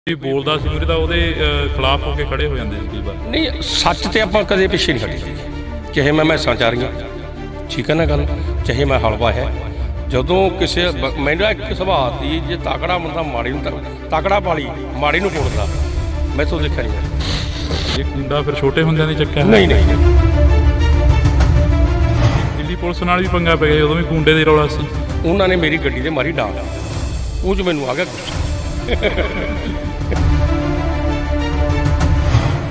ਬੋਲਦਾ ਸੀ ਉਹਦੇ ਤਾਂ ਉਹਦੇ ਖਿਲਾਫ ਹੋ ਕੇ ਖੜੇ ਹੋ ਜਾਂਦੇ ਸੀ ਕਈ ਵਾਰ। ਨਹੀਂ, ਸੱਚ ਤੇ ਆਪਾਂ ਕਦੇ ਪਿੱਛੇ ਨਹੀਂ ਹਟੇ, ਚਾਹੇ ਮੈਂ ਮੈਸਾਂ ਚਾਹ ਰਹੀਆਂ, ਠੀਕ ਹੈ ਨਾ ਗੱਲ, ਚਾਹੇ ਮੈਂ ਹਲਵਾ ਹੈ। ਜਦੋਂ ਕਿਸੇ ਮੈਨੂੰ ਇੱਕ ਸੁਭਾਅ ਦੀ, ਜੇ ਤਕੜਾ ਬੰਦਾ ਮਾੜੀ ਨੂੰ ਤਕੜਾ ਪਾਲੀ ਮਾੜੀ ਨੂੰ ਕੋੜਦਾ, ਮੈਂ ਤੋਂ ਦੇਖਿਆ ਨਹੀਂ। ਇਹ ਕੁੰਡਾ ਫਿਰ ਛੋਟੇ ਹੁੰਦਿਆਂ ਦੀ ਚੱਕਿਆ? ਨਹੀਂ ਨਹੀਂ, ਦਿੱਲੀ ਪੁਲਿਸ ਨਾਲ ਵੀ ਪੰਗਾ ਪੈ ਗਿਆ, ਉਦੋਂ ਵੀ ਕੁੰਡੇ ਦੇ ਰੌਲਾ ਸੀ। ਉਹਨਾਂ ਨੇ ਮੇਰੀ ਗੱਡੀ 'ਤੇ ਮਾਰੀ ਡਾਂਗ, ਉਹ 'ਚ ਮੈਨੂੰ ਆ ਗਿਆ ਗੁੱਸਾ।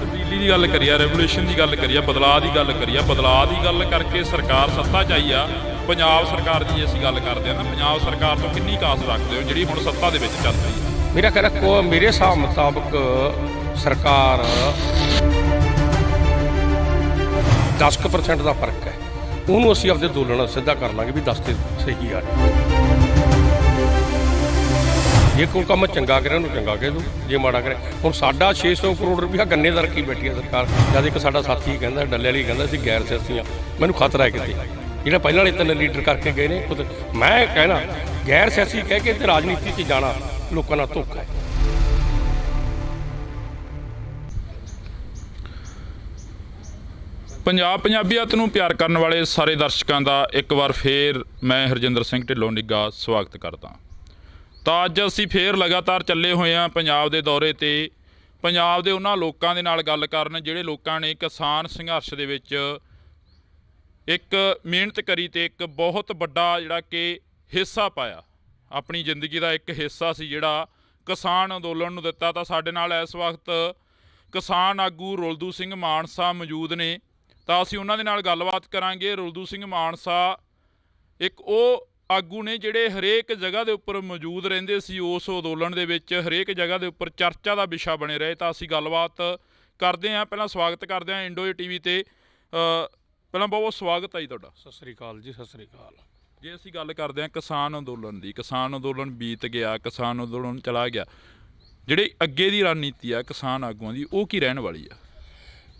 ਤਬਦੀਲੀ ਦੀ ਗੱਲ ਕਰੀ ਆ, ਰੈਵੋਲੂਸ਼ਨ ਦੀ ਗੱਲ ਕਰੀ ਆ, ਬਦਲਾਅ ਦੀ ਗੱਲ ਕਰੀ ਆ। ਬਦਲਾਅ ਦੀ ਗੱਲ ਕਰਕੇ ਸਰਕਾਰ ਸੱਤਾ 'ਚ ਆਈ ਆ। ਪੰਜਾਬ ਸਰਕਾਰ ਦੀ ਜੇ ਅਸੀਂ ਗੱਲ ਕਰਦੇ ਹਾਂ ਨਾ, ਪੰਜਾਬ ਸਰਕਾਰ ਤੋਂ ਕਿੰਨੀ ਕਾਸ ਰੱਖਦੇ ਹੋ ਜਿਹੜੀ ਹੁਣ ਸੱਤਾ ਦੇ ਵਿੱਚ ਚੱਲ ਰਹੀ ਹੈ? ਮੇਰਾ ਕਹਿਣਾ ਮੇਰੇ ਹਿਸਾਬ ਮੁਤਾਬਕ ਸਰਕਾਰ 10% ਦਾ ਫਰਕ ਹੈ, ਉਹਨੂੰ ਅਸੀਂ ਆਪਦੇ ਅੰਦੋਲਨ ਨਾਲ ਸਿੱਧਾ ਕਰ ਲਾਂਗੇ ਵੀ 10 ਤੇ ਸਹੀ ਆ। ਜੇ ਕੋਈ ਕੰਮ ਚੰਗਾ ਕਰੇ ਉਹਨੂੰ ਚੰਗਾ ਕਹਿ ਦੂ, ਜੇ ਮਾੜਾ ਕਰੇ। ਹੁਣ ਸਾਡਾ 600 ਕਰੋੜ ਰੁਪਇਆ ਗੰਨੇ ਦਾ ਰੱਖੀ ਬੈਠੀ ਹੈ ਸਰਕਾਰ। ਜਦ ਇੱਕ ਸਾਡਾ ਸਾਥੀ ਕਹਿੰਦਾ, ਡੱਲੇ ਵਾਲੀ ਕਹਿੰਦਾ ਸੀ ਗੈਰ ਸਿਆਸੀ ਆ, ਮੈਨੂੰ ਖਤਰਾ ਹੈ ਕਿਤੇ ਜਿਹੜਾ ਪਹਿਲਾਂ ਵਾਲੇ 3 ਲੀਡਰ ਕਰਕੇ ਗਏ ਨੇ। ਮੈਂ ਕਹਿਣਾ ਗੈਰ ਸਿਆਸੀ ਕਹਿ ਕੇ ਤੇ ਰਾਜਨੀਤੀ 'ਚ ਜਾਣਾ ਲੋਕਾਂ ਨਾਲ ਧੋਖਾ ਹੈ। ਪੰਜਾਬ ਪੰਜਾਬੀਅਤ ਨੂੰ ਪਿਆਰ ਕਰਨ ਵਾਲੇ ਸਾਰੇ ਦਰਸ਼ਕਾਂ ਦਾ ਇੱਕ ਵਾਰ ਫੇਰ ਮੈਂ ਹਰਜਿੰਦਰ ਸਿੰਘ ਢਿੱਲੋਂ ਨਿੱਗਾ ਸਵਾਗਤ ਕਰਦਾ। ਤਾਂ ਅੱਜ ਅਸੀਂ ਫੇਰ ਲਗਾਤਾਰ ਚੱਲੇ ਹੋਏ ਹਾਂ ਪੰਜਾਬ ਦੇ ਦੌਰੇ 'ਤੇ, ਪੰਜਾਬ ਦੇ ਉਹਨਾਂ ਲੋਕਾਂ ਦੇ ਨਾਲ ਗੱਲ ਕਰਨ ਜਿਹੜੇ ਲੋਕਾਂ ਨੇ ਕਿਸਾਨ ਸੰਘਰਸ਼ ਦੇ ਵਿੱਚ ਇੱਕ ਮਿਹਨਤ ਕਰੀ ਤੇ ਇੱਕ ਬਹੁਤ ਵੱਡਾ ਜਿਹੜਾ ਕਿ ਹਿੱਸਾ ਪਾਇਆ, ਆਪਣੀ ਜ਼ਿੰਦਗੀ ਦਾ ਇੱਕ ਹਿੱਸਾ ਸੀ ਜਿਹੜਾ ਕਿਸਾਨ ਅੰਦੋਲਨ ਨੂੰ ਦਿੱਤਾ। ਤਾਂ ਸਾਡੇ ਨਾਲ ਇਸ ਵਕਤ ਕਿਸਾਨ ਆਗੂ ਰੁਲਦੂ ਸਿੰਘ ਮਾਨਸਾ ਮੌਜੂਦ ਨੇ, ਤਾਂ ਅਸੀਂ ਉਹਨਾਂ ਦੇ ਨਾਲ ਗੱਲਬਾਤ ਕਰਾਂਗੇ। ਰੁਲਦੂ ਸਿੰਘ ਮਾਨਸਾ ਇੱਕ ਉਹ ਆਗੂ ਨੇ ਜਿਹੜੇ ਹਰੇਕ ਜਗ੍ਹਾ ਦੇ ਉੱਪਰ ਮੌਜੂਦ ਰਹਿੰਦੇ ਸੀ ਉਸ ਅੰਦੋਲਨ ਦੇ ਵਿੱਚ, ਹਰੇਕ ਜਗ੍ਹਾ ਦੇ ਉੱਪਰ ਚਰਚਾ ਦਾ ਵਿਸ਼ਾ ਬਣੇ ਰਹੇ। ਤਾਂ ਅਸੀਂ ਗੱਲਬਾਤ ਕਰਦੇ ਹਾਂ। ਪਹਿਲਾਂ ਸਵਾਗਤ ਕਰਦੇ ਹਾਂ ਇੰਡੋ TV 'ਤੇ। ਪਹਿਲਾਂ ਬਹੁਤ ਬਹੁਤ ਸਵਾਗਤ ਹੈ ਜੀ ਤੁਹਾਡਾ। ਸਤਿ ਸ੍ਰੀ ਅਕਾਲ ਜੀ, ਸਤਿ ਸ੍ਰੀ ਅਕਾਲ। ਜੇ ਅਸੀਂ ਗੱਲ ਕਰਦੇ ਹਾਂ ਕਿਸਾਨ ਅੰਦੋਲਨ ਦੀ, ਕਿਸਾਨ ਅੰਦੋਲਨ ਬੀਤ ਗਿਆ, ਕਿਸਾਨ ਅੰਦੋਲਨ ਚਲਾ ਗਿਆ, ਜਿਹੜੀ ਅੱਗੇ ਦੀ ਰਣਨੀਤੀ ਆ ਕਿਸਾਨ ਆਗੂਆਂ ਦੀ, ਉਹ ਕੀ ਰਹਿਣ ਵਾਲੀ ਆ?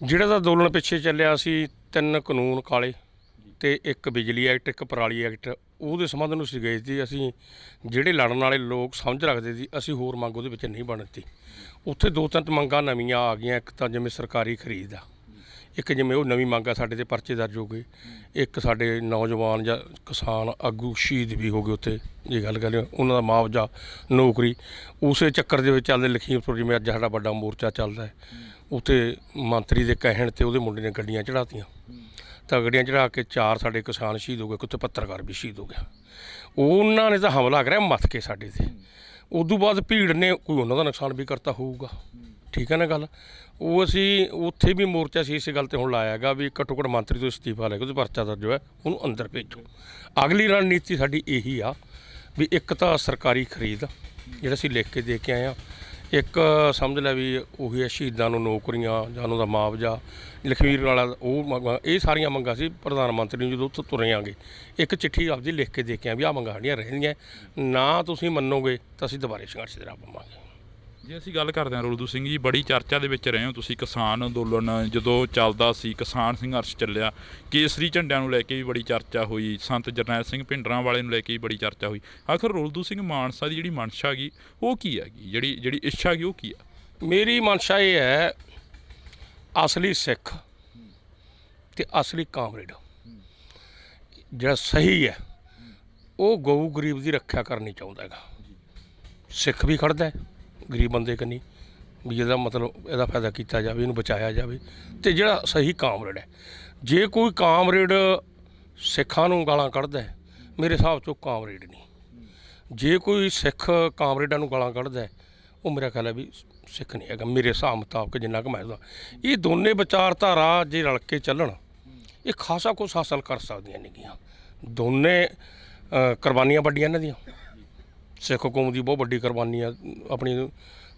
ਜਿਹੜਾ ਤਾਂ ਅੰਦੋਲਨ ਪਿੱਛੇ ਚੱਲਿਆ ਸੀ, 3 ਕਾਨੂੰਨ ਕਾਲੇ ਤੇ ਇੱਕ ਬਿਜਲੀ ਐਕਟ, ਇੱਕ ਪਰਾਲੀ ਐਕਟ, ਉਹਦੇ ਸੰਬੰਧ ਨੂੰ ਅਸੀਂ ਗਏ ਸੀ। ਅਸੀਂ ਜਿਹੜੇ ਲੜਨ ਵਾਲੇ ਲੋਕ ਸਮਝ ਰੱਖਦੇ ਸੀ, ਅਸੀਂ ਹੋਰ ਮੰਗ ਉਹਦੇ ਵਿੱਚ ਨਹੀਂ ਬਣਤੀ। ਉੱਥੇ 2-3 ਮੰਗਾਂ ਨਵੀਆਂ ਆ ਗਈਆਂ। ਇੱਕ ਤਾਂ ਜਿਵੇਂ ਸਰਕਾਰੀ ਖਰੀਦ ਆ, ਇੱਕ ਜਿਵੇਂ ਉਹ ਨਵੀਂ ਮੰਗ ਆ, ਸਾਡੇ 'ਤੇ ਪਰਚੇ ਦਰਜ ਹੋ ਗਏ। ਇੱਕ ਸਾਡੇ ਨੌਜਵਾਨ ਜਾਂ ਕਿਸਾਨ ਆਗੂ ਸ਼ਹੀਦ ਵੀ ਹੋ ਗਏ ਉੱਥੇ, ਜੇ ਗੱਲ ਕਰੀਏ ਉਹਨਾਂ ਦਾ ਮੁਆਵਜ਼ਾ, ਨੌਕਰੀ। ਉਸੇ ਚੱਕਰ ਦੇ ਵਿੱਚ ਚੱਲਦੇ ਲਖੀਮਪੁਰ, ਜਿਵੇਂ ਅੱਜ ਸਾਡਾ ਵੱਡਾ ਮੋਰਚਾ ਚੱਲਦਾ ਹੈ, ਉੱਥੇ ਮੰਤਰੀ ਦੇ ਕਹਿਣ 'ਤੇ ਉਹਦੇ ਮੁੰਡੇ ਨੇ ਗੱਡੀਆਂ ਚੜ੍ਹਾਤੀਆਂ। ਤਾਂ ਗੱਡੀਆਂ ਚੜ੍ਹਾ ਕੇ 4 ਸਾਡੇ ਕਿਸਾਨ ਸ਼ਹੀਦ ਹੋ ਗਏ, ਉੱਥੇ ਪੱਤਰਕਾਰ ਵੀ ਸ਼ਹੀਦ ਹੋ ਗਿਆ। ਉਹਨਾਂ ਨੇ ਤਾਂ ਹਮਲਾ ਕਰਿਆ ਮੱਥ ਕੇ ਸਾਡੇ 'ਤੇ। ਉਦੋਂ ਬਾਅਦ ਭੀੜ ਨੇ ਕੋਈ ਉਹਨਾਂ ਦਾ ਨੁਕਸਾਨ ਵੀ ਕਰਤਾ ਹੋਊਗਾ, ਠੀਕ ਹੈ ਨਾ ਗੱਲ। ਉਹ ਅਸੀਂ ਉੱਥੇ ਵੀ ਮੋਰਚਾ ਸੀ ਇਸੇ ਗੱਲ 'ਤੇ ਹੁਣ ਲਾਇਆ ਗਾ ਵੀ ਘੱਟੋ ਘੱਟ ਮੰਤਰੀ ਤੋਂ ਅਸਤੀਫਾ ਲੈ ਕੇ ਉਹਦੇ ਪਰਚਾ ਦਰਜ ਹੋਇਆ, ਉਹਨੂੰ ਅੰਦਰ ਭੇਜੋ। ਅਗਲੀ ਰਣਨੀਤੀ ਸਾਡੀ ਇਹੀ ਆ ਵੀ ਇੱਕ ਤਾਂ ਸਰਕਾਰੀ ਖਰੀਦ ਜਿਹੜਾ ਅਸੀਂ ਲਿਖ ਕੇ ਦੇ ਕੇ ਆਏ ਹਾਂ, ਇੱਕ ਸਮਝ ਲੈ ਵੀ ਉਹੀ ਹੈ ਸ਼ਹੀਦਾਂ ਨੂੰ ਨੌਕਰੀਆਂ ਜਾਂ ਉਹਨਾਂ ਦਾ ਮੁਆਵਜ਼ਾ, ਲਖਵੀਰ ਵਾਲਾ ਉਹ ਇਹ ਸਾਰੀਆਂ ਮੰਗਾਂ ਸੀ ਪ੍ਰਧਾਨ ਮੰਤਰੀ ਨੂੰ ਜਦੋਂ ਉੱਥੋਂ ਤੁਰੇ ਆਂਗੇ। ਇੱਕ ਚਿੱਠੀ ਆਪਦੀ ਲਿਖ ਕੇ ਦੇ ਕੇ ਆਏ ਵੀ ਆਹ ਮੰਗਾਂ ਸਾਡੀਆਂ ਰਹਿੰਦੀਆਂ, ਨਾ ਤੁਸੀਂ ਮੰਨੋਗੇ ਤਾਂ ਅਸੀਂ ਦੁਬਾਰੇ ਸੰਘਰਸ਼ ਦੇ ਰਾਹ ਪਾਵਾਂਗੇ। ਜੇ ਅਸੀਂ ਗੱਲ ਕਰਦੇ ਹਾਂ ਰੁਲਦੂ ਸਿੰਘ ਜੀ, ਬੜੀ ਚਰਚਾ ਦੇ ਵਿੱਚ ਰਹੇ ਹੋ ਤੁਸੀਂ। ਕਿਸਾਨ ਅੰਦੋਲਨ ਜਦੋਂ ਚੱਲਦਾ ਸੀ, ਕਿਸਾਨ ਸੰਘਰਸ਼ ਚੱਲਿਆ, ਕੇਸਰੀ ਝੰਡਿਆਂ ਨੂੰ ਲੈ ਕੇ ਵੀ ਬੜੀ ਚਰਚਾ ਹੋਈ, ਸੰਤ ਜਰਨੈਲ ਸਿੰਘ ਭਿੰਡਰਾਂ ਵਾਲੇ ਨੂੰ ਲੈ ਕੇ ਵੀ ਬੜੀ ਚਰਚਾ ਹੋਈ। ਆਖਰ ਰੁਲਦੂ ਸਿੰਘ ਮਾਨਸਾ ਦੀ ਜਿਹੜੀ ਮਨਸ਼ਾ ਹੈਗੀ ਉਹ ਕੀ ਹੈਗੀ, ਜਿਹੜੀ ਇੱਛਾ ਹੈਗੀ ਉਹ ਕੀ ਆ? ਮੇਰੀ ਮਨਸ਼ਾ ਇਹ ਹੈ, ਅਸਲੀ ਸਿੱਖ ਤੇ ਅਸਲੀ ਕਾਮਰੇਡ ਜਿਹੜਾ ਸਹੀ ਹੈ, ਉਹ ਗਊ ਗਰੀਬ ਦੀ ਰੱਖਿਆ ਕਰਨੀ ਚਾਹੁੰਦਾ ਹੈਗਾ। ਸਿੱਖ ਵੀ ਖੜਦਾ ਹੈ ਗਰੀਬ ਬੰਦੇ ਕੰਨੀ ਵੀ ਇਹਦਾ ਮਤਲਬ ਇਹਦਾ ਫਾਇਦਾ ਕੀਤਾ ਜਾਵੇ, ਇਹਨੂੰ ਬਚਾਇਆ ਜਾਵੇ। ਅਤੇ ਜਿਹੜਾ ਸਹੀ ਕਾਮਰੇਡ ਹੈ, ਜੇ ਕੋਈ ਕਾਮਰੇਡ ਸਿੱਖਾਂ ਨੂੰ ਗਾਲਾਂ ਕੱਢਦਾ ਹੈ, ਮੇਰੇ ਹਿਸਾਬ 'ਚ ਉਹ ਕਾਮਰੇਡ ਨਹੀਂ। ਜੇ ਕੋਈ ਸਿੱਖ ਕਾਮਰੇਡਾਂ ਨੂੰ ਗਾਲਾਂ ਕੱਢਦਾ ਹੈ, ਉਹ ਮੇਰਾ ਖਿਆਲ ਹੈ ਵੀ ਸਿੱਖ ਨਹੀਂ ਹੈਗਾ, ਮੇਰੇ ਹਿਸਾਬ ਮੁਤਾਬਕ ਜਿੰਨਾ ਕੁ ਮੈਂ ਦੱਸਦਾ। ਇਹ ਦੋਨੇ ਵਿਚਾਰਧਾਰਾ ਜੇ ਰਲ ਕੇ ਚੱਲਣ, ਇਹ ਖਾਸਾ ਕੁਛ ਹਾਸਲ ਕਰ ਸਕਦੀਆਂ ਨੇਗੀਆਂ। ਦੋਨੇ ਕੁਰਬਾਨੀਆਂ ਵੱਡੀਆਂ ਇਹਨਾਂ ਦੀਆਂ, ਸਿੱਖ ਕੌਮ ਦੀ ਬਹੁਤ ਵੱਡੀ ਕੁਰਬਾਨੀ ਆ, ਆਪਣੀ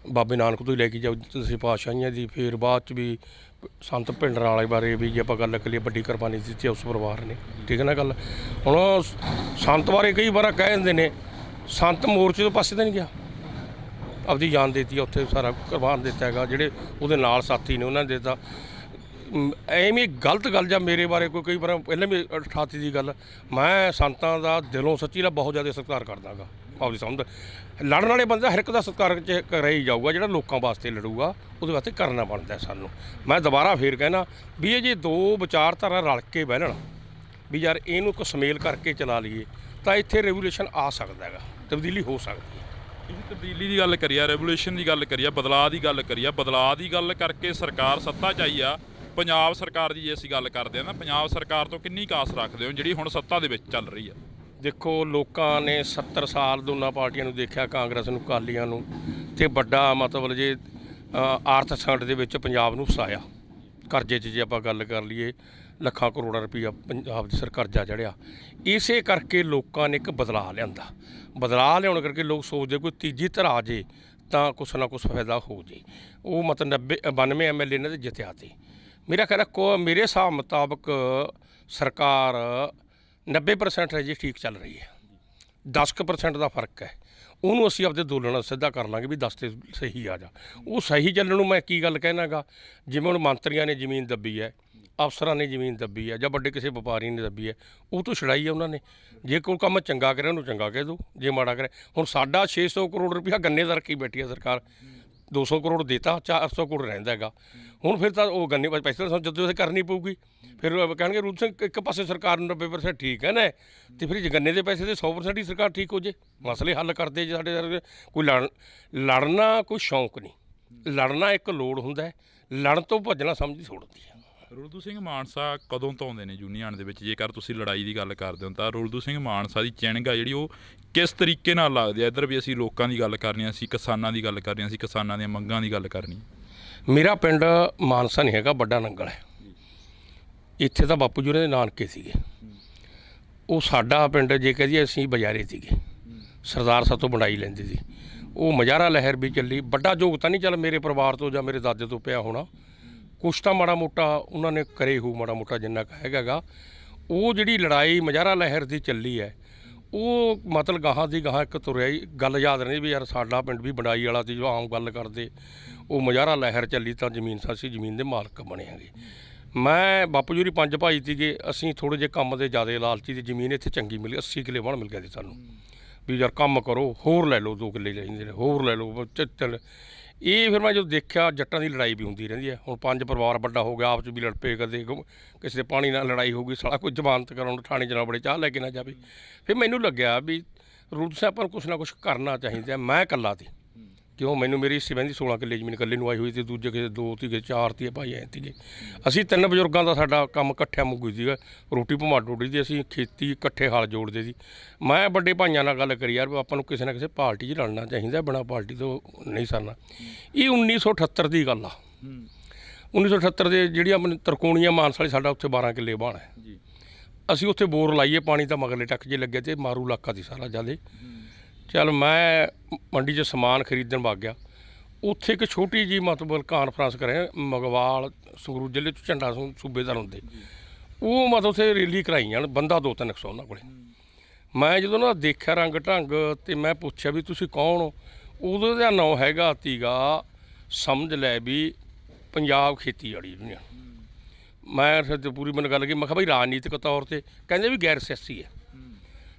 ਬਾਬੇ ਨਾਨਕ ਤੋਂ ਹੀ ਲੈ ਕੇ ਜਾਓ ਤੁਸੀਂ ਪਾਤਸ਼ਾਹੀਆਂ ਦੀ। ਫਿਰ ਬਾਅਦ 'ਚ ਵੀ ਸੰਤ ਭਿੰਡਰਾਂ ਵਾਲੇ ਬਾਰੇ ਵੀ ਜੇ ਆਪਾਂ ਗੱਲ ਕਰੀਏ, ਵੱਡੀ ਕੁਰਬਾਨੀ ਦਿੱਤੀ ਉਸ ਪਰਿਵਾਰ ਨੇ, ਠੀਕ ਹੈ ਨਾ ਗੱਲ। ਹੁਣ ਸੰਤ ਬਾਰੇ ਕਈ ਵਾਰ ਕਹਿ ਦਿੰਦੇ ਨੇ, ਸੰਤ ਮੋਰਚੇ ਤੋਂ ਪਾਸੇ ਤਾਂ ਨਹੀਂ ਗਿਆ, ਆਪਦੀ ਜਾਨ ਦੇਤੀ ਉੱਥੇ, ਸਾਰਾ ਕੁਰਬਾਨ ਦਿੱਤਾ ਹੈਗਾ। ਜਿਹੜੇ ਉਹਦੇ ਨਾਲ ਸਾਥੀ ਨੇ ਉਹਨਾਂ ਨੇ ਦਿੱਤਾ। ਐਵੇਂ ਗਲਤ ਗੱਲ ਜਾਂ ਮੇਰੇ ਬਾਰੇ ਕੋਈ ਕਈ ਵਾਰ ਪਹਿਲਾਂ ਵੀ 88 ਦੀ ਗੱਲ, ਮੈਂ ਸੰਤਾਂ ਦਾ ਦਿਲੋਂ ਸੱਚੀ ਦਾ ਬਹੁਤ ਜ਼ਿਆਦਾ ਸਤਿਕਾਰ ਕਰਦਾ ਗਾ। ਆਪਦੀ ਸਮਝ ਲੜਨ ਵਾਲੇ ਬੰਦਾ ਹਰ ਇੱਕ ਦਾ ਸਤਿਕਾਰ ਚ ਕਰਿਆ ਹੀ ਜਾਊਗਾ, ਜਿਹੜਾ ਲੋਕਾਂ ਵਾਸਤੇ ਲੜੂਗਾ ਉਹਦੇ ਵਾਸਤੇ ਕਰਨਾ ਬਣਦਾ ਸਾਨੂੰ। ਮੈਂ ਦੁਬਾਰਾ ਫੇਰ ਕਹਿਣਾ ਵੀ ਇਹ ਜੇ ਦੋ ਵਿਚਾਰਧਾਰਾ ਰਲ ਕੇ ਬਹਿਣ ਵੀ ਯਾਰ ਇਹਨੂੰ ਇੱਕ ਸੁਮੇਲ ਕਰਕੇ ਚਲਾ ਲਈਏ ਤਾਂ ਇੱਥੇ ਰੈਵੋਲੂਸ਼ਨ ਆ ਸਕਦਾ ਹੈਗਾ, ਤਬਦੀਲੀ ਹੋ ਸਕਦੀ ਹੈ। ਤੁਸੀਂ ਤਬਦੀਲੀ ਦੀ ਗੱਲ ਕਰੀ ਆ, ਰੈਵੋਲੂਸ਼ਨ ਦੀ ਗੱਲ ਕਰੀ ਆ, ਬਦਲਾਅ ਦੀ ਗੱਲ ਕਰੀ ਆ। ਬਦਲਾਅ ਦੀ ਗੱਲ ਕਰਕੇ ਸਰਕਾਰ ਸੱਤਾ 'ਚ ਆਈ ਆ। ਪੰਜਾਬ ਸਰਕਾਰ ਦੀ ਜੇ ਅਸੀਂ ਗੱਲ ਕਰਦੇ ਹਾਂ ਨਾ, ਪੰਜਾਬ ਸਰਕਾਰ ਤੋਂ ਕਿੰਨੀ ਕਾਸ ਰੱਖਦੇ ਹੋ ਜਿਹੜੀ ਹੁਣ ਸੱਤਾ ਦੇ ਵਿੱਚ ਚੱਲ ਰਹੀ ਆ? ਦੇਖੋ ਲੋਕਾਂ ਨੇ 70 ਸਾਲ ਦੋਨਾਂ ਪਾਰਟੀਆਂ ਨੂੰ ਦੇਖਿਆ, ਕਾਂਗਰਸ ਨੂੰ, ਅਕਾਲੀਆਂ ਨੂੰ, ਤੇ ਵੱਡਾ ਮਤਲਬ ਜੇ ਆਰਥਿਕ ਸੰਕਟ ਦੇ ਵਿੱਚ ਪੰਜਾਬ ਨੂੰ ਫਸਾਇਆ। ਕਰਜ਼ੇ 'ਚ ਜੇ ਆਪਾਂ ਗੱਲ ਕਰ ਲਈਏ ਲੱਖਾਂ ਕਰੋੜਾਂ ਰੁਪਈਆ ਪੰਜਾਬ ਦੇ ਸਿਰ ਕਰਜ਼ਾ ਚੜ੍ਹਿਆ। ਇਸੇ ਕਰਕੇ ਲੋਕਾਂ ਨੇ ਇੱਕ ਬਦਲਾਅ ਲਿਆਂਦਾ। ਬਦਲਾਅ ਲਿਆਉਣ ਕਰਕੇ ਲੋਕ ਸੋਚਦੇ ਕੋਈ ਤੀਜੀ ਧਿਰ ਆ ਜੇ ਤਾਂ ਕੁਛ ਨਾ ਕੁਛ ਫਾਇਦਾ ਹੋ ਜੇ। ਉਹ ਮਤਲਬ 92 MLA ਇਹਨਾਂ ਦੇ ਜਿੱਤਿਆ ਤੇ ਮੇਰਾ ਖਿਆਲ ਮੇਰੇ ਹਿਸਾਬ ਮੁਤਾਬਕ ਸਰਕਾਰ 90% ਹੈ ਜੀ ਠੀਕ ਚੱਲ ਰਹੀ ਹੈ। 10% ਦਾ ਫਰਕ ਹੈ, ਉਹਨੂੰ ਅਸੀਂ ਆਪਦੇ ਅੰਦੋਲਨ ਨਾਲ ਸਿੱਧਾ ਕਰ ਲਾਂਗੇ ਵੀ 10 ਤੇ ਸਹੀ ਆ ਜਾ। ਉਹ ਸਹੀ ਚੱਲਣ ਨੂੰ ਮੈਂ ਕੀ ਗੱਲ ਕਹਿਣਾ ਗਾ, ਜਿਵੇਂ ਹੁਣ ਮੰਤਰੀਆਂ ਨੇ ਜ਼ਮੀਨ ਦੱਬੀ ਹੈ, ਅਫਸਰਾਂ ਨੇ ਜ਼ਮੀਨ ਦੱਬੀ ਹੈ, ਜਾਂ ਵੱਡੇ ਕਿਸੇ ਵਪਾਰੀ ਨੇ ਦੱਬੀ ਹੈ, ਉਹ ਤੋਂ ਛੁਡਾਈ ਹੈ ਉਹਨਾਂ ਨੇ। ਜੇ ਕੋਈ ਕੰਮ ਚੰਗਾ ਕਰੇ ਉਹਨੂੰ ਚੰਗਾ ਕਹਿ ਦਿਓ, ਜੇ ਮਾੜਾ ਕਰੇ। ਹੁਣ ਸਾਡਾ 600 ਕਰੋੜ ਰੁਪਇਆ ਗੰਨੇ ਦਾ ਰੱਖੀ ਬੈਠੀ ਹੈ ਸਰਕਾਰ, 200 ਕਰੋੜ ਦੇਤਾ, 400 ਕਰੋੜ ਰਹਿੰਦਾ ਹੈਗਾ। ਹੁਣ ਫਿਰ ਤਾਂ ਉਹ ਗੰਨੇ ਪੈਸੇ ਤਾਂ ਜਦੋਂ ਕਰਨੀ ਪਊਗੀ। ਫਿਰ ਕਹਿਣਗੇ ਰੂਲ ਸਿੰਘ ਇੱਕ ਪਾਸੇ ਸਰਕਾਰ ਨੂੰ 90% ਠੀਕ ਹੈ ਨਾ, ਤੇ ਫਿਰ ਜੇ ਗੰਨੇ ਦੇ ਪੈਸੇ ਦੇ 100% ਹੀ ਸਰਕਾਰ ਠੀਕ ਹੋ ਜੇ, ਮਸਲੇ ਹੱਲ ਕਰਦੇ ਜੇ ਸਾਡੇ ਕੋਈ ਲੜਨਾ ਕੋਈ ਸ਼ੌਂਕ ਨਹੀਂ, ਲੜਨਾ ਇੱਕ ਲੋੜ ਹੁੰਦਾ। ਲੜਨ ਤੋਂ ਭੱਜਣਾ ਸਮਝ ਛੋੜਦੀ ਹੈ। ਰੁਲਦੂ ਸਿੰਘ ਮਾਨਸਾ ਕਦੋਂ ਤੋਂ ਆਉਂਦੇ ਨੇ ਯੂਨੀਅਨ ਦੇ ਵਿੱਚ? ਜੇਕਰ ਤੁਸੀਂ ਲੜਾਈ ਦੀ ਗੱਲ ਕਰਦੇ ਹੋ ਤਾਂ ਰੁਲਦੂ ਸਿੰਘ ਮਾਨਸਾ ਦੀ ਚਿਣਗ ਆ ਜਿਹੜੀ ਉਹ ਕਿਸ ਤਰੀਕੇ ਨਾਲ ਲੱਗਦੀ ਆ? ਇੱਧਰ ਵੀ ਅਸੀਂ ਲੋਕਾਂ ਦੀ ਗੱਲ ਕਰਨੀ ਆ, ਅਸੀਂ ਕਿਸਾਨਾਂ ਦੀ ਗੱਲ ਕਰਨੀ ਆ, ਅਸੀਂ ਕਿਸਾਨਾਂ ਦੀਆਂ ਮੰਗਾਂ ਦੀ ਗੱਲ ਕਰਨੀ। ਮੇਰਾ ਪਿੰਡ ਮਾਨਸਾ ਨਹੀਂ ਹੈਗਾ, ਵੱਡਾ ਨੰਗਲ ਹੈ। ਇੱਥੇ ਤਾਂ ਬਾਪੂ ਜੀ ਦੇ ਨਾਨਕੇ ਸੀਗੇ। ਉਹ ਸਾਡਾ ਪਿੰਡ ਜੇ ਕਹਿ ਦਈਏ ਅਸੀਂ ਬਜ਼ਾਰੇ ਸੀਗੇ, ਸਰਦਾਰ ਸਾਤੋਂ ਬਣਾਈ ਲੈਂਦੇ ਸੀ। ਉਹ ਮਜ਼ਾਰਾ ਲਹਿਰ ਵੀ ਚੱਲੀ। ਵੱਡਾ ਯੋਗਤਾ ਨਹੀਂ ਚੱਲ ਮੇਰੇ ਪਰਿਵਾਰ ਤੋਂ ਜਾਂ ਮੇਰੇ ਦਾਦੇ ਤੋਂ ਪਿਆ ਹੋਣਾ, ਕੁਛ ਤਾਂ ਮਾੜਾ ਮੋਟਾ ਉਹਨਾਂ ਨੇ ਕਰੇ ਹੋ, ਮਾੜਾ ਮੋਟਾ ਜਿੰਨਾ ਕੁ ਹੈਗਾ ਗਾ। ਉਹ ਜਿਹੜੀ ਲੜਾਈ ਮਜ਼ਾਰਾ ਲਹਿਰ ਦੀ ਚੱਲੀ ਹੈ, ਉਹ ਮਤਲਬ ਗਾਹਾਂ ਦੀ ਗਾਹਾਂ ਇੱਕ ਤੁਰਿਆ ਹੀ। ਗੱਲ ਯਾਦ ਨਹੀਂ ਵੀ ਯਾਰ ਸਾਡਾ ਪਿੰਡ ਵੀ ਬਣਾਈ ਵਾਲਾ ਸੀ, ਜੋ ਆਮ ਗੱਲ ਕਰਦੇ। ਉਹ ਮਜ਼ਾਰਾ ਲਹਿਰ ਚੱਲੀ ਤਾਂ ਜ਼ਮੀਨ ਸਾਸੀ ਜ਼ਮੀਨ ਦੇ ਮਾਲਕ ਬਣਿਆਂਗੇ। ਮੈਂ ਬਾਪੂ ਜੀ 5 ਭਾਈ ਸੀਗੇ, ਅਸੀਂ ਥੋੜ੍ਹੇ ਜਿਹੇ ਕੰਮ ਦੇ ਜ਼ਿਆਦਾ ਲਾਲਚੀ ਦੀ। ਜ਼ਮੀਨ ਇੱਥੇ ਚੰਗੀ ਮਿਲੀ, 80 ਕਿੱਲੇ ਬਣ ਮਿਲ ਗਿਆ ਸੀ ਸਾਨੂੰ ਵੀ ਯਾਰ ਕੰਮ ਕਰੋ, ਹੋਰ ਲੈ ਲਓ 2 ਕਿੱਲੇ ਚਾਹੀਦੇ ਨੇ, ਹੋਰ ਲੈ ਲਓ ਚੱਲ। ਇਹ ਫਿਰ ਮੈਂ ਜਦੋਂ ਦੇਖਿਆ ਜੱਟਾਂ ਦੀ ਲੜਾਈ ਵੀ ਹੁੰਦੀ ਰਹਿੰਦੀ ਹੈ। ਹੁਣ 5 ਪਰਿਵਾਰ ਵੱਡਾ ਹੋ ਗਿਆ, ਆਪ 'ਚ ਵੀ ਲੜ ਪਏ, ਕਦੇ ਕਿਸੇ ਦੇ ਪਾਣੀ ਨਾਲ ਲੜਾਈ ਹੋ ਗਈ, ਸਾਲਾ ਕੋਈ ਜ਼ਮਾਨਤ ਕਰਾਉਣ ਥਾਣੇ 'ਚ ਨਾ ਬੜੇ, ਚਾਹ ਲੈ ਕੇ ਨਾ ਜਾਵੇ। ਫਿਰ ਮੈਨੂੰ ਲੱਗਿਆ ਵੀ ਰੂਲ ਸਾਹਿਬ ਆਪਾਂ ਨੂੰ ਕੁਛ ਨਾ ਕੁਛ ਕਰਨਾ ਚਾਹੀਦਾ। ਮੈਂ ਇਕੱਲਾ ਸੀ, ਕਿਉਂ ਮੈਨੂੰ ਮੇਰੀ ਹਿੱਸੇ ਬਹਿੰਦੀ 16 ਕਿੱਲੇ ਜ਼ਮੀਨ ਇਕੱਲੇ ਨੂੰ ਆਈ ਹੋਈ ਸੀ, ਦੂਜੇ ਕਿਸੇ 2 ਸੀਗੇ, 4 ਸੀ ਭਾਈ ਐਂ ਸੀਗੇ। ਅਸੀਂ 3 ਬਜ਼ੁਰਗਾਂ ਦਾ ਸਾਡਾ ਕੰਮ ਇਕੱਠਿਆਂ ਮੁੱਕੀ ਸੀਗਾ। ਰੋਟੀ ਭਮਾ ਰੋਟੀ ਦੀ ਅਸੀਂ ਖੇਤੀ ਇਕੱਠੇ ਹਾਲ ਜੋੜਦੇ ਸੀ। ਮੈਂ ਵੱਡੇ ਭਾਈਆਂ ਨਾਲ ਗੱਲ ਕਰੀ ਯਾਰ ਆਪਾਂ ਨੂੰ ਕਿਸੇ ਨਾ ਕਿਸੇ ਪਾਰਟੀ 'ਚ ਲੜਨਾ ਚਾਹੀਦਾ, ਬਿਨਾਂ ਪਾਰਟੀ ਤੋਂ ਨਹੀਂ ਸਰਨਾ। ਇਹ 1978 ਦੀ ਗੱਲ ਆ। 1978 ਦੇ ਜਿਹੜੀ ਆਪਣੀ ਤਰਕੋਣੀਆਂ ਮਾਨਸਾ ਵਾਲੀ, ਸਾਡਾ ਉੱਥੇ 12 ਕਿੱਲੇ ਬਾਣ ਹੈ। ਅਸੀਂ ਉੱਥੇ ਬੋਰ ਲਾਈਏ, ਪਾਣੀ ਤਾਂ ਮਗਰਲੇ ਟੱਕ ਜੇ ਲੱਗੇ, ਤੇ ਮਾਰੂ ਇਲਾਕਾ ਸੀ ਸਾਰਾ ਜ਼ਿਆਦਾ। ਚੱਲ ਮੈਂ ਮੰਡੀ 'ਚ ਸਮਾਨ ਖਰੀਦਣ ਵਗ ਗਿਆ। ਉੱਥੇ ਇੱਕ ਛੋਟੀ ਜਿਹੀ ਮਤਲਬ ਕਾਨਫਰੰਸ ਕਰਿਆ, ਮਗਵਾਲ ਸੰਗਰੂਰ ਜ਼ਿਲ੍ਹੇ 'ਚ ਝੰਡਾ ਸੂਬੇਦਾਰ ਹੁੰਦੇ, ਉਹ ਮਤਲਬ ਉੱਥੇ ਰੈਲੀ ਕਰਾਈ ਜਾਣ, ਬੰਦਾ 2-300 ਉਹਨਾਂ ਕੋਲ। ਮੈਂ ਜਦੋਂ ਉਹਨਾਂ ਦਾ ਦੇਖਿਆ ਰੰਗ ਢੰਗ, ਤੇ ਮੈਂ ਪੁੱਛਿਆ ਵੀ ਤੁਸੀਂ ਕੌਣ ਹੋ? ਉਦੋਂ ਦਾ ਨਾਂ ਹੈਗਾ ਤੀਗਾ, ਸਮਝ ਲੈ ਵੀ ਪੰਜਾਬ ਖੇਤੀਬਾੜੀ ਯੂਨੀਅਨ। ਮੈਂ ਫਿਰ ਪੂਰੀ ਮੈਨੂੰ ਗੱਲ ਕੀ, ਮੈਂ ਕਿਹਾ ਬਈ ਰਾਜਨੀਤਿਕ ਤੌਰ 'ਤੇ ਕਹਿੰਦੇ ਵੀ ਗੈਰ ਸਿਆਸੀ ਹੈ।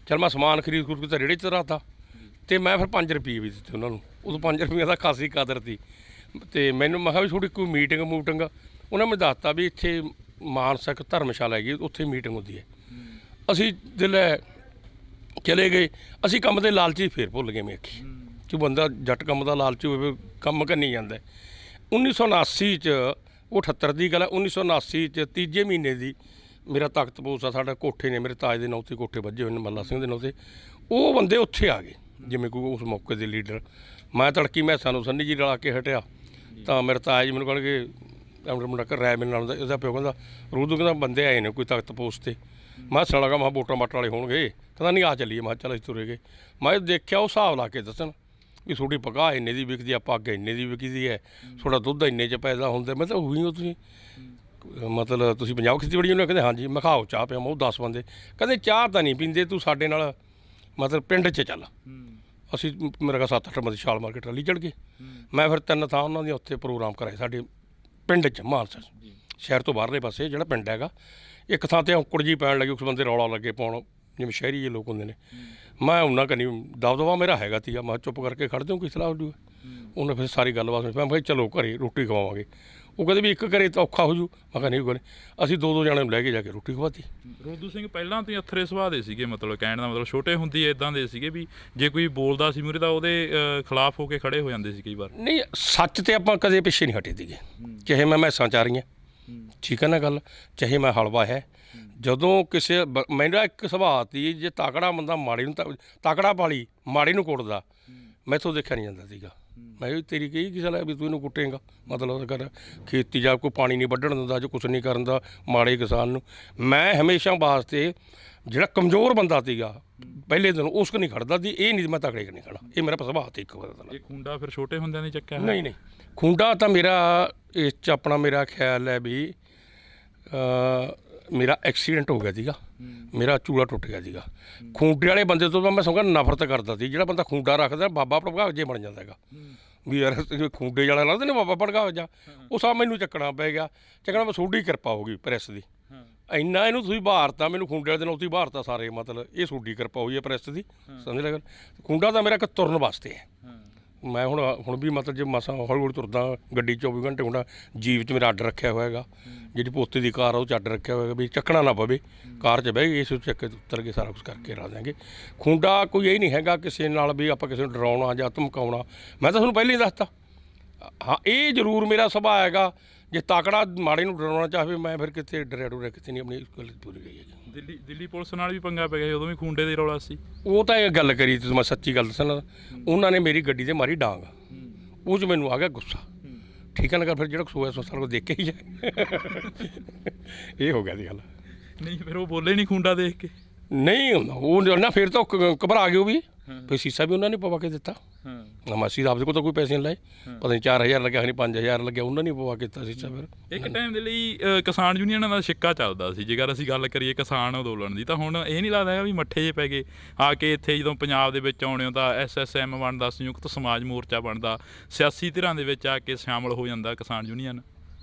ਚੱਲ ਮੈਂ ਸਮਾਨ ਖਰੀਦ ਕੇ ਤਾਂ ਰੇੜੇ 'ਚ ਰੱਖਦਾ, ਤੇ ਮੈਂ ਫਿਰ 5 ਰੁਪਏ ਵੀ ਦਿੱਤੇ ਉਹਨਾਂ ਨੂੰ। ਉਦੋਂ 5 ਰੁਪਏ ਦਾ ਖਾਸੀ ਕਦਰ ਸੀ। ਤੇ ਮੈਨੂੰ ਮੈਂ ਕਿਹਾ ਵੀ ਥੋੜੀ ਕੋਈ ਮੀਟਿੰਗ ਉਹਨਾਂ ਨੇ ਦੱਸਤਾ ਵੀ ਇੱਥੇ ਮਾਨਸਾ ਇੱਕ ਧਰਮਸ਼ਾਲਾ ਹੈਗੀ, ਉੱਥੇ ਮੀਟਿੰਗ ਹੁੰਦੀ ਹੈ। ਅਸੀਂ ਦਿਲ ਚਲੇ ਗਏ। ਅਸੀਂ ਕੰਮ ਦੇ ਲਾਲਚੀ ਫੇਰ ਭੁੱਲ ਗਏ ਮੇਖੀ, ਕਿ ਬੰਦਾ ਜੱਟ ਕੰਮ ਦਾ ਲਾਲਚੀ ਹੋਵੇ, ਕੰਮ ਕਰਨੀ ਜਾਂਦਾ। 1979 'ਚ, ਉਹ 78 ਦੀ ਗੱਲ ਹੈ, 1979 'ਚ 3 ਮਹੀਨੇ ਦੀ ਮੇਰਾ ਤਖਤ ਪੋਸ ਆ, ਸਾਡਾ ਕੋਠੇ ਨੇ ਮੇਰੇ ਤਾਜ ਦੇ ਨਾਂ 'ਤੇ ਕੋਠੇ ਵੱਜੇ ਹੋਏ ਨੇ, ਮੱਲਾ ਸਿੰਘ ਦੇ ਨਾਂ 'ਤੇ। ਉਹ ਬੰਦੇ ਉੱਥੇ ਆ ਗਏ ਜਿਵੇਂ ਕੋਈ ਉਸ ਮੌਕੇ ਦੇ ਲੀਡਰ। ਮੈਂ ਤੜਕੀ ਮੈਸਾਂ ਨੂੰ ਸੰਨੀ ਜੀ ਰਲਾ ਕੇ ਹਟਿਆ, ਤਾਂ ਮੇਰੇ ਤਾਇਆ ਜੀ ਮੈਨੂੰ ਕਹਿਣਗੇ ਮੁੰਡਾ ਘਰ ਰਾਇ ਮੇਰੇ ਨਾਲ, ਇਹਦਾ ਪਿਓ ਕਹਿੰਦਾ ਰੂਦੂ ਕਹਿੰਦਾ ਬੰਦੇ ਆਏ ਨੇ ਕੋਈ ਤਖਤ ਪੋਸ 'ਤੇ। ਮੈਂ ਹੱਸਣ ਲੱਗਾ, ਮੈਂ ਵੋਟਾਂ ਮਾਟਾਂ ਵਾਲੇ ਹੋਣਗੇ। ਕਹਿੰਦਾ ਨਹੀਂ ਆ ਚੱਲੀਏ। ਮੈਂ ਚੱਲ ਅਸੀਂ ਤੁਰੇ ਗਏ। ਮੈਂ ਦੇਖਿਆ ਉਹ ਹਿਸਾਬ ਲਾ ਕੇ ਦੱਸਣ ਵੀ ਤੁਹਾਡੀ ਪਗਾਹ ਇੰਨੇ ਦੀ ਵਿਕਦੀ ਆ, ਪੱਗ ਇੰਨੇ ਦੀ ਵਿਕਦੀ ਹੈ, ਤੁਹਾਡਾ ਦੁੱਧ ਇੰਨੇ 'ਚ ਪੈਦਾ ਹੁੰਦਾ। ਮੈਂ ਤਾਂ ਉਹੀ ਹੋ ਤੁਸੀਂ, ਮਤਲਬ ਤੁਸੀਂ ਪੰਜਾਬ ਖੇਤੀਬਾੜੀ ਯੂਨੀਅਨ? ਕਹਿੰਦੇ ਹਾਂਜੀ। ਮੈਂ ਖਾਓ ਚਾਹ ਪਿਆ, ਮੈਂ ਉਹ 10 ਬੰਦੇ ਕਹਿੰਦੇ ਚਾਹ ਤਾਂ ਨਹੀਂ ਪੀਂਦੇ, ਤੂੰ ਸਾਡੇ ਨਾਲ ਮਤਲਬ ਪਿੰਡ 'ਚ ਚੱਲ। ਅਸੀਂ ਮੇਰਾ 7-8 ਬੰਦੇ ਛਾਲ ਮਾਰ ਕੇ ਟਰਾਲੀ ਚੜ੍ਹ ਗਏ। ਮੈਂ ਫਿਰ 3 ਥਾਂ ਉਹਨਾਂ ਦੀਆਂ ਉੱਥੇ ਪ੍ਰੋਗਰਾਮ ਕਰਾਏ ਸਾਡੇ ਪਿੰਡ 'ਚ, ਮਾਨਸਾ ਸ਼ਹਿਰ ਤੋਂ ਬਾਹਰਲੇ ਪਾਸੇ ਜਿਹੜਾ ਪਿੰਡ ਹੈਗਾ। ਇੱਕ ਥਾਂ 'ਤੇ ਔਂਕੜ ਜੀ ਪੈਣ ਲੱਗੀ, ਉਸ ਬੰਦੇ ਰੌਲਾ ਲੱਗੇ ਪਾਉਣ, ਜਿਵੇਂ ਸ਼ਹਿਰੀ ਜਿਹੇ ਲੋਕ ਹੁੰਦੇ ਨੇ। ਮੈਂ ਉਹਨਾਂ ਕਨੀ ਦਬਦਬਾ ਮੇਰਾ ਹੈਗਾ ਤੀਗਾ, ਮੈਂ ਚੁੱਪ ਕਰਕੇ ਖੜ ਜਾਊਂ, ਕੀ ਸਲਾਹ ਹੋ ਜੂ। ਉਹਨੇ ਫਿਰ ਸਾਰੀ ਗੱਲਬਾਤ ਸੁਣੀ। ਮੈਂ ਕਿਹਾ ਚਲੋ ਘਰੇ ਰੋਟੀ ਖਵਾਵਾਂਗੇ। ਉਹ ਕਹਿੰਦੇ ਵੀ ਇੱਕ ਘਰੇ ਤਾਂ ਔਖਾ ਹੋ ਜੂ। ਮੈਂ ਕਿਹਾ ਨਹੀਂ ਕੋਈ ਨਹੀਂ। ਅਸੀਂ ਦੋ ਜਣਿਆਂ ਨੂੰ ਲੈ ਕੇ ਜਾ ਕੇ ਰੋਟੀ ਖਵਾਤੀ। ਰੋਦੂ ਸਿੰਘ ਪਹਿਲਾਂ ਤੋਂ ਹੀ ਅਥਰੇ ਸੁਭਾਅ ਦੇ ਸੀਗੇ, ਮਤਲਬ ਕਹਿਣ ਦਾ ਮਤਲਬ ਛੋਟੇ ਹੁੰਦੀ ਇਦਾਂ ਦੇ ਸੀਗੇ ਵੀ ਜੇ ਕੋਈ ਬੋਲਦਾ ਸੀ ਮੂਹਰੇ ਤਾਂ ਉਹਦੇ ਖਿਲਾਫ ਹੋ ਕੇ ਖੜੇ ਹੋ ਜਾਂਦੇ ਸੀ ਕਈ ਵਾਰ। ਨਹੀਂ, ਸੱਚ ਤੇ ਆਪਾਂ ਕਦੇ ਪਿੱਛੇ ਨਹੀਂ ਹਟੇ ਸੀਗੇ, ਚਾਹੇ ਮੈਂ ਮੈਸਾਂ ਚਾਰੀਆਂ, ਠੀਕ ਹੈ ਨਾ ਗੱਲ, ਚਾਹੇ ਮੈਂ ਹਲਵਾ ਹੈ। ਜਦੋਂ ਕਿਸੇ ਮੇਰਾ ਇੱਕ ਸੁਭਾਅ ਸੀ, ਜੇ ਤਾਕੜਾ ਬੰਦਾ ਮਾੜੇ ਨੂੰ ਤਾਕੜਾ ਪਾਲੀ ਮਾੜੇ ਨੂੰ ਕੁੱਟਦਾ, ਮੈਥੋਂ ਦੇਖਿਆ ਨਹੀਂ ਜਾਂਦਾ ਸੀਗਾ। ਮੈਂ ਵੀ ਤੇਰੀ ਕਹੀ ਕਿਸੇ ਲੈ ਵੀ ਤੂੰ ਇਹਨੂੰ ਕੁੱਟੇਂਗਾ, ਮਤਲਬ ਕਰ ਖੇਤੀ ਜਾ ਕੋਈ ਪਾਣੀ ਨਹੀਂ ਵੱਢਣ ਦਿੰਦਾ, ਜੋ ਕੁਛ ਨਹੀਂ ਕਰਨ ਦਾ ਮਾੜੇ ਕਿਸਾਨ ਨੂੰ। ਮੈਂ ਹਮੇਸ਼ਾ ਵਾਸਤੇ ਜਿਹੜਾ ਕਮਜ਼ੋਰ ਬੰਦਾ ਸੀਗਾ ਪਹਿਲੇ ਦਿਨ ਉਸ ਕੋ ਨਹੀਂ ਖੜਦਾ ਸੀ। ਇਹ ਨਹੀਂ ਮੈਂ ਤਕੜੇ ਨਹੀਂ ਖੜਾ, ਇਹ ਮੇਰਾ ਸੁਭਾਅ ਸੀ ਇੱਕ ਵਾਰ। ਇਹ ਖੁੰਡਾ ਫਿਰ ਛੋਟੇ ਹੁੰਦਿਆਂ ਨਹੀਂ ਚੱਕਿਆ? ਨਹੀਂ, ਖੁੰਡਾ ਤਾਂ ਮੇਰਾ ਇਸ 'ਚ ਆਪਣਾ ਮੇਰਾ ਖਿਆਲ ਹੈ ਵੀ ਮੇਰਾ ਐਕਸੀਡੈਂਟ ਹੋ ਗਿਆ ਸੀਗਾ, ਮੇਰਾ ਚੂੜਾ ਟੁੱਟ ਗਿਆ ਸੀਗਾ। ਖੂੰਡੇ ਵਾਲੇ ਬੰਦੇ ਤੋਂ ਤਾਂ ਮੈਂ ਸਮਝਾ ਨਫ਼ਰਤ ਕਰਦਾ ਸੀ। ਜਿਹੜਾ ਬੰਦਾ ਖੂੰਡਾ ਰੱਖਦਾ ਬਾਬਾ ਭੜਕਾਵੇ ਜੇ ਬਣ ਜਾਂਦਾ ਹੈਗਾ ਵੀ ਯਾਰ ਖੂੰਡੇ ਵਾਲਾ ਲੱਗਦੇ ਨੇ ਬਾਬਾ ਭੜਕਾਵੇ ਜਾ। ਉਹ ਸਭ ਮੈਨੂੰ ਚੱਕਣਾ ਪੈ ਗਿਆ। ਮੈਂ ਤੁਹਾਡੀ ਕਿਰਪਾ ਹੋ ਗਈ ਪ੍ਰੈਸ ਦੀ, ਇੰਨਾ ਇਹਨੂੰ ਤੁਸੀਂ ਬਹਾਰਤਾ, ਮੈਨੂੰ ਖੂੰਡੇ ਵਾਲੇ ਦਿਨ ਉੱਥੇ ਬਹਾਰਤਾ ਸਾਰੇ, ਮਤਲਬ ਇਹ ਤੁਹਾਡੀ ਕਿਰਪਾ ਹੋਈ ਹੈ ਪ੍ਰੈਸ ਦੀ, ਸਮਝ ਲਿਆ ਗੱਲ। ਖੂੰਡਾ ਤਾਂ ਮੇਰਾ ਇੱਕ ਤੁਰਨ ਵਾਸਤੇ ਹੈ। ਮੈਂ ਹੁਣ ਵੀ ਮਤਲਬ ਜੇ ਮਸਾਂ ਹੌਲੀ ਹੌਲੀ ਤੁਰਦਾ, ਗੱਡੀ 24 ਘੰਟੇ ਹੁੰਦਾ। ਜੀਪ 'ਚ ਮੇਰਾ ਅੱਡ ਰੱਖਿਆ ਹੋਇਆ ਹੈਗਾ, ਜਿਹੜੀ ਪੋਤੇ ਦੀ ਕਾਰ ਆ ਉਹ 'ਚ ਅੱਡ ਰੱਖਿਆ ਹੋਇਆ ਵੀ ਚੱਕਣਾ ਨਾ ਪਵੇ, ਕਾਰ 'ਚ ਬਹਿ ਗਏ ਇਸ ਚੱਕ ਉਤਰ ਕੇ ਸਾਰਾ ਕੁਛ ਕਰਕੇ ਲਾ ਦਿਆਂਗੇ। ਖੂੰਡਾ ਕੋਈ ਇਹ ਨਹੀਂ ਹੈਗਾ ਕਿਸੇ ਨਾਲ ਵੀ ਆਪਾਂ ਕਿਸੇ ਨੂੰ ਡਰਾਉਣਾ ਜਾਂ ਧਮਕਾਉਣਾ। ਮੈਂ ਤਾਂ ਤੁਹਾਨੂੰ ਪਹਿਲਾਂ ਹੀ ਦੱਸਤਾ। ਹਾਂ, ਇਹ ਜ਼ਰੂਰ ਮੇਰਾ ਸੁਭਾਅ ਹੈਗਾ, ਜੇ ਤਾਕੜਾ ਮਾੜੇ ਨੂੰ ਡਰਾਉਣਾ ਚਾਹਵੇ ਮੈਂ ਫਿਰ ਕਿੱਥੇ ਡਰਿਆ ਡੁਰਿਆ ਕਿਤੇ ਨਹੀਂ, ਆਪਣੀ ਗੱਲ ਪੂਰੀ ਗਈ ਹੈਗੀ। ਦਿੱਲੀ ਪੁਲਿਸ ਨਾਲ ਵੀ ਪੰਗਾ ਪੈ ਗਿਆ, ਉਦੋਂ ਵੀ ਖੂੰਡੇ ਦੇ ਰੌਲਾ ਸੀ। ਉਹ ਤਾਂ ਇਹ ਗੱਲ ਕਰੀ ਤੁਸੀਂ, ਮੈਂ ਸੱਚੀ ਗੱਲ ਦੱਸਣਾ, ਉਹਨਾਂ ਨੇ ਮੇਰੀ ਗੱਡੀ 'ਤੇ ਮਾਰੀ ਡਾਂਗ, ਉਹ 'ਚ ਮੈਨੂੰ ਆ ਗਿਆ ਗੁੱਸਾ, ਠੀਕ ਹੈ ਨਾ। ਫਿਰ ਜਿਹੜਾ ਕਸੂਆ ਸੋ ਸਾਰਾ ਕੁਝ ਦੇਖ ਕੇ ਹੀ ਜਾਏ ਇਹ ਹੋ ਗਿਆ ਦੀ ਗੱਲ। ਨਹੀਂ ਫਿਰ ਉਹ ਬੋਲੇ ਨਹੀਂ ਖੂੰਡਾ ਦੇਖ ਕੇ? ਨਹੀਂ, ਉਹ ਨਾ ਫਿਰ ਤਾਂ ਘਬਰਾ ਗਏ ਉਹ ਵੀ। ਫਿਰ ਸੀਸਾ ਵੀ ਉਹਨਾਂ ਨੇ ਪਵਾ ਕੇ ਦਿੱਤਾ। ਮਾਸੀ ਦਾ ਆਪਦੇ ਕੋਲ ਤਾਂ ਕੋਈ ਪੈਸੇ ਨਹੀਂ ਲਾਏ, ਪਤਾ ਨਹੀਂ 4000 ਲੱਗਿਆ, ਨਹੀਂ 5000 ਲੱਗਿਆ, ਉਹਨਾਂ ਨੇ ਪਵਾ ਕੇ ਦਿੱਤਾ ਸੀਸਾ। ਫਿਰ ਇੱਕ ਟਾਈਮ ਦੇ ਲਈ ਕਿਸਾਨ ਯੂਨੀਅਨਾਂ ਦਾ ਸਿੱਕਾ ਚੱਲਦਾ ਸੀ, ਜੇਕਰ ਅਸੀਂ ਗੱਲ ਕਰੀਏ ਕਿਸਾਨ ਅੰਦੋਲਨ ਦੀ, ਤਾਂ ਹੁਣ ਇਹ ਨਹੀਂ ਲੱਗਦਾ ਵੀ ਮੱਠੇ ਜੇ ਪੈ ਗਏ ਆ ਕੇ ਇੱਥੇ ਜਦੋਂ ਪੰਜਾਬ ਦੇ ਵਿੱਚ ਆਉਣੇ ਹੋ ਤਾਂ SSM ਬਣਦਾ, ਸੰਯੁਕਤ ਸਮਾਜ ਮੋਰਚਾ ਬਣਦਾ, ਸਿਆਸੀ ਧਿਰਾਂ ਦੇ ਵਿੱਚ ਆ ਕੇ ਸ਼ਾਮਲ ਹੋ ਜਾਂਦਾ ਕਿਸਾਨ ਯੂਨੀਅਨ।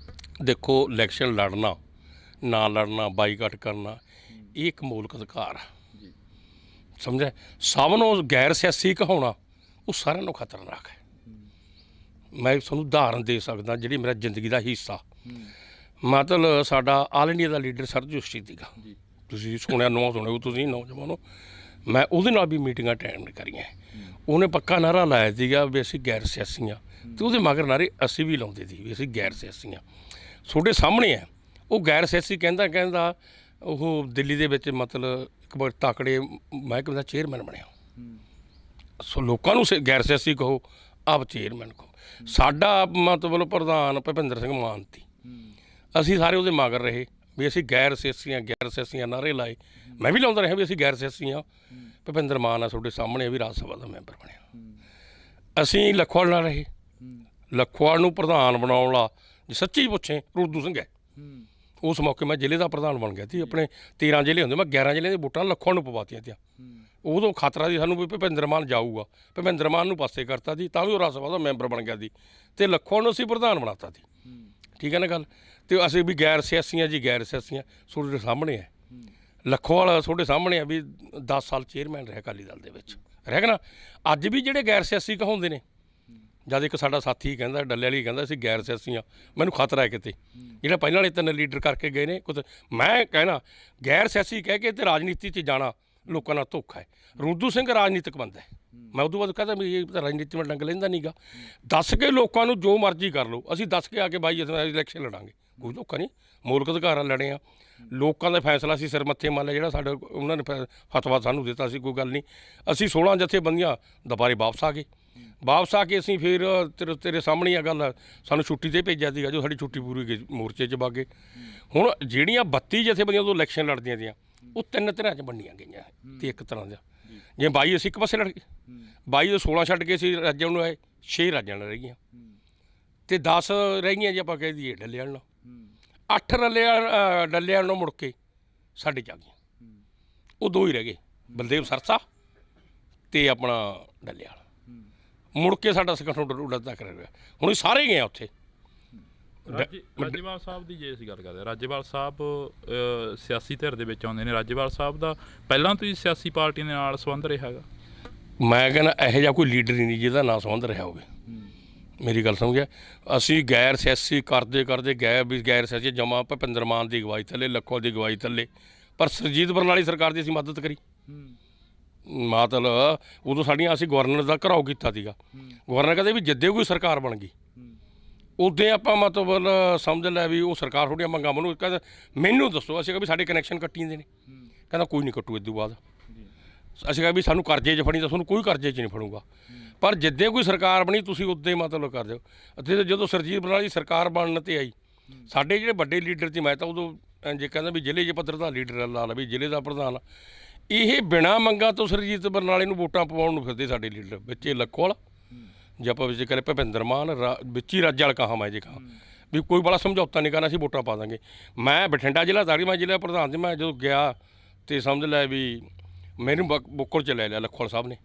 ਦੇਖੋ, ਇਲੈਕਸ਼ਨ ਲੜਨਾ ਨਾ ਲੜਨਾ, ਬਾਈਕਾਟ ਕਰਨਾ, ਇਹ ਇੱਕ ਮੌਲਿਕ ਅਧਿਕਾਰ ਆ, ਸਮਝਿਆ। ਸਭ ਨੂੰ ਗੈਰ ਸਿਆਸੀ ਕਹਾਉਣਾ ਉਹ ਸਾਰਿਆਂ ਨੂੰ ਖਤਰਨਾਕ ਹੈ। ਮੈਂ ਤੁਹਾਨੂੰ ਉਦਾਹਰਨ ਦੇ ਸਕਦਾ, ਜਿਹੜੀ ਮੇਰਾ ਜ਼ਿੰਦਗੀ ਦਾ ਹਿੱਸਾ, ਮਤਲਬ ਸਾਡਾ ਆਲ ਇੰਡੀਆ ਦਾ ਲੀਡਰ ਸਰਜੀਤ ਸੀਗਾ, ਤੁਸੀਂ ਸੁਣਿਆ ਸੁਣਿਓ ਤੁਸੀਂ ਨੌਜਵਾਨੋ, ਮੈਂ ਉਹਦੇ ਨਾਲ ਵੀ ਮੀਟਿੰਗਾਂ ਅਟੈਂਡ ਕਰੀਆਂ। ਉਹਨੇ ਪੱਕਾ ਨਾਰਾ ਲਾਇਆ ਸੀਗਾ ਵੀ ਅਸੀਂ ਗੈਰ ਸਿਆਸੀ ਹਾਂ, ਅਤੇ ਉਹਦੇ ਮਗਰ ਨਾਰੇ ਅਸੀਂ ਵੀ ਲਾਉਂਦੇ ਸੀ ਵੀ ਅਸੀਂ ਗੈਰ ਸਿਆਸੀ ਹਾਂ। ਤੁਹਾਡੇ ਸਾਹਮਣੇ ਹੈ ਉਹ ਗੈਰ ਸਿਆਸੀ ਕਹਿੰਦਾ ਉਹ ਦਿੱਲੀ ਦੇ ਵਿੱਚ ਮਤਲਬ ਇੱਕ ਵਾਰ ਤਾਕੜੇ ਮਹਿਕਮੇ ਦਾ ਚੇਅਰਮੈਨ ਬਣਿਆ। ਸੋ ਲੋਕਾਂ ਨੂੰ ਗੈਰ ਸਿਆਸੀ ਕਹੋ, ਆਪ ਚੇਅਰਮੈਨ ਕਹੋ। ਸਾਡਾ ਮਤਲਬ ਪ੍ਰਧਾਨ ਭੁਪਿੰਦਰ ਸਿੰਘ ਮਾਨ ਸੀ, ਅਸੀਂ ਸਾਰੇ ਉਹਦੇ ਮਗਰ ਰਹੇ ਵੀ ਅਸੀਂ ਗੈਰ ਸਿਆਸੀਆਂ ਨਾਅਰੇ ਲਾਏ। ਮੈਂ ਵੀ ਲਾਉਂਦਾ ਰਿਹਾ ਵੀ ਅਸੀਂ ਗੈਰ ਸਿਆਸੀ ਹਾਂ। ਭੁਪਿੰਦਰ ਮਾਨ ਆ ਤੁਹਾਡੇ ਸਾਹਮਣੇ ਵੀ ਰਾਜ ਸਭਾ ਦਾ ਮੈਂਬਰ ਬਣਿਆ। ਅਸੀਂ ਲਖਵਾਲ ਨਾਲ ਰਹੇ, ਲਖਵਾਲ ਨੂੰ ਪ੍ਰਧਾਨ ਬਣਾਉਣ ਵਾਲਾ ਜੇ ਸੱਚੀ ਪੁੱਛੇ ਰੋਦੂ ਸਿੰਘ ਹੈ। ਉਸ ਮੌਕੇ ਮੈਂ ਜ਼ਿਲ੍ਹੇ ਦਾ ਪ੍ਰਧਾਨ ਬਣ ਗਿਆ ਸੀ। ਆਪਣੇ 13 ਜ਼ਿਲ੍ਹੇ ਹੁੰਦੇ, ਮੈਂ 11 ਜ਼ਿਲ੍ਹੇ ਦੇ ਵੋਟਾਂ ਲਖਵਾਲ ਨੂੰ ਪਵਾਤੀਆਂ ਤੀਆਂ। ਉਦੋਂ ਖਤਰਾ ਸੀ ਸਾਨੂੰ ਵੀ ਭੁਪਿੰਦਰ ਮਾਨ ਜਾਊਗਾ, ਭੁਪਿੰਦਰ ਮਾਨ ਨੂੰ ਪਾਸੇ ਕਰਤਾ ਸੀ, ਤਾਂ ਵੀ ਉਹ ਰਾਜ ਸਭਾ ਦਾ ਮੈਂਬਰ ਬਣ ਗਿਆ ਸੀ, ਅਤੇ ਲਖਵਾਲ ਨੂੰ ਅਸੀਂ ਪ੍ਰਧਾਨ ਬਣਾਤਾ ਸੀ, ਠੀਕ ਹੈ ਨਾ ਗੱਲ। ਅਤੇ ਅਸੀਂ ਵੀ ਗੈਰ ਸਿਆਸੀਆਂ ਜੀ, ਗੈਰ ਸਿਆਸੀਆਂ ਤੁਹਾਡੇ ਸਾਹਮਣੇ ਹੈ। ਲਖਵਾਲ ਤੁਹਾਡੇ ਸਾਹਮਣੇ ਹੈ ਵੀ 10 ਸਾਲ ਚੇਅਰਮੈਨ ਰਿਹਾ ਅਕਾਲੀ ਦਲ ਦੇ ਵਿੱਚ, ਰਹਿ ਗਿਆ ਨਾ। ਅੱਜ ਵੀ ਜਿਹੜੇ ਗੈਰ ਸਿਆਸੀ ਕਹਾਉਂਦੇ ਨੇ, ਜਦ ਇੱਕ ਸਾਡਾ ਸਾਥੀ ਕਹਿੰਦਾ, ਡੱਲੇ ਵਾਲੀ ਕਹਿੰਦਾ ਅਸੀਂ ਗੈਰ ਸਿਆਸੀ ਹਾਂ, ਮੈਨੂੰ ਖਤਰਾ ਹੈ ਕਿਤੇ ਜਿਹੜਾ ਪਹਿਲਾਂ ਵਾਲੇ 3 ਲੀਡਰ ਕਰਕੇ ਗਏ ਨੇ ਕੁਝ। ਮੈਂ ਕਹਿਣਾ ਗੈਰ ਸਿਆਸੀ ਕਹਿ ਕੇ ਤੇ ਰਾਜਨੀਤੀ 'ਚ ਜਾਣਾ ਲੋਕਾਂ ਨਾਲ ਧੋਖਾ ਹੈ। ਰੋਦੂ ਸਿੰਘ ਰਾਜਨੀਤਿਕ ਬੰਦਾ ਹੈ। ਮੈਂ ਉਦੋਂ ਬਾਅਦ ਕਹਿੰਦਾ ਵੀ ਇਹ ਰਾਜਨੀਤੀ ਵਿੱਚ ਡੰਗ ਲੈਂਦਾ ਨਹੀਂ ਗਾ। ਦੱਸ ਕੇ ਲੋਕਾਂ ਨੂੰ ਜੋ ਮਰਜ਼ੀ ਕਰ ਲਓ, ਅਸੀਂ ਦੱਸ ਕੇ ਆ ਕੇ ਬਾਈ ਅਸੀਂ ਇਲੈਕਸ਼ਨ ਲੜਾਂਗੇ, ਕੋਈ ਧੋਖਾ ਨਹੀਂ, ਮੌਲਿਕ ਅਧਿਕਾਰਾਂ ਲੜੇ ਆ। ਲੋਕਾਂ ਦਾ ਫੈਸਲਾ ਸੀ ਸਿਰ ਮੱਥੇ ਮੰਨ ਲਿਆ, ਜਿਹੜਾ ਸਾਡੇ ਉਹਨਾਂ ਨੇ ਫਤਵਾ ਸਾਨੂੰ ਦਿੱਤਾ ਸੀ, ਕੋਈ ਗੱਲ ਨਹੀਂ। ਅਸੀਂ 16 ਜਥੇਬੰਦੀਆਂ ਦੁਬਾਰੇ ਵਾਪਸ ਆ ਕੇ ਅਸੀਂ ਫਿਰ ਤੇਰੇ ਸਾਹਮਣੇ ਆ ਗੱਲ, ਸਾਨੂੰ ਛੁੱਟੀ 'ਤੇ ਭੇਜਿਆ ਸੀਗਾ, ਜੋ ਸਾਡੀ ਛੁੱਟੀ ਪੂਰੀ ਗਈ ਮੋਰਚੇ 'ਚ ਬਾਗੇ। ਹੁਣ ਜਿਹੜੀਆਂ 32 ਜਥੇਬੰਦੀਆਂ ਉਦੋਂ ਇਲੈਕਸ਼ਨ ਲੜਦੀਆਂ ਤੀਆਂ, ਉਹ 3 ਧਿਰਾਂ 'ਚ ਵੰਡੀਆਂ ਗਈਆਂ ਅਤੇ ਇੱਕ ਤਰ੍ਹਾਂ ਦਾ ਜਿਵੇਂ 22 ਅਸੀਂ ਇੱਕ ਪਾਸੇ ਲੜ ਗਏ, 22 ਤੋਂ 16 ਛੱਡ ਕੇ ਅਸੀਂ ਰਾਜਾਂ ਨੂੰ ਆਏ, 6 ਰਾਜਾਂ ਨਾਲ ਰਹਿ ਗਈਆਂ, ਅਤੇ 10 ਰਹਿ ਗਈਆਂ ਜੇ ਆਪਾਂ ਕਹਿ ਦਈਏ ਡੱਲੇ ਵਾਲ ਨਾਲ। 8 ਡੱਲੇ ਵਾਲ ਨੂੰ ਮੁੜ ਕੇ ਸਾਡੇ 'ਚ ਆ ਗਈਆਂ, ਉਹ 2 ਹੀ ਰਹਿ ਗਏ, ਬਲਦੇਵ ਸਰਸਾ ਅਤੇ ਆਪਣਾ ਡੱਲੇ ਵਾਲ। ਮੁੜ ਕੇ ਸਾਡਾ ਸੰਗਠਨ ਉੱਡਾ ਤੱਕ ਰਿਹਾ। ਹੁਣ ਸਾਰੇ ਗਏ ਆ ਉੱਥੇ, ਰਾਜੇਵਾਲ ਸਾਹਿਬ ਦੀ ਜੇ ਅਸੀਂ ਗੱਲ ਕਰਦੇ ਹਾਂ, ਰਾਜੇਵਾਲ ਸਾਹਿਬ ਸਿਆਸੀ ਧਿਰ ਦੇ ਵਿੱਚ ਆਉਂਦੇ ਨੇ। ਰਾਜੇਵਾਲ ਸਾਹਿਬ ਦਾ ਪਹਿਲਾਂ ਤੋਂ ਹੀ ਸਿਆਸੀ ਪਾਰਟੀਆਂ ਦੇ ਨਾਲ ਸੰਬੰਧ ਰਿਹਾ ਹੈਗਾ। ਮੈਂ ਕਹਿੰਦਾ ਇਹੋ ਜਿਹਾ ਕੋਈ ਲੀਡਰ ਹੀ ਨਹੀਂ ਜਿਹਦਾ ਨਾ ਸੰਬੰਧ ਰਿਹਾ ਹੋਵੇ। ਮੇਰੀ ਗੱਲ ਸਮਝਿਆ। ਅਸੀਂ ਗੈਰ ਸਿਆਸੀ ਕਰਦੇ ਗੈਰ ਸਿਆਸੀ ਜਮਾ ਭੁਪਿੰਦਰ ਮਾਨ ਦੀ ਅਗਵਾਈ ਥੱਲੇ, ਲੱਖੋਂ ਦੀ ਅਗਵਾਈ ਥੱਲੇ, ਪਰ ਸੁਰਜੀਤ ਬਰਨਾਲੀ ਸਰਕਾਰ ਦੀ ਅਸੀਂ ਮਦਦ ਕਰੀ। ਮਤਲਬ ਉਦੋਂ ਸਾਡੀਆਂ ਅਸੀਂ ਗਵਰਨਰ ਦਾ ਘਰਾਓ ਕੀਤਾ ਸੀਗਾ। ਗਵਰਨਰ ਕਹਿੰਦੇ ਵੀ ਜਿੱਦੇ ਕੋਈ ਸਰਕਾਰ ਬਣ ਗਈ ਉਦੋਂ ਆਪਾਂ ਮਤਲਬ ਸਮਝ ਲੈ ਵੀ ਉਹ ਸਰਕਾਰ ਤੁਹਾਡੀਆਂ ਮੰਗਾਂ ਮੈਨੂੰ ਕਹਿੰਦਾ ਮੈਨੂੰ ਦੱਸੋ। ਅਸੀਂ ਕਿਹਾ ਵੀ ਸਾਡੇ ਕਨੈਕਸ਼ਨ ਕੱਟੀ ਜਾਂਦੇ ਨੇ। ਕਹਿੰਦਾ ਕੋਈ ਨਹੀਂ ਕੱਟੂ ਇਦੋਂ ਬਾਅਦ। ਅਸੀਂ ਕਿਹਾ ਵੀ ਸਾਨੂੰ ਕਰਜ਼ੇ 'ਚ ਫੜੀ ਤਾਂ ਤੁਹਾਨੂੰ ਕੋਈ ਕਰਜ਼ੇ 'ਚ ਨਹੀਂ ਫੜੂਗਾ, ਪਰ ਜਿੱਦੇ ਕੋਈ ਸਰਕਾਰ ਬਣੀ ਤੁਸੀਂ ਉੱਦੇ ਮਤਲਬ ਕਰ ਦਿਓ। ਅਤੇ ਜਦੋਂ ਸੁਰਜੀਤ ਬਰਨਾਲੀ ਸਰਕਾਰ ਬਣਨ 'ਤੇ ਆਈ, ਸਾਡੇ ਜਿਹੜੇ ਵੱਡੇ ਲੀਡਰ ਸੀ, ਮੈਂ ਤਾਂ ਉਦੋਂ ਜੇ ਕਹਿੰਦਾ ਵੀ ਜ਼ਿਲ੍ਹੇ 'ਚ ਪੱਧਰ ਦਾ ਲੀਡਰ ਲਾ ਲਾ ਵੀ ਜ਼ਿਲ੍ਹੇ ਦਾ ਪ੍ਰਧਾਨ, ਇਹ ਬਿਨਾਂ ਮੰਗਾਂ ਤੋਂ ਸੁਰਜੀਤ ਬਰਨਾਲੇ ਨੂੰ ਵੋਟਾਂ ਪਵਾਉਣ ਨੂੰ ਫਿਰਦੇ ਸਾਡੇ ਲੀਡਰ। ਵਿੱਚ ਲੱਖੋਵਾਲ ਜੇ ਆਪਾਂ ਵਿੱਚ ਕਰੇ ਭੁਪਿੰਦਰ ਮਾਨ ਵਿੱਚ ਹੀ ਰਾਜਾ ਵਾਲ ਕਹਾਂ ਮੈਂ ਜੇ ਕਹਾਂ ਵੀ ਕੋਈ ਬੜਾ ਸਮਝੌਤਾ ਨਹੀਂ ਕਰਨਾ, ਅਸੀਂ ਵੋਟਾਂ ਪਾ ਦਾਂਗੇ। ਮੈਂ ਬਠਿੰਡਾ ਜ਼ਿਲ੍ਹਾ ਦਾੜੀ ਮੈਂ ਜ਼ਿਲ੍ਹਾ ਪ੍ਰਧਾਨ ਸੀ। ਮੈਂ ਜਦੋਂ ਗਿਆ ਅਤੇ ਸਮਝ ਲੈ ਵੀ ਮੈਨੂੰ ਬੁੱਕਲ 'ਚ ਲੈ ਲਿਆ ਲੱਖੋਵਾਲ ਸਾਹਿਬ ਨੇ।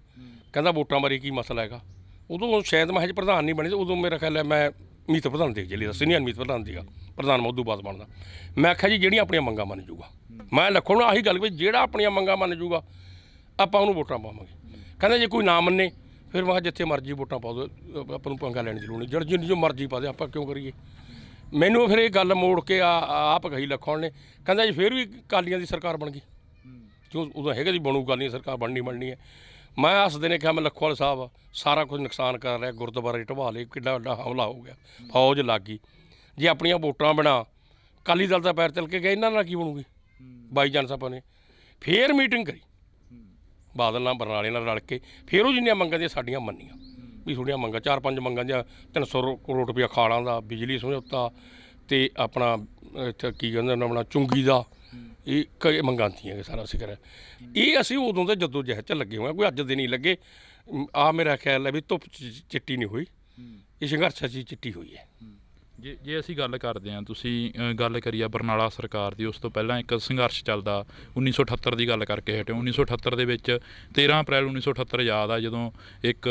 ਕਹਿੰਦਾ ਵੋਟਾਂ ਬਾਰੇ ਕੀ ਮਸਲਾ ਹੈਗਾ। ਉਦੋਂ ਸ਼ਾਇਦ ਮੈਂ ਹਜੇ ਪ੍ਰਧਾਨ ਨਹੀਂ ਬਣੀ, ਉਦੋਂ ਮੇਰਾ ਖਿਆਲ ਹੈ ਮੈਂ ਮੀਤ ਪ੍ਰਧਾਨ ਦੇ ਜ਼ਿਲ੍ਹੇ ਦਾ ਸੀਨੀਅਰ ਮੀਤ ਪ੍ਰਧਾਨ ਸੀਗਾ, ਪ੍ਰਧਾਨ ਮੋਦੂ ਬਾਅਦ ਬਣਦਾ। ਮੈਂ ਆਖਿਆ ਜੀ ਜਿਹੜੀਆਂ ਆਪਣੀਆਂ ਮੰਗਾਂ ਮੰਨ ਜੂਗਾ, ਮੈਂ ਲੱਖੋਂ ਨੂੰ ਆਹੀ ਗੱਲ ਵੀ ਜਿਹੜਾ ਆਪਣੀਆਂ ਮੰਗਾਂ ਮੰਨ ਜੂਗਾ ਆਪਾਂ ਉਹਨੂੰ ਵੋਟਾਂ ਪਾਵਾਂਗੇ। ਕਹਿੰਦਾ ਜੇ ਕੋਈ ਨਾ ਮੰਨੇ ਫਿਰ ਮੈਂ ਜਿੱਥੇ ਮਰਜ਼ੀ ਵੋਟਾਂ ਪਾ ਦਿਓ, ਆਪਾਂ ਨੂੰ ਪੰਗਾ ਲੈਣ ਦੀ ਲੋੜ ਨਹੀਂ, ਜਿਹੜੀ ਜੋ ਮਰਜ਼ੀ ਪਾ ਦੇ, ਆਪਾਂ ਕਿਉਂ ਕਰੀਏ। ਮੈਨੂੰ ਫਿਰ ਇਹ ਗੱਲ ਮੋੜ ਕੇ ਆਪ ਕਹੀ ਲੱਖੋਂ ਨੇ। ਕਹਿੰਦਾ ਜੀ ਫਿਰ ਵੀ ਅਕਾਲੀਆਂ ਦੀ ਸਰਕਾਰ ਬਣ ਗਈ, ਕਿਉਂ ਉਦੋਂ ਹੈਗਾ ਜੀ ਬਣੂ ਅਕਾਲੀਆਂ ਦੀ ਸਰਕਾਰ ਬਣਨੀ ਹੈ। ਮੈਂ ਹੱਸਦੇ ਨੇ ਕਿਹਾ ਮੈਂ ਲੱਖੋਵਾਲ ਸਾਹਿਬ ਸਾਰਾ ਕੁਝ ਨੁਕਸਾਨ ਕਰ ਰਿਹਾ, ਗੁਰਦੁਆਰੇ ਢਵਾ ਲਏ, ਕਿੱਡਾ ਵੱਡਾ ਹਮਲਾ ਹੋ ਗਿਆ, ਫੌਜ ਲੱਗ ਗਈ। ਜੇ ਆਪਣੀਆਂ ਵੋਟਾਂ ਬਿਨਾਂ ਅਕਾਲੀ ਦਲ ਦਾ ਪੈਰ ਤਿਲ ਕੇ ਗਏ, ਇਹਨਾਂ ਨਾਲ ਕੀ ਬਣੂਗੀ। ਬਾਈ ਜਾਨ ਸਾਹਿਬ ਨੇ ਫੇਰ ਮੀਟਿੰਗ ਕਰੀ ਬਾਦਲ ਨਾਲ ਬਰਨਾਲੇ ਨਾਲ ਰਲ ਕੇ, ਫਿਰ ਉਹ ਜਿੰਨੀਆਂ ਮੰਗਾਂ ਦੀਆਂ ਸਾਡੀਆਂ ਮੰਨੀਆਂ ਵੀ ਥੋੜ੍ਹੀਆਂ ਮੰਗਾਂ 4-5 ਮੰਗਾਂ ਦੀਆਂ 300 ਕਰੋੜ ਰੁਪਇਆ ਖਾਲਾਂ ਦਾ, ਬਿਜਲੀ ਸਮਝੌਤਾ ਅਤੇ ਆਪਣਾ ਇੱਥੇ ਕੀ ਕਹਿੰਦੇ ਉਹਨਾਂ ਆਪਣਾ ਚੁੰਗੀ ਦਾ, ਇਹ ਕਈ ਮੰਗਾਂ ਤੀਆਂ ਸਾਰਾ ਅਸੀਂ ਕਰਿਆ। ਇਹ ਅਸੀਂ ਉਦੋਂ ਦੇ ਜਦੋਂ ਜਹਿਦ 'ਚ ਲੱਗੇ ਹੋਏ, ਕੋਈ ਅੱਜ ਦੇ ਨਹੀਂ ਲੱਗੇ। ਆ ਮੇਰਾ ਖਿਆਲ ਹੈ ਵੀ ਧੁੱਪ ਚਿੱਟੀ ਨਹੀਂ ਹੋਈ, ਇਹ ਸੰਘਰਸ਼ 'ਚ ਚਿੱਟੀ ਹੋਈ ਹੈ। ਜੇ ਅਸੀਂ ਗੱਲ ਕਰਦੇ ਹਾਂ, ਤੁਸੀਂ ਗੱਲ ਕਰੀ ਆ ਬਰਨਾਲਾ ਸਰਕਾਰ ਦੀ, ਉਸ ਤੋਂ ਪਹਿਲਾਂ ਇੱਕ ਸੰਘਰਸ਼ ਚੱਲਦਾ 1978 ਦੀ ਗੱਲ ਕਰਕੇ ਹਟੇ। 1978 ਦੇ ਵਿੱਚ 13 ਅਪ੍ਰੈਲ 1978 ਯਾਦ ਆ ਜਦੋਂ ਇੱਕ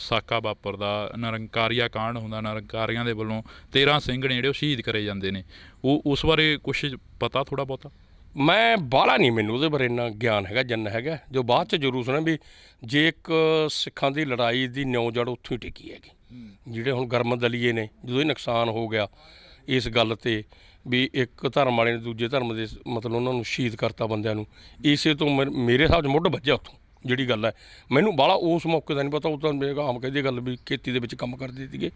ਸਾਕਾ ਵਾਪਰਦਾ, ਨਿਰੰਕਾਰੀਆ ਕਾਂਡ ਹੁੰਦਾ, ਨਿਰੰਕਾਰੀਆਂ ਦੇ ਵੱਲੋਂ 13 ਸਿੰਘ ਨੇ ਜਿਹੜੇ ਉਹ ਸ਼ਹੀਦ ਕਰੇ ਜਾਂਦੇ ਨੇ। ਉਹ ਉਸ ਬਾਰੇ ਕੁਛ ਪਤਾ ਥੋੜ੍ਹਾ ਬਹੁਤਾ? ਮੈਂ ਬਾਹਲਾ ਨਹੀਂ, ਮੈਨੂੰ ਉਹਦੇ ਬਾਰੇ ਇੰਨਾ ਗਿਆਨ ਹੈਗਾ ਜਿੰਨਾ ਹੈਗਾ ਜੋ ਬਾਅਦ 'ਚ ਜ਼ਰੂਰ ਸੁਣਿਆ ਵੀ ਜੇ ਇੱਕ ਸਿੱਖਾਂ ਦੀ ਲੜਾਈ ਦੀ ਨਿਉ ਜੜ ਉੱਥੋਂ ਹੀ ਟਿਕੀ ਹੈਗੀ। ਜਿਹੜੇ ਹੁਣ ਗਰਮਦਲੀਏ ਨੇ, ਜਦੋਂ ਇਹ ਨੁਕਸਾਨ ਹੋ ਗਿਆ ਇਸ ਗੱਲ 'ਤੇ ਵੀ ਇੱਕ ਧਰਮ ਵਾਲੇ ਨੇ ਦੂਜੇ ਧਰਮ ਦੇ ਮਤਲਬ ਉਹਨਾਂ ਨੂੰ ਸ਼ਹੀਦ ਕਰਤਾ ਬੰਦਿਆਂ ਨੂੰ, ਇਸੇ ਤੋਂ ਮੇਰੇ ਹਿਸਾਬ 'ਚ ਮੁੱਢ ਵੱਜਿਆ ਉੱਥੋਂ ਜਿਹੜੀ ਗੱਲ ਹੈ। ਮੈਨੂੰ ਬਾਹਲਾ ਉਸ ਮੌਕੇ ਦਾ ਨਹੀਂ ਪਤਾ, ਉਹ ਤਾਂ ਮੇਰੇ ਆਮ ਕਹਿੰਦੀ ਗੱਲ ਵੀ ਖੇਤੀ ਦੇ ਵਿੱਚ ਕੰਮ ਕਰਦੇ ਸੀਗੇ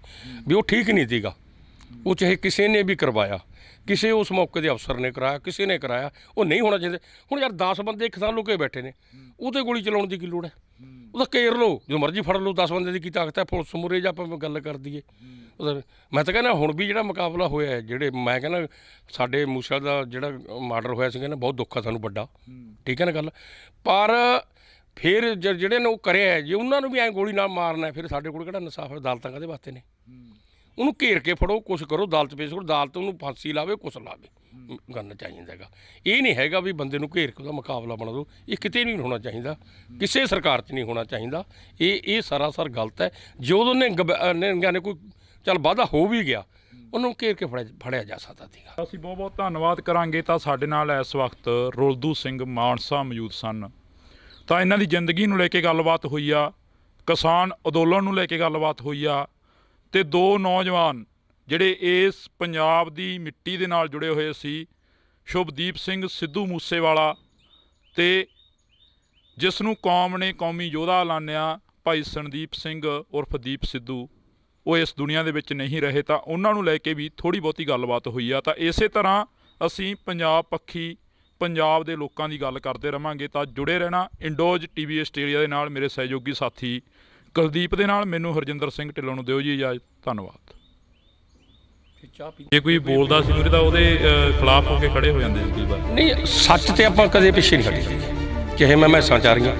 ਵੀ ਉਹ ਠੀਕ ਨਹੀਂ ਸੀਗਾ। ਉਹ ਚਾਹੇ ਕਿਸੇ ਨੇ ਵੀ ਕਰਵਾਇਆ, ਕਿਸੇ ਉਸ ਮੌਕੇ ਦੇ ਅਫਸਰ ਨੇ ਕਰਾਇਆ, ਕਿਸੇ ਨੇ ਕਰਾਇਆ, ਉਹ ਨਹੀਂ ਹੋਣਾ ਚਾਹੀਦਾ। ਹੁਣ ਯਾਰ 10 ਬੰਦੇ ਇੱਕ ਸਾਲ ਲੁਕੇ ਬੈਠੇ ਨੇ, ਉਹਦੇ ਗੋਲੀ ਚਲਾਉਣ ਦੀ ਕੀ ਲੋੜ ਹੈ। ਉਹਦਾ ਘੇਰ ਲਓ, ਜੋ ਮਰਜ਼ੀ ਫੜ ਲਓ, 10 ਬੰਦੇ ਦੀ ਕੀ ਤਾਕਤ ਹੈ। ਪੁਲਿਸ ਮੁਰੇ ਜਾਂ ਆਪਾਂ ਗੱਲ ਕਰ ਦਈਏ। ਮੈਂ ਤਾਂ ਕਹਿੰਦਾ ਹੁਣ ਵੀ ਜਿਹੜਾ ਮੁਕਾਬਲਾ ਹੋਇਆ ਹੈ, ਜਿਹੜੇ ਮੈਂ ਕਹਿੰਦਾ ਸਾਡੇ ਮੂਸਾ ਦਾ ਜਿਹੜਾ ਮਰਡਰ ਹੋਇਆ ਸੀ, ਕਹਿੰਦਾ ਬਹੁਤ ਦੁੱਖ ਆ ਸਾਨੂੰ ਵੱਡਾ, ਠੀਕ ਹੈ ਨਾ ਗੱਲ। ਪਰ ਫਿਰ ਜਿਹੜੇ ਨੇ ਉਹ ਕਰਿਆ, ਜੇ ਉਹਨਾਂ ਨੂੰ ਵੀ ਐਂ ਗੋਲੀ ਨਾਲ ਮਾਰਨਾ, ਫਿਰ ਸਾਡੇ ਕੋਲ ਕਿਹੜਾ ਇਨਸਾਫ ਅਦਾਲਤਾਂ ਕਾਹਦੇ ਵਾਸਤੇ ਨੇ। ਉਹਨੂੰ ਘੇਰ ਕੇ ਫੜੋ, ਕੁਛ ਕਰੋ, ਅਦਾਲਤ ਪੇਸ਼ ਕਰੋ, ਅਦਾਲਤ ਉਹਨੂੰ ਫਾਂਸੀ ਲਾਵੇ, ਕੁਛ ਲਾਵੇ, ਕਰਨਾ ਚਾਹੀਦਾ ਹੈਗਾ। ਇਹ ਨਹੀਂ ਹੈਗਾ ਵੀ ਬੰਦੇ ਨੂੰ ਘੇਰ ਕੇ ਉਹਦਾ ਮੁਕਾਬਲਾ ਬਣਾ ਦਿਓ। ਇਹ ਕਿਤੇ ਨਹੀਂ ਹੋਣਾ ਚਾਹੀਦਾ, ਕਿਸੇ ਸਰਕਾਰ 'ਚ ਨਹੀਂ ਹੋਣਾ ਚਾਹੀਦਾ। ਇਹ ਸਰਾਸਰ ਗਲਤ ਹੈ। ਜਦੋਂ ਨੇ ਕੋਈ ਚੱਲ ਵਾਧਾ ਹੋ ਵੀ ਗਿਆ, ਉਹਨੂੰ ਘੇਰ ਕੇ ਫੜਿਆ ਜਾ ਸਕਦਾ ਸੀਗਾ। ਅਸੀਂ ਬਹੁਤ ਬਹੁਤ ਧੰਨਵਾਦ ਕਰਾਂਗੇ। ਤਾਂ ਸਾਡੇ ਨਾਲ ਇਸ ਵਕਤ ਰੁਲਦੂ ਸਿੰਘ ਮਾਨਸਾ ਮੌਜੂਦ ਸਨ। ਤਾਂ ਇਹਨਾਂ ਦੀ ਜ਼ਿੰਦਗੀ ਨੂੰ ਲੈ ਕੇ ਗੱਲਬਾਤ ਹੋਈ ਆ, ਕਿਸਾਨ ਅੰਦੋਲਨ ਨੂੰ ਲੈ ਕੇ ਗੱਲਬਾਤ ਹੋਈ ਆ, ਅਤੇ 2 ਨੌਜਵਾਨ ਜਿਹੜੇ ਇਸ ਪੰਜਾਬ ਦੀ ਮਿੱਟੀ ਦੇ ਨਾਲ ਜੁੜੇ ਹੋਏ ਸੀ, ਸ਼ੁਭਦੀਪ ਸਿੰਘ ਸਿੱਧੂ ਮੂਸੇਵਾਲਾ ਅਤੇ ਜਿਸ ਨੂੰ ਕੌਮ ਨੇ ਕੌਮੀ ਯੋਧਾ ਐਲਾਨਿਆ ਭਾਈ ਸੰਦੀਪ ਸਿੰਘ ਉਰਫ ਦੀਪ ਸਿੱਧੂ, ਉਹ ਇਸ ਦੁਨੀਆ ਦੇ ਵਿੱਚ ਨਹੀਂ ਰਹੇ। ਤਾਂ ਉਹਨਾਂ ਨੂੰ ਲੈ ਕੇ ਵੀ ਥੋੜ੍ਹੀ ਬਹੁਤੀ ਗੱਲਬਾਤ ਹੋਈ ਆ। ਤਾਂ ਇਸੇ ਤਰ੍ਹਾਂ ਅਸੀਂ ਪੰਜਾਬ ਪੱਖੀ ਪੰਜਾਬ ਦੇ ਲੋਕਾਂ ਦੀ ਗੱਲ ਕਰਦੇ ਰਹਾਂਗੇ। ਤਾਂ ਜੁੜੇ ਰਹਿਣਾ ਇੰਡੋਜ਼ TV ਆਸਟ੍ਰੇਲੀਆ ਦੇ ਨਾਲ। ਮੇਰੇ ਸਹਿਯੋਗੀ ਸਾਥੀ ਕੁਲਦੀਪ ਦੇ ਨਾਲ ਮੈਨੂੰ ਹਰਜਿੰਦਰ ਸਿੰਘ ਢਿੱਲੋਂ ਨੂੰ ਦਿਓ ਜੀ ਇਜਾਜ਼ਤ। ਧੰਨਵਾਦ। ਜੇ ਕੋਈ ਬੋਲਦਾ ਸੀ ਮੇਰੇ ਤਾਂ ਉਹਦੇ ਖਿਲਾਫ ਹੋ ਕੇ ਖੜੇ ਹੋ ਜਾਂਦੇ ਸੀ ਕਈ ਵਾਰ। ਨਹੀਂ, ਸੱਚ ਤੇ ਆਪਾਂ ਕਦੇ ਪਿੱਛੇ ਨਹੀਂ ਹਟੇ, ਚਾਹੇ ਮੈਂ ਮੈਸਾਂ ਚਾਰੀਆਂ,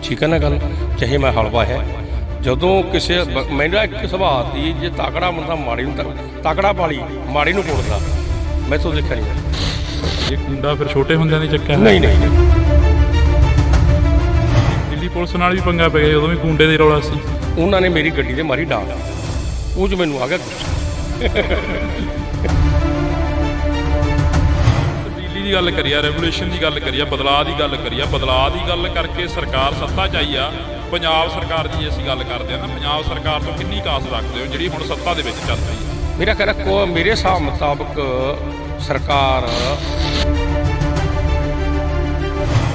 ਠੀਕ ਹੈ ਨਾ ਗੱਲ, ਚਾਹੇ ਮੈਂ ਹਲਵਾ ਹੈ। ਜਦੋਂ ਕਿਸੇ ਮੇਰਾ ਇੱਕ ਸੁਭਾਅ ਦੀ, ਜੇ ਤਕੜਾ ਬੰਦਾ ਮਾੜੀ ਨੂੰ ਤਕੜਾ ਪਾਲੀ, ਮਾੜੀ ਨੂੰ ਕੁੱਟਦਾ, ਮੈਂ ਤੋਂ ਦੇਖਿਆ ਨਹੀਂ। ਇਹ ਕੁੰਡਾ ਫਿਰ ਛੋਟੇ ਹੁੰਦਿਆਂ ਦੀ ਚੱਕਿਆ? ਨਹੀਂ। ਦਿੱਲੀ ਪੁਲਿਸ ਨਾਲ ਵੀ ਪੰਗਾ ਪੈ ਗਿਆ, ਉਦੋਂ ਵੀ ਕੁੰਡੇ ਦੇ ਰੌਲਾ ਸੀ। ਉਹਨਾਂ ਨੇ ਮੇਰੀ ਗੱਡੀ 'ਤੇ ਮਾਰੀ ਡਾਂਗ, ਉਹ 'ਚ ਮੈਨੂੰ ਆ ਗਿਆ ਤਬਦੀਲੀ ਦੀ ਗੱਲ ਕਰੀਏ, ਰੈਵੋਲੂਸ਼ਨ ਦੀ ਗੱਲ ਕਰੀਏ, ਬਦਲਾਅ ਦੀ ਗੱਲ ਕਰੀਏ, ਬਦਲਾਅ ਦੀ ਗੱਲ ਕਰਕੇ ਸਰਕਾਰ ਸੱਤਾ 'ਚ ਆਈ ਆ। ਪੰਜਾਬ ਸਰਕਾਰ ਦੀ ਅਸੀਂ ਗੱਲ ਕਰਦੇ ਹਾਂ ਨਾ, ਪੰਜਾਬ ਸਰਕਾਰ ਤੋਂ ਕਿੰਨੀ ਕਾਸ ਰੱਖਦੇ ਹੋ ਜਿਹੜੀ ਹੁਣ ਸੱਤਾ ਦੇ ਵਿੱਚ ਚੱਲ ਰਹੀ ਹੈ? ਮੇਰਾ ਕਹਿਣਾ ਮੇਰੇ ਹਿਸਾਬ ਮੁਤਾਬਕ ਸਰਕਾਰ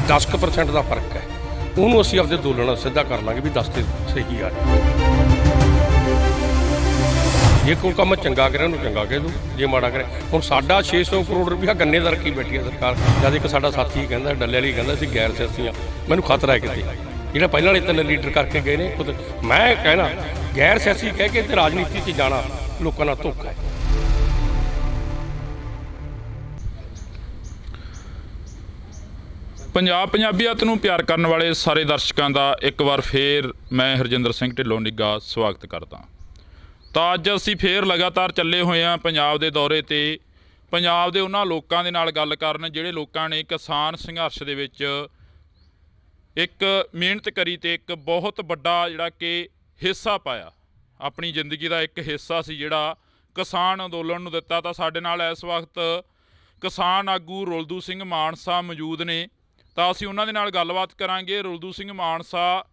10% ਦਾ ਫਰਕ ਹੈ, ਉਹਨੂੰ ਅਸੀਂ ਆਪਦੇ ਅੰਦੋਲਨ ਨਾਲ ਸਿੱਧਾ ਕਰ ਲਾਂਗੇ ਵੀ 10 ਤੇ ਸਹੀ ਆ। ਜੇ ਕੋਈ ਕੰਮ ਚੰਗਾ ਕਰੇ ਉਹਨੂੰ ਚੰਗਾ ਕਹਿ ਦੂ, ਜੇ ਮਾੜਾ ਕਰੇ। ਹੁਣ ਸਾਡਾ 600 ਕਰੋੜ ਰੁਪਇਆ ਗੰਨੇ ਦਾ ਰੱਖੀ ਬੈਠੀ ਹੈ ਸਰਕਾਰ। ਜਦ ਇੱਕ ਸਾਡਾ ਸਾਥੀ ਕਹਿੰਦਾ, ਡੱਲੇ ਵਾਲੀ ਕਹਿੰਦਾ ਸੀ ਗੈਰ ਸਿਆਸੀ ਆ, ਮੈਨੂੰ ਖਤਰਾ ਹੈ ਕਿਤੇ ਜਿਹੜਾ ਪਹਿਲਾਂ ਵਾਲੇ 3 ਲੀਡਰ ਕਰਕੇ ਗਏ ਨੇ। ਖੁਦ ਮੈਂ ਕਹਿਣਾ ਗੈਰ ਸਿਆਸੀ ਕਹਿ ਕੇ ਤੇ ਰਾਜਨੀਤੀ 'ਚ ਜਾਣਾ ਲੋਕਾਂ ਨਾਲ ਧੋਖਾ ਹੈ। ਪੰਜਾਬੀਅਤ ਨੂੰ ਪਿਆਰ ਕਰਨ ਵਾਲੇ ਸਾਰੇ ਦਰਸ਼ਕਾਂ ਦਾ ਇੱਕ ਵਾਰ ਫੇਰ ਮੈਂ ਹਰਜਿੰਦਰ ਸਿੰਘ ਢਿੱਲੋਂ ਨਿੱਗਾ ਸਵਾਗਤ ਕਰਦਾ। ਤਾਂ ਅੱਜ ਅਸੀਂ ਫੇਰ ਲਗਾਤਾਰ ਚੱਲੇ ਹੋਏ ਹਾਂ ਪੰਜਾਬ ਦੇ ਦੌਰੇ 'ਤੇ, ਪੰਜਾਬ ਦੇ ਉਹਨਾਂ ਲੋਕਾਂ ਦੇ ਨਾਲ ਗੱਲ ਕਰਨ ਜਿਹੜੇ ਲੋਕਾਂ ਨੇ ਕਿਸਾਨ ਸੰਘਰਸ਼ ਦੇ ਵਿੱਚ ਇੱਕ ਮਿਹਨਤ ਕਰੀ ਤੇ ਇੱਕ ਬਹੁਤ ਵੱਡਾ ਜਿਹੜਾ ਕਿ ਹਿੱਸਾ ਪਾਇਆ, ਆਪਣੀ ਜ਼ਿੰਦਗੀ ਦਾ ਇੱਕ ਹਿੱਸਾ ਸੀ ਜਿਹੜਾ ਕਿਸਾਨ ਅੰਦੋਲਨ ਨੂੰ ਦਿੱਤਾ। ਤਾਂ ਸਾਡੇ ਨਾਲ ਇਸ ਵਕਤ ਕਿਸਾਨ ਆਗੂ ਰੁਲਦੂ ਸਿੰਘ ਮਾਨਸਾ ਮੌਜੂਦ ਨੇ, ਤਾਂ ਅਸੀਂ ਉਹਨਾਂ ਦੇ ਨਾਲ ਗੱਲਬਾਤ ਕਰਾਂਗੇ। ਰੁਲਦੂ ਸਿੰਘ ਮਾਨਸਾ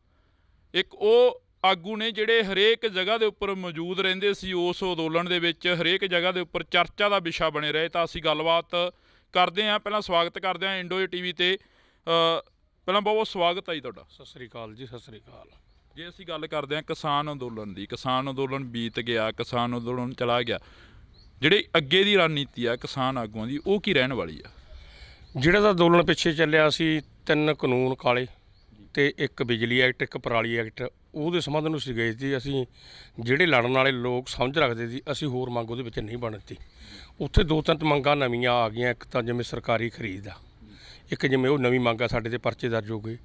ਇੱਕ ਉਹ ਆਗੂ ਨੇ ਜਿਹੜੇ ਹਰੇਕ ਜਗ੍ਹਾ ਦੇ ਉੱਪਰ ਮੌਜੂਦ ਰਹਿੰਦੇ ਸੀ, ਉਸ ਅੰਦੋਲਨ ਦੇ ਵਿੱਚ ਹਰੇਕ ਜਗ੍ਹਾ ਦੇ ਉੱਪਰ ਚਰਚਾ ਦਾ ਵਿਸ਼ਾ ਬਣੇ ਰਹੇ। ਤਾਂ ਅਸੀਂ ਗੱਲਬਾਤ ਕਰਦੇ ਹਾਂ। ਪਹਿਲਾਂ ਸਵਾਗਤ ਕਰਦੇ ਹਾਂ ਇੰਡੋ TV ਤੇ। ਪਹਿਲਾਂ ਬਹੁਤ ਸਵਾਗਤ ਹੈ ਜੀ ਤੁਹਾਡਾ। ਸਤਿ ਸ੍ਰੀ ਅਕਾਲ ਜੀ। ਸਤਿ ਸ੍ਰੀ ਅਕਾਲ। ਜੇ ਅਸੀਂ ਗੱਲ ਕਰਦੇ ਹਾਂ ਕਿਸਾਨ ਅੰਦੋਲਨ ਦੀ, ਕਿਸਾਨ ਅੰਦੋਲਨ ਬੀਤ ਗਿਆ, ਕਿਸਾਨ ਅੰਦੋਲਨ ਚਲਾ ਗਿਆ, ਜਿਹੜੀ ਅੱਗੇ ਦੀ ਰਣਨੀਤੀ ਆ ਕਿਸਾਨ ਆਗੂਆਂ ਦੀ, ਉਹ ਕੀ ਰਹਿਣ ਵਾਲੀ ਆ? ਜਿਹੜਾ ਤਾਂ ਅੰਦੋਲਨ ਪਿੱਛੇ ਚੱਲਿਆ ਸੀ, 3 ਕਾਨੂੰਨ ਕਾਲੇ ਤੇ ਇੱਕ ਬਿਜਲੀ ਐਕਟ, ਇੱਕ ਪਰਾਲੀ ਐਕਟ, ਉਹਦੇ ਸੰਬੰਧ ਨੂੰ ਅਸੀਂ ਗਏ ਸੀ। ਅਸੀਂ ਜਿਹੜੇ ਲੜਨ ਵਾਲੇ ਲੋਕ ਸਮਝ ਰੱਖਦੇ ਸੀ, ਅਸੀਂ ਹੋਰ ਮੰਗ ਉਹਦੇ ਵਿੱਚ ਨਹੀਂ ਬਣ ਦਿੱਤੀ। ਉੱਥੇ 2-3 ਮੰਗਾਂ ਨਵੀਆਂ ਆ ਗਈਆਂ। ਇੱਕ ਤਾਂ ਜਿਵੇਂ ਸਰਕਾਰੀ ਖਰੀਦ ਆ, ਇੱਕ ਜਿਵੇਂ ਉਹ ਨਵੀਂ ਮੰਗ ਆ, ਸਾਡੇ 'ਤੇ ਪਰਚੇ ਦਰਜ ਹੋ ਗਏ।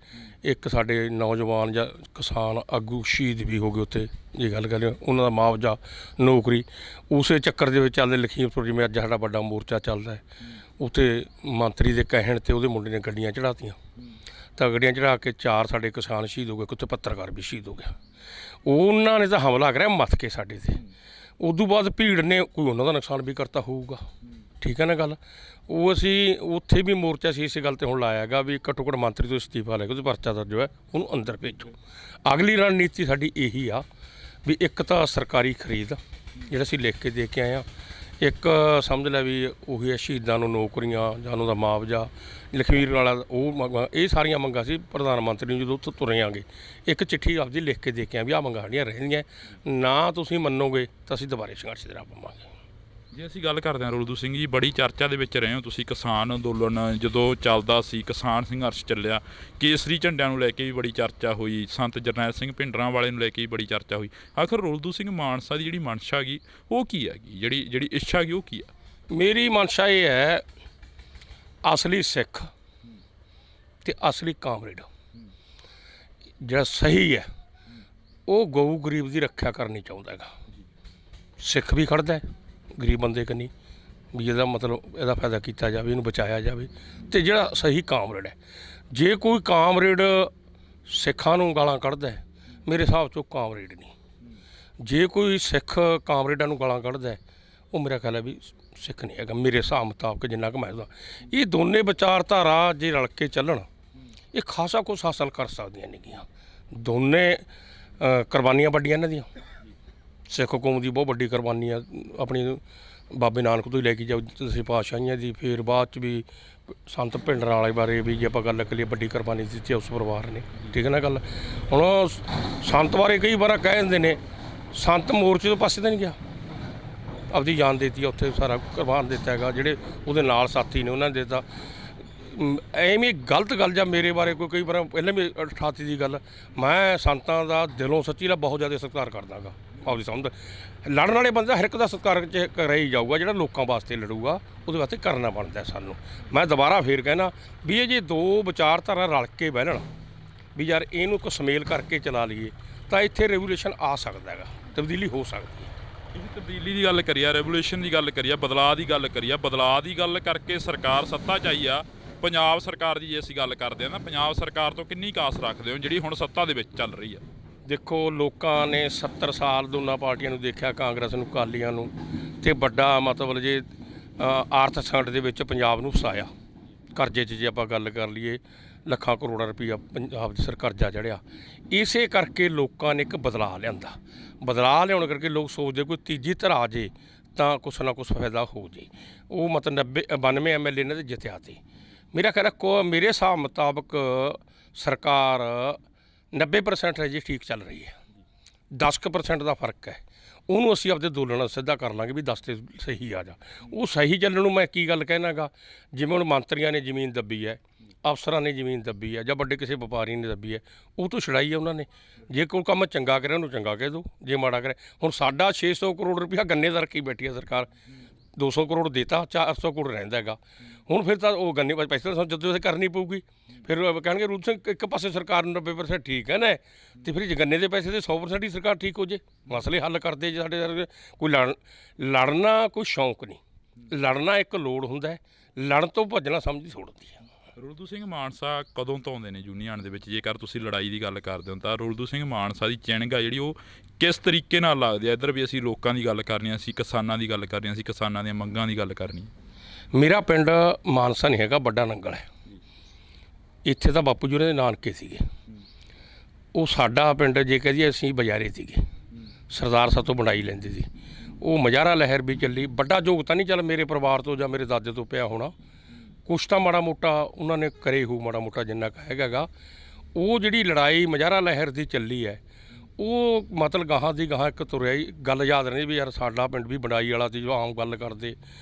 ਇੱਕ ਸਾਡੇ ਨੌਜਵਾਨ ਜਾਂ ਕਿਸਾਨ ਆਗੂ ਸ਼ਹੀਦ ਵੀ ਹੋ ਗਏ ਉੱਥੇ, ਜੇ ਗੱਲ ਕਰੀਏ ਉਹਨਾਂ ਦਾ ਮੁਆਵਜ਼ਾ, ਨੌਕਰੀ। ਉਸੇ ਚੱਕਰ ਦੇ ਵਿੱਚ ਚੱਲਦੇ ਲਖੀਮਪੁਰ ਜਿਵੇਂ ਅੱਜ ਸਾਡਾ ਵੱਡਾ ਮੋਰਚਾ ਚੱਲਦਾ ਹੈ, ਉੱਥੇ ਮੰਤਰੀ ਦੇ ਕਹਿਣ 'ਤੇ ਉਹਦੇ ਮੁੰਡੇ ਨੇ ਗੱਡੀਆਂ ਚੜ੍ਹਾਤੀਆਂ। ਤਾਂ ਗੱਡੀਆਂ ਚੜ੍ਹਾ ਕੇ 4 ਸਾਡੇ ਕਿਸਾਨ ਸ਼ਹੀਦ ਹੋ ਗਏ, ਉੱਥੇ ਪੱਤਰਕਾਰ ਵੀ ਸ਼ਹੀਦ ਹੋ ਗਿਆ। ਉਹਨਾਂ ਨੇ ਤਾਂ ਹਮਲਾ ਕਰਿਆ ਮੱਥ ਕੇ ਸਾਡੇ 'ਤੇ। ਉਦੋਂ ਬਾਅਦ ਭੀੜ ਨੇ ਕੋਈ ਉਹਨਾਂ ਦਾ ਨੁਕਸਾਨ ਵੀ ਕਰਤਾ ਹੋਊਗਾ, ਠੀਕ ਹੈ ਨਾ ਗੱਲ। ਉਹ ਅਸੀਂ ਉੱਥੇ ਵੀ ਮੋਰਚਾ ਸੀ ਇਸੇ ਗੱਲ 'ਤੇ ਹੁਣ ਲਾਇਆ ਹੈਗਾ ਵੀ ਘੱਟੋ ਘੱਟ ਮੰਤਰੀ ਤੋਂ ਅਸਤੀਫਾ ਲੈ ਕੇ ਉਹਦੇ ਪਰਚਾ ਦਰਜ ਹੋਇਆ, ਉਹਨੂੰ ਅੰਦਰ ਭੇਜੋ। ਅਗਲੀ ਰਣਨੀਤੀ ਸਾਡੀ ਇਹੀ ਆ ਵੀ ਇੱਕ ਤਾਂ ਸਰਕਾਰੀ ਖਰੀਦ ਜਿਹੜਾ ਅਸੀਂ ਲਿਖ ਕੇ ਦੇ ਕੇ ਆਏ ਹਾਂ, ਇੱਕ ਸਮਝ ਲੈ ਵੀ ਉਹੀ ਹੈ ਸ਼ਹੀਦਾਂ ਨੂੰ ਨੌਕਰੀਆਂ ਜਾਂ ਉਹਨਾਂ ਦਾ ਮੁਆਵਜ਼ਾ, ਲਖਵੀਰ ਵਾਲਾ ਉਹ ਮੰਗਾਂ, ਇਹ ਸਾਰੀਆਂ ਮੰਗਾਂ ਸੀ ਪ੍ਰਧਾਨ ਮੰਤਰੀ ਨੂੰ ਜਦੋਂ ਉੱਥੋਂ ਤੁਰੇ ਆਂਗੇ। ਇੱਕ ਚਿੱਠੀ ਆਪਦੀ ਲਿਖ ਕੇ ਦੇ ਕੇ ਆ ਵੀ ਆਹ ਮੰਗਾਂ ਸਾਡੀਆਂ ਰਹਿੰਦੀਆਂ, ਨਾ ਤੁਸੀਂ ਮੰਨੋਗੇ ਤਾਂ ਅਸੀਂ ਦੁਬਾਰੇ ਸੰਘਰਸ਼ ਦੇ ਰਾਹ ਪਾਵਾਂਗੇ। ਜੇ ਅਸੀਂ ਗੱਲ ਕਰਦੇ ਹਾਂ ਰੁਲਦੂ ਸਿੰਘ ਜੀ, ਬੜੀ ਚਰਚਾ ਦੇ ਵਿੱਚ ਰਹੇ ਹੋ ਤੁਸੀਂ। ਕਿਸਾਨ ਅੰਦੋਲਨ ਜਦੋਂ ਚੱਲਦਾ ਸੀ, ਕਿਸਾਨ ਸੰਘਰਸ਼ ਚੱਲਿਆ, ਕੇਸਰੀ ਝੰਡਿਆਂ ਨੂੰ ਲੈ ਕੇ ਵੀ ਬੜੀ ਚਰਚਾ ਹੋਈ, ਸੰਤ ਜਰਨੈਲ ਸਿੰਘ ਭਿੰਡਰਾਂ ਵਾਲੇ ਨੂੰ ਲੈ ਕੇ ਵੀ ਬੜੀ ਚਰਚਾ ਹੋਈ। ਆਖਰ ਰੁਲਦੂ ਸਿੰਘ ਮਾਨਸਾ ਦੀ ਜਿਹੜੀ ਮਨਸ਼ਾ ਗਈ ਉਹ ਕੀ ਹੈਗੀ, ਜਿਹੜੀ ਇੱਛਾ ਗਈ ਉਹ ਕੀ ਆ? ਮੇਰੀ ਮਨਸ਼ਾ ਇਹ ਹੈ, ਅਸਲੀ ਸਿੱਖ ਤੇ ਅਸਲੀ ਕਾਮਰੇਡ ਜਿਹੜਾ ਸਹੀ ਹੈ ਉਹ ਗਊ ਗਰੀਬ ਦੀ ਰੱਖਿਆ ਕਰਨੀ ਚਾਹੁੰਦਾ ਹੈਗਾ। ਸਿੱਖ ਵੀ ਖੜਦਾ ਹੈ ਗਰੀਬ ਬੰਦੇ ਕੰਨੀ ਵੀ ਇਹਦਾ ਮਤਲਬ ਇਹਦਾ ਫਾਇਦਾ ਕੀਤਾ ਜਾਵੇ, ਇਹਨੂੰ ਬਚਾਇਆ ਜਾਵੇ। ਤੇ ਜਿਹੜਾ ਸਹੀ ਕਾਮਰੇਡ ਹੈ, ਜੇ ਕੋਈ ਕਾਮਰੇਡ ਸਿੱਖਾਂ ਨੂੰ ਗਾਲਾਂ ਕੱਢਦਾ ਹੈ, ਮੇਰੇ ਹਿਸਾਬ 'ਚ ਉਹ ਕਾਮਰੇਡ ਨਹੀਂ। ਜੇ ਕੋਈ ਸਿੱਖ ਕਾਮਰੇਡਾਂ ਨੂੰ ਗਾਲਾਂ ਕੱਢਦਾ ਹੈ, ਉਹ ਮੇਰਾ ਖਿਆਲ ਹੈ ਵੀ ਸਿੱਖ ਨਹੀਂ ਹੈਗਾ, ਮੇਰੇ ਹਿਸਾਬ ਮੁਤਾਬਕ ਜਿੰਨਾ ਕੁ ਮੈਂ ਦੱਸਦਾ। ਇਹ ਦੋਨੇ ਵਿਚਾਰਧਾਰਾ ਜੇ ਰਲ ਕੇ ਚੱਲਣ, ਇਹ ਖਾਸਾ ਕੁਛ ਹਾਸਲ ਕਰ ਸਕਦੀਆਂ ਨੇਗੀਆਂ। ਦੋਨੇ ਕੁਰਬਾਨੀਆਂ ਵੱਡੀਆਂ ਇਹਨਾਂ ਦੀਆਂ। ਸਿੱਖ ਕੌਮ ਦੀ ਬਹੁਤ ਵੱਡੀ ਕੁਰਬਾਨੀ ਆ, ਆਪਣੀ ਬਾਬੇ ਨਾਨਕ ਤੋਂ ਹੀ ਲੈ ਕੇ ਜਾਓ ਤੁਸੀਂ ਪਾਤਸ਼ਾਹੀਆਂ ਦੀ, ਫਿਰ ਬਾਅਦ 'ਚ ਵੀ ਸੰਤ ਭਿੰਡਰਾਂ ਵਾਲੇ ਬਾਰੇ ਵੀ ਜੇ ਆਪਾਂ ਗੱਲ ਕਰੀਏ, ਵੱਡੀ ਕੁਰਬਾਨੀ ਦਿੱਤੀ ਉਸ ਪਰਿਵਾਰ ਨੇ, ਠੀਕ ਹੈ ਨਾ ਗੱਲ। ਹੁਣ ਸੰਤ ਬਾਰੇ ਕਈ ਵਾਰ ਕਹਿ ਦਿੰਦੇ ਨੇ ਸੰਤ ਮੋਰਚੇ ਤੋਂ ਪਾਸੇ ਤਾਂ ਨਹੀਂ ਗਿਆ, ਆਪਦੀ ਜਾਨ ਦੇਤੀ, ਉੱਥੇ ਸਾਰਾ ਕੁਰਬਾਨ ਦਿੱਤਾ ਹੈਗਾ। ਜਿਹੜੇ ਉਹਦੇ ਨਾਲ ਸਾਥੀ ਨੇ ਉਹਨਾਂ ਨੇ ਦਿੱਤਾ। ਐਵੇਂ ਗਲਤ ਗੱਲ ਜਾਂ ਮੇਰੇ ਬਾਰੇ ਕੋਈ ਕਈ ਵਾਰ ਪਹਿਲਾਂ ਵੀ ਠਾਤੀ ਦੀ ਗੱਲ, ਮੈਂ ਸੰਤਾਂ ਦਾ ਦਿਲੋਂ ਸੱਚੀ ਦਾ ਬਹੁਤ ਜ਼ਿਆਦਾ ਸਤਿਕਾਰ ਕਰਦਾ ਗਾ। ਆਪਦੀ ਸਮਝ ਲੜਨ ਵਾਲੇ ਬੰਦੇ ਹਰ ਇੱਕ ਦਾ ਸਤਿਕਾਰ ਕਰਿਆ ਹੀ ਜਾਊਗਾ, ਜਿਹੜਾ ਲੋਕਾਂ ਵਾਸਤੇ ਲੜੂਗਾ ਉਹਦੇ ਵਾਸਤੇ ਕਰਨਾ ਬਣਦਾ ਸਾਨੂੰ। ਮੈਂ ਦੁਬਾਰਾ ਫੇਰ ਕਹਿਣਾ ਵੀ ਇਹ ਜੇ ਦੋ ਵਿਚਾਰਧਾਰਾ ਰਲ ਕੇ ਬਹਿਣ ਵੀ ਯਾਰ ਇਹਨੂੰ ਇੱਕ ਸੁਮੇਲ ਕਰਕੇ ਚਲਾ ਲਈਏ ਤਾਂ ਇੱਥੇ ਰੈਵੋਲੂਸ਼ਨ ਆ ਸਕਦਾ ਹੈਗਾ, ਤਬਦੀਲੀ ਹੋ ਸਕਦੀ ਹੈ। ਤਬਦੀਲੀ ਦੀ ਗੱਲ ਕਰੀਏ, ਰੈਵੋਲੂਸ਼ਨ ਦੀ ਗੱਲ ਕਰੀਏ, ਬਦਲਾਅ ਦੀ ਗੱਲ ਕਰੀਏ, ਬਦਲਾਅ ਦੀ ਗੱਲ ਕਰਕੇ ਸਰਕਾਰ ਸੱਤਾ 'ਚ ਆਈ ਆ। ਪੰਜਾਬ ਸਰਕਾਰ ਦੀ ਜੇ ਅਸੀਂ ਗੱਲ ਕਰਦੇ ਹਾਂ ਨਾ, ਪੰਜਾਬ ਸਰਕਾਰ ਤੋਂ ਕਿੰਨੀ ਕਾਸ ਰੱਖਦੇ ਹੋ ਜਿਹੜੀ ਹੁਣ ਸੱਤਾ ਦੇ ਵਿੱਚ ਚੱਲ ਰਹੀ ਆ? ਦੇਖੋ ਲੋਕਾਂ ਨੇ 70 ਸਾਲ ਦੋਨਾਂ ਪਾਰਟੀਆਂ ਨੂੰ ਦੇਖਿਆ, ਕਾਂਗਰਸ ਨੂੰ, ਅਕਾਲੀਆਂ ਨੂੰ, ਤੇ ਵੱਡਾ ਮਤਲਬ ਜੇ ਆਰਥਿਕ ਸੰਕਟ ਦੇ ਵਿੱਚ ਪੰਜਾਬ ਨੂੰ ਫਸਾਇਆ। ਕਰਜ਼ੇ 'ਚ ਜੇ ਆਪਾਂ ਗੱਲ ਕਰ ਲਈਏ, ਲੱਖਾਂ ਕਰੋੜਾਂ ਰੁਪਈਆ ਪੰਜਾਬ ਦੇ ਸਿਰ ਕਰਜ਼ਾ ਚੜ੍ਹਿਆ। ਇਸੇ ਕਰਕੇ ਲੋਕਾਂ ਨੇ ਇੱਕ ਬਦਲਾਅ ਲਿਆਂਦਾ। ਬਦਲਾਅ ਲਿਆਉਣ ਕਰਕੇ ਲੋਕ ਸੋਚਦੇ ਕੋਈ ਤੀਜੀ ਧਿਰ ਆ ਜੇ ਤਾਂ ਕੁਛ ਨਾ ਕੁਛ ਫਾਇਦਾ ਹੋ ਜੇ। ਉਹ ਮਤਲਬ 92 MLA ਇਹਨਾਂ ਦੇ ਜਿੱਤਿਆ ਤੇ ਮੇਰਾ ਖਿਆਲ ਮੇਰੇ ਹਿਸਾਬ ਮੁਤਾਬਕ ਸਰਕਾਰ 90% ਜੀ ਠੀਕ ਚੱਲ ਰਹੀ ਹੈ। 10% ਦਾ ਫਰਕ ਹੈ। ਉਹਨੂੰ ਅਸੀਂ ਆਪਦੇ ਅੰਦੋਲਨ ਨਾਲ ਸਿੱਧਾ ਕਰ ਲਾਂਗੇ ਵੀ 10 ਤੇ ਸਹੀ ਆ ਜਾ। ਉਹ ਸਹੀ ਚੱਲਣ ਨੂੰ ਮੈਂ ਕੀ ਗੱਲ ਕਹਿਣਾ ਗਾ, ਜਿਵੇਂ ਹੁਣ ਮੰਤਰੀਆਂ ਨੇ ਜ਼ਮੀਨ ਦੱਬੀ ਹੈ, ਅਫਸਰਾਂ ਨੇ ਜ਼ਮੀਨ ਦੱਬੀ ਹੈ, ਜਾਂ ਵੱਡੇ ਕਿਸੇ ਵਪਾਰੀ ਨੇ ਦੱਬੀ ਹੈ, ਉਹ ਤੋਂ ਛੁਡਾਈ ਹੈ ਉਹਨਾਂ ਨੇ। ਜੇ ਕੋਈ ਕੰਮ ਚੰਗਾ ਕਰੇ ਉਹਨੂੰ ਚੰਗਾ ਕਹਿ ਦਿਓ, ਜੇ ਮਾੜਾ ਕਰੇ। ਹੁਣ ਸਾਡਾ 600 ਕਰੋੜ ਰੁਪਇਆ ਗੰਨੇ ਦਾ ਰੱਖੀ ਬੈਠੀ ਹੈ ਸਰਕਾਰ। 200 ਕਰੋੜ ਦੇਤਾ, 400 ਕਰੋੜ ਰਹਿੰਦਾ ਹੈਗਾ। ਹੁਣ ਫਿਰ ਤਾਂ ਉਹ ਗੰਨੇ ਪੈਸੇ ਤਾਂ ਜਦੋਂ ਅਸੀਂ ਕਰਨੀ ਪਊਗੀ। ਫਿਰ ਕਹਿਣਗੇ ਰੂਲ ਸਿੰਘ ਇੱਕ ਪਾਸੇ ਸਰਕਾਰ ਨੂੰ 90% ਠੀਕ ਹੈ ਨਾ, ਤੇ ਫਿਰ ਜੇ ਗੰਨੇ ਦੇ ਪੈਸੇ ਦੇ 100% ਹੀ ਸਰਕਾਰ ਠੀਕ ਹੋ ਜੇ, ਮਸਲੇ ਹੱਲ ਕਰਦੇ ਜੇ ਸਾਡੇ। ਕੋਈ ਲੜਨਾ ਕੋਈ ਸ਼ੌਂਕ ਨਹੀਂ, ਲੜਨਾ ਇੱਕ ਲੋੜ ਹੁੰਦਾ ਹੈ। ਲੜਨ ਤੋਂ ਭੱਜਣਾ ਸਮਝ ਹੀ ਛੋੜਦੀ ਹੈ। ਰੁਲਦੂ ਸਿੰਘ ਮਾਨਸਾ ਕਦੋਂ ਤੋਂ ਆਉਂਦੇ ਨੇ ਯੂਨੀਅਨ ਦੇ ਵਿੱਚ? ਜੇਕਰ ਤੁਸੀਂ ਲੜਾਈ ਦੀ ਗੱਲ ਕਰਦੇ ਹੋ ਤਾਂ ਰੁਲਦੂ ਸਿੰਘ ਮਾਨਸਾ ਦੀ ਚਿਣਗ ਆ ਜਿਹੜੀ, ਉਹ ਕਿਸ ਤਰੀਕੇ ਨਾਲ ਲੱਗਦੀ ਆ? ਇੱਧਰ ਵੀ ਅਸੀਂ ਲੋਕਾਂ ਦੀ ਗੱਲ ਕਰਨੀ, ਅਸੀਂ ਕਿਸਾਨਾਂ ਦੀ ਗੱਲ ਕਰਨੀ, ਅਸੀਂ ਕਿਸਾਨਾਂ ਦੀਆਂ ਮੰਗਾਂ ਦੀ ਗੱਲ ਕਰਨੀ। ਮੇਰਾ ਪਿੰਡ ਮਾਨਸਾ ਨਹੀਂ ਹੈਗਾ, ਵੱਡਾ ਨੰਗਲ ਹੈ। ਇੱਥੇ ਤਾਂ ਬਾਪੂ ਜੀ ਉਹਨਾਂ ਦੇ ਨਾਨਕੇ ਸੀਗੇ। ਉਹ ਸਾਡਾ ਪਿੰਡ ਜੇ ਕਹਿ ਦਈਏ ਅਸੀਂ ਬਜ਼ਾਰੇ ਸੀਗੇ, ਸਰਦਾਰ ਸਾਤੋਂ ਵੰਡਾਈ ਲੈਂਦੇ ਸੀ। ਉਹ ਮਜ਼ਾਰਾ ਲਹਿਰ ਵੀ ਚੱਲੀ। ਵੱਡਾ ਯੋਗਤਾ ਨਹੀਂ ਚੱਲ ਮੇਰੇ ਪਰਿਵਾਰ ਤੋਂ ਜਾਂ ਮੇਰੇ ਦਾਦੇ ਤੋਂ ਪਿਆ ਹੋਣਾ, ਕੁਛ ਤਾਂ ਮਾੜਾ ਮੋਟਾ ਉਹਨਾਂ ਨੇ ਕਰੇ ਹੋ, ਮਾੜਾ ਮੋਟਾ ਜਿੰਨਾ ਕੁ ਹੈਗਾ ਗਾ। ਉਹ ਜਿਹੜੀ ਲੜਾਈ ਮਜ਼ਾਰਾ ਲਹਿਰ ਦੀ ਚੱਲੀ ਹੈ, ਉਹ ਮਤਲਬ ਗਾਹਾਂ ਦੀ ਗਾਹਾਂ ਇੱਕ ਤੁਰਿਆ ਹੀ। ਗੱਲ ਯਾਦ ਰਹਿੰਦੀ ਵੀ ਯਾਰ ਸਾਡਾ ਪਿੰਡ ਵੀ ਵੰਡਾਈ ਵਾਲਾ ਸੀ, ਜੋ ਆਮ ਗੱਲ ਕਰਦੇ।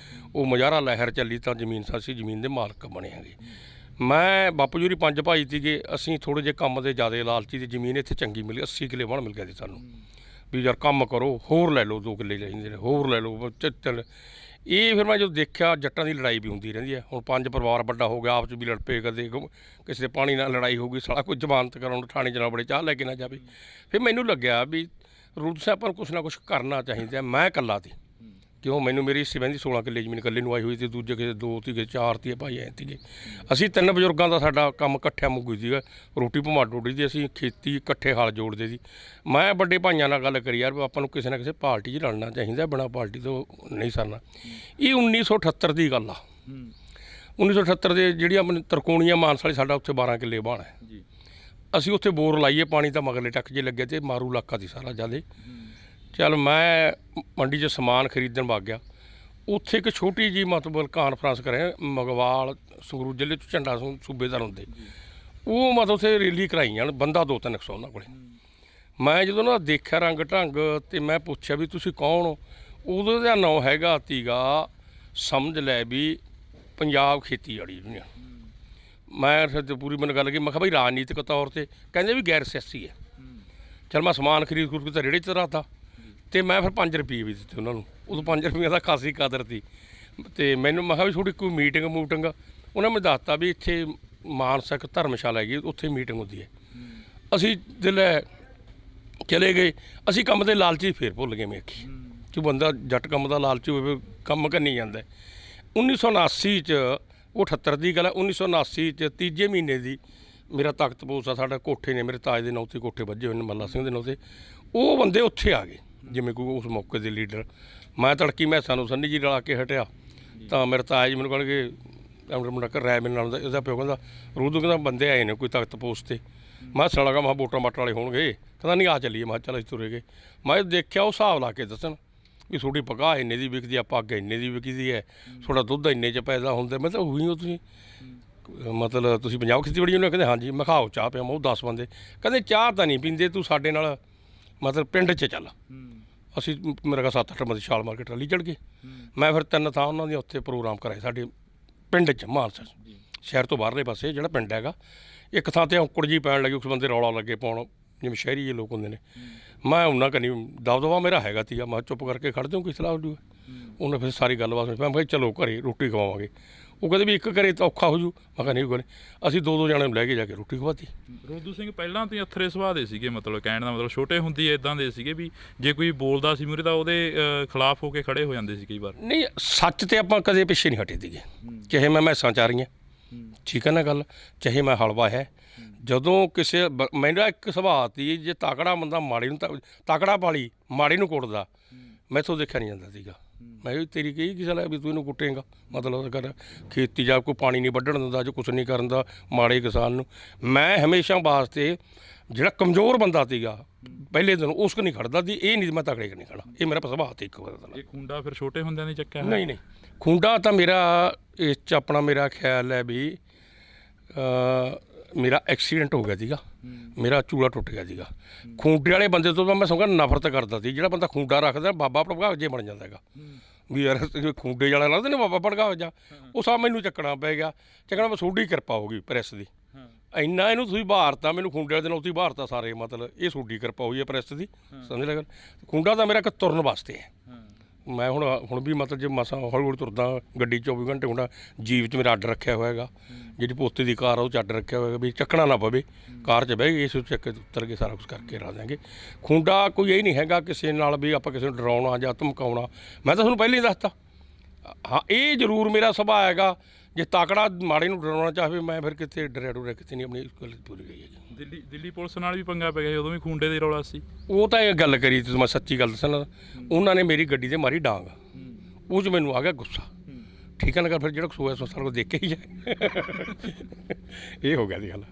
ਉਹ ਮਜ਼ਾਰਾ ਲਹਿਰ ਚੱਲੀ ਤਾਂ ਜ਼ਮੀਨ ਅਸੀਂ ਜ਼ਮੀਨ ਦੇ ਮਾਲਕ ਬਣੇ ਹੈਗੇ। ਮੈਂ ਬਾਪੂ ਜੀ 5 ਭਾਈ ਸੀਗੇ। ਅਸੀਂ ਥੋੜ੍ਹੇ ਜਿਹੇ ਕੰਮ ਦੇ ਜ਼ਿਆਦਾ ਲਾਲਚੀ, ਦੀ ਜ਼ਮੀਨ ਇੱਥੇ ਚੰਗੀ ਮਿਲੀ, 80 ਕਿੱਲੇ ਬਣ ਮਿਲ ਗਿਆ ਸੀ ਸਾਨੂੰ। ਵੀ ਯਾਰ ਕੰਮ ਕਰੋ, ਹੋਰ ਲੈ ਲਓ 2 ਕਿੱਲੇ ਚਾਹੀਦੇ ਨੇ, ਹੋਰ ਲੈ ਲਓ। ਚੱਲ ਇਹ ਫਿਰ ਮੈਂ ਜਦੋਂ ਦੇਖਿਆ ਜੱਟਾਂ ਦੀ ਲੜਾਈ ਵੀ ਹੁੰਦੀ ਰਹਿੰਦੀ ਹੈ। ਹੁਣ 5 ਪਰਿਵਾਰ ਵੱਡਾ ਹੋ ਗਿਆ, ਆਪਸ 'ਚ ਵੀ ਲੜ ਪਏ, ਕਦੇ ਕਿਸੇ ਦੇ ਪਾਣੀ ਨਾਲ ਲੜਾਈ ਹੋ ਗਈ, ਸਾਲਾ ਕੋਈ ਜ਼ਮਾਨਤ ਕਰਾਉਣ ਥਾਣੇ 'ਚ ਨਾ ਬੜੇ, ਚਾਹ ਲੈ ਕੇ ਨਾ ਜਾਵੇ। ਫਿਰ ਮੈਨੂੰ ਲੱਗਿਆ ਵੀ ਰੂਲ ਸਾਹਿਬ ਆਪਾਂ ਨੂੰ ਕੁਛ ਨਾ ਕੁਛ ਕਰਨਾ ਚਾਹੀਦਾ। ਮੈਂ ਇਕੱਲਾ ਸੀ, ਕਿਉਂ ਮੈਨੂੰ ਮੇਰੀ ਹਿੱਸੇ ਬਹਿੰਦੀ 16 ਕਿੱਲੇ ਜ਼ਮੀਨ ਇਕੱਲੇ ਨੂੰ ਆਈ ਹੋਈ ਸੀ, ਦੂਜੇ ਕਿਸੇ 2 ਸੀਗੇ, 4 ਸੀ ਭਾਈ ਐਂ ਸੀਗੇ। ਅਸੀਂ 3 ਬਜ਼ੁਰਗਾਂ ਦਾ ਸਾਡਾ ਕੰਮ ਇਕੱਠਿਆਂ ਮੁੱਕ ਸੀਗਾ। ਰੋਟੀ ਭਮਾ ਟੋੜੀ ਦੀ, ਅਸੀਂ ਖੇਤੀ ਇਕੱਠੇ ਹਲ ਜੋੜਦੇ ਸੀ। ਮੈਂ ਵੱਡੇ ਭਾਈਆਂ ਨਾਲ ਗੱਲ ਕਰੀ, ਯਾਰ ਆਪਾਂ ਨੂੰ ਕਿਸੇ ਨਾ ਕਿਸੇ ਪਾਰਟੀ 'ਚ ਲੜਨਾ ਚਾਹੀਦਾ, ਬਿਨਾਂ ਪਾਰਟੀ ਤੋਂ ਨਹੀਂ ਸਰਨਾ। ਇਹ 1978 ਦੀ ਗੱਲ ਆ। 1978 ਦੇ ਜਿਹੜੀ ਆਪਣੀ ਤਰਕੋਣੀਆਂ ਮਾਨਸਾ ਵਾਲੀ, ਸਾਡਾ ਉੱਥੇ 12 ਕਿੱਲੇ ਬਾਣ ਹੈ। ਅਸੀਂ ਉੱਥੇ ਬੋਰ ਲਾਈਏ, ਪਾਣੀ ਤਾਂ ਮਗਰਲੇ ਟੱਕ ਜੇ ਲੱਗੇ, ਤੇ ਮਾਰੂ ਇਲਾਕਾ ਸੀ ਸਾਰਾ ਜ਼ਿਆਦਾ। ਚੱਲ ਮੈਂ ਮੰਡੀ 'ਚ ਸਮਾਨ ਖਰੀਦਣ ਵਗ ਗਿਆ। ਉੱਥੇ ਇੱਕ ਛੋਟੀ ਜਿਹੀ ਮਤਲਬ ਕਾਨਫਰੰਸ ਕਰਿਆ, ਮਗਵਾਲ ਸੰਗਰੂਰ ਜ਼ਿਲ੍ਹੇ 'ਚ ਝੰਡਾ ਸੂਬੇਦਾਰ ਹੁੰਦੇ, ਉਹ ਮਤਲਬ ਉੱਥੇ ਰੈਲੀ ਕਰਾਈ ਜਾਣ, ਬੰਦਾ 2-300 ਉਹਨਾਂ ਕੋਲੇ। ਮੈਂ ਜਦੋਂ ਨਾ ਦੇਖਿਆ ਰੰਗ ਢੰਗ, ਤੇ ਮੈਂ ਪੁੱਛਿਆ ਵੀ ਤੁਸੀਂ ਕੌਣ ਹੋ? ਉਦੋਂ ਦਾ ਨਾਂ ਹੈਗਾ ਤੀਗਾ, ਸਮਝ ਲੈ ਵੀ ਪੰਜਾਬ ਖੇਤੀਬਾੜੀ ਯੂਨੀਅਨ। ਮੈਂ ਫਿਰ ਪੂਰੀ ਮੈਨੂੰ ਗੱਲ ਕੀ, ਮੈਂ ਕਿਹਾ ਬਈ ਰਾਜਨੀਤਿਕ ਤੌਰ 'ਤੇ ਕਹਿੰਦੇ ਵੀ ਗੈਰ ਸਿਆਸੀ ਹੈ। ਚਲ ਮੈਂ ਸਮਾਨ ਖਰੀਦ ਕੇ ਤਾਂ ਰੇੜੇ 'ਚ ਰੱਖਦਾ, ਤੇ ਮੈਂ ਫਿਰ 5 ਰੁਪਏ ਵੀ ਦਿੱਤੇ ਉਹਨਾਂ ਨੂੰ। ਉਦੋਂ 5 ਰੁਪਏ ਦਾ ਖਾਸੀ ਕਦਰ ਸੀ। ਤੇ ਮੈਨੂੰ ਮੈਂ ਕਿਹਾ ਵੀ ਥੋੜੀ ਕੋਈ ਮੀਟਿੰਗ ਉਹਨਾਂ ਮੈਨੂੰ ਦੱਸਤਾ ਵੀ ਇੱਥੇ ਮਾਨਸਾ ਇੱਕ ਧਰਮਸ਼ਾਲਾ ਹੈਗੀ, ਉੱਥੇ ਮੀਟਿੰਗ ਹੁੰਦੀ ਹੈ। ਅਸੀਂ ਜਿਲੇ ਚਲੇ ਗਏ। ਅਸੀਂ ਕੰਮ ਦੇ ਲਾਲਚੀ ਫੇਰ ਭੁੱਲ ਗਏ। ਮੈਂ ਆਖੀ ਕਿ ਬੰਦਾ ਜੱਟ ਕੰਮ ਦਾ ਲਾਲਚੀ ਹੋਵੇ, ਕੰਮ ਕਰਨੀ ਜਾਂਦਾ। 1979 'ਚ, ਉਹ 78 ਦੀ ਗੱਲ ਹੈ, 1979 'ਚ 3 ਮਹੀਨੇ ਦੀ ਮੇਰਾ ਤਖਤ ਪੋਸ ਆ, ਸਾਡਾ ਕੋਠੇ ਨੇ ਮੇਰੇ ਤਾਏ ਦੇ ਨਾਂ 'ਤੇ ਕੋਠੇ ਵੱਜੇ ਹੋਏ ਨੇ, ਮੱਲਾ ਸਿੰਘ ਦੇ ਨਾਂ 'ਤੇ। ਉਹ ਬੰਦੇ ਉੱਥੇ ਆ ਗਏ ਜਿਵੇਂ ਕੋਈ ਉਸ ਮੌਕੇ ਦੇ ਲੀਡਰ। ਮੈਂ ਤੜਕੀ ਮੈਸਾਂ ਨੂੰ ਸੰਨੀ ਜੀ ਰਲਾ ਕੇ ਹਟਿਆ, ਤਾਂ ਮੇਰੇ ਤਾਇਆ ਜੀ ਮੈਨੂੰ ਕਹਿਣਗੇ ਮੁੰਡਾ ਕਰ ਰਾਇ ਮੇਰੇ ਨਾਲ ਦਾ। ਇਹਦਾ ਪਿਓ ਕਹਿੰਦਾ ਰੂਦੂ ਕਹਿੰਦਾ ਬੰਦੇ ਆਏ ਨੇ ਕੋਈ ਤਖਤ ਪੋਸ 'ਤੇ। ਮੈਂ ਸੁਣ ਲਗਾ, ਮੈਂ ਵੋਟਾਂ ਵਾਟਾਂ ਵਾਲੇ ਹੋਣਗੇ। ਕਹਿੰਦਾ ਨਹੀਂ ਆ ਚੱਲੀਏ। ਮੈਂ ਚੱਲ ਅਸੀਂ ਤੁਰੇ ਗਏ। ਮੈਂ ਦੇਖਿਆ ਉਹ ਹਿਸਾਬ ਲਾ ਕੇ ਦੱਸਣ ਵੀ ਤੁਹਾਡੀ ਪਗਾਹ ਇੰਨੇ ਦੀ ਵਿਕਦੀ ਆ, ਪੱਗ ਇੰਨੇ ਦੀ ਵਿਕਦੀ ਹੈ, ਤੁਹਾਡਾ ਦੁੱਧ ਇੰਨੇ 'ਚ ਪੈਦਾ ਹੁੰਦਾ। ਮੈਂ ਤਾਂ ਉਹੀ ਹੋ ਤੁਸੀਂ, ਮਤਲਬ ਤੁਸੀਂ ਪੰਜਾਬ ਖੇਤੀਬਾੜੀ ਯੂਨੀਅਨ? ਕਹਿੰਦੇ ਹਾਂਜੀ। ਮੈਂ ਖਾਓ ਚਾਹ ਪਿਆ। ਮੈਂ ਉਹ 10 ਬੰਦੇ ਕਹਿੰਦੇ ਚਾਹ ਤਾਂ ਨਹੀਂ ਪੀਂਦੇ, ਤੂੰ ਸਾਡੇ ਨਾਲ ਮਤਲਬ ਪਿੰਡ 'ਚ ਚੱਲ। ਅਸੀਂ ਮੇਰਾ ਕਹਾ 7-8 ਬੰਦੇ ਛਾਲ ਮਾਰ ਕੇ ਟਰਾਲੀ ਚੜ੍ਹ ਗਏ। ਮੈਂ ਫਿਰ 3 ਥਾਂ ਉਹਨਾਂ ਦੀਆਂ ਉੱਥੇ ਪ੍ਰੋਗਰਾਮ ਕਰਾਏ ਸਾਡੇ ਪਿੰਡ 'ਚ, ਮਾਨਸਾ ਸ਼ਹਿਰ ਤੋਂ ਬਾਹਰਲੇ ਪਾਸੇ ਜਿਹੜਾ ਪਿੰਡ ਹੈਗਾ। ਇੱਕ ਥਾਂ 'ਤੇ ਔਂਕੜ ਜੀ ਪੈਣ ਲੱਗੀ, ਉਸ ਬੰਦੇ ਰੌਲਾ ਲੱਗੇ ਪਾਉਣ, ਜਿਵੇਂ ਸ਼ਹਿਰੀ ਜਿਹੇ ਲੋਕ ਹੁੰਦੇ ਨੇ। ਮੈਂ ਉਹਨਾਂ ਕਨੀ ਦਬਦਬਾ ਮੇਰਾ ਹੈਗਾ ਤੀਗਾ। ਮੈਂ ਚੁੱਪ ਕਰਕੇ ਖੜ੍ਹ ਦਿਓ, ਕੋਈ ਸਲਾਹ ਹੋ ਜੂ। ਉਹਨੇ ਫਿਰ ਸਾਰੀ ਗੱਲਬਾਤ ਮੈਂ ਕਿਹਾ ਚਲੋ ਘਰੇ ਰੋਟੀ ਖਵਾਵਾਂਗੇ। ਉਹ ਕਹਿੰਦੇ ਵੀ ਇੱਕ ਘਰੇ ਤਾਂ ਔਖਾ ਹੋ ਜੂ। ਮੈਂ ਕਿਹਾ ਨਹੀਂ ਕੋਈ, ਅਸੀਂ 2-2 ਜਣੇ ਨੂੰ ਲੈ ਕੇ ਜਾ ਕੇ ਰੋਟੀ ਖਵਾਤੀ। ਰੁਲਦੂ ਸਿੰਘ ਪਹਿਲਾਂ ਤੋਂ ਹੀ ਅਥਰੇ ਸੁਭਾਅ ਦੇ ਸੀਗੇ, ਮਤਲਬ ਕਹਿਣ ਦਾ ਮਤਲਬ ਛੋਟੇ ਹੁੰਦੀ ਇੱਦਾਂ ਦੇ ਸੀਗੇ ਵੀ ਜੇ ਕੋਈ ਬੋਲਦਾ ਸੀ ਮੂਹਰੇ ਤਾਂ ਉਹਦੇ ਖਿਲਾਫ ਹੋ ਕੇ ਖੜੇ ਹੋ ਜਾਂਦੇ ਸੀ ਕਈ ਵਾਰ? ਨਹੀਂ, ਸੱਚ ਤੇ ਆਪਾਂ ਕਦੇ ਪਿੱਛੇ ਨਹੀਂ ਹਟੇ ਸੀਗੇ। ਚਾਹੇ ਮੈਂ ਮੈਸਾਂ ਚਾਰੀਆਂ, ਠੀਕ ਹੈ ਨਾ ਗੱਲ, ਚਾਹੇ ਮੈਂ ਹਲਵਾ ਹੈ। ਜਦੋਂ ਕਿਸੇ ਮੇਰਾ ਇੱਕ ਸੁਭਾਅ ਸੀ, ਜੇ ਤਕੜਾ ਬੰਦਾ ਮਾੜੇ ਨੂੰ ਤਕੜਾ ਪਾਲੀ ਮਾੜੇ ਨੂੰ ਕੁੱਟਦਾ, ਮੈਥੋਂ ਦੇਖਿਆ ਨਹੀਂ ਜਾਂਦਾ ਸੀਗਾ। ਮੈਂ ਵੀ ਤੇਰੀ ਕਹੀ ਕਿਸੇ ਲੈ ਵੀ ਤੂੰ ਇਹਨੂੰ ਕੁੱਟੇਂਗਾ, ਮਤਲਬ ਕਰ ਖੇਤੀ ਜਾਂ ਕੋਈ ਪਾਣੀ ਨਹੀਂ ਵੱਢਣ ਦਿੰਦਾ, ਜੋ ਕੁਛ ਨਹੀਂ ਕਰਨ ਦਾ ਮਾੜੇ ਕਿਸਾਨ ਨੂੰ। ਮੈਂ ਹਮੇਸ਼ਾ ਵਾਸਤੇ ਜਿਹੜਾ ਕਮਜ਼ੋਰ ਬੰਦਾ ਸੀਗਾ ਪਹਿਲੇ ਦਿਨ ਉਸ ਕੋ ਨਹੀਂ ਖੜਦਾ ਸੀ, ਇਹ ਨਹੀਂ ਮੈਂ ਤਕੜੇ ਨਹੀਂ ਖੜਾ, ਇਹ ਮੇਰਾ ਸੁਭਾਅ ਸੀ ਇੱਕ ਵਾਰ। ਇਹ ਖੁੰਡਾ ਫਿਰ ਛੋਟੇ ਹੁੰਦਿਆਂ ਦੀ ਚੱਕਿਆ? ਨਹੀਂ ਖੁੰਡਾ ਤਾਂ ਮੇਰਾ ਇਸ 'ਚ ਆਪਣਾ ਮੇਰਾ ਖਿਆਲ ਹੈ ਵੀ ਮੇਰਾ ਐਕਸੀਡੈਂਟ ਹੋ ਗਿਆ ਸੀਗਾ, ਮੇਰਾ ਚੂੜਾ ਟੁੱਟ ਗਿਆ ਸੀਗਾ। ਖੂੰਡੇ ਵਾਲੇ ਬੰਦੇ ਤੋਂ ਤਾਂ ਮੈਂ ਸਮਝਾ ਨਫ਼ਰਤ ਕਰਦਾ ਸੀ। ਜਿਹੜਾ ਬੰਦਾ ਖੂੰਡਾ ਰੱਖਦਾ ਬਾਬਾ ਭੜਕਾਵ ਜੇ ਬਣ ਜਾਂਦਾ ਹੈਗਾ ਵੀ ਯਾਰ ਖੂੰਡੇ ਵਾਲਾ ਲੱਗਦੇ ਨੇ ਬਾਬਾ ਭੜਕਾਵ ਜਾ, ਉਹ ਸਭ ਮੈਨੂੰ ਚੱਕਣਾ ਪੈ ਗਿਆ। ਚੱਕਣਾ ਤੁਹਾਡੀ ਕਿਰਪਾ ਹੋ ਗਈ ਪ੍ਰੈਸ ਦੀ, ਇੰਨਾ ਇਹਨੂੰ ਤੁਸੀਂ ਭਾਰਤਾ, ਮੈਨੂੰ ਖੂੰਡੇ ਵਾਲੇ ਦਿਨ ਉੱਥੇ ਭਾਰਤਾ ਸਾਰੇ, ਮਤਲਬ ਇਹ ਤੁਹਾਡੀ ਕਿਰਪਾ ਹੋਈ ਹੈ ਪ੍ਰੈਸ ਦੀ, ਸਮਝ ਲਿਆ। ਖੂੰਡਾ ਤਾਂ ਮੇਰਾ ਇੱਕ ਤੁਰਨ ਵਾਸਤੇ ਹੈ। ਮੈਂ ਹੁਣ ਵੀ ਮਤਲਬ ਜੇ ਮਸਾਂ ਹੌਲੀ ਹੌਲੀ ਤੁਰਦਾ, ਗੱਡੀ 24 ਘੰਟੇ ਹੁੰਦਾ, ਜੀਪ 'ਚ ਮੇਰਾ ਆਰਡਰ ਰੱਖਿਆ ਹੋਇਆ ਹੈਗਾ। ਜਿਹੜੀ ਪੋਤੇ ਦੀ ਕਾਰ ਆ ਉਹ 'ਚ ਆਰਡਰ ਰੱਖਿਆ ਹੋਇਆ ਵੀ ਚੱਕਣਾ ਨਾ ਪਵੇ, ਕਾਰ 'ਚ ਬਹਿ ਗਏ ਇਸ ਚੱਕ ਕੇ ਉਤਰ ਕੇ ਸਾਰਾ ਕੁਛ ਕਰਕੇ ਲਾ ਦਿਆਂਗੇ। ਖੂੰਡਾ ਕੋਈ ਇਹ ਨਹੀਂ ਹੈਗਾ ਕਿਸੇ ਨਾਲ ਵੀ ਆਪਾਂ ਕਿਸੇ ਨੂੰ ਡਰਾਉਣਾ ਜਾਂ ਧਮਕਾਉਣਾ। ਮੈਂ ਤਾਂ ਤੁਹਾਨੂੰ ਪਹਿਲਾਂ ਹੀ ਦੱਸਤਾ। ਹਾਂ, ਇਹ ਜ਼ਰੂਰ ਮੇਰਾ ਸੁਭਾਅ ਹੈਗਾ, ਜੇ ਤਾਕੜਾ ਮਾੜੇ ਨੂੰ ਡਰਾਉਣਾ ਚਾਹਵੇ ਮੈਂ ਫਿਰ ਕਿਤੇ ਡਰਿਆ ਡੁਰਿਆ ਕਿਤੇ ਨਹੀਂ, ਆਪਣੀ ਗੱਲ ਪੂਰੀ ਗਈ ਹੈਗੀ। ਦਿੱਲੀ ਪੁਲਿਸ ਨਾਲ ਵੀ ਪੰਗਾ ਪੈ ਗਿਆ, ਉਦੋਂ ਵੀ ਖੂੰਡੇ ਦੇ ਰੌਲਾ ਸੀ। ਉਹ ਤਾਂ ਇਹ ਗੱਲ ਕਰੀ ਤੁਸੀਂ, ਮੈਂ ਸੱਚੀ ਗੱਲ ਦੱਸਣਾ, ਉਹਨਾਂ ਨੇ ਮੇਰੀ ਗੱਡੀ 'ਤੇ ਮਾਰੀ ਡਾਂਗ, ਉਹ 'ਚ ਮੈਨੂੰ ਆ ਗਿਆ ਗੁੱਸਾ। ਠੀਕ ਹੈ ਨਾ, ਫਿਰ ਜਿਹੜਾ ਸੋਇਆ ਸੋ ਸਾਰਾ ਕੁਝ ਦੇਖ ਕੇ ਹੀ ਜਾਏ ਇਹ ਹੋ ਗਿਆ ਦੀ ਗੱਲ।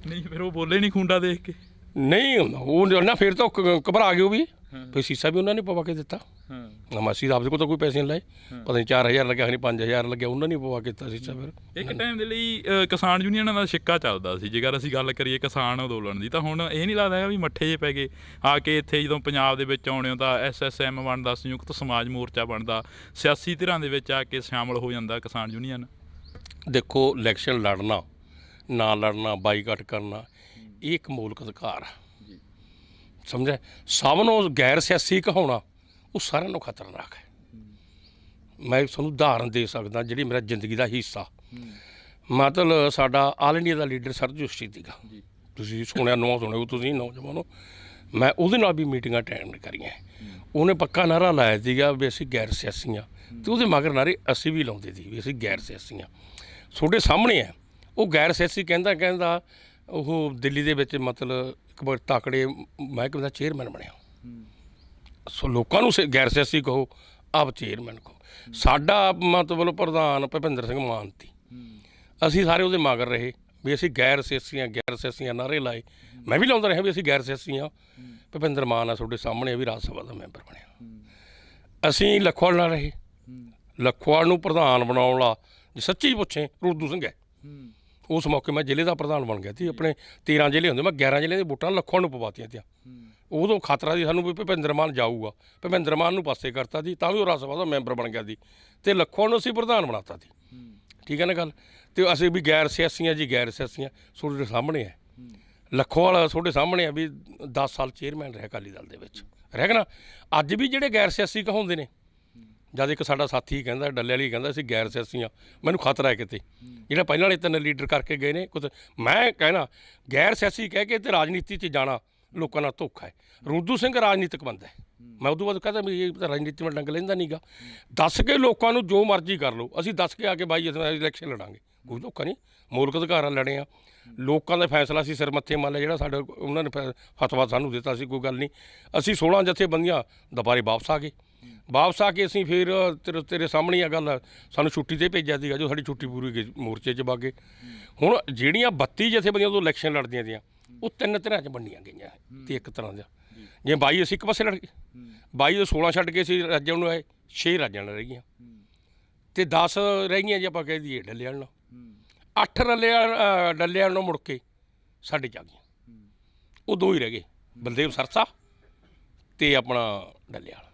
ਨਹੀਂ ਫਿਰ ਉਹ ਬੋਲੇ ਨਹੀਂ ਖੂੰਡਾ ਦੇਖ ਕੇ? ਨਹੀਂ ਉਹ ਨਾ ਫਿਰ ਤਾਂ ਘਬਰਾ ਗਏ ਉਹ ਵੀ, ਫਿਰ ਸੀਸਾ ਵੀ ਉਹਨਾਂ ਨੇ ਪਵਾ ਕੇ ਦਿੱਤਾ। ਮਾਸੀ ਦਾ ਆਪਦੇ ਕੋਲ ਤਾਂ ਕੋਈ ਪੈਸੇ ਨਹੀਂ ਲਾਏ, ਪਤਾ ਨਹੀਂ 4000 ਲੱਗਿਆ, ਨਹੀਂ 5000 ਲੱਗਿਆ, ਉਹਨਾਂ ਨੇ ਪਵਾ ਕੇ ਦਿੱਤਾ ਸੀਸਾ। ਫਿਰ ਇੱਕ ਟਾਈਮ ਦੇ ਲਈ ਕਿਸਾਨ ਯੂਨੀਅਨਾਂ ਦਾ ਸਿੱਕਾ ਚੱਲਦਾ ਸੀ, ਜੇਕਰ ਅਸੀਂ ਗੱਲ ਕਰੀਏ ਕਿਸਾਨ ਅੰਦੋਲਨ ਦੀ, ਤਾਂ ਹੁਣ ਇਹ ਨਹੀਂ ਲੱਗਦਾ ਹੈਗਾ ਵੀ ਮੱਠੇ ਜਿਹੇ ਪੈ ਗਏ ਆ ਕੇ ਇੱਥੇ? ਜਦੋਂ ਪੰਜਾਬ ਦੇ ਵਿੱਚ ਆਉਣੇ ਹੋ ਤਾਂ SSM ਬਣਦਾ, ਸੰਯੁਕਤ ਸਮਾਜ ਮੋਰਚਾ ਬਣਦਾ, ਸਿਆਸੀ ਧਿਰਾਂ ਦੇ ਵਿੱਚ ਆ ਕੇ ਸ਼ਾਮਲ ਹੋ ਜਾਂਦਾ ਕਿਸਾਨ ਯੂਨੀਅਨ। ਦੇਖੋ, ਇਲੈਕਸ਼ਨ ਲੜਨਾ ਨਾ ਲੜਨਾ, ਬਾਈਕਾਟ ਕਰਨਾ, ਇਹ ਇੱਕ ਮੌਲਿਕ ਅਧਿਕਾਰ ਆ, ਸਮਝਿਆ। ਸਭ ਨੂੰ ਗੈਰ ਸਿਆਸੀ ਕਹਾਉਣਾ ਉਹ ਸਾਰਿਆਂ ਨੂੰ ਖਤਰਨਾਕ ਹੈ। ਮੈਂ ਤੁਹਾਨੂੰ ਉਦਾਹਰਨ ਦੇ ਸਕਦਾ, ਜਿਹੜੀ ਮੇਰਾ ਜ਼ਿੰਦਗੀ ਦਾ ਹਿੱਸਾ, ਮਤਲਬ ਸਾਡਾ ਆਲ ਇੰਡੀਆ ਦਾ ਲੀਡਰ ਸਰਜੋਸ਼ੀ ਸੀਗਾ, ਤੁਸੀਂ ਸੁਣਿਆ ਸੁਣਿਓ ਤੁਸੀਂ ਨੌਜਵਾਨੋ, ਮੈਂ ਉਹਦੇ ਨਾਲ ਵੀ ਮੀਟਿੰਗਾਂ ਅਟੈਂਡ ਕਰੀਆਂ। ਉਹਨੇ ਪੱਕਾ ਨਾਅਰਾ ਲਾਇਆ ਸੀਗਾ ਵੀ ਅਸੀਂ ਗੈਰ ਸਿਆਸੀ ਹਾਂ, ਅਤੇ ਉਹਦੇ ਮਗਰ ਨਾਅਰੇ ਅਸੀਂ ਵੀ ਲਾਉਂਦੇ ਸੀ ਵੀ ਅਸੀਂ ਗੈਰ ਸਿਆਸੀ ਹਾਂ। ਤੁਹਾਡੇ ਸਾਹਮਣੇ ਹੈ ਉਹ ਗੈਰ ਸਿਆਸੀ ਕਹਿੰਦਾ ਉਹ ਦਿੱਲੀ ਦੇ ਵਿੱਚ ਮਤਲਬ ਇੱਕ ਬੜੇ ਤਕੜੇ ਮਹਿਕਮੇ ਦਾ ਚੇਅਰਮੈਨ ਬਣਿਆ। ਸੋ ਲੋਕਾਂ ਨੂੰ ਗੈਰ ਸਿਆਸੀ ਕਹੋ, ਆਪ ਚੇਅਰਮੈਨ ਕਹੋ। ਸਾਡਾ ਮਤਲਬ ਪ੍ਰਧਾਨ ਭੁਪਿੰਦਰ ਸਿੰਘ ਮਾਨ ਸੀ, ਅਸੀਂ ਸਾਰੇ ਉਹਦੇ ਮਗਰ ਰਹੇ ਵੀ ਅਸੀਂ ਗੈਰ ਸਿਆਸੀਆਂ ਨਾਅਰੇ ਲਾਏ। ਮੈਂ ਵੀ ਲਾਉਂਦਾ ਰਿਹਾ ਵੀ ਅਸੀਂ ਗੈਰ ਸਿਆਸੀ ਹਾਂ। ਭੁਪਿੰਦਰ ਮਾਨ ਆ ਤੁਹਾਡੇ ਸਾਹਮਣੇ ਵੀ ਰਾਜ ਸਭਾ ਦਾ ਮੈਂਬਰ ਬਣਿਆ। ਅਸੀਂ ਲਖਵਾਲ ਨਾਲ ਰਹੇ, ਲਖਵਾਲ ਨੂੰ ਪ੍ਰਧਾਨ ਬਣਾਉਣ ਲਾ ਜੇ ਸੱਚੀ ਪੁੱਛੇ ਰੁੱਦੂ ਸਿੰਘ ਹੈ। ਉਸ ਮੌਕੇ ਮੈਂ ਜ਼ਿਲ੍ਹੇ ਦਾ ਪ੍ਰਧਾਨ ਬਣ ਗਿਆ ਸੀ। ਆਪਣੇ 13 ਜ਼ਿਲ੍ਹੇ ਹੁੰਦੇ, ਮੈਂ 11 ਜ਼ਿਲ੍ਹੇ ਦੇ ਵੋਟਾਂ ਲਖਵਾਲ ਨੂੰ ਪਵਾਤੀਆਂ ਤੀਆਂ। ਉਦੋਂ ਖਤਰਾ ਸੀ ਸਾਨੂੰ ਵੀ ਭੁਪਿੰਦਰ ਮਾਨ ਜਾਊਗਾ, ਭੁਪਿੰਦਰ ਮਾਨ ਨੂੰ ਪਾਸੇ ਕਰਤਾ ਸੀ, ਤਾਂ ਵੀ ਉਹ ਰਾਜ ਸਭਾ ਦਾ ਮੈਂਬਰ ਬਣ ਗਿਆ ਸੀ, ਅਤੇ ਲਖਵਾਲ ਨੂੰ ਅਸੀਂ ਪ੍ਰਧਾਨ ਬਣਾਤਾ ਸੀ। ਠੀਕ ਹੈ ਨਾ ਗੱਲ। ਅਤੇ ਅਸੀਂ ਵੀ ਗੈਰ ਸਿਆਸੀਆਂ ਜੀ, ਗੈਰ ਸਿਆਸੀਆਂ ਤੁਹਾਡੇ ਸਾਹਮਣੇ ਹੈ। ਲਖਵਾਲ ਤੁਹਾਡੇ ਸਾਹਮਣੇ ਆ ਵੀ 10 ਸਾਲ ਚੇਅਰਮੈਨ ਰਿਹਾ ਅਕਾਲੀ ਦਲ ਦੇ ਵਿੱਚ, ਰਹਿ ਗਿਆ ਨਾ। ਅੱਜ ਵੀ ਜਿਹੜੇ ਗੈਰ ਸਿਆਸੀ ਕਹਾਉਂਦੇ ਨੇ, ਜਦ ਇੱਕ ਸਾਡਾ ਸਾਥੀ ਕਹਿੰਦਾ, ਡੱਲੇ ਵਾਲੀ ਕਹਿੰਦਾ ਅਸੀਂ ਗੈਰ ਸਿਆਸੀ ਹਾਂ, ਮੈਨੂੰ ਖਤਰਾ ਹੈ ਕਿਤੇ ਜਿਹੜਾ ਪਹਿਲਾਂ ਵਾਲੇ 3 ਲੀਡਰ ਕਰਕੇ ਗਏ ਨੇ ਕੁਝ। ਮੈਂ ਕਹਿਣਾ ਗੈਰ ਸਿਆਸੀ ਕਹਿ ਕੇ ਤੇ ਰਾਜਨੀਤੀ 'ਚ ਜਾਣਾ ਲੋਕਾਂ ਨਾਲ ਧੋਖਾ ਹੈ। ਰੁੱਦੂ ਸਿੰਘ ਰਾਜਨੀਤਿਕ ਬੰਦਾ ਹੈ, ਮੈਂ ਉਦੋਂ ਬਾਅਦ ਕਹਿੰਦਾ ਵੀ ਇਹ ਰਾਜਨੀਤੀ में ਡੰਗ ਲੈਂਦਾ ਨਹੀਂ ਗਾ। ਦੱਸ ਕੇ ਲੋਕਾਂ ਨੂੰ ਜੋ ਮਰਜ਼ੀ ਕਰ ਲਓ, ਅਸੀਂ ਦੱਸ ਕੇ ਆ ਕੇ ਬਾਈ ਅਸੀਂ ਇਲੈਕਸ਼ਨ ਲੜਾਂਗੇ, ਕੋਈ ਧੋਖਾ ਨਹੀਂ। ਮੌਲਿਕ ਅਧਿਕਾਰਾਂ ਲੜੇ ਆ, ਲੋਕਾਂ ਦਾ ਫੈਸਲਾ ਸੀ ਸਿਰ ਮੱਥੇ ਮੰਨ ਲਿਆ, ਜਿਹੜਾ ਸਾਡਾ ਉਹਨਾਂ ਨੇ ਫਤਵਾ ਸਾਨੂੰ ਦਿੱਤਾ ਸੀ, ਕੋਈ ਗੱਲ ਨਹੀਂ। ਅਸੀਂ 16 ਜਥੇਬੰਦੀਆਂ ਦੁਬਾਰੇ ਵਾਪਸ ਆ ਗਏ। ਵਾਪਸ ਆ ਕੇ ਅਸੀਂ ਫਿਰ ਤੇਰੇ ਸਾਹਮਣੇ ਆ ਗੱਲ, ਸਾਨੂੰ ਛੁੱਟੀ 'ਤੇ ਭੇਜਿਆ ਸੀਗਾ, ਜੋ ਸਾਡੀ ਛੁੱਟੀ ਪੂਰੀ ਗਈ ਮੋਰਚੇ 'ਚ ਬਾਗੇ। ਹੁਣ ਜਿਹੜੀਆਂ 32 ਜਥੇਬੰਦੀਆਂ ਤੋਂ ਇਲੈਕਸ਼ਨ ਲੜਦੀਆਂ ਤੀਆਂ, ਉਹ 3 ਧਿਰਾਂ 'ਚ ਵੰਡੀਆਂ ਗਈਆਂ ਅਤੇ ਇੱਕ ਤਰ੍ਹਾਂ ਦਾ ਜਿਵੇਂ 22 ਅਸੀਂ ਇੱਕ ਪਾਸੇ ਲੜ ਗਏ, 22 ਤੋਂ 16 ਛੱਡ ਕੇ ਅਸੀਂ ਰਾਜਾਂ ਨੂੰ ਆਏ, 6 ਰਾਜਾਂ ਨਾਲ ਰਹਿ ਗਈਆਂ, ਅਤੇ 10 ਰਹਿ ਗਈਆਂ ਜੇ ਆਪਾਂ ਕਹਿ ਦਈਏ ਡੱਲੇ ਵਾਲ ਨਾਲ। 8 ਡੱਲੇ ਵਾਲ ਨੂੰ ਮੁੜ ਕੇ ਸਾਡੇ 'ਚ ਆ ਗਈਆਂ, ਉਹ 2 ਹੀ ਰਹਿ ਗਏ, ਬਲਦੇਵ ਸਰਸਾ ਅਤੇ ਆਪਣਾ ਡੱਲੇ ਵਾਲ।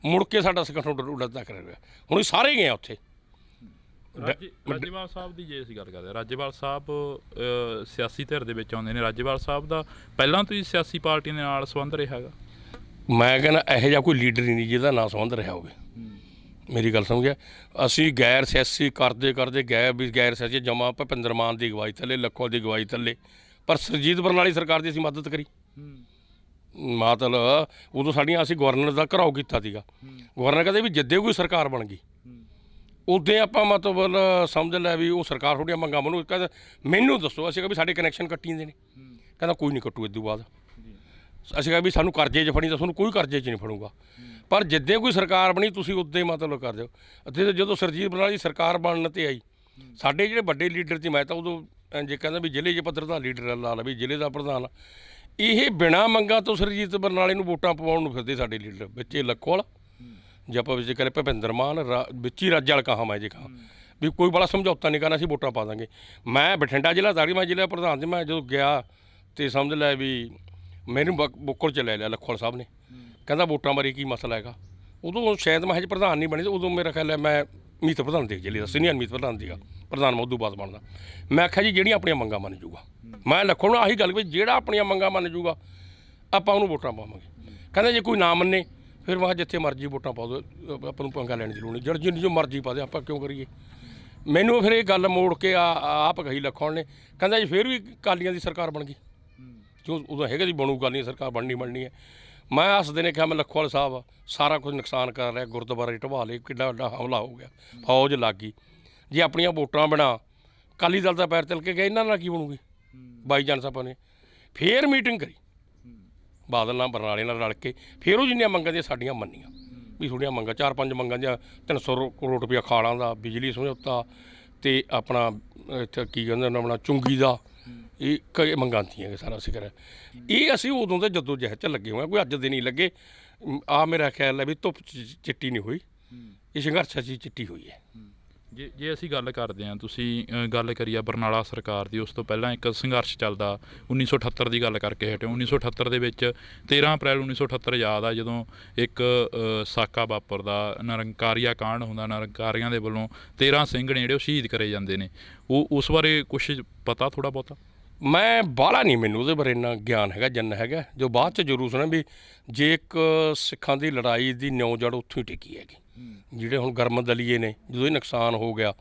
ਮੁੜ ਕੇ ਸਾਡਾ ਸੰਗਠਨ ਉੱਡਦਾ ਕਰ ਰਿਹਾ। ਹੁਣ ਇਹ ਸਾਰੇ ਗਏ ਆ ਉੱਥੇ। ਰਾਜੇਵਾਲ ਸਾਹਿਬ ਦੀ ਜੇ ਅਸੀਂ ਗੱਲ ਕਰਦੇ ਹਾਂ, ਰਾਜੇਵਾਲ ਸਾਹਿਬ ਸਿਆਸੀ ਧਿਰ ਦੇ ਵਿੱਚ ਆਉਂਦੇ ਨੇ। ਰਾਜੇਵਾਲ ਸਾਹਿਬ ਦਾ ਪਹਿਲਾਂ ਤੋਂ ਹੀ ਸਿਆਸੀ ਪਾਰਟੀਆਂ ਦੇ ਨਾਲ ਸੰਬੰਧ ਰਿਹਾ ਹੈਗਾ? ਮੈਂ ਕਹਿੰਦਾ ਇਹੋ ਜਿਹਾ ਕੋਈ ਲੀਡਰ ਹੀ ਨਹੀਂ ਜਿਹਦਾ ਨਾ ਸੰਬੰਧ ਰਿਹਾ ਹੋਵੇ। ਮੇਰੀ ਗੱਲ ਸਮਝਿਆ। ਅਸੀਂ ਗੈਰ ਸਿਆਸੀ ਕਰਦੇ ਗੈਰ ਸਿਆਸੀ ਜਮਾ ਭੁਪਿੰਦਰ ਮਾਨ ਦੀ ਅਗਵਾਈ ਥੱਲੇ, ਲਖਵਾਲ ਦੀ ਅਗਵਾਈ ਥੱਲੇ, ਪਰ ਸਰਜੀਤ ਬਰਨਾਲੀ ਸਰਕਾਰ ਦੀ ਅਸੀਂ ਮਦਦ ਕਰੀ। ਮਤਲਬ ਉਦੋਂ ਸਾਡੀਆਂ ਅਸੀਂ ਗਵਰਨਰ ਦਾ ਘਰਾਓ ਕੀਤਾ ਸੀਗਾ। ਗਵਰਨਰ ਕਹਿੰਦੇ ਵੀ ਜਿੱਦੇ ਕੋਈ ਸਰਕਾਰ ਬਣ ਗਈ ਉੱਦਾਂ ਆਪਾਂ ਮਤਲਬ ਸਮਝ ਲੈ ਵੀ ਉਹ ਸਰਕਾਰ ਤੁਹਾਡੀਆਂ ਮੰਗਾਂ ਮੈਨੂੰ ਕਹਿੰਦਾ ਮੈਨੂੰ ਦੱਸੋ। ਅਸੀਂ ਕਿਹਾ ਵੀ ਸਾਡੇ ਕਨੈਕਸ਼ਨ ਕੱਟੀ ਜਾਂਦੇ ਨੇ। ਕਹਿੰਦਾ ਕੋਈ ਨਹੀਂ ਕੱਟੂ ਇਦੋਂ ਬਾਅਦ। ਅਸੀਂ ਕਿਹਾ ਵੀ ਸਾਨੂੰ ਕਰਜ਼ੇ 'ਚ ਫੜੀ ਤਾਂ ਤੁਹਾਨੂੰ ਕੋਈ ਕਰਜ਼ੇ 'ਚ ਨਹੀਂ ਫੜੂਗਾ, ਪਰ ਜਿੱਦਾਂ ਕੋਈ ਸਰਕਾਰ ਬਣੀ ਤੁਸੀਂ ਉੱਦਾਂ ਹੀ ਮਤਲਬ ਕਰ ਦਿਓ। ਅਤੇ ਜਦੋਂ ਸਰਜੀਤ ਬਰਨਾਲਾ ਦੀ ਸਰਕਾਰ ਬਣਨ 'ਤੇ ਆਈ, ਸਾਡੇ ਜਿਹੜੇ ਵੱਡੇ ਲੀਡਰ ਸੀ, ਮੈਂ ਤਾਂ ਉਦੋਂ ਜੇ ਕਹਿੰਦਾ ਵੀ ਜ਼ਿਲ੍ਹੇ 'ਚ ਪੱਧਰ ਦਾ ਲੀਡਰ ਲਾ ਲਾ ਵੀ ਜ਼ਿਲ੍ਹੇ ਦਾ ਪ੍ਰਧਾਨ, ਇਹ ਬਿਨਾਂ ਮੰਗਾਂ ਤੋਂ ਸਰਜੀਤ ਬਰਨਾਲੇ ਨੂੰ ਵੋਟਾਂ ਪਵਾਉਣ ਨੂੰ ਫਿਰਦੇ ਸਾਡੇ ਲੀਡਰ। ਵਿੱਚ ਇਹ ਲੱਖੋਵਾਲ, ਜੇ ਆਪਾਂ ਵਿੱਚ ਕਰੇ ਭੁਪਿੰਦਰ ਮਾਨ, ਵਿੱਚ ਹੀ ਰਾਜਾ ਵਾਲਾ ਕਹਾਂ, ਮੈਂ ਜੇ ਕਹਾਂ ਵੀ ਕੋਈ ਬੜਾ ਸਮਝੌਤਾ ਨਹੀਂ ਕਰਨਾ, ਅਸੀਂ ਵੋਟਾਂ ਪਾ ਦਾਂਗੇ। ਮੈਂ ਬਠਿੰਡਾ ਜ਼ਿਲ੍ਹਾ ਤਾੜੀ, ਮੈਂ ਜ਼ਿਲ੍ਹਾ ਪ੍ਰਧਾਨ ਸੀ। ਮੈਂ ਜਦੋਂ ਗਿਆ ਤੇ ਸਮਝ ਲੈ ਵੀ ਮੈਨੂੰ ਬੁੱਕਲ 'ਚ ਲੈ ਲਿਆ ਲੱਖੋਵਾਲ ਸਾਹਿਬ ਨੇ। ਕਹਿੰਦਾ ਵੋਟਾਂ ਬਾਰੇ ਕੀ ਮਸਲਾ ਹੈਗਾ। ਉਦੋਂ ਸ਼ਾਇਦ ਮੈਂ ਹਜੇ ਪ੍ਰਧਾਨ ਨਹੀਂ ਬਣੀ, ਉਦੋਂ ਮੇਰਾ ਖਿਆਲ ਹੈ ਮੈਂ ਮੀਤ ਪ੍ਰਧਾਨ ਦੇ ਜ਼ਿਲ੍ਹੇ ਦਾ ਸੀਨੀਅਰ ਮੀਤ ਪ੍ਰਧਾਨ ਸੀਗਾ, ਪ੍ਰਧਾਨ ਮੈਂ ਉਦੋਂ ਬਾਅਦ ਬਣਦਾ। ਮੈਂ ਆਖਿਆ ਜੀ ਜਿਹੜੀਆਂ ਆਪਣੀਆਂ ਮੰਗਾਂ ਮੰਨ ਜੂਗਾ, ਮੈਂ ਲੱਖੋਵਾਲ ਨੂੰ ਆਹੀ ਗੱਲ ਵੀ ਜਿਹੜਾ ਆਪਣੀਆਂ ਮੰਗਾਂ ਮੰਨ ਜੂਗਾ ਆਪਾਂ ਉਹਨੂੰ ਵੋਟਾਂ ਪਾਵਾਂਗੇ। ਕਹਿੰਦਾ ਜੇ ਕੋਈ ਨਾ ਮੰਨੇ ਫਿਰ ਮੈਂ ਜਿੱਥੇ ਮਰਜ਼ੀ ਵੋਟਾਂ ਪਾ ਦਿਓ, ਆਪਾਂ ਨੂੰ ਪੰਗਾ ਲੈਣ ਦੀ ਲੋੜ ਨਹੀਂ, ਜਿਹੜੀ ਜੋ ਮਰਜ਼ੀ ਪਾ ਦੇ, ਆਪਾਂ ਕਿਉਂ ਕਰੀਏ। ਮੈਨੂੰ ਫਿਰ ਇਹ ਗੱਲ ਮੋੜ ਕੇ ਆਪ ਕਹੀ ਲੱਖੋਵਾਲ ਨੇ। ਕਹਿੰਦਾ ਜੀ ਫਿਰ ਵੀ ਅਕਾਲੀਆਂ ਦੀ ਸਰਕਾਰ ਬਣ ਗਈ, ਕਿਉਂ ਉਦੋਂ ਹੈਗਾ ਜੀ ਬਣੂ ਅਕਾਲੀਆਂ ਸਰਕਾਰ ਬਣਨੀ ਹੈ। ਮੈਂ ਹੱਸਦੇ ਨੇ ਕਿਹਾ ਮੈਂ ਲੱਖੋਵਾਲ ਸਾਹਿਬ ਸਾਰਾ ਕੁਝ ਨੁਕਸਾਨ ਕਰ ਰਿਹਾ, ਗੁਰਦੁਆਰੇ ਢਵਾ ਲਏ, ਕਿੱਡਾ ਵੱਡਾ ਹਮਲਾ ਹੋ ਗਿਆ, ਫੌਜ ਲੱਗ ਗਈ। ਜੇ ਆਪਣੀਆਂ ਵੋਟਾਂ ਬਣਾ ਅਕਾਲੀ ਦਲ ਦਾ ਪੈਰ ਤਿਲ ਕੇ ਗਿਆ, ਇਹਨਾਂ ਨਾਲ ਕੀ ਬਣੂਗੀ। ਬਾਈ ਜਾਨ ਸਾਹਿਬਾਂ ਨੇ ਫੇਰ ਮੀਟਿੰਗ ਕਰੀ ਬਾਦਲ ਨਾਲ ਬਰਨਾਲੇ ਨਾਲ ਰਲ ਕੇ, ਫਿਰ ਉਹ ਜਿੰਨੀਆਂ ਮੰਗਾਂ ਦੀਆਂ ਸਾਡੀਆਂ ਮੰਨੀਆਂ ਵੀ ਤੁਹਾਡੀਆਂ ਮੰਗਾਂ 4-5 ਮੰਗਾਂ ਦੀਆਂ 300 ਕਰੋੜ ਰੁਪਇਆ ਖਾਲਾਂ ਦਾ, ਬਿਜਲੀ ਸਮਝੌਤਾ ਤੇ ਆਪਣਾ ਇੱਥੇ ਕੀ ਕਹਿੰਦੇ ਉਹਨਾਂ ਆਪਣਾ ਚੁੰਗੀ ਦਾ, ਇਹ ਕਈ ਮੰਗਾਂ ਤੀਆਂ ਸਾਰਾ ਜ਼ਿਕਰ ਹੈ। ਇਹ ਅਸੀਂ ਉਦੋਂ ਦੇ ਜਦੋਂ ਜਹਿਦ 'ਚ ਲੱਗੇ ਹੋਏ, ਕੋਈ ਅੱਜ ਦੇ ਨਹੀਂ ਲੱਗੇ। ਆ ਮੇਰਾ ਖਿਆਲ ਹੈ ਵੀ ਧੁੱਪ ਚਿੱਟੀ ਨਹੀਂ ਹੋਈ, ਇਹ ਸੰਘਰਸ਼ 'ਚ ਚਿੱਟੀ ਹੋਈ ਹੈ। ਜੇ ਅਸੀਂ ਗੱਲ ਕਰਦੇ ਹਾਂ, ਤੁਸੀਂ ਗੱਲ ਕਰੀ ਆ ਬਰਨਾਲਾ ਸਰਕਾਰ ਦੀ, ਉਸ ਤੋਂ ਪਹਿਲਾਂ ਇੱਕ ਸੰਘਰਸ਼ ਚੱਲਦਾ 1978 ਦੀ ਗੱਲ ਕਰਕੇ ਹਟਿਓ। 1978 ਦੇ ਵਿੱਚ 13 ਅਪ੍ਰੈਲ 1978 ਯਾਦ ਆ ਜਦੋਂ ਇੱਕ ਸਾਕਾ ਵਾਪਰਦਾ, ਨਿਰੰਕਾਰੀਆ ਕਾਂਡ ਹੁੰਦਾ, ਨਿਰੰਕਾਰੀਆਂ ਦੇ ਵੱਲੋਂ 13 ਸਿੰਘ ਨੇ ਜਿਹੜੇ ਉਹ ਸ਼ਹੀਦ ਕਰੇ ਜਾਂਦੇ ਨੇ। ਉਹ ਉਸ ਬਾਰੇ ਕੁਛ ਪਤਾ ਥੋੜ੍ਹਾ ਬਹੁਤਾ? ਮੈਂ ਬਾਹਲਾ ਨਹੀਂ, ਮੈਨੂੰ ਉਹਦੇ ਬਾਰੇ ਇੰਨਾ ਗਿਆਨ ਹੈਗਾ, ਜਨ ਹੈਗਾ, ਜੋ ਬਾਅਦ 'ਚ ਜ਼ਰੂਰ ਸੁਣਿਆ ਵੀ ਜੇ ਇੱਕ ਸਿੱਖਾਂ ਦੀ ਲੜਾਈ ਦੀ ਨਿਉ ਜੜ ਉੱਥੋਂ ਹੀ ਟਿਕੀ ਹੈਗੀ। ਜਿਹੜੇ ਹੁਣ ਗਰਮ ਦਲੀਏ ਨੇ, ਜਦੋਂ ਇਹ ਨੁਕਸਾਨ ਹੋ ਗਿਆ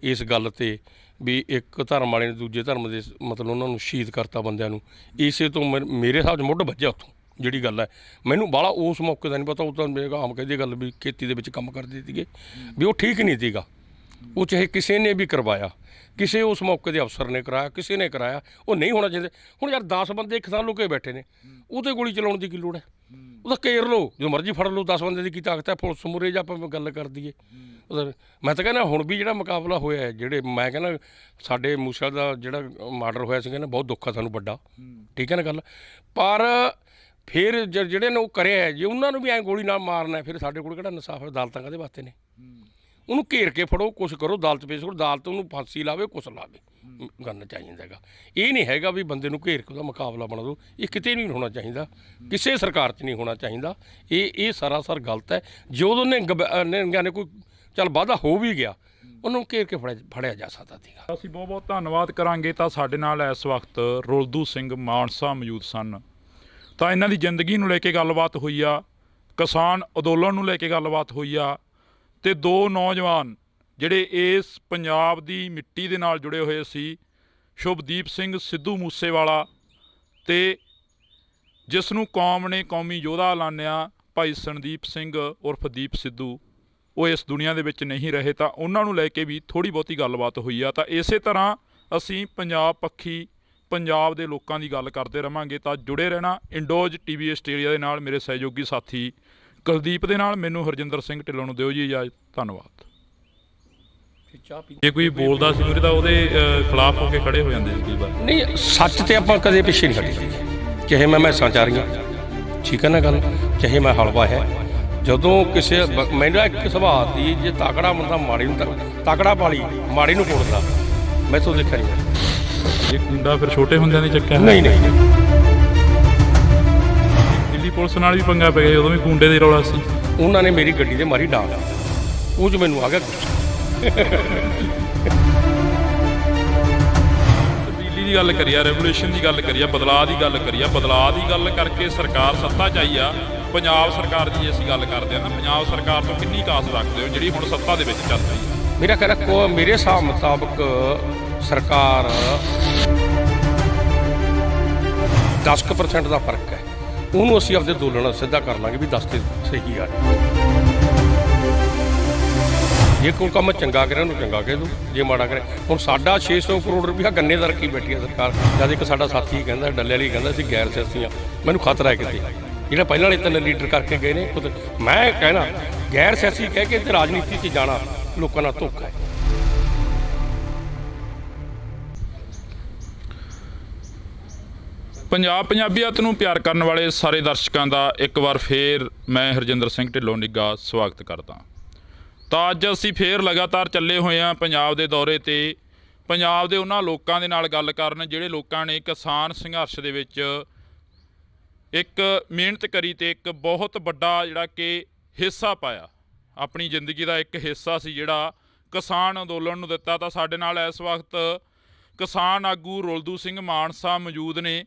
ਇਸ ਗੱਲ 'ਤੇ ਵੀ ਇੱਕ ਧਰਮ ਵਾਲੇ ਨੇ ਦੂਜੇ ਧਰਮ ਦੇ ਮਤਲਬ ਉਹਨਾਂ ਨੂੰ ਸ਼ਹੀਦ ਕਰਤਾ ਬੰਦਿਆਂ ਨੂੰ, ਇਸੇ ਤੋਂ ਮੇਰੇ ਹਿਸਾਬ 'ਚ ਮੁੱਢ ਵੱਜਿਆ ਉੱਥੋਂ। ਜਿਹੜੀ ਗੱਲ ਹੈ ਮੈਨੂੰ ਬਾਹਲਾ ਉਸ ਮੌਕੇ ਦਾ ਨਹੀਂ ਪਤਾ, ਉਹ ਤਾਂ ਮੇਰੇ ਆਮ ਕਹਿੰਦੇ ਗੱਲ ਵੀ ਖੇਤੀ ਦੇ ਵਿੱਚ ਕੰਮ ਕਰਦੇ ਸੀਗੇ ਵੀ ਉਹ ਠੀਕ ਨਹੀਂ ਸੀਗਾ। ਉਹ ਚਾਹੇ ਕਿਸੇ ਨੇ ਵੀ ਕਰਵਾਇਆ, ਕਿਸੇ ਉਸ ਮੌਕੇ ਦੇ ਅਫਸਰ ਨੇ ਕਰਾਇਆ, ਕਿਸੇ ਨੇ ਕਰਾਇਆ, ਉਹ ਨਹੀਂ ਹੋਣਾ ਚਾਹੀਦਾ। ਹੁਣ ਯਾਰ 10 ਬੰਦੇ ਇੱਕ ਥਾਂ ਲੁਕੇ ਬੈਠੇ ਨੇ, ਉਹਤੇ ਗੋਲੀ ਚਲਾਉਣ ਦੀ ਕੀ ਲੋੜ ਹੈ। ਉਹਦਾ ਘੇਰ ਲਓ, ਜਦੋਂ ਮਰਜ਼ੀ ਫੜ ਲਓ, 10 ਬੰਦੇ ਦੀ ਕੀ ਤਾਕਤ ਹੈ। ਪੁਲਿਸ ਮੂਹਰੇ ਜਾਂ ਆਪਾਂ ਗੱਲ ਕਰ ਦਈਏ, ਮੈਂ ਤਾਂ ਕਹਿੰਦਾ ਹੁਣ ਵੀ ਜਿਹੜਾ ਮੁਕਾਬਲਾ ਹੋਇਆ ਹੈ, ਜਿਹੜੇ ਮੈਂ ਕਹਿੰਦਾ ਸਾਡੇ ਮੂਸਾ ਦਾ ਜਿਹੜਾ ਮਰਡਰ ਹੋਇਆ ਸੀ, ਕਹਿੰਦਾ ਬਹੁਤ ਦੁੱਖ ਆ ਸਾਨੂੰ ਵੱਡਾ, ਠੀਕ ਹੈ ਨਾ ਗੱਲ। ਪਰ ਫਿਰ ਜਿਹੜੇ ਨੇ ਉਹ ਕਰਿਆ, ਜੇ ਉਹਨਾਂ ਨੂੰ ਵੀ ਐਂ ਗੋਲੀ ਨਾਲ ਮਾਰਨਾ, ਫਿਰ ਸਾਡੇ ਕੋਲ ਕਿਹੜਾ ਇਨਸਾਫ ਹੈ। ਅਦਾਲਤਾਂ ਕਾਹਦੇ ਵਾਸਤੇ ਨੇ? ਉਹਨੂੰ ਘੇਰ ਕੇ ਫੜੋ, ਕੁਛ ਕਰੋ, ਅਦਾਲਤ ਪੇਸ਼ ਕਰੋ, ਅਦਾਲਤ ਉਹਨੂੰ ਫਾਂਸੀ ਲਾਵੇ, ਕੁਛ ਲਾਵੇ, ਕਰਨਾ ਚਾਹੀਦਾ ਹੈਗਾ। ਇਹ ਨਹੀਂ ਹੈਗਾ ਵੀ ਬੰਦੇ ਨੂੰ ਘੇਰ ਕੇ ਉਹਦਾ ਮੁਕਾਬਲਾ ਬਣਾ ਦਿਓ। ਇਹ ਕਿਤੇ ਨਹੀਂ ਹੋਣਾ ਚਾਹੀਦਾ, ਕਿਸੇ ਸਰਕਾਰ 'ਚ ਨਹੀਂ ਹੋਣਾ ਚਾਹੀਦਾ। ਇਹ ਸਰਾਸਰ ਗਲਤ ਹੈ। ਜਦੋਂ ਨੇ ਕੋਈ ਚੱਲ ਵਾਧਾ ਹੋ ਵੀ ਗਿਆ, ਉਹਨੂੰ ਘੇਰ ਕੇ ਫੜਿਆ ਜਾ ਸਕਦਾ ਸੀਗਾ। ਅਸੀਂ ਬਹੁਤ ਬਹੁਤ ਧੰਨਵਾਦ ਕਰਾਂਗੇ। ਤਾਂ ਸਾਡੇ ਨਾਲ ਇਸ ਵਕਤ ਰੁਲਦੂ ਸਿੰਘ ਮਾਨਸਾ ਮੌਜੂਦ ਸਨ। ਤਾਂ ਇਹਨਾਂ ਦੀ ਜ਼ਿੰਦਗੀ ਨੂੰ ਲੈ ਕੇ ਗੱਲਬਾਤ ਹੋਈ ਆ, ਕਿਸਾਨ ਅੰਦੋਲਨ ਨੂੰ ਲੈ ਕੇ ਗੱਲਬਾਤ ਹੋਈ ਆ, ਤੇ ਦੋ ਨੌਜਵਾਨ ਜਿਹੜੇ ਇਸ ਪੰਜਾਬ ਦੀ ਮਿੱਟੀ ਦੇ ਨਾਲ ਜੁੜੇ ਹੋਏ ਸੀ, ਸ਼ੁਭਦੀਪ ਸਿੰਘ ਸਿੱਧੂ ਮੂਸੇਵਾਲਾ, ਤੇ ਜਿਸ ਨੂੰ ਕੌਮ ਨੇ ਕੌਮੀ ਯੋਧਾ ਐਲਾਨਿਆ ਭਾਈ ਸੰਦੀਪ ਸਿੰਘ ਉਰਫ ਦੀਪ ਸਿੱਧੂ, ਉਹ ਇਸ ਦੁਨੀਆ ਦੇ ਵਿੱਚ ਨਹੀਂ ਰਹੇ। ਤਾਂ ਉਹਨਾਂ ਨੂੰ ਲੈ ਕੇ ਵੀ ਥੋੜ੍ਹੀ ਬਹੁਤੀ ਗੱਲਬਾਤ ਹੋਈ ਆ। ਤਾਂ ਇਸੇ ਤਰ੍ਹਾਂ ਅਸੀਂ ਪੰਜਾਬ ਪੱਖੀ ਪੰਜਾਬ ਦੇ ਲੋਕਾਂ ਦੀ ਗੱਲ ਕਰਦੇ ਰਹਾਂਗੇ। ਤਾਂ ਜੁੜੇ ਰਹਿਣਾ ਇੰਡੋਜ਼ TV ਆਸਟ੍ਰੇਲੀਆ ਦੇ ਨਾਲ। ਮੇਰੇ ਸਹਿਯੋਗੀ ਸਾਥੀ ਕੁਲਦੀਪ ਦੇ ਨਾਲ ਮੈਨੂੰ ਹਰਜਿੰਦਰ ਸਿੰਘ ਢਿੱਲੋਂ ਨੂੰ ਦਿਓ ਜੀ ਇਜਾਜ਼ਤ। ਧੰਨਵਾਦ। ਜੇ ਕੋਈ ਬੋਲਦਾ ਸੀ ਮੇਰੇ ਤਾਂ ਉਹਦੇ ਖਿਲਾਫ ਹੋ ਕੇ ਖੜੇ ਹੋ ਜਾਂਦੇ ਸੀ ਕਈ ਵਾਰ। ਨਹੀਂ, ਸੱਚ ਤੇ ਆਪਾਂ ਕਦੇ ਪਿੱਛੇ ਨਹੀਂ ਹਟੇ, ਚਾਹੇ ਮੈਂ ਮੈਸਾਂ ਚਾਰੀਆਂ, ਠੀਕ ਹੈ ਨਾ ਗੱਲ, ਚਾਹੇ ਮੈਂ ਹਲਵਾ ਹੈ। ਜਦੋਂ ਕਿਸੇ ਮੈਨੂੰ ਇੱਕ ਸੁਭਾਅ ਦੀ, ਜੇ ਤਾਕੜਾ ਬੰਦਾ ਮਾੜੀ ਨੂੰ ਤਾਕੜਾ ਪਾਲੀ, ਮਾੜੀ ਨੂੰ ਕੋੜਦਾ, ਮੈਂ ਤੋਂ ਦੇਖਿਆ ਨਹੀਂ। ਇਹ ਕੁੰਡਾ ਫਿਰ ਛੋਟੇ ਹੁੰਦਿਆਂ ਦੀ ਚੱਕਿਆ? ਨਹੀਂ ਨਹੀਂ, ਦਿੱਲੀ ਪੁਲਿਸ ਨਾਲ ਵੀ ਪੰਗਾ ਪੈ ਗਿਆ, ਉਦੋਂ ਵੀ ਕੁੰਡੇ ਦੇ ਰੌਲਾ ਸੀ। ਉਹਨਾਂ ਨੇ ਮੇਰੀ ਗੱਡੀ 'ਤੇ ਮਾਰੀ ਡਾਂਗ, ਉਹ 'ਚ ਮੈਨੂੰ ਆ ਗਿਆ ਤਬਦੀਲੀ ਦੀ ਗੱਲ ਕਰੀ ਆ, ਰੈਵੋਲੂਸ਼ਨ ਦੀ ਗੱਲ ਕਰੀ ਆ, ਬਦਲਾਅ ਦੀ ਗੱਲ ਕਰੀ ਆ। ਬਦਲਾਅ ਦੀ ਗੱਲ ਕਰਕੇ ਸਰਕਾਰ ਸੱਤਾ 'ਚ ਆਈ ਆ। ਪੰਜਾਬ ਸਰਕਾਰ ਦੀ ਜੇ ਅਸੀਂ ਗੱਲ ਕਰਦੇ ਹਾਂ ਤਾਂ ਪੰਜਾਬ ਸਰਕਾਰ ਤੋਂ ਕਿੰਨੀ ਕਾਸ ਰੱਖਦੇ ਹੋ ਜਿਹੜੀ ਹੁਣ ਸੱਤਾ ਦੇ ਵਿੱਚ ਚੱਲ ਰਹੀ ਹੈ? ਮੇਰਾ ਖਿਆਲ ਮੇਰੇ ਹਿਸਾਬ ਮੁਤਾਬਕ ਸਰਕਾਰ 10% ਦਾ ਫਰਕ ਹੈ, ਉਹਨੂੰ ਅਸੀਂ ਆਪਦੇ ਅੰਦੋਲਨ ਸਿੱਧਾ ਕਰ ਲਾਂਗੇ ਵੀ 10 ਤੇ ਸਹੀ ਆ। ਜੇ ਕੋਈ ਕੰਮ ਚੰਗਾ ਕਰੇ ਉਹਨੂੰ ਚੰਗਾ ਕਹਿ ਦੂ, ਜੇ ਮਾੜਾ ਕਰੇ। ਹੁਣ ਸਾਡਾ 600 ਕਰੋੜ ਰੁਪਇਆ ਗੰਨੇ ਦਾ ਰੱਖੀ ਬੈਠੀ ਹੈ ਸਰਕਾਰ। ਜਦ ਇੱਕ ਸਾਡਾ ਸਾਥੀ ਕਹਿੰਦਾ, ਡੱਲੇ ਵਾਲੀ ਕਹਿੰਦਾ ਸੀ ਗੈਰ ਸਿਆਸੀ ਆ, ਮੈਨੂੰ ਖਤਰਾ ਹੈ ਕਿਤੇ ਜਿਹੜਾ ਪਹਿਲਾਂ ਵਾਲੇ 3 ਲੀਡਰ ਕਰਕੇ ਗਏ ਨੇ। ਮੈਂ ਕਹਿਣਾ ਗੈਰ ਸਿਆਸੀ ਕਹਿ ਕੇ ਤੇ ਰਾਜਨੀਤੀ 'ਚ ਜਾਣਾ ਲੋਕਾਂ ਨਾਲ ਧੋਖਾ ਹੈ। ਪੰਜਾਬ ਪੰਜਾਬੀਅਤ ਨੂੰ ਪਿਆਰ ਕਰਨ ਵਾਲੇ ਸਾਰੇ ਦਰਸ਼ਕਾਂ ਦਾ ਇੱਕ ਵਾਰ ਫੇਰ ਮੈਂ ਹਰਜਿੰਦਰ ਸਿੰਘ ਢਿੱਲੋਂ ਨਿੱਗਾ ਸਵਾਗਤ ਕਰਦਾ। ਤਾਂ ਅੱਜ ਅਸੀਂ ਫੇਰ ਲਗਾਤਾਰ ਚੱਲੇ ਹੋਏ ਹਾਂ ਪੰਜਾਬ ਦੇ ਦੌਰੇ ਤੇ, ਪੰਜਾਬ ਦੇ ਉਹਨਾਂ ਲੋਕਾਂ ਦੇ ਨਾਲ ਗੱਲ ਕਰਨ ਜਿਹੜੇ ਲੋਕਾਂ ਨੇ ਕਿਸਾਨ ਸੰਘਰਸ਼ ਦੇ ਵਿੱਚ ਇੱਕ ਮਿਹਨਤ ਕਰੀ ਤੇ ਇੱਕ ਬਹੁਤ ਵੱਡਾ ਜਿਹੜਾ ਕਿ ਹਿੱਸਾ ਪਾਇਆ, ਆਪਣੀ ਜ਼ਿੰਦਗੀ ਦਾ ਇੱਕ ਹਿੱਸਾ ਸੀ ਜਿਹੜਾ ਕਿਸਾਨ ਅੰਦੋਲਨ ਨੂੰ ਦਿੱਤਾ। ਤਾਂ ਸਾਡੇ ਨਾਲ ਇਸ ਵਕਤ ਕਿਸਾਨ ਆਗੂ ਰੁਲਦੂ ਸਿੰਘ ਮਾਨਸਾ ਮੌਜੂਦ ਨੇ,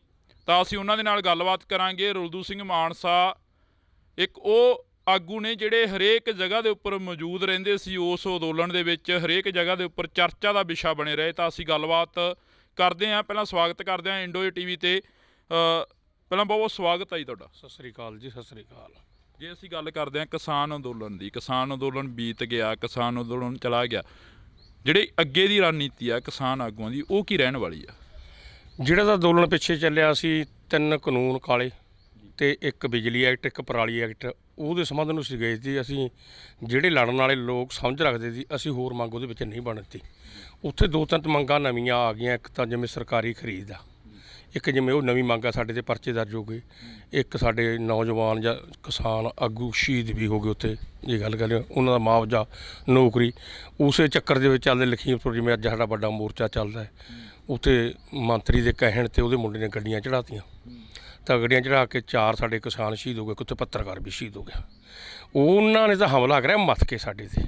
ਤਾਂ ਅਸੀਂ ਉਹਨਾਂ ਦੇ ਨਾਲ ਗੱਲਬਾਤ ਕਰਾਂਗੇ। ਰੁਲਦੂ ਸਿੰਘ ਮਾਨਸਾ ਇੱਕ ਉਹ ਆਗੂ ਨੇ ਜਿਹੜੇ ਹਰੇਕ ਜਗ੍ਹਾ ਦੇ ਉੱਪਰ ਮੌਜੂਦ ਰਹਿੰਦੇ ਸੀ, ਉਸ ਅੰਦੋਲਨ ਦੇ ਵਿੱਚ ਹਰੇਕ ਜਗ੍ਹਾ ਦੇ ਉੱਪਰ ਚਰਚਾ ਦਾ ਵਿਸ਼ਾ ਬਣੇ ਰਹੇ। ਤਾਂ ਅਸੀਂ ਗੱਲਬਾਤ ਕਰਦੇ ਹਾਂ। ਪਹਿਲਾਂ ਸਵਾਗਤ ਕਰਦੇ ਹਾਂ ਇੰਡੋ TV ਤੇ। ਪਹਿਲਾਂ ਬਹੁਤ ਬਹੁਤ ਸਵਾਗਤ ਹੈ ਜੀ ਤੁਹਾਡਾ। ਸਤਿ ਸ੍ਰੀ ਅਕਾਲ ਜੀ। ਸਤਿ ਸ੍ਰੀ ਅਕਾਲ। ਜੇ ਅਸੀਂ ਗੱਲ ਕਰਦੇ ਹਾਂ ਕਿਸਾਨ ਅੰਦੋਲਨ ਦੀ, ਕਿਸਾਨ ਅੰਦੋਲਨ ਬੀਤ ਗਿਆ, ਕਿਸਾਨ ਅੰਦੋਲਨ ਚਲਾ ਗਿਆ, ਜਿਹੜੀ ਅੱਗੇ ਦੀ ਰਣਨੀਤੀ ਆ ਕਿਸਾਨ ਆਗੂਆਂ ਦੀ ਉਹ ਕੀ ਰਹਿਣ ਵਾਲੀ ਆ? ਜਿਹੜਾ ਤਾਂ ਅੰਦੋਲਨ ਪਿੱਛੇ ਚੱਲਿਆ ਸੀ, 3 ਕਾਨੂੰਨ ਕਾਲੇ ਤੇ ਇੱਕ ਬਿਜਲੀ ਐਕਟ, ਇੱਕ ਪਰਾਲੀ ਐਕਟ, ਉਹਦੇ ਸੰਬੰਧ ਨੂੰ ਅਸੀਂ ਗਏ ਸੀ। ਅਸੀਂ ਜਿਹੜੇ ਲੜਨ ਵਾਲੇ ਲੋਕ ਸਮਝ ਰੱਖਦੇ ਸੀ, ਅਸੀਂ ਹੋਰ ਮੰਗ ਉਹਦੇ ਵਿੱਚ ਨਹੀਂ ਬਣਦੀ। ਉੱਥੇ 2-3 ਮੰਗਾਂ ਨਵੀਆਂ ਆ ਗਈਆਂ। ਇੱਕ ਤਾਂ ਜਿਵੇਂ ਸਰਕਾਰੀ ਖਰੀਦ ਆ, ਇੱਕ ਜਿਵੇਂ ਉਹ ਨਵੀਂ ਮੰਗ ਆ, ਸਾਡੇ 'ਤੇ ਪਰਚੇ ਦਰਜ ਹੋ ਗਏ। ਇੱਕ ਸਾਡੇ ਨੌਜਵਾਨ ਜਾਂ ਕਿਸਾਨ ਆਗੂ ਸ਼ਹੀਦ ਵੀ ਹੋ ਗਏ ਉੱਥੇ, ਜੇ ਗੱਲ ਕਰੀਏ ਉਹਨਾਂ ਦਾ ਮੁਆਵਜ਼ਾ, ਨੌਕਰੀ। ਉਸੇ ਚੱਕਰ ਦੇ ਵਿੱਚ ਚੱਲਦੇ ਲਖੀਮਪੁਰ ਜਿਵੇਂ ਅੱਜ ਸਾਡਾ ਵੱਡਾ ਮੋਰਚਾ ਚੱਲਦਾ ਹੈ, ਉੱਥੇ ਮੰਤਰੀ ਦੇ ਕਹਿਣ ਤੇ ਉਹਦੇ ਮੁੰਡੇ ਨੇ ਗੱਡੀਆਂ ਚੜ੍ਹਾਤੀਆਂ। ਤਾਂ ਗੱਡੀਆਂ ਚੜ੍ਹਾ ਕੇ 4 ਸਾਡੇ ਕਿਸਾਨ ਸ਼ਹੀਦ ਹੋ ਗਏ, ਉੱਥੇ ਪੱਤਰਕਾਰ ਵੀ ਸ਼ਹੀਦ ਹੋ ਗਿਆ। ਉਹਨਾਂ ਨੇ ਤਾਂ ਹਮਲਾ ਕਰਿਆ ਮੱਥ ਕੇ ਸਾਡੇ 'ਤੇ।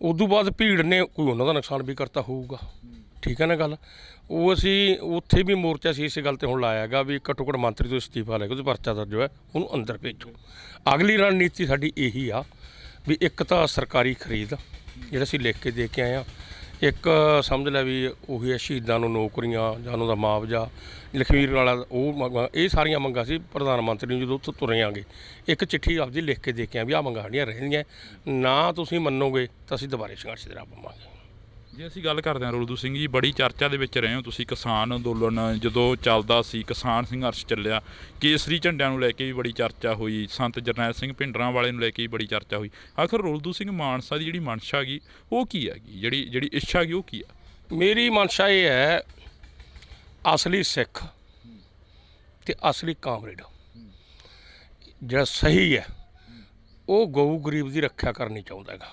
ਉਦੋਂ ਬਾਅਦ ਭੀੜ ਨੇ ਕੋਈ ਉਹਨਾਂ ਦਾ ਨੁਕਸਾਨ ਵੀ ਕਰਤਾ ਹੋਊਗਾ, ਠੀਕ ਹੈ ਨਾ ਗੱਲ। ਉਹ ਅਸੀਂ ਉੱਥੇ ਵੀ ਮੋਰਚਾ ਸੀ ਇਸੇ ਗੱਲ 'ਤੇ ਹੁਣ ਲਾਇਆ ਹੈਗਾ ਵੀ ਘੱਟੋ ਘੱਟ ਮੰਤਰੀ ਤੋਂ ਅਸਤੀਫਾ ਲੈ ਕੇ ਉਹਦੇ ਪਰਚਾ ਦਰਜ ਹੋਇਆ, ਉਹਨੂੰ ਅੰਦਰ ਭੇਜੋ। ਅਗਲੀ ਰਣਨੀਤੀ ਸਾਡੀ ਇਹੀ ਆ ਵੀ ਇੱਕ ਤਾਂ ਸਰਕਾਰੀ ਖਰੀਦ ਜਿਹੜਾ ਅਸੀਂ ਲਿਖ ਕੇ ਦੇ ਕੇ ਆਏ ਹਾਂ, ਇੱਕ ਸਮਝ ਲੈ ਵੀ ਉਹੀ ਹੈ ਸ਼ਹੀਦਾਂ ਨੂੰ ਨੌਕਰੀਆਂ ਜਾਂ ਉਹਨਾਂ ਦਾ ਮੁਆਵਜ਼ਾ, ਲਖਵੀਰ ਵਾਲਾ ਉਹ ਮੰਗਾਂ, ਇਹ ਸਾਰੀਆਂ ਮੰਗਾਂ ਸੀ ਪ੍ਰਧਾਨ ਮੰਤਰੀ ਨੂੰ ਜਦੋਂ ਉੱਥੋਂ ਤੁਰੇ ਆਂਗੇ। ਇੱਕ ਚਿੱਠੀ ਆਪਦੀ ਲਿਖ ਕੇ ਦੇ ਕੇ ਆ ਵੀ ਆਹ ਮੰਗਾਂ ਸਾਡੀਆਂ ਰਹਿੰਦੀਆਂ, ਨਾ ਤੁਸੀਂ ਮੰਨੋਗੇ ਤਾਂ ਅਸੀਂ ਦੁਬਾਰੇ ਸੰਘਰਸ਼ ਦੇ ਰਾਹ ਪਾਵਾਂਗੇ। ਜੇ ਅਸੀਂ ਗੱਲ ਕਰਦੇ ਹਾਂ ਰੁਲਦੂ ਸਿੰਘ ਜੀ, ਬੜੀ ਚਰਚਾ ਦੇ ਵਿੱਚ ਰਹੇ ਹੋ ਤੁਸੀਂ। ਕਿਸਾਨ ਅੰਦੋਲਨ ਜਦੋਂ ਚੱਲਦਾ ਸੀ, ਕਿਸਾਨ ਸੰਘਰਸ਼ ਚੱਲਿਆ, ਕੇਸਰੀ ਝੰਡਿਆਂ ਨੂੰ ਲੈ ਕੇ ਵੀ ਬੜੀ ਚਰਚਾ ਹੋਈ, ਸੰਤ ਜਰਨੈਲ ਸਿੰਘ ਭਿੰਡਰਾਂ ਵਾਲੇ ਨੂੰ ਲੈ ਕੇ ਵੀ ਬੜੀ ਚਰਚਾ ਹੋਈ। ਆਖਰ ਰੁਲਦੂ ਸਿੰਘ ਮਾਨਸਾ ਦੀ ਜਿਹੜੀ ਮਨਸ਼ਾ ਗਈ ਉਹ ਕੀ ਹੈਗੀ, ਜਿਹੜੀ ਇੱਛਾ ਗਈ ਉਹ ਕੀ ਆ? ਮੇਰੀ ਮਨਸ਼ਾ ਇਹ ਹੈ, ਅਸਲੀ ਸਿੱਖ ਤੇ ਅਸਲੀ ਕਾਮਰੇਡ ਜਿਹੜਾ ਸਹੀ ਹੈ ਉਹ ਗਊ ਗਰੀਬ ਦੀ ਰੱਖਿਆ ਕਰਨੀ ਚਾਹੁੰਦਾ ਹੈਗਾ।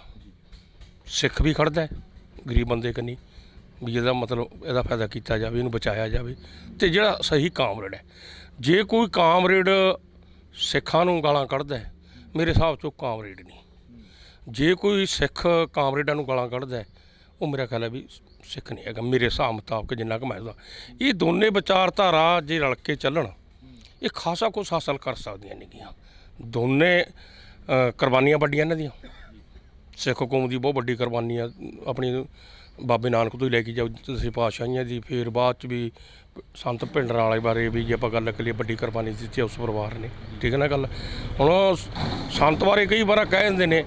ਸਿੱਖ ਵੀ ਖੜਦਾ ਹੈ ਗਰੀਬ ਬੰਦੇ ਕੰਨੀ ਵੀ ਇਹਦਾ ਮਤਲਬ ਇਹਦਾ ਫਾਇਦਾ ਕੀਤਾ ਜਾਵੇ, ਇਹਨੂੰ ਬਚਾਇਆ ਜਾਵੇ। ਤੇ ਜਿਹੜਾ ਸਹੀ ਕਾਮਰੇਡ ਹੈ, ਜੇ ਕੋਈ ਕਾਮਰੇਡ ਸਿੱਖਾਂ ਨੂੰ ਗਾਲਾਂ ਕੱਢਦਾ ਹੈ, ਮੇਰੇ ਹਿਸਾਬ 'ਚ ਉਹ ਕਾਮਰੇਡ ਨਹੀਂ। ਜੇ ਕੋਈ ਸਿੱਖ ਕਾਮਰੇਡਾਂ ਨੂੰ ਗਾਲਾਂ ਕੱਢਦਾ ਹੈ, ਉਹ ਮੇਰਾ ਖਿਆਲ ਹੈ ਵੀ ਸਿੱਖ ਨਹੀਂ ਹੈਗਾ, ਮੇਰੇ ਹਿਸਾਬ ਮੁਤਾਬਕ ਜਿੰਨਾ ਕੁ ਮੈਂ ਉਹਦਾ। ਇਹ ਦੋਨੇ ਵਿਚਾਰਧਾਰਾ ਜੇ ਰਲ ਕੇ ਚੱਲਣ, ਇਹ ਖਾਸਾ ਕੁਛ ਹਾਸਲ ਕਰ ਸਕਦੀਆਂ ਨੇਗੀਆਂ। ਦੋਨੇ ਕੁਰਬਾਨੀਆਂ ਵੱਡੀਆਂ ਇਹਨਾਂ ਦੀਆਂ। ਸਿੱਖ ਕੌਮ ਦੀ ਬਹੁਤ ਵੱਡੀ ਕੁਰਬਾਨੀ ਆ, ਆਪਣੀ ਬਾਬੇ ਨਾਨਕ ਤੋਂ ਹੀ ਲੈ ਕੇ ਜਾਓ ਤੁਸੀਂ ਪਾਤਸ਼ਾਹੀਆਂ ਦੀ, ਫਿਰ ਬਾਅਦ 'ਚ ਵੀ ਸੰਤ ਭਿੰਡਰਾਂ ਵਾਲੇ ਬਾਰੇ ਵੀ ਜੇ ਆਪਾਂ ਗੱਲ ਕਰੀਏ, ਵੱਡੀ ਕੁਰਬਾਨੀ ਦਿੱਤੀ ਉਸ ਪਰਿਵਾਰ ਨੇ, ਠੀਕ ਹੈ ਨਾ ਗੱਲ। ਹੁਣ ਸੰਤ ਬਾਰੇ ਕਈ ਵਾਰ ਕਹਿ ਦਿੰਦੇ ਨੇ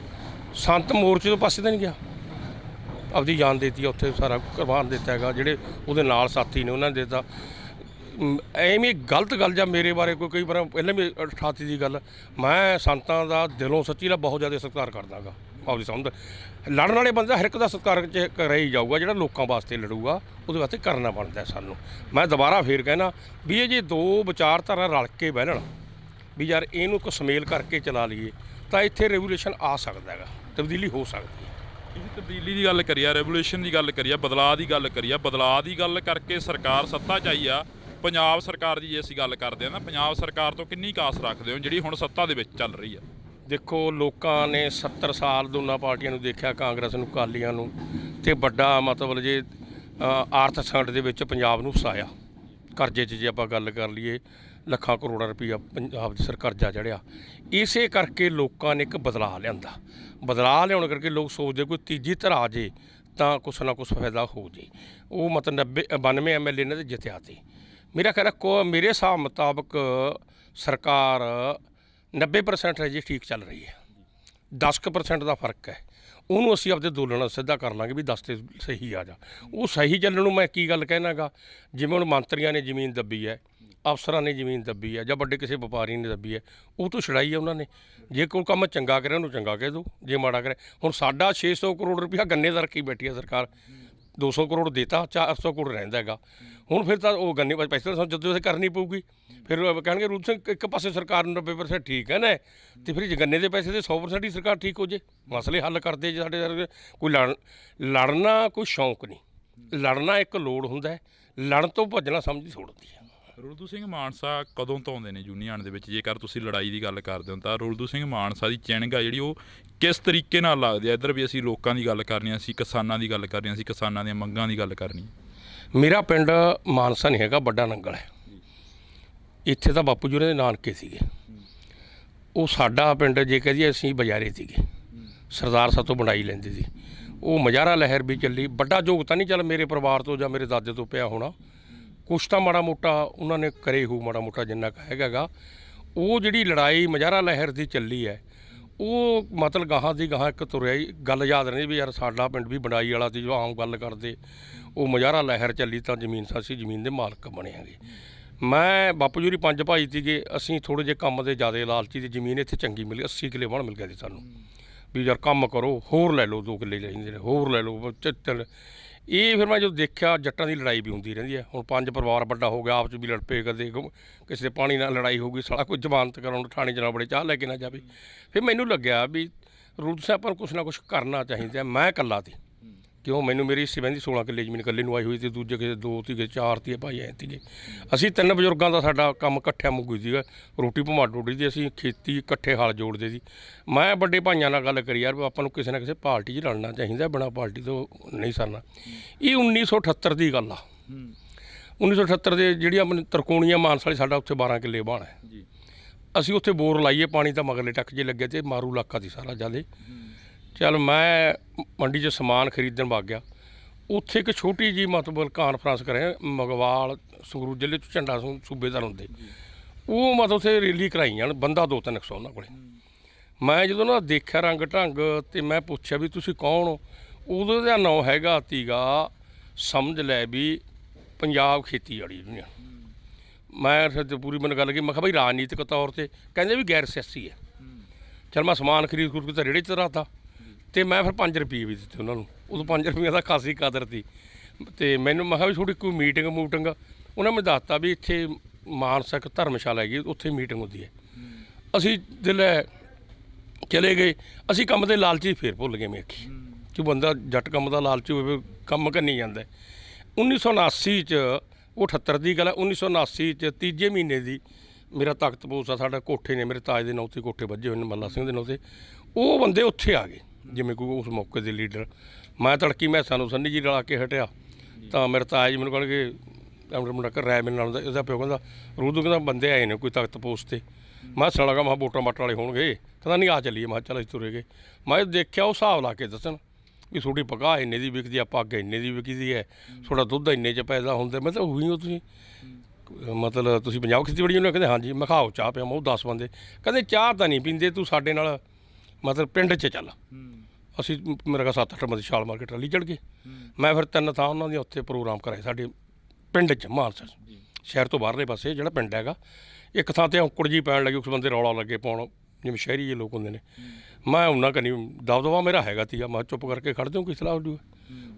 ਸੰਤ ਮੋਰਚੇ ਤੋਂ ਪਾਸੇ ਤਾਂ ਨਹੀਂ ਗਿਆ, ਆਪਦੀ ਜਾਨ ਦੇਤੀ ਆ, ਉੱਥੇ ਸਾਰਾ ਕੁਰਬਾਨ ਦਿੱਤਾ ਹੈਗਾ। ਜਿਹੜੇ ਉਹਦੇ ਨਾਲ ਸਾਥੀ ਨੇ ਉਹਨਾਂ ਨੇ ਦਿੱਤਾ। ਐਵੇਂ ਗਲਤ ਗੱਲ ਜਾਂ ਮੇਰੇ ਬਾਰੇ ਕੋਈ ਕਈ ਵਾਰ ਪਹਿਲਾਂ ਵੀ ਠਾਤੀ ਦੀ ਗੱਲ, ਮੈਂ ਸੰਤਾਂ ਦਾ ਦਿਲੋਂ ਸੱਚੀ ਨਾਲ ਬਹੁਤ ਜ਼ਿਆਦਾ ਸਤਿਕਾਰ ਕਰਦਾ ਗਾ। ਆਪਦੀ ਸਮਝ ਲੜਨ ਵਾਲੇ ਬੰਦੇ ਦਾ ਹਰ ਇੱਕ ਦਾ ਸਤਿਕਾਰ ਕਰਿਆ ਹੀ ਜਾਊਗਾ, ਜਿਹੜਾ ਲੋਕਾਂ ਵਾਸਤੇ ਲੜੂਗਾ ਉਹਦੇ ਵਾਸਤੇ ਕਰਨਾ ਬਣਦਾ ਸਾਨੂੰ। ਮੈਂ ਦੁਬਾਰਾ ਫੇਰ ਕਹਿਣਾ ਵੀ ਇਹ ਜੇ ਦੋ ਵਿਚਾਰਧਾਰਾ ਰਲ ਕੇ ਬਹਿਣ ਵੀ ਯਾਰ ਇਹਨੂੰ ਇੱਕ ਸੁਮੇਲ ਕਰਕੇ ਚਲਾ ਲਈਏ ਤਾਂ ਇੱਥੇ ਰੈਵੋਲੂਸ਼ਨ ਆ ਸਕਦਾ ਹੈਗਾ, ਤਬਦੀਲੀ ਹੋ ਸਕਦੀ ਹੈ। ਤਬਦੀਲੀ ਦੀ ਗੱਲ ਕਰੀਏ, ਰੈਵੋਲੂਸ਼ਨ ਦੀ ਗੱਲ ਕਰੀਏ, ਬਦਲਾਅ ਦੀ ਗੱਲ ਕਰੀਏ, ਬਦਲਾਅ ਦੀ ਗੱਲ ਕਰਕੇ ਸਰਕਾਰ ਸੱਤਾ 'ਚ ਆਈ ਆ। ਪੰਜਾਬ ਸਰਕਾਰ ਦੀ ਜੇ ਅਸੀਂ ਗੱਲ ਕਰਦੇ ਹਾਂ ਨਾ, ਪੰਜਾਬ ਸਰਕਾਰ ਤੋਂ ਕਿੰਨੀ ਕਾਸ ਰੱਖਦੇ ਹੋ ਜਿਹੜੀ ਹੁਣ ਸੱਤਾ ਦੇ ਵਿੱਚ ਚੱਲ ਰਹੀ ਆ? ਦੇਖੋ, ਲੋਕਾਂ ਨੇ 70 ਸਾਲ ਦੋਨਾਂ ਪਾਰਟੀਆਂ ਨੂੰ ਦੇਖਿਆ, ਕਾਂਗਰਸ ਨੂੰ, ਅਕਾਲੀਆਂ ਨੂੰ, ਤੇ ਵੱਡਾ ਮਤਲਬ ਜੇ ਆਰਥਿਕ ਸੰਕਟ ਦੇ ਵਿੱਚ ਪੰਜਾਬ ਨੂੰ ਫਸਾਇਆ। ਕਰਜ਼ੇ 'ਚ ਜੇ ਆਪਾਂ ਗੱਲ ਕਰ ਲਈਏ, ਲੱਖਾਂ ਕਰੋੜਾਂ ਰੁਪਈਆ ਪੰਜਾਬ ਦੇ ਸਿਰ ਕਰਜ਼ਾ ਚੜ੍ਹਿਆ। ਇਸੇ ਕਰਕੇ ਲੋਕਾਂ ਨੇ ਇੱਕ ਬਦਲਾਅ ਲਿਆਂਦਾ। ਬਦਲਾਅ ਲਿਆਉਣ ਕਰਕੇ ਲੋਕ ਸੋਚਦੇ ਕੋਈ ਤੀਜੀ ਧਿਰ ਆ ਜੇ ਤਾਂ ਕੁਛ ਨਾ ਕੁਛ ਫਾਇਦਾ ਹੋ ਜੇ। ਉਹ ਮਤਲਬ 92 MLA ਇਹਨਾਂ ਦੇ ਜਿੱਤਿਆ ਤੇ ਮੇਰਾ ਖਿਆਲ ਮੇਰੇ ਹਿਸਾਬ ਮੁਤਾਬਕ ਸਰਕਾਰ 90% ਹੈ ਜੀ ਠੀਕ ਚੱਲ ਰਹੀ ਹੈ। 10% ਦਾ ਫਰਕ ਹੈ। ਉਹਨੂੰ ਅਸੀਂ ਆਪਦੇ ਅੰਦੋਲਨ ਨਾਲ ਸਿੱਧਾ ਕਰ ਲਾਂਗੇ ਵੀ ਦੱਸ ਤੇ ਸਹੀ ਆ ਜਾ। ਉਹ ਸਹੀ ਚੱਲਣ ਨੂੰ ਮੈਂ ਕੀ ਗੱਲ ਕਹਿਣਾਗਾ, ਜਿਵੇਂ ਹੁਣ ਮੰਤਰੀਆਂ ਨੇ ਜ਼ਮੀਨ ਦੱਬੀ ਹੈ, ਅਫਸਰਾਂ ਨੇ ਜ਼ਮੀਨ ਦੱਬੀ ਹੈ, ਜਾਂ ਵੱਡੇ ਕਿਸੇ ਵਪਾਰੀ ਨੇ ਦੱਬੀ ਹੈ, ਉਹ ਤੋਂ ਛੁਡਾਈ ਹੈ ਉਹਨਾਂ ਨੇ। ਜੇ ਕੋਈ ਕੰਮ ਚੰਗਾ ਕਰੇ ਉਹਨੂੰ ਚੰਗਾ ਕਹਿ ਦਿਓ, ਜੇ ਮਾੜਾ ਕਰੇ। ਹੁਣ ਸਾਡਾ 600 ਕਰੋੜ ਰੁਪਇਆ ਗੰਨੇ ਦਾ ਰੱਖੀ ਬੈਠੀ ਹੈ ਸਰਕਾਰ, 200 ਕਰੋੜ ਦੇਤਾ, 400 ਕਰੋੜ ਰਹਿੰਦਾ ਹੈਗਾ। ਹੁਣ ਫਿਰ ਤਾਂ ਉਹ ਗੰਨੇ ਪੈਸੇ ਤਾਂ ਜਦੋਂ ਇਹ ਕਰਨੀ ਪਊਗੀ, ਫਿਰ ਕਹਿਣਗੇ ਰੂਪ ਸਿੰਘ ਇੱਕ ਪਾਸੇ ਸਰਕਾਰ ਨੂੰ 90% ਠੀਕ ਹੈ ਨਾ, ਅਤੇ ਫਿਰ ਜੇ ਗੰਨੇ ਦੇ ਪੈਸੇ ਦੇ 100% ਹੀ ਸਰਕਾਰ ਠੀਕ ਹੋ ਜੇ, ਮਸਲੇ ਹੱਲ ਕਰਦੇ ਜੇ ਸਾਡੇ। ਕੋਈ ਲੜਨਾ ਕੋਈ ਸ਼ੌਂਕ ਨਹੀਂ, ਲੜਨਾ ਇੱਕ ਲੋੜ ਹੁੰਦਾ ਹੈ, ਲੜਨ ਤੋਂ ਭੱਜਣਾ ਸਮਝ ਥੋੜ੍ਹ ਹੁੰਦੀ ਹੈ। ਰੁਲਦੂ ਸਿੰਘ ਮਾਨਸਾ ਕਦੋਂ ਤੋਂ ਆਉਂਦੇ ਨੇ ਯੂਨੀਅਨ ਦੇ ਵਿੱਚ? ਜੇਕਰ ਤੁਸੀਂ ਲੜਾਈ ਦੀ ਗੱਲ ਕਰਦੇ ਹੋ ਤਾਂ ਰੁਲਦੂ ਸਿੰਘ ਮਾਨਸਾ ਦੀ ਚਿਣਗ ਆ ਜਿਹੜੀ, ਉਹ ਕਿਸ ਤਰੀਕੇ ਨਾਲ ਲੱਗਦੀ ਹੈ? ਇੱਧਰ ਵੀ ਅਸੀਂ ਲੋਕਾਂ ਦੀ ਗੱਲ ਕਰਨੀ ਆ, ਅਸੀਂ ਕਿਸਾਨਾਂ ਦੀ ਗੱਲ ਕਰਨੀ ਆ, ਅਸੀਂ ਕਿਸਾਨਾਂ ਦੀਆਂ ਮੰਗਾਂ ਦੀ ਗੱਲ ਕਰਨੀ। ਮੇਰਾ ਪਿੰਡ ਮਾਨਸਾ ਨਹੀਂ ਹੈਗਾ, ਵੱਡਾ ਨੰਗਲ ਹੈ। ਇੱਥੇ ਤਾਂ ਬਾਪੂ ਜੀ ਦੇ ਨਾਨਕੇ ਸੀਗੇ। ਉਹ ਸਾਡਾ ਪਿੰਡ ਜੇ ਕਹਿ ਦਈਏ ਅਸੀਂ ਬਜ਼ਾਰੇ ਸੀਗੇ, ਸਰਦਾਰ ਸਾਹਿਬ ਤੋਂ ਬਣਾਈ ਲੈਂਦੇ ਸੀ। ਉਹ ਮਜ਼ਾਰਾ ਲਹਿਰ ਵੀ ਚੱਲੀ, ਵੱਡਾ ਯੋਗਤਾ ਨਹੀਂ ਚੱਲ ਮੇਰੇ ਪਰਿਵਾਰ ਤੋਂ ਜਾਂ ਮੇਰੇ ਦਾਦੇ ਤੋਂ ਪਿਆ ਹੋਣਾ, ਕੁਛ ਤਾਂ ਮਾੜਾ ਮੋਟਾ ਉਹਨਾਂ ਨੇ ਕਰੇ ਹੋ, ਮਾੜਾ ਮੋਟਾ ਜਿੰਨਾ ਕੁ ਹੈਗਾ। ਉਹ ਜਿਹੜੀ ਲੜਾਈ ਮਜ਼ਾਰਾ ਲਹਿਰ ਦੀ ਚੱਲੀ ਹੈ, ਉਹ ਮਤਲਬ ਗਾਹਾਂ ਦੀ ਗਾਹਾਂ ਇੱਕ ਤੁਰਿਆ ਹੀ। ਗੱਲ ਯਾਦ ਰਹਿੰਦੀ ਵੀ ਯਾਰ ਸਾਡਾ ਪਿੰਡ ਵੀ ਬਣਾਈ ਵਾਲਾ ਸੀ, ਜੋ ਆਮ ਗੱਲ ਕਰਦੇ। ਉਹ ਮਜ਼ਾਰਾ ਲਹਿਰ ਚੱਲੀ ਤਾਂ ਜ਼ਮੀਨ ਸਾਸੀ ਜ਼ਮੀਨ ਦੇ ਮਾਲਕ ਬਣਿਆਂਗੇ। ਮੈਂ ਬਾਪੂ ਜੀ 5 ਭਾਈ ਸੀਗੇ, ਅਸੀਂ ਥੋੜ੍ਹੇ ਜਿਹੇ ਕੰਮ ਦੇ ਜ਼ਿਆਦਾ ਲਾਲਚੀ ਦੀ। ਜ਼ਮੀਨ ਇੱਥੇ ਚੰਗੀ ਮਿਲੀ, 80 ਕਿੱਲੇ ਬਣ ਮਿਲ ਗਿਆ ਸੀ ਸਾਨੂੰ, ਵੀ ਯਾਰ ਕੰਮ ਕਰੋ, ਹੋਰ ਲੈ ਲਓ 2 ਕਿੱਲੇ ਲੈਂਦੇ ਨੇ, ਹੋਰ ਲੈ ਲਓ। ਇਹ ਫਿਰ ਮੈਂ ਜਦੋਂ ਦੇਖਿਆ ਜੱਟਾਂ ਦੀ ਲੜਾਈ ਵੀ ਹੁੰਦੀ ਰਹਿੰਦੀ ਹੈ। ਹੁਣ 5 ਪਰਿਵਾਰ ਵੱਡਾ ਹੋ ਗਿਆ, ਆਪ 'ਚ ਵੀ ਲੜ ਪਏ, ਕਦੇ ਕਿਸੇ ਦੇ ਪਾਣੀ ਨਾਲ ਲੜਾਈ ਹੋ ਗਈ, ਸਾਲਾ ਕੋਈ ਜ਼ਮਾਨਤ ਕਰਾਉਣ ਥਾਣੇ 'ਚ ਨਾ ਬੜੇ, ਚਾਹ ਲੈ ਕੇ ਨਾ ਜਾਵੇ। ਫਿਰ ਮੈਨੂੰ ਲੱਗਿਆ ਵੀ ਰੂਲ ਸਾਹਿਬ ਆਪਾਂ ਨੂੰ ਕੁਛ ਨਾ ਕੁਛ ਕਰਨਾ ਚਾਹੀਦਾ। ਮੈਂ ਇਕੱਲਾ ਸੀ, ਕਿਉਂ ਮੈਨੂੰ ਮੇਰੀ ਹਿੱਸੇ ਬਹਿੰਦੀ 16 ਕਿੱਲੇ ਜ਼ਮੀਨ ਇਕੱਲੇ ਨੂੰ ਆਈ ਹੋਈ ਸੀ, ਦੂਜੇ ਕਿਸੇ 2 ਸੀਗੇ, 4 ਸੀ ਭਾਈ ਐਂ ਸੀਗੇ। ਅਸੀਂ 3 ਬਜ਼ੁਰਗਾਂ ਦਾ ਸਾਡਾ ਕੰਮ ਇਕੱਠਿਆਂ ਮੁੱਕੀ ਸੀਗਾ, ਰੋਟੀ ਭਮਾ ਡੋਡੀ ਦੀ, ਅਸੀਂ ਖੇਤੀ ਇਕੱਠੇ ਹਲ ਜੋੜਦੇ ਸੀ। ਮੈਂ ਵੱਡੇ ਭਾਈਆਂ ਨਾਲ ਗੱਲ ਕਰੀ, ਯਾਰ ਆਪਾਂ ਨੂੰ ਕਿਸੇ ਨਾ ਕਿਸੇ ਪਾਰਟੀ 'ਚ ਲੜਨਾ ਚਾਹੀਦਾ, ਬਿਨਾਂ ਪਾਰਟੀ ਤੋਂ ਨਹੀਂ ਸਰਨਾ। ਇਹ 1978 ਦੀ ਗੱਲ ਆ। 1978 ਦੇ ਜਿਹੜੀ ਆਪਣੀ ਤਰਕੋਣੀਆਂ ਮਾਨਸਾ ਵਾਲੀ, ਸਾਡਾ ਉੱਥੇ 12 ਕਿੱਲੇ ਬਾਣ ਹੈ। ਅਸੀਂ ਉੱਥੇ ਬੋਰ ਲਾਈਏ, ਪਾਣੀ ਤਾਂ ਮਗਰਲੇ ਟੱਕ ਜੇ ਲੱਗੇ, ਤੇ ਮਾਰੂ ਇਲਾਕਾ ਸੀ ਸਾਰਾ ਜ਼ਿਆਦਾ। ਚੱਲ ਮੈਂ ਮੰਡੀ 'ਚ ਸਮਾਨ ਖਰੀਦਣ ਵਗ ਗਿਆ। ਉੱਥੇ ਇੱਕ ਛੋਟੀ ਜਿਹੀ ਮਤਲਬ ਕਾਨਫਰੰਸ ਕਰਿਆ, ਮਗਵਾਲ ਸੰਗਰੂਰ ਜ਼ਿਲ੍ਹੇ 'ਚ ਝੰਡਾ ਸੂਬੇਦਾਰ ਹੁੰਦੇ, ਉਹ ਮਤਲਬ ਉੱਥੇ ਰੈਲੀ ਕਰਾਈ ਜਾਣ, ਬੰਦਾ 2-300 ਉਹਨਾਂ ਕੋਲ। ਮੈਂ ਜਦੋਂ ਨਾ ਦੇਖਿਆ ਰੰਗ ਢੰਗ, ਅਤੇ ਮੈਂ ਪੁੱਛਿਆ ਵੀ ਤੁਸੀਂ ਕੌਣ ਹੋ? ਉਦੋਂ ਦਾ ਨਾਂ ਹੈਗਾ ਤੀਗਾ, ਸਮਝ ਲੈ ਵੀ ਪੰਜਾਬ ਖੇਤੀਬਾੜੀ ਯੂਨੀਅਨ। ਮੈਂ ਫਿਰ ਪੂਰੀ ਮੈਨੂੰ ਗੱਲ ਕੀ, ਮੈਂ ਕਿਹਾ ਬਈ ਰਾਜਨੀਤਿਕ ਤੌਰ 'ਤੇ ਕਹਿੰਦੇ ਵੀ ਗੈਰ ਸਿਆਸੀ ਹੈ। ਚੱਲ ਮੈਂ ਸਮਾਨ ਖਰੀਦ ਕੇ ਤਾਂ ਰੇੜੇ 'ਚ ਧਰਾਤਾ, ਅਤੇ ਮੈਂ ਫਿਰ 5 ਰੁਪਏ ਵੀ ਦਿੱਤੇ ਉਹਨਾਂ ਨੂੰ। ਉਦੋਂ 5 ਰੁਪਏ ਦਾ ਖਾਸੀ ਕਦਰ ਸੀ। ਅਤੇ ਮੈਨੂੰ ਮੈਂ ਕਿਹਾ ਵੀ ਥੋੜੀ ਕੋਈ ਮੀਟਿੰਗ ਮੂਟਿੰਗ, ਉਹਨਾਂ ਨੇ ਦੱਸਤਾ ਵੀ ਇੱਥੇ ਮਾਨਸਾ ਇੱਕ ਧਰਮਸ਼ਾਲਾ ਹੈਗੀ, ਉੱਥੇ ਮੀਟਿੰਗ ਹੁੰਦੀ ਹੈ। ਅਸੀਂ ਦਿਲ ਚਲੇ ਗਏ। ਅਸੀਂ ਕੰਮ ਦੇ ਲਾਲਚੀ ਫੇਰ ਭੁੱਲ ਗਏ ਮੇਖੀ, ਕਿ ਬੰਦਾ ਜੱਟ ਕੰਮ ਦਾ ਲਾਲਚੀ ਹੋਵੇ, ਕੰਮ ਕਰਨੀ ਜਾਂਦਾ। 1979 'ਚ, ਉਹ 78 ਦੀ ਗੱਲ ਹੈ, 1979 'ਚ 3 ਮਹੀਨੇ ਦੀ ਮੇਰਾ ਤਖਤ ਪੋਸ ਆ, ਸਾਡਾ ਕੋਠੇ ਨੇ ਮੇਰੇ ਤਾਜ ਦੇ ਨਾਂ 'ਤੇ ਕੋਠੇ ਵੱਜੇ ਹੋਏ ਨੇ, ਮੱਲਾ ਸਿੰਘ ਦੇ ਨਾਂ 'ਤੇ। ਉਹ ਬੰਦੇ ਉੱਥੇ ਆ ਗਏ, ਜਿਵੇਂ ਕੋਈ ਉਸ ਮੌਕੇ ਦੇ ਲੀਡਰ। ਮੈਂ ਤੜਕੀ ਮੈਸਾਂ ਨੂੰ ਸੰਨੀ ਜੀ ਰਲਾ ਕੇ ਹਟਿਆ, ਤਾਂ ਮੇਰੇ ਤਾਜ ਜੀ ਮੈਨੂੰ ਕਹਿਣਗੇ, ਮੁੰਡਾ ਕਰ ਰਾਇ ਮੇਰੇ ਨਾਲ, ਇਹਦਾ ਪਿਓ ਕਹਿੰਦਾ ਰੂਦੂ ਕਹਿੰਦਾ ਬੰਦੇ ਆਏ ਨੇ ਕੋਈ ਤਖਤ ਪੋਸ 'ਤੇ। ਮੈਂ ਸੁਣ ਲੱਗਾ, ਮੈਂ ਵੋਟਾਂ ਵਾਟਾਂ ਵਾਲੇ ਹੋਣਗੇ, ਕਹਿੰਦਾ ਨਹੀਂ ਆ ਚੱਲੀਏ। ਮੈਂ ਚੱਲ ਅਸੀਂ ਤੁਰੇ ਗਏ। ਮੈਂ ਦੇਖਿਆ ਉਹ ਹਿਸਾਬ ਲਾ ਕੇ ਦੱਸਣ ਵੀ ਤੁਹਾਡੀ ਪਗਾਹ ਇੰਨੇ ਦੀ ਵਿਕਦੀ ਆ, ਪੱਗ ਇੰਨੇ ਦੀ ਵਿਕਦੀ ਹੈ, ਤੁਹਾਡਾ ਦੁੱਧ ਇੰਨੇ 'ਚ ਪੈਦਾ ਹੁੰਦਾ। ਮੈਂ ਤਾਂ ਉਹੀ ਹੋ ਤੁਸੀਂ, ਮਤਲਬ ਤੁਸੀਂ ਪੰਜਾਬ ਖੇਤੀਬਾੜੀ ਯੂਨੀਅਨ? ਕਹਿੰਦੇ ਹਾਂਜੀ। ਮੈਂ ਖਾਓ ਚਾਹ ਪਿਆ, ਮੈਂ ਉਹ 10 ਬੰਦੇ ਕਹਿੰਦੇ ਚਾਹ ਤਾਂ ਨਹੀਂ ਪੀਂਦੇ, ਤੂੰ ਸਾਡੇ ਨਾਲ ਮਤਲਬ ਪਿੰਡ 'ਚ ਚੱਲ। ਅਸੀਂ ਮੇਰਾ ਕਹਾ 7-8 ਬੰਦੇ ਛਾਲ ਮਾਰ ਕੇ ਟਰਾਲੀ ਚੜ੍ਹ ਗਏ। ਮੈਂ ਫਿਰ 3 ਥਾਂ ਉਹਨਾਂ ਦੀਆਂ ਉੱਥੇ ਪ੍ਰੋਗਰਾਮ ਕਰਾਏ ਸਾਡੇ ਪਿੰਡ 'ਚ, ਮਾਨਸਾ ਸ਼ਹਿਰ ਤੋਂ ਬਾਹਰਲੇ ਪਾਸੇ ਜਿਹੜਾ ਪਿੰਡ ਹੈਗਾ। ਇੱਕ ਥਾਂ 'ਤੇ ਔਂਕੜ ਜੀ ਪੈਣ ਲੱਗੀ, ਉਸ ਬੰਦੇ ਰੌਲਾ ਲੱਗੇ ਪਾਉਣ, ਜਿਵੇਂ ਸ਼ਹਿਰੀ ਜਿਹੇ ਲੋਕ ਹੁੰਦੇ ਨੇ। ਮੈਂ ਉਹਨਾਂ ਕਨੀ ਦਬਦਬਾ ਮੇਰਾ ਹੈਗਾ ਤੀਗਾ, ਮੈਂ ਚੁੱਪ ਕਰਕੇ ਖੜ੍ਹ ਜਾਊਂ, ਕੋਈ ਸਲਾਹ ਹੋ।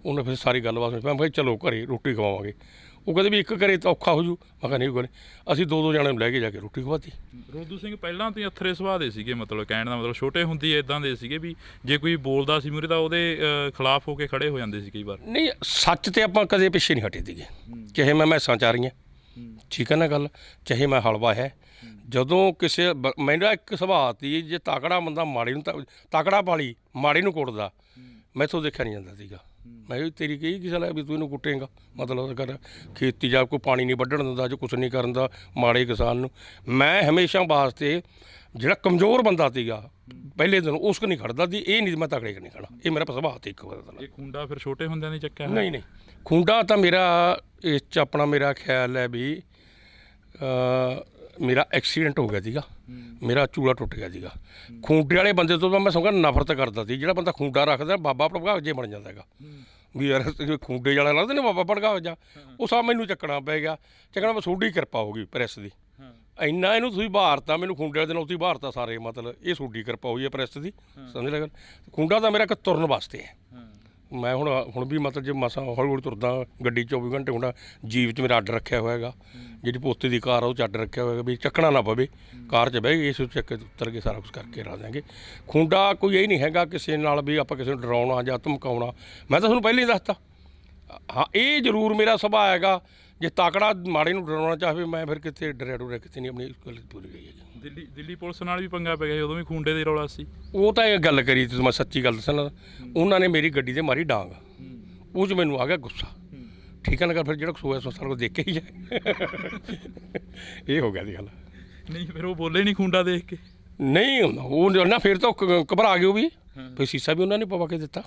ਉਹਨੇ ਫਿਰ ਸਾਰੀ ਗੱਲਬਾਤ ਸੁਣੀ। ਮੈਂ ਕਿਹਾ ਚਲੋ ਘਰੇ ਰੋਟੀ ਖਵਾਵਾਂਗੇ। ਉਹ ਕਹਿੰਦੇ ਵੀ ਇੱਕ ਘਰੇ ਤਾਂ ਔਖਾ ਹੋ ਜੂ। ਮੈਂ ਕਿਹਾ ਨਹੀਂ ਕੋਈ ਨਹੀਂ। ਅਸੀਂ 2-2 ਜਣੇ ਨੂੰ ਲੈ ਕੇ ਜਾ ਕੇ ਰੋਟੀ ਖਵਾਤੀ। ਰੁਲਦੂ ਸਿੰਘ ਪਹਿਲਾਂ ਤੋਂ ਹੀ ਅਥਰੇ ਸੁਭਾਅ ਦੇ ਸੀਗੇ, ਮਤਲਬ ਕਹਿਣ ਦਾ ਮਤਲਬ ਛੋਟੇ ਹੁੰਦੇ ਇੱਦਾਂ ਦੇ ਸੀਗੇ ਵੀ ਜੇ ਕੋਈ ਬੋਲਦਾ ਸੀ ਮੂਹਰੇ ਤਾਂ ਉਹਦੇ ਖਿਲਾਫ ਹੋ ਕੇ ਖੜੇ ਹੋ ਜਾਂਦੇ ਸੀ ਕਈ ਵਾਰ? ਨਹੀਂ, ਸੱਚ ਤੇ ਆਪਾਂ ਕਦੇ ਪਿੱਛੇ ਨਹੀਂ ਹਟੇ ਸੀਗੇ, ਚਾਹੇ ਮੈਂ ਮੈਸਾਂ ਚਾਰੀਆਂ, ਠੀਕ ਹੈ ਨਾ ਗੱਲ, ਚਾਹੇ ਮੈਂ ਹਲਵਾ ਹੈ। ਜਦੋਂ ਕਿਸੇ ਮੇਰਾ ਇੱਕ ਸੁਭਾਅ ਸੀ, ਜੇ ਤਾਕੜਾ ਬੰਦਾ ਮਾੜੇ ਨੂੰ ਤਾਕੜਾ ਪਾਲੀ, ਮਾੜੇ ਨੂੰ ਕੁੱਟਦਾ, ਮੈਥੋਂ ਦੇਖਿਆ ਨਹੀਂ ਜਾਂਦਾ ਸੀਗਾ। ਮੈਂ ਕਿਹਾ ਤੇਰੀ ਕਹੀ ਕਿਸੇ ਲੈ ਵੀ ਤੂੰ ਇਹਨੂੰ ਕੁੱਟੇਂਗਾ, ਮਤਲਬ ਕਰ ਖੇਤੀ ਜਾ ਕੋਈ ਪਾਣੀ ਨਹੀਂ ਵੱਢਣ ਦਿੰਦਾ, ਜੋ ਕੁਛ ਨਹੀਂ ਕਰਨ ਦਾ ਮਾੜੇ ਕਿਸਾਨ ਨੂੰ। ਮੈਂ ਹਮੇਸ਼ਾ ਵਾਸਤੇ ਜਿਹੜਾ ਕਮਜ਼ੋਰ ਬੰਦਾ ਸੀਗਾ ਪਹਿਲੇ ਦਿਨ, ਉਸ ਕੋ ਨਹੀਂ ਖੜਦਾ ਸੀ। ਇਹ ਨਹੀਂ ਮੈਂ ਤਕੜੇ ਨਹੀਂ ਖੜਾ, ਇਹ ਮੇਰਾ ਸੁਭਾਅ ਤੇ ਇੱਕ ਵਾਰ। ਇਹ ਖੁੰਡਾ ਫਿਰ ਛੋਟੇ ਹੁੰਦਿਆਂ ਦੀ ਚੱਕਿਆ? ਨਹੀਂ, ਖੁੰਡਾ ਤਾਂ ਮੇਰਾ ਇਸ 'ਚ ਆਪਣਾ ਮੇਰਾ ਖਿਆਲ ਹੈ ਵੀ ਮੇਰਾ ਐਕਸੀਡੈਂਟ ਹੋ ਗਿਆ ਸੀਗਾ ਮੇਰਾ ਚੂਲਾ ਟੁੱਟ ਗਿਆ ਸੀਗਾ। ਖੂੰਡੇ ਵਾਲੇ ਬੰਦੇ ਤੋਂ ਤਾਂ ਮੈਂ ਸਮਝਾ ਨਫ਼ਰਤ ਕਰਦਾ ਸੀ। ਜਿਹੜਾ ਬੰਦਾ ਖੂੰਡਾ ਰੱਖਦਾ ਬਾਬਾ ਭੜਕਾਵ ਜੇ ਬਣ ਜਾਂਦਾ ਹੈਗਾ ਵੀ ਯਾਰ ਖੂੰਡੇ ਵਾਲਾ ਲੱਗਦੇ ਨੇ ਬਾਬਾ ਭੜਕਾਵ ਜਾ। ਉਹ ਸਭ ਮੈਨੂੰ ਚੱਕਣਾ ਪੈ ਗਿਆ। ਚੱਕਣਾ ਮੈਂ ਤੁਹਾਡੀ ਕਿਰਪਾ ਹੋ ਗਈ ਪ੍ਰੈਸ ਦੀ। ਇੰਨਾ ਇਹਨੂੰ ਤੁਸੀਂ ਬਹਾਰਤਾ, ਮੈਨੂੰ ਖੂੰਡੇ ਵਾਲੇ ਦਿਨ ਉੱਥੇ ਬਹਾਰਤਾ ਸਾਰੇ। ਮਤਲਬ ਇਹ ਤੁਹਾਡੀ ਕਿਰਪਾ ਹੋਈ ਹੈ ਪ੍ਰੈਸ ਦੀ, ਸਮਝ ਲਿਆ ਗੱਲ। ਖੂੰਡਾ ਤਾਂ ਮੇਰਾ ਇੱਕ ਤੁਰਨ ਵਾਸਤੇ ਹੈ। ਮੈਂ ਹੁਣ ਵੀ ਮਤਲਬ ਜੇ ਮਸਾਂ ਹੌਲੀ ਹੌਲੀ ਤੁਰਦਾ, ਗੱਡੀ 24 ਘੰਟੇ ਹੁੰਦਾ। ਜੀਪ 'ਚ ਮੇਰਾ ਅੱਡ ਰੱਖਿਆ ਹੋਇਆ ਹੈਗਾ। ਜਿਹੜੀ ਪੋਤੇ ਦੀ ਕਾਰ ਆ ਉਹ 'ਚ ਅੱਡ ਰੱਖਿਆ ਹੋਇਆ ਵੀ ਚੱਕਣਾ ਨਾ ਪਵੇ। ਕਾਰ 'ਚ ਬਹਿ ਗਏ ਇਸ ਚੱਕ ਕੇ ਉਤਰ ਕੇ ਸਾਰਾ ਕੁਛ ਕਰਕੇ ਲਾ ਦਿਆਂਗੇ। ਖੂੰਡਾ ਕੋਈ ਇਹ ਨਹੀਂ ਹੈਗਾ ਕਿਸੇ ਨਾਲ ਵੀ ਆਪਾਂ ਕਿਸੇ ਨੂੰ ਡਰਾਉਣਾ ਜਾਂ ਧਮਕਾਉਣਾ। ਮੈਂ ਤਾਂ ਤੁਹਾਨੂੰ ਪਹਿਲਾਂ ਹੀ ਦੱਸਤਾ। ਹਾਂ, ਇਹ ਜ਼ਰੂਰ ਮੇਰਾ ਸੁਭਾਅ ਹੈਗਾ, ਜੇ ਤਾਕੜਾ ਮਾੜੇ ਨੂੰ ਡਰਾਉਣਾ ਚਾਹਵੇ ਮੈਂ ਫਿਰ ਕਿੱਥੇ ਡਰਿਆ ਡੁਰਿਆ ਕਿਤੇ ਨਹੀਂ। ਆਪਣੀ ਗੱਲ ਪੂਰੀ ਗਈ ਹੈਗੀ। ਦਿੱਲੀ ਪੁਲਿਸ ਨਾਲ ਵੀ ਪੰਗਾ ਪੈ ਗਿਆ, ਉਦੋਂ ਵੀ ਖੂੰਡੇ ਦੇ ਰੌਲਾ ਸੀ। ਉਹ ਤਾਂ ਇਹ ਗੱਲ ਕਰੀ ਤੇ ਮੈਂ ਸੱਚੀ ਗੱਲ ਦੱਸਣਾ, ਉਹਨਾਂ ਨੇ ਮੇਰੀ ਗੱਡੀ 'ਤੇ ਮਾਰੀ ਡਾਂਗ। ਉਹ 'ਚ ਮੈਨੂੰ ਆ ਗਿਆ ਗੁੱਸਾ। ਠੀਕ ਹੈ ਨਾ ਗੱਲ। ਫਿਰ ਜਿਹੜਾ ਸੋਇਆ ਸੋ ਸਾਰਾ ਕੁਝ ਦੇਖ ਕੇ ਹੀ ਜਾਏ। ਇਹ ਹੋ ਗਿਆ ਦੀ ਗੱਲ। ਨਹੀਂ ਫਿਰ ਉਹ ਬੋਲੇ ਨਹੀਂ ਖੂੰਡਾ ਦੇਖ ਕੇ? ਨਹੀਂ ਉਹ ਨਾ ਫਿਰ ਤਾਂ ਘਬਰਾ ਗਏ ਉਹ ਵੀ। ਫਿਰ ਸੀਸਾ ਵੀ ਉਹਨਾਂ ਨੇ ਪਵਾ ਕੇ ਦਿੱਤਾ।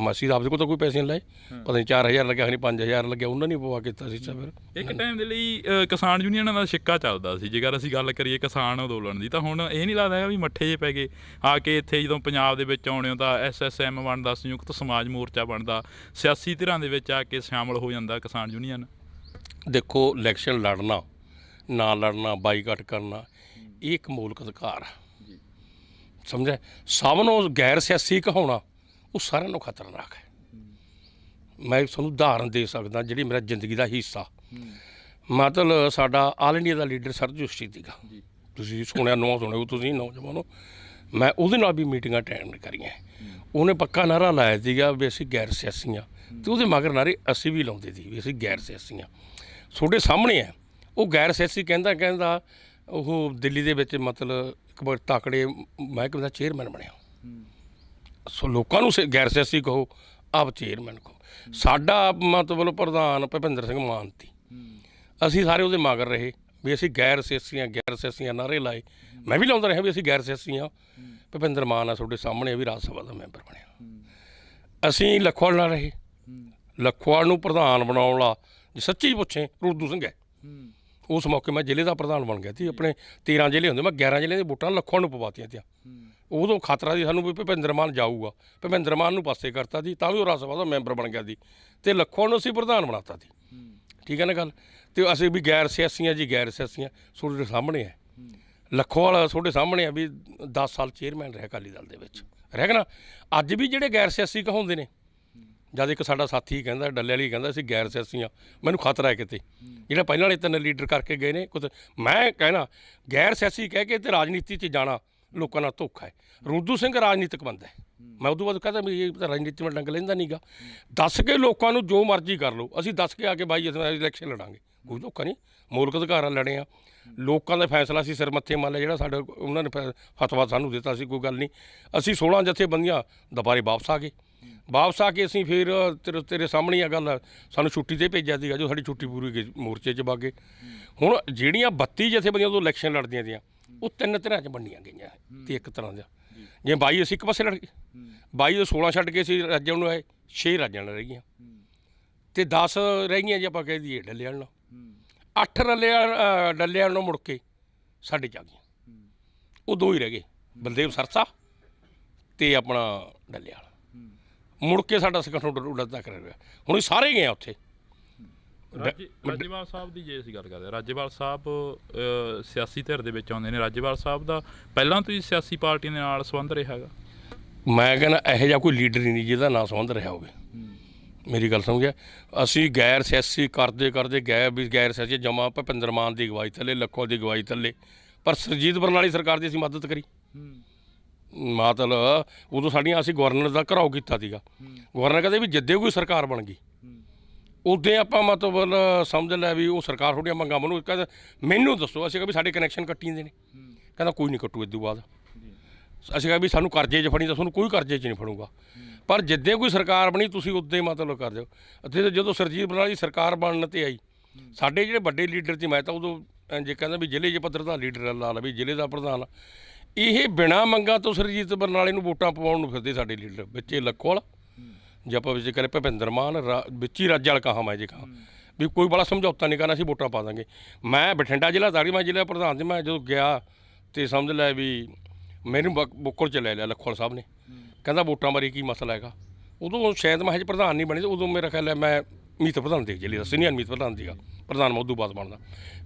ਮਾਸੀ ਦਾ ਆਪਦੇ ਕੋਲ ਤਾਂ ਕੋਈ ਪੈਸੇ ਨਹੀਂ ਲਾਏ। ਪਤਾ ਨਹੀਂ 4000 ਲੱਗਿਆ, ਨਹੀਂ 5000 ਲੱਗਿਆ, ਉਹਨਾਂ ਨੇ ਪਵਾ ਕੇ ਦਿੱਤਾ ਸੀਸਾ। ਫਿਰ ਇੱਕ ਟਾਈਮ ਦੇ ਲਈ ਕਿਸਾਨ ਯੂਨੀਅਨਾਂ ਦਾ ਸਿੱਕਾ ਚੱਲਦਾ ਸੀ। ਜੇਕਰ ਅਸੀਂ ਗੱਲ ਕਰੀਏ ਕਿਸਾਨ ਅੰਦੋਲਨ ਦੀ, ਤਾਂ ਹੁਣ ਇਹ ਨਹੀਂ ਲੱਗਦਾ ਵੀ ਮੱਠੇ ਜਿਹੇ ਪੈ ਗਏ ਆ ਕੇ ਇੱਥੇ। ਜਦੋਂ ਪੰਜਾਬ ਦੇ ਵਿੱਚ ਆਉਣੇ ਹੋ ਤਾਂ SSM ਬਣਦਾ, ਸੰਯੁਕਤ ਸਮਾਜ ਮੋਰਚਾ ਬਣਦਾ, ਸਿਆਸੀ ਧਿਰਾਂ ਦੇ ਵਿੱਚ ਆ ਕੇ ਸ਼ਾਮਲ ਹੋ ਜਾਂਦਾ ਕਿਸਾਨ ਯੂਨੀਅਨ। ਦੇਖੋ, ਇਲੈਕਸ਼ਨ ਲੜਨਾ ਨਾ ਲੜਨਾ, ਬਾਈਕਾਟ ਕਰਨਾ, ਇਹ ਇੱਕ ਮੌਲਿਕ ਅਧਿਕਾਰ ਆ। ਸਮਝਿਆ? ਸਭ ਨੂੰ ਗੈਰ ਸਿਆਸੀ ਕਹਾਉਣਾ ਉਹ ਸਾਰਿਆਂ ਨੂੰ ਖਤਰਨਾਕ ਹੈ। ਮੈਂ ਤੁਹਾਨੂੰ ਉਦਾਹਰਨ ਦੇ ਸਕਦਾ, ਜਿਹੜੀ ਮੇਰਾ ਜ਼ਿੰਦਗੀ ਦਾ ਹਿੱਸਾ। ਮਤਲਬ ਸਾਡਾ ਆਲ ਇੰਡੀਆ ਦਾ ਲੀਡਰ ਸਰਜੀਤ ਸੀਗਾ। ਤੁਸੀਂ ਸੁਣਿਆ, ਸੁਣਿਆ ਤੁਸੀਂ ਨੌਜਵਾਨੋ। ਮੈਂ ਉਹਦੇ ਨਾਲ ਵੀ ਮੀਟਿੰਗਾਂ ਅਟੈਂਡ ਕਰੀਆਂ। ਉਹਨੇ ਪੱਕਾ ਨਾਰਾ ਲਾਇਆ ਸੀਗਾ ਵੀ ਅਸੀਂ ਗੈਰ ਸਿਆਸੀ ਹਾਂ, ਅਤੇ ਉਹਦੇ ਮਗਰ ਨਾਰੇ ਅਸੀਂ ਵੀ ਲਾਉਂਦੇ ਸੀ ਵੀ ਅਸੀਂ ਗੈਰ ਸਿਆਸੀ ਹਾਂ। ਤੁਹਾਡੇ ਸਾਹਮਣੇ ਹੈ ਉਹ ਗੈਰ ਸਿਆਸੀ ਕਹਿੰਦਾ ਉਹ ਦਿੱਲੀ ਦੇ ਵਿੱਚ ਮਤਲਬ ਇੱਕ ਵਾਰ ਤਾਕੜੇ ਮਹਿਕਮੇ ਦਾ ਚੇਅਰਮੈਨ ਬਣਿਆ। ਸੋ ਲੋਕਾਂ ਨੂੰ ਗੈਰ ਸਿਆਸੀ ਕਹੋ, ਆਪ ਚੇਅਰਮੈਨ ਕਹੋ। ਸਾਡਾ ਮਤਲਬ ਪ੍ਰਧਾਨ ਭੁਪਿੰਦਰ ਸਿੰਘ ਮਾਨ ਸੀ। ਅਸੀਂ ਸਾਰੇ ਉਹਦੇ ਮਗਰ ਰਹੇ ਵੀ ਅਸੀਂ ਗੈਰ ਸਿਆਸੀਆਂ ਨਾਅਰੇ ਲਾਏ। ਮੈਂ ਵੀ ਲਾਉਂਦਾ ਰਿਹਾ ਵੀ ਅਸੀਂ ਗੈਰ ਸਿਆਸੀ ਹਾਂ। ਭੁਪਿੰਦਰ ਮਾਨ ਆ ਤੁਹਾਡੇ ਸਾਹਮਣੇ ਵੀ ਰਾਜ ਸਭਾ ਦਾ ਮੈਂਬਰ ਬਣਿਆ। ਅਸੀਂ ਲਖਵਾਲ ਨਾਲ ਰਹੇ। ਲਖਵਾਲ ਨੂੰ ਪ੍ਰਧਾਨ ਬਣਾਉਣ ਵਾਲਾ ਜੇ ਸੱਚੀ ਪੁੱਛੇ ਰੁੱਦੂ ਸਿੰਘ ਹੈ। ਉਸ ਮੌਕੇ ਮੈਂ ਜ਼ਿਲ੍ਹੇ ਦਾ ਪ੍ਰਧਾਨ ਬਣ ਗਿਆ ਸੀ। ਆਪਣੇ 13 ਜ਼ਿਲ੍ਹੇ ਹੁੰਦੇ, ਮੈਂ 11 ਜ਼ਿਲ੍ਹਿਆਂ ਦੇ ਵੋਟਾਂ ਲਖਵਾਲ ਨੂੰ ਪਵਾਤੀਆਂ ਤੀਆਂ। ਉਦੋਂ ਖਤਰਾ ਸੀ ਸਾਨੂੰ ਵੀ ਭੁਪਿੰਦਰ ਮਾਨ ਜਾਊਗਾ। ਭੁਪਿੰਦਰ ਮਾਨ ਨੂੰ ਪਾਸੇ ਕਰਤਾ ਸੀ, ਤਾਂ ਵੀ ਉਹ ਰਾਜ ਸਭਾ ਦਾ ਮੈਂਬਰ ਬਣ ਗਿਆ ਸੀ। ਅਤੇ ਲਖਵਾਲ ਨੂੰ ਅਸੀਂ ਪ੍ਰਧਾਨ ਬਣਾਤਾ ਸੀ। ਠੀਕ ਹੈ ਨਾ ਗੱਲ। ਅਤੇ ਅਸੀਂ ਵੀ ਗੈਰ ਸਿਆਸੀਆਂ ਜੀ, ਗੈਰ ਸਿਆਸੀਆਂ ਤੁਹਾਡੇ ਸਾਹਮਣੇ ਹੈ। ਲਖਵਾਲ ਤੁਹਾਡੇ ਸਾਹਮਣੇ ਆ ਵੀ 10 ਸਾਲ ਚੇਅਰਮੈਨ ਰਿਹਾ ਅਕਾਲੀ ਦਲ ਦੇ ਵਿੱਚ, ਰਹਿ ਗਿਆ ਨਾ। ਅੱਜ ਵੀ ਜਿਹੜੇ ਗੈਰ ਸਿਆਸੀ ਕਹਾਉਂਦੇ ਨੇ, ਜਦ ਇੱਕ ਸਾਡਾ ਸਾਥੀ ਕਹਿੰਦਾ, ਡੱਲੇ ਵਾਲੀ ਕਹਿੰਦਾ ਅਸੀਂ ਗੈਰ ਸਿਆਸੀ ਹਾਂ, ਮੈਨੂੰ ਖਤਰਾ ਹੈ ਕਿਤੇ। ਜਿਹੜਾ ਪਹਿਲਾਂ ਵਾਲੇ 3 ਲੀਡਰ ਕਰਕੇ ਗਏ ਨੇ ਕੁਝ, ਮੈਂ ਕਹਿਣਾ ਗੈਰ ਸਿਆਸੀ ਕਹਿ ਕੇ ਤੇ ਰਾਜਨੀਤੀ 'ਚ ਜਾਣਾ ਲੋਕਾਂ ਨਾਲ ਧੋਖਾ ਹੈ। ਰੁੱਦੂ ਸਿੰਘ ਰਾਜਨੀਤਿਕ ਬੰਦਾ ਹੈ। ਮੈਂ ਉਦੋਂ ਬਾਅਦ ਕਹਿੰਦਾ ਵੀ ਇਹ ਤਾਂ ਰਾਜਨੀਤੀ ਵਿੱਚ ਡੰਗ ਲੈਂਦਾ ਨਹੀਂ ਗਾ। ਦੱਸ ਕੇ ਲੋਕਾਂ ਨੂੰ ਜੋ ਮਰਜ਼ੀ ਕਰ ਲਓ, ਅਸੀਂ ਦੱਸ ਕੇ ਆ ਕੇ ਬਾਈ ਅਸੀਂ ਇਲੈਕਸ਼ਨ ਲੜਾਂਗੇ, ਕੋਈ ਧੋਖਾ ਨਹੀਂ। ਮੌਲਿਕ ਅਧਿਕਾਰਾਂ ਲੜੇ ਆ। ਲੋਕਾਂ ਦਾ ਫੈਸਲਾ ਸੀ ਸਿਰ ਮੱਥੇ ਮੰਨ ਲਿਆ। ਜਿਹੜਾ ਸਾਡੇ ਉਹਨਾਂ ਨੇ ਫਤਵਾ ਸਾਨੂੰ ਦਿੱਤਾ ਸੀ, ਕੋਈ ਗੱਲ ਨਹੀਂ। ਅਸੀਂ 16 ਜਥੇਬੰਦੀਆਂ ਦੁਬਾਰੇ ਵਾਪਸ ਆ ਕੇ ਅਸੀਂ ਫਿਰ ਤੇਰੇ ਸਾਹਮਣੇ ਆ ਗੱਲ, ਸਾਨੂੰ ਛੁੱਟੀ 'ਤੇ ਭੇਜਿਆ ਸੀਗਾ। ਜੋ ਸਾਡੀ ਛੁੱਟੀ ਪੂਰੀ ਗਈ, ਮੋਰਚੇ 'ਚ ਵਗ ਗਏ। ਹੁਣ ਜਿਹੜੀਆਂ 32 ਜਥੇਬੰਦੀਆਂ ਉਦੋਂ ਇਲੈਕਸ਼ਨ ਲੜਦੀਆਂ ਤੀਆਂ, ਉਹ 3 ਧਿਰਾਂ 'ਚ ਵੰਡੀਆਂ ਗਈਆਂ। ਅਤੇ ਇੱਕ ਤਰ੍ਹਾਂ ਦਾ ਜਿਵੇਂ 22 ਅਸੀਂ ਇੱਕ ਪਾਸੇ ਲੜ ਗਏ, 22 ਤੋਂ 16 ਛੱਡ ਕੇ ਅਸੀਂ ਰਾਜਾਂ ਨੂੰ ਆਏ, 6 ਰਾਜਾਂ ਨਾਲ ਰਹਿ ਗਈਆਂ। ਅਤੇ 10 ਰਹਿ ਗਈਆਂ ਜੇ ਆਪਾਂ ਕਹਿ ਦਈਏ ਡੱਲੇ ਵਾਲ ਨਾਲ। 8 ਡੱਲੇ ਵਾਲ ਨੂੰ ਮੁੜ ਕੇ ਸਾਡੇ 'ਚ ਆ ਗਈਆਂ। ਉਹ 2 ਹੀ ਰਹਿ ਗਏ, ਬਲਦੇਵ ਸਰਸਾ ਅਤੇ ਆਪਣਾ ਡੱਲੇ ਵਾਲ। ਮੁੜ ਕੇ ਸਾਡਾ ਸੰਗਠਨ ਉੱਡਦਾ ਕਰ ਰਿਹਾ। ਹੁਣ ਸਾਰੇ ਗਏ ਆ ਉੱਥੇ। ਰਾਜੇਵਾਲ ਸਾਹਿਬ ਦੀ ਜੇ ਅਸੀਂ ਗੱਲ ਕਰਦੇ ਹਾਂ, ਰਾਜੇਵਾਲ ਸਾਹਿਬ ਸਿਆਸੀ ਧਿਰ ਦੇ ਵਿੱਚ ਆਉਂਦੇ ਨੇ। ਰਾਜੇਵਾਲ ਸਾਹਿਬ ਦਾ ਪਹਿਲਾਂ ਤੋਂ ਹੀ ਸਿਆਸੀ ਪਾਰਟੀਆਂ ਦੇ ਨਾਲ ਸੰਬੰਧ ਰਿਹਾ ਹੈਗਾ। ਮੈਂ ਕਹਿੰਦਾ ਇਹੋ ਜਿਹਾ ਕੋਈ ਲੀਡਰ ਹੀ ਨਹੀਂ ਜਿਹਦਾ ਨਾ ਸੰਬੰਧ ਰਿਹਾ ਹੋਵੇ। ਮੇਰੀ ਗੱਲ ਸਮਝਿਆ? ਅਸੀਂ ਗੈਰ ਸਿਆਸੀ ਕਰਦੇ ਗੈਰ ਸਿਆਸੀ ਜਮਾ ਭੁਪਿੰਦਰ ਮਾਨ ਦੀ ਅਗਵਾਈ ਥੱਲੇ, ਲਖਵਾਲ ਦੀ ਅਗਵਾਈ ਥੱਲੇ, ਪਰ ਸਰਜੀਤ ਬਰਨਾਲੀ ਸਰਕਾਰ ਦੀ ਅਸੀਂ ਮਦਦ ਕਰੀ। ਮਤਲਬ ਉਦੋਂ ਸਾਡੀਆਂ ਅਸੀਂ ਗਵਰਨਰ ਦਾ ਘਰਾਓ ਕੀਤਾ ਸੀਗਾ। ਗਵਰਨਰ ਕਹਿੰਦੇ ਵੀ ਜਿੱਦੇ ਕੋਈ ਸਰਕਾਰ ਬਣ ਗਈ ਉੱਦਾਂ ਆਪਾਂ ਮਤਲਬ ਸਮਝ ਲਿਆ ਵੀ ਉਹ ਸਰਕਾਰ ਤੁਹਾਡੀਆਂ ਮੰਗਾਂ ਮੈਨੂੰ ਕਹਿੰਦਾ ਮੈਨੂੰ ਦੱਸੋ। ਅਸੀਂ ਕਿਹਾ ਵੀ ਸਾਡੇ ਕਨੈਕਸ਼ਨ ਕੱਟੀ ਜਾਂਦੇ ਨੇ। ਕਹਿੰਦਾ ਕੋਈ ਨਹੀਂ ਕੱਟੂ ਇਦੋਂ ਬਾਅਦ। ਅਸੀਂ ਕਿਹਾ ਵੀ ਸਾਨੂੰ ਕਰਜ਼ੇ 'ਚ ਫੜੀ, ਤਾਂ ਤੁਹਾਨੂੰ ਕੋਈ ਕਰਜ਼ੇ 'ਚ ਨਹੀਂ ਫੜੂਗਾ, ਪਰ ਜਿੱਦਾਂ ਕੋਈ ਸਰਕਾਰ ਬਣੀ ਤੁਸੀਂ ਉੱਦਾਂ ਮਤਲਬ ਕਰ ਦਿਓ। ਅਤੇ ਜਦੋਂ ਸਰਜੀਤ ਬਰਨਾਲੀ ਸਰਕਾਰ ਬਣਨ 'ਤੇ ਆਈ, ਸਾਡੇ ਜਿਹੜੇ ਵੱਡੇ ਲੀਡਰ ਸੀ, ਮੈਂ ਤਾਂ ਉਦੋਂ ਜੇ ਕਹਿੰਦਾ ਵੀ ਜ਼ਿਲ੍ਹੇ 'ਚ ਪੱਧਰ ਦਾ ਲੀਡਰ ਲਾ ਲਾ ਵੀ ਜ਼ਿਲ੍ਹੇ ਦਾ ਪ੍ਰਧਾਨ, ਇਹ ਬਿਨਾਂ ਮੰਗਾਂ ਤੋਂ ਸਰਜੀਤ ਬਰਨਾਲੇ ਨੂੰ ਵੋਟਾਂ ਪਵਾਉਣ ਨੂੰ ਫਿਰਦੇ ਸਾਡੇ ਲੀਡਰ। ਵਿੱਚ ਲਖਵਾਲ ਜੇ ਆਪਾਂ ਵਿੱਚ ਕਰੇ ਭੁਪਿੰਦਰ ਮਾਨ ਵਿੱਚ ਹੀ ਰਾਜਾ ਵਾਲ ਕਹਾਂ, ਮੈਂ ਜੇ ਕਹਾਂ ਵੀ ਕੋਈ ਬੜਾ ਸਮਝੌਤਾ ਨਹੀਂ ਕਰਨਾ, ਅਸੀਂ ਵੋਟਾਂ ਪਾ ਦਾਂਗੇ। ਮੈਂ ਬਠਿੰਡਾ ਜ਼ਿਲ੍ਹਾ ਮੈਂ ਜ਼ਿਲ੍ਹਾ ਪ੍ਰਧਾਨ ਸੀ। ਮੈਂ ਜਦੋਂ ਗਿਆ ਤੇ ਸਮਝ ਲੈ ਵੀ ਮੈਨੂੰ ਬੁੱਕਲ ਚ ਲੈ ਲਿਆ ਲੱਖੋਵਾਲ ਸਾਹਿਬ ਨੇ, ਕਹਿੰਦਾ ਵੋਟਾਂ ਬਾਰੇ ਕੀ ਮਸਲਾ ਹੈਗਾ। ਉਦੋਂ ਸ਼ਾਇਦ ਮੈਂ ਹਜੇ ਪ੍ਰਧਾਨ ਨਹੀਂ ਬਣੀ ਤੇ ਉਦੋਂ ਮੇਰਾ ਖਿਆਲ ਹੈ ਮੈਂ ਮੀਤ ਪ੍ਰਧਾਨ ਦੇ ਜ਼ਿਲ੍ਹੇ ਦਾ ਸੀਨੀਅਰ ਮੀਤ ਪ੍ਰਧਾਨ ਸੀਗਾ, ਪ੍ਰਧਾਨ ਮੈਂ ਉਦੋਂ ਬਾਅਦ ਬਣਦਾ।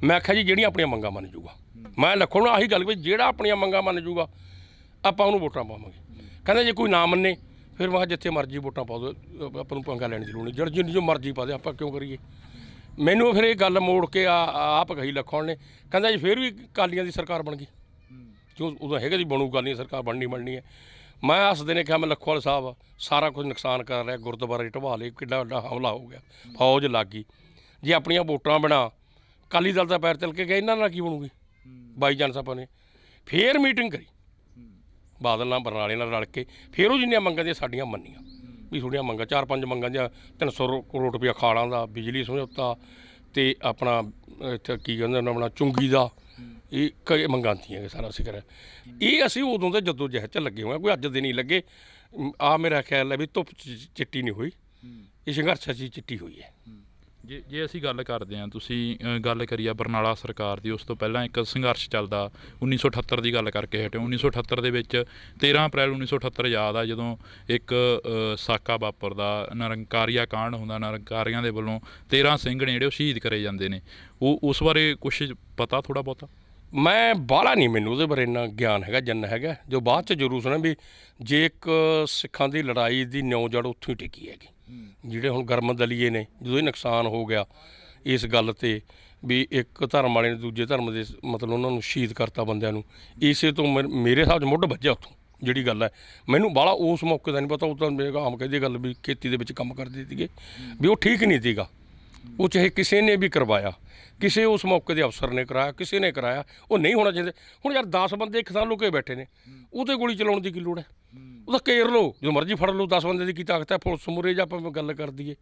ਮੈਂ ਆਖਿਆ ਜੀ ਜਿਹੜੀਆਂ ਆਪਣੀਆਂ ਮੰਗਾਂ ਮੰਨ ਜੂਗਾ, ਮੈਂ ਲੱਖੋਵਾਲ ਨੂੰ ਆਹੀ ਗੱਲ ਵੀ ਜਿਹੜਾ ਆਪਣੀਆਂ ਮੰਗਾਂ ਮੰਨ ਜੂਗਾ ਆਪਾਂ ਉਹਨੂੰ ਵੋਟਾਂ ਪਾਵਾਂਗੇ। ਕਹਿੰਦਾ ਜੇ ਕੋਈ ਨਾ ਮੰਨੇ ਫਿਰ ਮੈਂ ਜਿੱਥੇ ਮਰਜ਼ੀ ਵੋਟਾਂ ਪਾ ਦਿਓ, ਆਪਾਂ ਨੂੰ ਪੰਗਾ ਲੈਣ ਦੀ ਲੋੜ ਨਹੀਂ, ਜਿਹੜੀ ਜੋ ਮਰਜ਼ੀ ਪਾ ਦੇ, ਆਪਾਂ ਕਿਉਂ ਕਰੀਏ। ਮੈਨੂੰ ਫਿਰ ਇਹ ਗੱਲ ਮੋੜ ਕੇ ਆਪ ਕਹੀ ਲੱਖੋਵਾਲ ਨੇ, ਕਹਿੰਦਾ ਜੀ ਫਿਰ ਵੀ ਅਕਾਲੀਆਂ ਦੀ ਸਰਕਾਰ ਬਣ ਗਈ, ਜੋ ਉਦੋਂ ਹੈਗਾ ਜੀ ਬਣੂ ਅਕਾਲੀਆਂ ਸਰਕਾਰ ਬਣਨੀ ਹੈ। ਮੈਂ ਹੱਸਦੇ ਨੇ ਕਿਹਾ ਮੈਂ ਲੱਖੋਵਾਲ ਸਾਹਿਬ ਸਾਰਾ ਕੁਝ ਨੁਕਸਾਨ ਕਰ ਰਿਹਾ, ਗੁਰਦੁਆਰੇ ਢਵਾ ਲਏ, ਕਿੱਡਾ ਵੱਡਾ ਹਮਲਾ ਹੋ ਗਿਆ, ਫੌਜ ਲੱਗ ਗਈ, ਜੇ ਆਪਣੀਆਂ ਵੋਟਾਂ ਬਣਾ ਅਕਾਲੀ ਦਲ ਦਾ ਪੈਰ ਤਿਲ ਕੇ ਗਿਆ, ਇਹਨਾਂ ਨਾਲ ਕੀ ਬਣੂਗੀ। ਬਾਈ ਚਾਂਸ ਆਪਾਂ ਨੇ ਫੇਰ ਮੀਟਿੰਗ ਕਰੀ ਬਾਦਲ ਨਾਲ ਬਰਨਾਲੇ ਨਾਲ ਰਲ ਕੇ, ਫਿਰ ਉਹ ਜਿੰਨੀਆਂ ਮੰਗਾਂ ਦੀਆਂ ਸਾਡੀਆਂ ਮੰਨੀਆਂ ਵੀ ਥੋੜ੍ਹੀਆਂ ਮੰਗਾਂ 4-5 ਮੰਗਾਂ ਦੀਆਂ 300 ਕਰੋੜ ਰੁਪਇਆ ਖਾਲਾਂ ਦਾ, ਬਿਜਲੀ ਸਮਝੌਤਾ ਤੇ ਆਪਣਾ ਇੱਥੇ ਕੀ ਕਹਿੰਦੇ ਆਪਣਾ ਚੁੰਗੀ ਦਾ, ਇਹ ਕਈ ਮੰਗਾਂ ਤੀਆਂ ਸਾਰਾ ਅਸੀਂ ਕਰਿਆ। ਇਹ ਅਸੀਂ ਉਦੋਂ ਦੇ ਜਦੋਂ ਜਹਿਦ 'ਚ ਲੱਗੇ ਹੋਏ, ਕੋਈ ਅੱਜ ਦੇ ਨਹੀਂ ਲੱਗੇ। ਆ ਮੇਰਾ ਖਿਆਲ ਹੈ ਵੀ ਧੁੱਪ ਚਿੱਟੀ ਨਹੀਂ ਹੋਈ, ਇਹ ਸੰਘਰਸ਼ ਅਸੀਂ ਚਿੱਟੀ ਹੋਈ ਹੈ। ਜੇ ਅਸੀਂ ਗੱਲ ਕਰਦੇ ਹਾਂ, ਤੁਸੀਂ ਗੱਲ ਕਰੀ ਆ ਬਰਨਾਲਾ ਸਰਕਾਰ ਦੀ, ਉਸ ਤੋਂ ਪਹਿਲਾਂ ਇੱਕ ਸੰਘਰਸ਼ ਚੱਲਦਾ 1978 ਦੀ ਗੱਲ ਕਰਕੇ ਹਟਿਓ। 1978 ਦੇ ਵਿੱਚ 13 ਅਪ੍ਰੈਲ 1978 ਯਾਦ ਆ ਜਦੋਂ ਇੱਕ ਸਾਕਾ ਵਾਪਰਦਾ, ਨਿਰੰਕਾਰੀਆ ਕਾਂਡ ਹੁੰਦਾ, ਨਿਰੰਕਾਰੀਆਂ ਦੇ ਵੱਲੋਂ 13 ਸਿੰਘ ਨੇ ਜਿਹੜੇ ਉਹ ਸ਼ਹੀਦ ਕਰੇ ਜਾਂਦੇ ਨੇ। ਉਹ ਉਸ ਬਾਰੇ ਕੁਛ ਪਤਾ ਥੋੜ੍ਹਾ ਬਹੁਤਾ? ਮੈਂ ਬਾਹਲਾ ਨਹੀਂ, ਮੈਨੂੰ ਉਹਦੇ ਬਾਰੇ ਇੰਨਾ ਗਿਆਨ ਹੈਗਾ, ਜਨ ਹੈਗਾ, ਜੋ ਬਾਅਦ 'ਚ ਜ਼ਰੂਰ ਸੁਣਿਆ ਵੀ ਜੇ ਇੱਕ ਸਿੱਖਾਂ ਦੀ ਲੜਾਈ ਦੀ ਨਿਉ ਜੜ ਉੱਥੋਂ ਹੀ ਟਿਕੀ ਹੈਗੀ। ਜਿਹੜੇ ਹੁਣ ਗਰਮ ਦਲੀਏ ਨੇ, ਜਦੋਂ ਇਹ ਨੁਕਸਾਨ ਹੋ ਗਿਆ ਇਸ ਗੱਲ 'ਤੇ ਵੀ ਇੱਕ ਧਰਮ ਵਾਲੇ ਨੇ ਦੂਜੇ ਧਰਮ ਦੇ ਮਤਲਬ ਉਹਨਾਂ ਨੂੰ ਸ਼ਹੀਦ ਕਰਤਾ ਬੰਦਿਆਂ ਨੂੰ, ਇਸੇ ਤੋਂ ਮੇਰੇ ਹਿਸਾਬ 'ਚ ਮੁੱਢ ਵੱਜਿਆ ਉੱਥੋਂ ਜਿਹੜੀ ਗੱਲ ਹੈ। ਮੈਨੂੰ ਬਾਹਲਾ ਉਸ ਮੌਕੇ ਦਾ ਨਹੀਂ ਪਤਾ, ਉਹ ਤਾਂ ਮੇਰੇ ਆਮ ਕਹਿੰਦੀ ਗੱਲ ਵੀ ਖੇਤੀ ਦੇ ਵਿੱਚ ਕੰਮ ਕਰਦੇ ਸੀਗੇ, ਵੀ ਉਹ ਠੀਕ ਨਹੀਂ ਸੀਗਾ। ਉਹ ਚਾਹੇ ਕਿਸੇ ਨੇ ਵੀ ਕਰਵਾਇਆ, ਕਿਸੇ ਉਸ ਮੌਕੇ ਦੇ ਅਫਸਰ ਨੇ ਕਰਾਇਆ, ਕਿਸੇ ਨੇ ਕਰਾਇਆ, ਉਹ ਨਹੀਂ ਹੋਣਾ ਚਾਹੀਦਾ। ਹੁਣ ਯਾਰ 10 ਬੰਦੇ ਇੱਕ ਥਾਂ ਲੁਕੇ ਬੈਠੇ ਨੇ, ਉਹਦੇ ਗੋਲੀ ਚਲਾਉਣ ਦੀ ਕੀ ਲੋੜ ਹੈ? ਉਹਦਾ ਘੇਰ ਲਓ, ਜਦੋਂ ਮਰਜ਼ੀ ਫੜ ਲਓ, 10 ਬੰਦੇ ਦੀ ਕੀ ਤਾਕਤ ਹੈ ਪੁਲਿਸ ਮੂਹਰੇ, ਜਾਂ ਆਪਾਂ ਗੱਲ ਕਰ ਦਈਏ।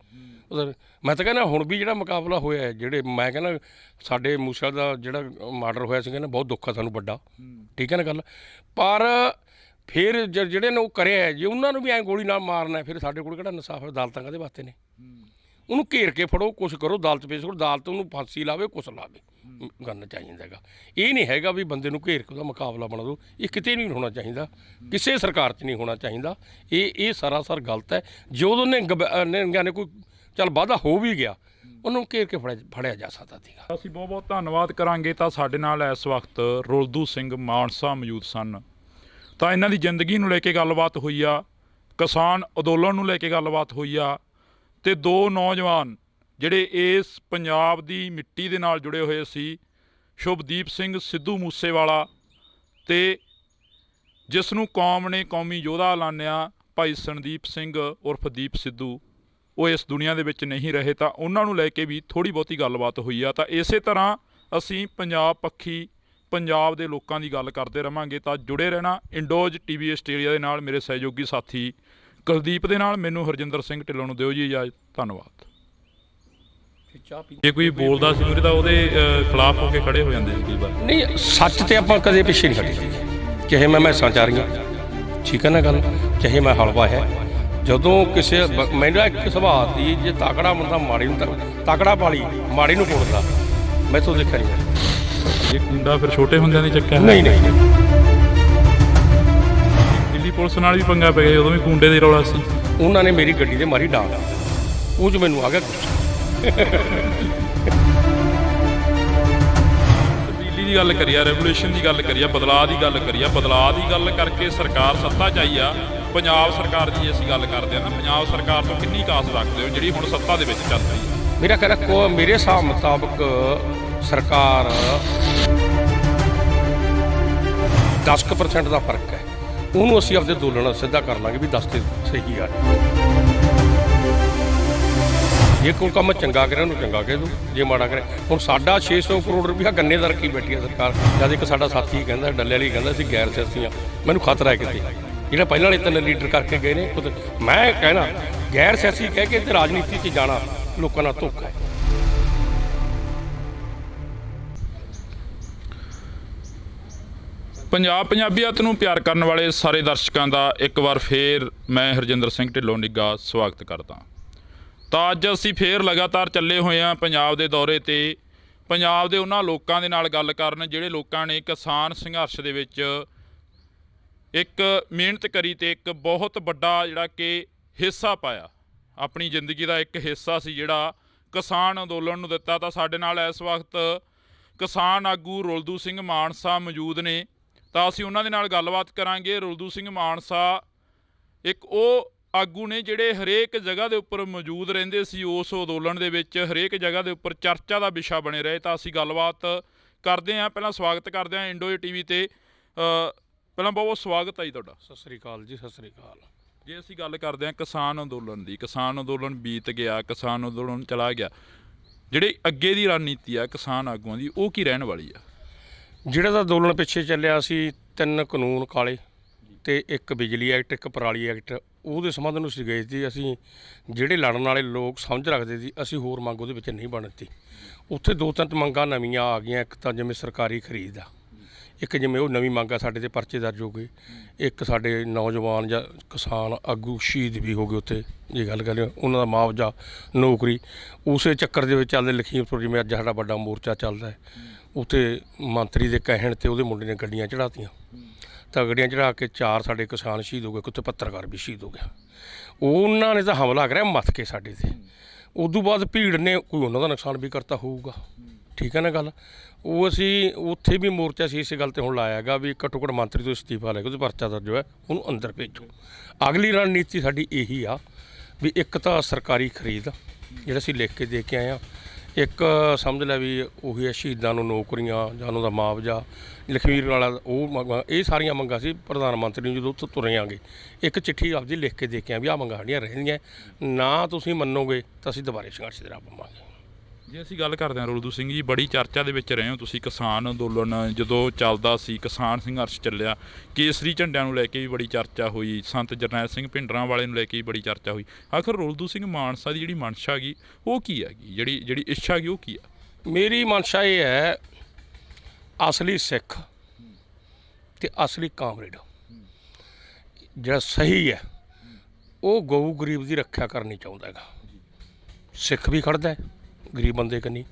ਮੈਂ ਤਾਂ ਕਹਿੰਦਾ ਹੁਣ ਵੀ ਜਿਹੜਾ ਮੁਕਾਬਲਾ ਹੋਇਆ, ਜਿਹੜੇ ਮੈਂ ਕਹਿੰਦਾ ਸਾਡੇ ਮੂਸਾ ਦਾ ਜਿਹੜਾ ਮਰਡਰ ਹੋਇਆ ਸੀ, ਕਹਿੰਦਾ ਬਹੁਤ ਦੁੱਖ ਆ ਸਾਨੂੰ ਵੱਡਾ, ਠੀਕ ਹੈ ਨਾ ਗੱਲ। ਪਰ ਫਿਰ ਜਿਹੜੇ ਨੇ ਉਹ ਕਰਿਆ, ਜੇ ਉਹਨਾਂ ਨੂੰ ਵੀ ਐਂ ਗੋਲੀ ਨਾਲ ਮਾਰਨਾ, ਫਿਰ ਸਾਡੇ ਕੋਲ ਕਿਹੜਾ ਇਨਸਾਫ ਹੈ? ਅਦਾਲਤਾਂ ਕਾਹਦੇ ਵਾਸਤੇ ਨੇ? ਉਹਨੂੰ ਘੇਰ ਕੇ ਫੜੋ, ਕੁਛ ਕਰੋ, ਅਦਾਲਤ ਪੇਸ਼ ਕਰੋ, ਅਦਾਲਤ ਉਹਨੂੰ ਫਾਂਸੀ ਲਾਵੇ, ਕੁਛ ਲਾਵੇ, ਕਰਨਾ ਚਾਹੀਦਾ ਹੈਗਾ। ਇਹ ਨਹੀਂ ਹੈਗਾ ਵੀ ਬੰਦੇ ਨੂੰ ਘੇਰ ਕੇ ਉਹਦਾ ਮੁਕਾਬਲਾ ਬਣਾ ਦਿਓ, ਇਹ ਕਿਤੇ ਨਹੀਂ ਹੋਣਾ ਚਾਹੀਦਾ, ਕਿਸੇ ਸਰਕਾਰ 'ਚ ਨਹੀਂ ਹੋਣਾ ਚਾਹੀਦਾ। ਇਹ ਸਰਾਸਰ ਗਲਤ ਹੈ। ਜੋ ਉਹਨੇ ਨੇ ਕੋਈ ਚੱਲ ਵਾਧਾ ਹੋ ਵੀ ਗਿਆ, ਉਹਨੂੰ ਘੇਰ ਕੇ ਫੜਿਆ ਜਾ ਸਕਦਾ ਸੀਗਾ। ਅਸੀਂ ਬਹੁਤ ਬਹੁਤ ਧੰਨਵਾਦ ਕਰਾਂਗੇ। ਤਾਂ ਸਾਡੇ ਨਾਲ ਇਸ ਵਕਤ ਰੁਲਦੂ ਸਿੰਘ ਮਾਨਸਾ ਮੌਜੂਦ ਸਨ, ਤਾਂ ਇਹਨਾਂ ਦੀ ਜ਼ਿੰਦਗੀ ਨੂੰ ਲੈ ਕੇ ਗੱਲਬਾਤ ਹੋਈ ਆ, ਕਿਸਾਨ ਅੰਦੋਲਨ ਨੂੰ ਲੈ ਕੇ ਗੱਲਬਾਤ ਹੋਈ ਆ, ਤੇ ਦੋ ਨੌਜਵਾਨ ਜਿਹੜੇ ਇਸ ਪੰਜਾਬ ਦੀ ਮਿੱਟੀ ਦੇ ਨਾਲ ਜੁੜੇ ਹੋਏ ਸੀ, ਸ਼ੁਭਦੀਪ ਸਿੰਘ ਸਿੱਧੂ ਮੂਸੇਵਾਲਾ ਤੇ ਜਿਸ ਨੂੰ ਕੌਮ ਨੇ ਕੌਮੀ ਯੋਧਾ ਐਲਾਨਿਆ ਭਾਈ ਸੰਦੀਪ ਸਿੰਘ ਉਰਫ ਦੀਪ ਸਿੱਧੂ, ਉਹ ਇਸ ਦੁਨੀਆ ਦੇ ਵਿੱਚ ਨਹੀਂ ਰਹੇ, ਤਾਂ ਉਹਨਾਂ ਨੂੰ ਲੈ ਕੇ ਵੀ ਥੋੜ੍ਹੀ ਬਹੁਤੀ ਗੱਲਬਾਤ ਹੋਈ ਆ। ਤਾਂ ਇਸੇ ਤਰ੍ਹਾਂ ਅਸੀਂ ਪੰਜਾਬ ਪੱਖੀ ਪੰਜਾਬ ਦੇ ਲੋਕਾਂ ਦੀ ਗੱਲ ਕਰਦੇ ਰਹਾਂਗੇ। ਤਾਂ ਜੁੜੇ ਰਹਿਣਾ ਇੰਡੋਜ਼ TV ਆਸਟ੍ਰੇਲੀਆ ਦੇ ਨਾਲ। ਮੇਰੇ ਸਹਿਯੋਗੀ ਸਾਥੀ ਕੁਲਦੀਪ ਦੇ ਨਾਲ ਮੈਨੂੰ ਹਰਜਿੰਦਰ ਸਿੰਘ ਢਿੱਲੋਂ ਨੂੰ ਦਿਓ ਜੀ ਇਜਾਜ਼ਤ। ਧੰਨਵਾਦ। ਜੇ ਕੋਈ ਬੋਲਦਾ ਸੀ ਉਹਦੇ ਤਾਂ ਉਹਦੇ ਖਿਲਾਫ ਹੋ ਕੇ ਖੜੇ ਹੋ ਜਾਂਦੇ ਸੀ ਕਈ ਵਾਰ। ਨਹੀਂ, ਸੱਚ ਤੇ ਆਪਾਂ ਕਦੇ ਪਿੱਛੇ ਨਹੀਂ ਹਟੇ, ਚਾਹੇ ਮੈਂ ਮੈਸਾਂ ਚਾਰੀਆਂ, ਠੀਕ ਹੈ ਨਾ ਗੱਲ, ਚਾਹੇ ਮੈਂ ਹਲਵਾ ਹੈ। ਜਦੋਂ ਕਿਸੇ ਮੇਰਾ ਇੱਕ ਸੁਭਾਅ ਦੀ, ਜੇ ਤਾਕੜਾ ਬੰਦਾ ਮਾੜੀ ਨੂੰ ਤਾਕੜਾ ਪਾਲੀ, ਮਾੜੀ ਨੂੰ ਕੁੱਟਦਾ, ਮੈਂ ਤੋਂ ਦੇਖਿਆ ਨਹੀਂ। ਇਹ ਕੁੰਡਾ ਫਿਰ ਛੋਟੇ ਹੁੰਦਿਆਂ ਦੀ ਚੱਕਿਆ? ਨਹੀਂ ਨਹੀਂ, ਦਿੱਲੀ ਪੁਲਿਸ ਨਾਲ ਵੀ ਪੰਗਾ ਪੈ ਗਿਆ, ਉਦੋਂ ਵੀ ਕੁੰਡੇ ਦੇ ਰੌਲਾ ਸੀ। ਉਹਨਾਂ ਨੇ ਮੇਰੀ ਗੱਡੀ 'ਤੇ ਮਾਰੀ ਡਾਂਗ, ਉਹ 'ਚ ਮੈਨੂੰ ਆ ਗਿਆ ਤਬਦੀਲੀ ਦੀ ਗੱਲ ਕਰੀਏ, ਰੈਵੋਲੂਸ਼ਨ ਦੀ ਗੱਲ ਕਰੀਏ, ਬਦਲਾਅ ਦੀ ਗੱਲ ਕਰੀਏ, ਬਦਲਾਅ ਦੀ ਗੱਲ ਕਰਕੇ ਸਰਕਾਰ ਸੱਤਾ 'ਚ ਆਈ ਆ। ਪੰਜਾਬ ਸਰਕਾਰ ਦੀ ਅਸੀਂ ਗੱਲ ਕਰਦੇ ਹਾਂ ਨਾ, ਪੰਜਾਬ ਸਰਕਾਰ ਤੋਂ ਕਿੰਨੀ ਕਾਸ ਰੱਖਦੇ ਹੋ ਜਿਹੜੀ ਹੁਣ ਸੱਤਾ ਦੇ ਵਿੱਚ ਚੱਲ ਰਹੀ ਹੈ? ਮੇਰਾ ਖਿਆਲ ਮੇਰੇ ਹਿਸਾਬ ਮੁਤਾਬਕ ਸਰਕਾਰ 10% ਦਾ ਫਰਕ ਹੈ, ਉਹਨੂੰ ਅਸੀਂ ਆਪਦੇ ਅੰਦੋਲਨ ਨਾਲ ਸਿੱਧਾ ਕਰ ਲਾਂਗੇ ਵੀ 10 ਤੇ ਸਹੀ ਆ। ਜੇ ਕੋਈ ਕੰਮ ਚੰਗਾ ਕਰੇ ਉਹਨੂੰ ਚੰਗਾ ਕਹਿ ਦੂ, ਜੇ ਮਾੜਾ ਕਰੇ। ਹੁਣ ਸਾਡਾ 600 ਕਰੋੜ ਰੁਪਇਆ ਗੰਨੇ ਦਾ ਰੱਖੀ ਬੈਠੀ ਹੈ ਸਰਕਾਰ। ਜਦ ਇੱਕ ਸਾਡਾ ਸਾਥੀ ਕਹਿੰਦਾ, ਡੱਲੇ ਵਾਲੀ ਕਹਿੰਦਾ, ਅਸੀਂ ਗੈਰ ਸਿਆਸੀ ਹਾਂ। ਮੈਨੂੰ ਖਤਰਾ ਹੈ ਕਿਤੇ ਜਿਹੜਾ ਪਹਿਲਾਂ ਵਾਲੇ 3 ਲੀਡਰ ਕਰਕੇ ਗਏ ਨੇ। ਮੈਂ ਕਹਿਣਾ ਗੈਰ ਸਿਆਸੀ ਕਹਿ ਕੇ ਤੇ ਰਾਜਨੀਤੀ 'ਚ ਜਾਣਾ ਲੋਕਾਂ ਨਾਲ ਧੋਖਾ ਹੈ। ਪੰਜਾਬ ਪੰਜਾਬੀਅਤ ਨੂੰ ਪਿਆਰ ਕਰਨ ਵਾਲੇ ਸਾਰੇ ਦਰਸ਼ਕਾਂ ਦਾ ਇੱਕ ਵਾਰ ਫੇਰ ਮੈਂ ਹਰਜਿੰਦਰ ਸਿੰਘ ਢਿੱਲੋਂ ਨਿੱਗਾ ਸਵਾਗਤ ਕਰਦਾ। ਤਾਂ ਅੱਜ ਅਸੀਂ ਫੇਰ ਲਗਾਤਾਰ ਚੱਲੇ ਹੋਏ ਹਾਂ ਪੰਜਾਬ ਦੇ ਦੌਰੇ 'ਤੇ। ਪੰਜਾਬ ਦੇ ਉਹਨਾਂ ਲੋਕਾਂ ਦੇ ਨਾਲ ਗੱਲ ਕਰਨ ਜਿਹੜੇ ਲੋਕਾਂ ਨੇ ਕਿਸਾਨ ਸੰਘਰਸ਼ ਦੇ ਵਿੱਚ ਇੱਕ ਮਿਹਨਤ ਕਰੀ ਤੇ ਇੱਕ ਬਹੁਤ ਵੱਡਾ ਜਿਹੜਾ ਕਿ ਹਿੱਸਾ ਪਾਇਆ, ਆਪਣੀ ਜ਼ਿੰਦਗੀ ਦਾ ਇੱਕ ਹਿੱਸਾ ਸੀ ਜਿਹੜਾ ਕਿਸਾਨ ਅੰਦੋਲਨ ਨੂੰ ਦਿੱਤਾ। ਤਾਂ ਸਾਡੇ ਨਾਲ ਇਸ ਵਕਤ ਕਿਸਾਨ ਆਗੂ ਰੁਲਦੂ ਸਿੰਘ ਮਾਨਸਾ ਮੌਜੂਦ ਨੇ, ਤਾਂ ਅਸੀਂ ਉਹਨਾਂ ਦੇ ਨਾਲ ਗੱਲਬਾਤ ਕਰਾਂਗੇ। ਰੁਲਦੂ ਸਿੰਘ ਮਾਨਸਾ ਇੱਕ ਉਹ ਆਗੂ ਨੇ ਜਿਹੜੇ ਹਰੇਕ ਜਗ੍ਹਾ ਦੇ ਉੱਪਰ ਮੌਜੂਦ ਰਹਿੰਦੇ ਸੀ, ਉਸ ਅੰਦੋਲਨ ਦੇ ਵਿੱਚ ਹਰੇਕ ਜਗ੍ਹਾ ਦੇ ਉੱਪਰ ਚਰਚਾ ਦਾ ਵਿਸ਼ਾ ਬਣੇ ਰਹੇ। ਤਾਂ ਅਸੀਂ ਗੱਲਬਾਤ ਕਰਦੇ ਹਾਂ। ਪਹਿਲਾਂ ਸਵਾਗਤ ਕਰਦੇ ਹਾਂ ਇੰਡੋ TV ਤੇ। ਪਹਿਲਾਂ ਬਹੁਤ ਬਹੁਤ ਸਵਾਗਤ ਹੈ ਜੀ ਤੁਹਾਡਾ। ਸਤਿ ਸ੍ਰੀ ਅਕਾਲ ਜੀ, ਸਤਿ ਸ੍ਰੀ ਅਕਾਲ। ਜੇ ਅਸੀਂ ਗੱਲ ਕਰਦੇ ਹਾਂ ਕਿਸਾਨ ਅੰਦੋਲਨ ਦੀ, ਕਿਸਾਨ ਅੰਦੋਲਨ ਬੀਤ ਗਿਆ, ਕਿਸਾਨ ਅੰਦੋਲਨ ਚਲਾ ਗਿਆ, ਜਿਹੜੀ ਅੱਗੇ ਦੀ ਰਣਨੀਤੀ ਆ ਕਿਸਾਨ ਆਗੂਆਂ ਦੀ, ਉਹ ਕੀ ਰਹਿਣ ਵਾਲੀ ਆ? ਜਿਹੜਾ ਤਾਂ ਅੰਦੋਲਨ ਪਿੱਛੇ ਚੱਲਿਆ ਸੀ, 3 ਕਾਨੂੰਨ ਕਾਲੇ ਤੇ ਇੱਕ ਬਿਜਲੀ ਐਕਟ, ਇੱਕ ਪਰਾਲੀ ਐਕਟ, ਉਹਦੇ ਸੰਬੰਧ ਨੂੰ ਅਸੀਂ ਗਏ ਸੀ। ਅਸੀਂ ਜਿਹੜੇ ਲੜਨ ਵਾਲੇ ਲੋਕ ਸਮਝ ਰੱਖਦੇ ਸੀ, ਅਸੀਂ ਹੋਰ ਮੰਗ ਉਹਦੇ ਵਿੱਚ ਨਹੀਂ ਬਣ ਦਿੱਤੀ। ਉੱਥੇ 2-3 ਮੰਗਾਂ ਨਵੀਆਂ ਆ ਗਈਆਂ। ਇੱਕ ਤਾਂ ਜਿਵੇਂ ਸਰਕਾਰੀ ਖਰੀਦ ਆ, ਇੱਕ ਜਿਵੇਂ ਉਹ ਨਵੀਂ ਮੰਗ ਆ, ਸਾਡੇ 'ਤੇ ਪਰਚੇ ਦਰਜ ਹੋ ਗਏ। ਇੱਕ ਸਾਡੇ ਨੌਜਵਾਨ ਜਾਂ ਕਿਸਾਨ ਆਗੂ ਸ਼ਹੀਦ ਵੀ ਹੋ ਗਏ ਉੱਥੇ, ਜੇ ਗੱਲ ਕਰੀਏ ਉਹਨਾਂ ਦਾ ਮੁਆਵਜ਼ਾ, ਨੌਕਰੀ। ਉਸੇ ਚੱਕਰ ਦੇ ਵਿੱਚ ਚੱਲਦੇ ਲਖੀਮਪੁਰ, ਜਿਵੇਂ ਅੱਜ ਸਾਡਾ ਵੱਡਾ ਮੋਰਚਾ ਚੱਲਦਾ ਹੈ, ਉੱਥੇ ਮੰਤਰੀ ਦੇ ਕਹਿਣ 'ਤੇ ਉਹਦੇ ਮੁੰਡੇ ਨੇ ਗੱਡੀਆਂ ਚੜ੍ਹਾਤੀਆਂ। ਤਾਂ ਗੱਡੀਆਂ ਚੜ੍ਹਾ ਕੇ 4 ਸਾਡੇ ਕਿਸਾਨ ਸ਼ਹੀਦ ਹੋ ਗਏ, ਉੱਥੇ ਪੱਤਰਕਾਰ ਵੀ ਸ਼ਹੀਦ ਹੋ ਗਿਆ। ਉਹਨਾਂ ਨੇ ਤਾਂ ਹਮਲਾ ਕਰਿਆ ਮੱਥ ਕੇ ਸਾਡੇ 'ਤੇ। ਉਦੋਂ ਬਾਅਦ ਭੀੜ ਨੇ ਕੋਈ ਉਹਨਾਂ ਦਾ ਨੁਕਸਾਨ ਵੀ ਕਰਤਾ ਹੋਊਗਾ, ਠੀਕ ਹੈ ਨਾ ਗੱਲ। ਉਹ ਅਸੀਂ ਉੱਥੇ ਵੀ ਮੋਰਚਾ ਸੀ ਇਸੇ ਗੱਲ 'ਤੇ ਹੁਣ ਲਾਇਆ ਗਾ ਵੀ ਘੱਟੋ ਘੱਟ ਮੰਤਰੀ ਤੋਂ ਅਸਤੀਫਾ ਲੈ ਕੇ ਉਹਦੇ ਪਰਚਾ ਦਰਜ ਹੋਇਆ, ਉਹਨੂੰ ਅੰਦਰ ਭੇਜੋ। ਅਗਲੀ ਰਣਨੀਤੀ ਸਾਡੀ ਇਹੀ ਆ ਵੀ ਇੱਕ ਤਾਂ ਸਰਕਾਰੀ ਖਰੀਦ ਜਿਹੜਾ ਅਸੀਂ ਲਿਖ ਕੇ ਦੇ ਕੇ ਆਏ ਹਾਂ, ਇੱਕ ਸਮਝ ਲੈ ਵੀ ਉਹੀ ਹੈ ਸ਼ਹੀਦਾਂ ਨੂੰ ਨੌਕਰੀਆਂ ਜਾਂ ਉਹਨਾਂ ਦਾ ਮੁਆਵਜ਼ਾ, ਲਖਵੀਰ ਵਾਲਾ ਉਹ ਇਹ ਸਾਰੀਆਂ ਮੰਗਾਂ ਸੀ ਪ੍ਰਧਾਨ ਮੰਤਰੀ ਨੂੰ ਜਦੋਂ ਉੱਥੋਂ ਤੁਰੇ ਆਂਗੇ। ਇੱਕ ਚਿੱਠੀ ਆਪਦੀ ਲਿਖ ਕੇ ਦੇ ਕੇ ਆਏ ਵੀ ਆਹ ਮੰਗਾਂ ਸਾਡੀਆਂ ਰਹਿੰਦੀਆਂ, ਨਾ ਤੁਸੀਂ ਮੰਨੋਗੇ ਤਾਂ ਅਸੀਂ ਦੁਬਾਰੇ ਸੰਘਰਸ਼ ਦੇ ਰਾਹ ਪਾਵਾਂਗੇ। ਜੇ ਅਸੀਂ ਗੱਲ ਕਰਦੇ ਹਾਂ ਰੁਲਦੂ ਸਿੰਘ ਜੀ, ਬੜੀ ਚਰਚਾ ਦੇ ਵਿੱਚ ਰਹੇ ਹੋ ਤੁਸੀਂ। ਕਿਸਾਨ ਅੰਦੋਲਨ ਜਦੋਂ ਚੱਲਦਾ ਸੀ, ਕਿਸਾਨ ਸੰਘਰਸ਼ ਚੱਲਿਆ, ਕੇਸਰੀ ਝੰਡਿਆਂ ਨੂੰ ਲੈ ਕੇ ਵੀ ਬੜੀ ਚਰਚਾ ਹੋਈ, ਸੰਤ ਜਰਨੈਲ ਸਿੰਘ ਭਿੰਡਰਾਂ ਵਾਲੇ ਨੂੰ ਲੈ ਕੇ ਵੀ ਬੜੀ ਚਰਚਾ ਹੋਈ। ਆਖਰ ਰੁਲਦੂ ਸਿੰਘ ਮਾਨਸਾ ਦੀ ਜਿਹੜੀ ਮਨਸ਼ਾ ਹੈਗੀ ਉਹ ਕੀ ਹੈਗੀ, ਜਿਹੜੀ ਇੱਛਾ ਹੈਗੀ ਉਹ ਕੀ ਆ? ਮੇਰੀ ਮਨਸ਼ਾ ਇਹ ਹੈ, ਅਸਲੀ ਸਿੱਖ ਤੇ ਅਸਲੀ ਕਾਮਰੇਡ ਜਿਹੜਾ ਸਹੀ ਹੈ, ਉਹ ਗਊ ਗਰੀਬ ਦੀ ਰੱਖਿਆ ਕਰਨੀ ਚਾਹੁੰਦਾ ਹੈਗਾ। ਸਿੱਖ ਵੀ ਖੜਦਾ ਹੈ ਗਰੀਬ ਬੰਦੇ ਕੰਨੀ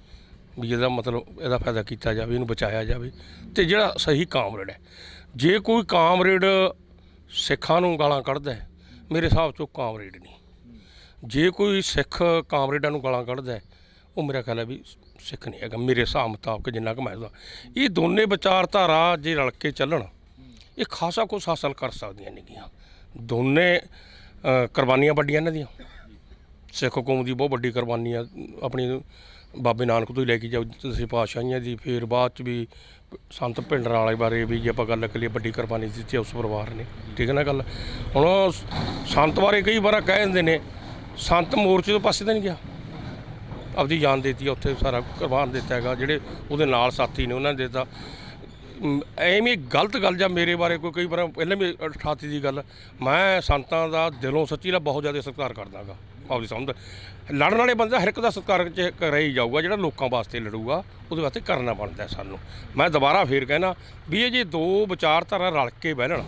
ਵੀ ਇਹਦਾ ਮਤਲਬ ਇਹਦਾ ਫਾਇਦਾ ਕੀਤਾ ਜਾਵੇ, ਇਹਨੂੰ ਬਚਾਇਆ ਜਾਵੇ। ਤੇ ਜਿਹੜਾ ਸਹੀ ਕਾਮਰੇਡ ਹੈ, ਜੇ ਕੋਈ ਕਾਮਰੇਡ ਸਿੱਖਾਂ ਨੂੰ ਗਾਲਾਂ ਕੱਢਦਾ ਹੈ, ਮੇਰੇ ਹਿਸਾਬ 'ਚ ਉਹ ਕਾਮਰੇਡ ਨਹੀਂ। ਜੇ ਕੋਈ ਸਿੱਖ ਕਾਮਰੇਡਾਂ ਨੂੰ ਗਾਲਾਂ ਕੱਢਦਾ ਹੈ, ਉਹ ਮੇਰਾ ਖਿਆਲ ਹੈ ਵੀ ਸਿੱਖ ਨਹੀਂ ਹੈਗਾ, ਮੇਰੇ ਹਿਸਾਬ ਮੁਤਾਬਕ ਜਿੰਨਾ ਕੁ ਮੈਂ ਦੱਸਦਾ। ਇਹ ਦੋਨੇ ਵਿਚਾਰਧਾਰਾ ਜੇ ਰਲ ਕੇ ਚੱਲਣ, ਇਹ ਖਾਸਾ ਕੁਛ ਹਾਸਲ ਕਰ ਸਕਦੀਆਂ ਨੇਗੀਆਂ। ਦੋਨੇ ਕੁਰਬਾਨੀਆਂ ਵੱਡੀਆਂ ਇਹਨਾਂ ਦੀਆਂ। ਸਿੱਖ ਕੌਮ ਦੀ ਬਹੁਤ ਵੱਡੀ ਕੁਰਬਾਨੀ ਆ, ਆਪਣੀ ਬਾਬੇ ਨਾਨਕ ਤੋਂ ਹੀ ਲੈ ਕੇ ਜਾਓ ਦਸੇ ਪਾਤਸ਼ਾਹੀਆਂ ਦੀ। ਫਿਰ ਬਾਅਦ 'ਚ ਵੀ ਸੰਤ ਭਿੰਡਰਾਂ ਵਾਲੇ ਬਾਰੇ ਵੀ ਜੇ ਆਪਾਂ ਗੱਲ ਕਰੀਏ, ਵੱਡੀ ਕੁਰਬਾਨੀ ਦਿੱਤੀ ਉਸ ਪਰਿਵਾਰ ਨੇ, ਠੀਕ ਹੈ ਨਾ ਗੱਲ। ਹੁਣ ਸੰਤ ਬਾਰੇ ਕਈ ਵਾਰ ਕਹਿ ਦਿੰਦੇ ਨੇ, ਸੰਤ ਮੋਰਚੇ ਤੋਂ ਪਾਸੇ ਤਾਂ ਨਹੀਂ ਗਿਆ, ਆਪਦੀ ਜਾਨ ਦੇਤੀ, ਉੱਥੇ ਸਾਰਾ ਕੁਰਬਾਨ ਦਿੱਤਾ ਹੈਗਾ। ਜਿਹੜੇ ਉਹਦੇ ਨਾਲ ਸਾਥੀ ਨੇ ਉਹਨਾਂ ਨੇ ਦਿੱਤਾ। ਐਵੇਂ ਗਲਤ ਗੱਲ ਜਾਂ ਮੇਰੇ ਬਾਰੇ ਕੋਈ ਕਈ ਵਾਰ ਪਹਿਲਾਂ ਵੀ 88 ਦੀ ਗੱਲ, ਮੈਂ ਸੰਤਾਂ ਦਾ ਦਿਲੋਂ ਸੱਚੀ ਨਾਲ ਬਹੁਤ ਜ਼ਿਆਦਾ ਸਤਿਕਾਰ ਕਰਦਾ ਗਾ। ਆਪਦੀ ਸਮਝ ਲੜਨ ਵਾਲੇ ਬੰਦੇ ਹਰ ਇੱਕ ਦਾ ਸਤਿਕਾਰ ਕਰਿਆ ਹੀ ਜਾਊਗਾ, ਜਿਹੜਾ ਲੋਕਾਂ ਵਾਸਤੇ ਲੜੂਗਾ ਉਹਦੇ ਵਾਸਤੇ ਕਰਨਾ ਬਣਦਾ ਸਾਨੂੰ। ਮੈਂ ਦੁਬਾਰਾ ਫੇਰ ਕਹਿਣਾ ਵੀ ਇਹ ਜੇ ਦੋ ਵਿਚਾਰਧਾਰਾ ਰਲ ਕੇ ਬਹਿਣ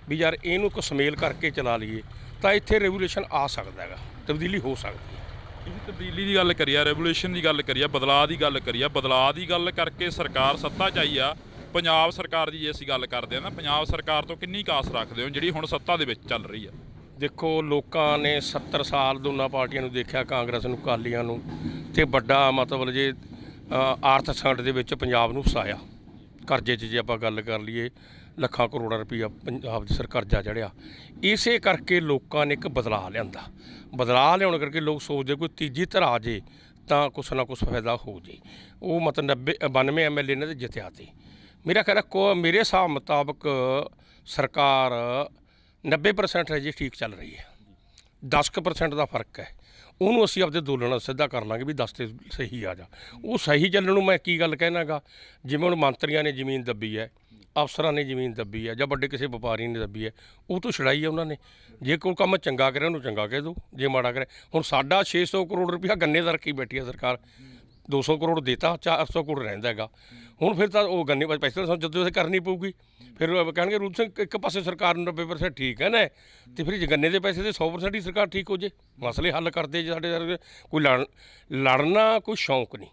ਵੀ ਯਾਰ ਇਹਨੂੰ ਇੱਕ ਸੁਮੇਲ ਕਰਕੇ ਚਲਾ ਲਈਏ, ਤਾਂ ਇੱਥੇ ਰੈਵੂਲੇਸ਼ਨ ਆ ਸਕਦਾ ਹੈਗਾ, ਤਬਦੀਲੀ ਹੋ ਸਕਦੀ ਹੈ। ਤਬਦੀਲੀ ਦੀ ਗੱਲ ਕਰੀਏ, ਰੈਵੂਲੇਸ਼ਨ ਦੀ ਗੱਲ ਕਰੀਏ, ਬਦਲਾਅ ਦੀ ਗੱਲ ਕਰੀਏ, ਬਦਲਾਅ ਦੀ ਗੱਲ ਕਰਕੇ ਸਰਕਾਰ ਸੱਤਾ 'ਚ ਆਈ ਆ। ਪੰਜਾਬ ਸਰਕਾਰ ਦੀ ਜੇ ਅਸੀਂ ਗੱਲ ਕਰਦੇ ਹਾਂ ਨਾ, ਪੰਜਾਬ ਸਰਕਾਰ ਤੋਂ ਕਿੰਨੀ ਕਾਸ ਰੱਖਦੇ ਹੋ ਜਿਹੜੀ ਹੁਣ ਸੱਤਾ ਦੇ ਵਿੱਚ ਚੱਲ ਰਹੀ ਆ? ਦੇਖੋ, ਲੋਕਾਂ ਨੇ 70 ਸਾਲ ਦੋਨਾਂ ਪਾਰਟੀਆਂ ਨੂੰ ਦੇਖਿਆ, ਕਾਂਗਰਸ ਨੂੰ, ਅਕਾਲੀਆਂ ਨੂੰ, ਤੇ ਵੱਡਾ ਮਤਲਬ ਜੇ ਆਰਥਿਕ ਸੰਕਟ ਦੇ ਵਿੱਚ ਪੰਜਾਬ ਨੂੰ ਫਸਾਇਆ। ਕਰਜ਼ੇ 'ਚ ਜੇ ਆਪਾਂ ਗੱਲ ਕਰ ਲਈਏ, ਲੱਖਾਂ ਕਰੋੜਾਂ ਰੁਪਈਆ ਪੰਜਾਬ ਦੇ ਸਿਰ ਕਰਜ਼ਾ ਚੜ੍ਹਿਆ। ਇਸੇ ਕਰਕੇ ਲੋਕਾਂ ਨੇ ਇੱਕ ਬਦਲਾਅ ਲਿਆਂਦਾ। ਬਦਲਾਅ ਲਿਆਉਣ ਕਰਕੇ ਲੋਕ ਸੋਚਦੇ ਕੋਈ ਤੀਜੀ ਧਿਰ ਆ ਜੇ ਤਾਂ ਕੁਛ ਨਾ ਕੁਛ ਫਾਇਦਾ ਹੋ ਜੇ। ਉਹ ਮਤਲਬ 92 MLA ਇਹਨਾਂ ਦੇ ਜਿੱਤਿਆ ਤੇ ਮੇਰਾ ਖਿਆਲ ਮੇਰੇ ਹਿਸਾਬ ਮੁਤਾਬਕ ਸਰਕਾਰ 90% ਹਜੇ ਠੀਕ ਚੱਲ ਰਹੀ ਹੈ। 10% ਦਾ ਫਰਕ ਹੈ, ਉਹਨੂੰ ਅਸੀਂ ਆਪਦੇ ਅੰਦੋਲਨ ਨਾਲ ਸਿੱਧਾ ਕਰ ਲਾਂਗੇ ਵੀ 10 ਤੇ ਸਹੀ ਆ ਜਾ। ਉਹ ਸਹੀ ਚੱਲਣ ਨੂੰ ਮੈਂ ਕੀ ਗੱਲ ਕਹਿਣਾ ਗਾ, ਜਿਵੇਂ ਹੁਣ ਮੰਤਰੀਆਂ ਨੇ ਜ਼ਮੀਨ ਦੱਬੀ ਹੈ, ਅਫਸਰਾਂ ਨੇ ਜ਼ਮੀਨ ਦੱਬੀ ਹੈ, ਜਾਂ ਵੱਡੇ ਕਿਸੇ ਵਪਾਰੀ ਨੇ ਦੱਬੀ ਹੈ, ਉਹ ਤੋਂ ਛੁਡਾਈ ਹੈ ਉਹਨਾਂ ਨੇ। ਜੇ ਕੋਈ ਕੰਮ ਚੰਗਾ ਕਰੇ ਉਹਨੂੰ ਚੰਗਾ ਕਹਿ ਦਿਓ, ਜੇ ਮਾੜਾ ਕਰੇ। ਹੁਣ ਸਾਡਾ 600 ਕਰੋੜ ਰੁਪਇਆ ਗੰਨੇ ਦਾ ਰੱਖੀ ਬੈਠੀ ਹੈ ਸਰਕਾਰ, 200 ਕਰੋੜ ਦੇਤਾ, 400 ਕਰੋੜ ਰਹਿੰਦਾ ਹੈਗਾ। ਹੁਣ ਫਿਰ ਤਾਂ ਉਹ ਗੰਨੇ ਪੈਸੇ ਤਾਂ ਜਦੋਂ ਕਰਨੀ ਪਊਗੀ। ਫਿਰ ਕਹਿਣਗੇ ਰੂਲ ਸਿੰਘ ਇੱਕ ਪਾਸੇ ਸਰਕਾਰ ਨੂੰ 90% ਠੀਕ ਹੈ ਨਾ, ਤੇ ਫਿਰ ਜੇ ਗੰਨੇ ਦੇ ਪੈਸੇ ਦੇ 100% ਹੀ ਸਰਕਾਰ ਠੀਕ ਹੋ ਜੇ, ਮਸਲੇ ਹੱਲ ਕਰਦੇ ਜੇ ਸਾਡੇ ਕੋਈ ਲੜਨਾ ਕੋਈ ਸ਼ੌਂਕ ਨਹੀਂ।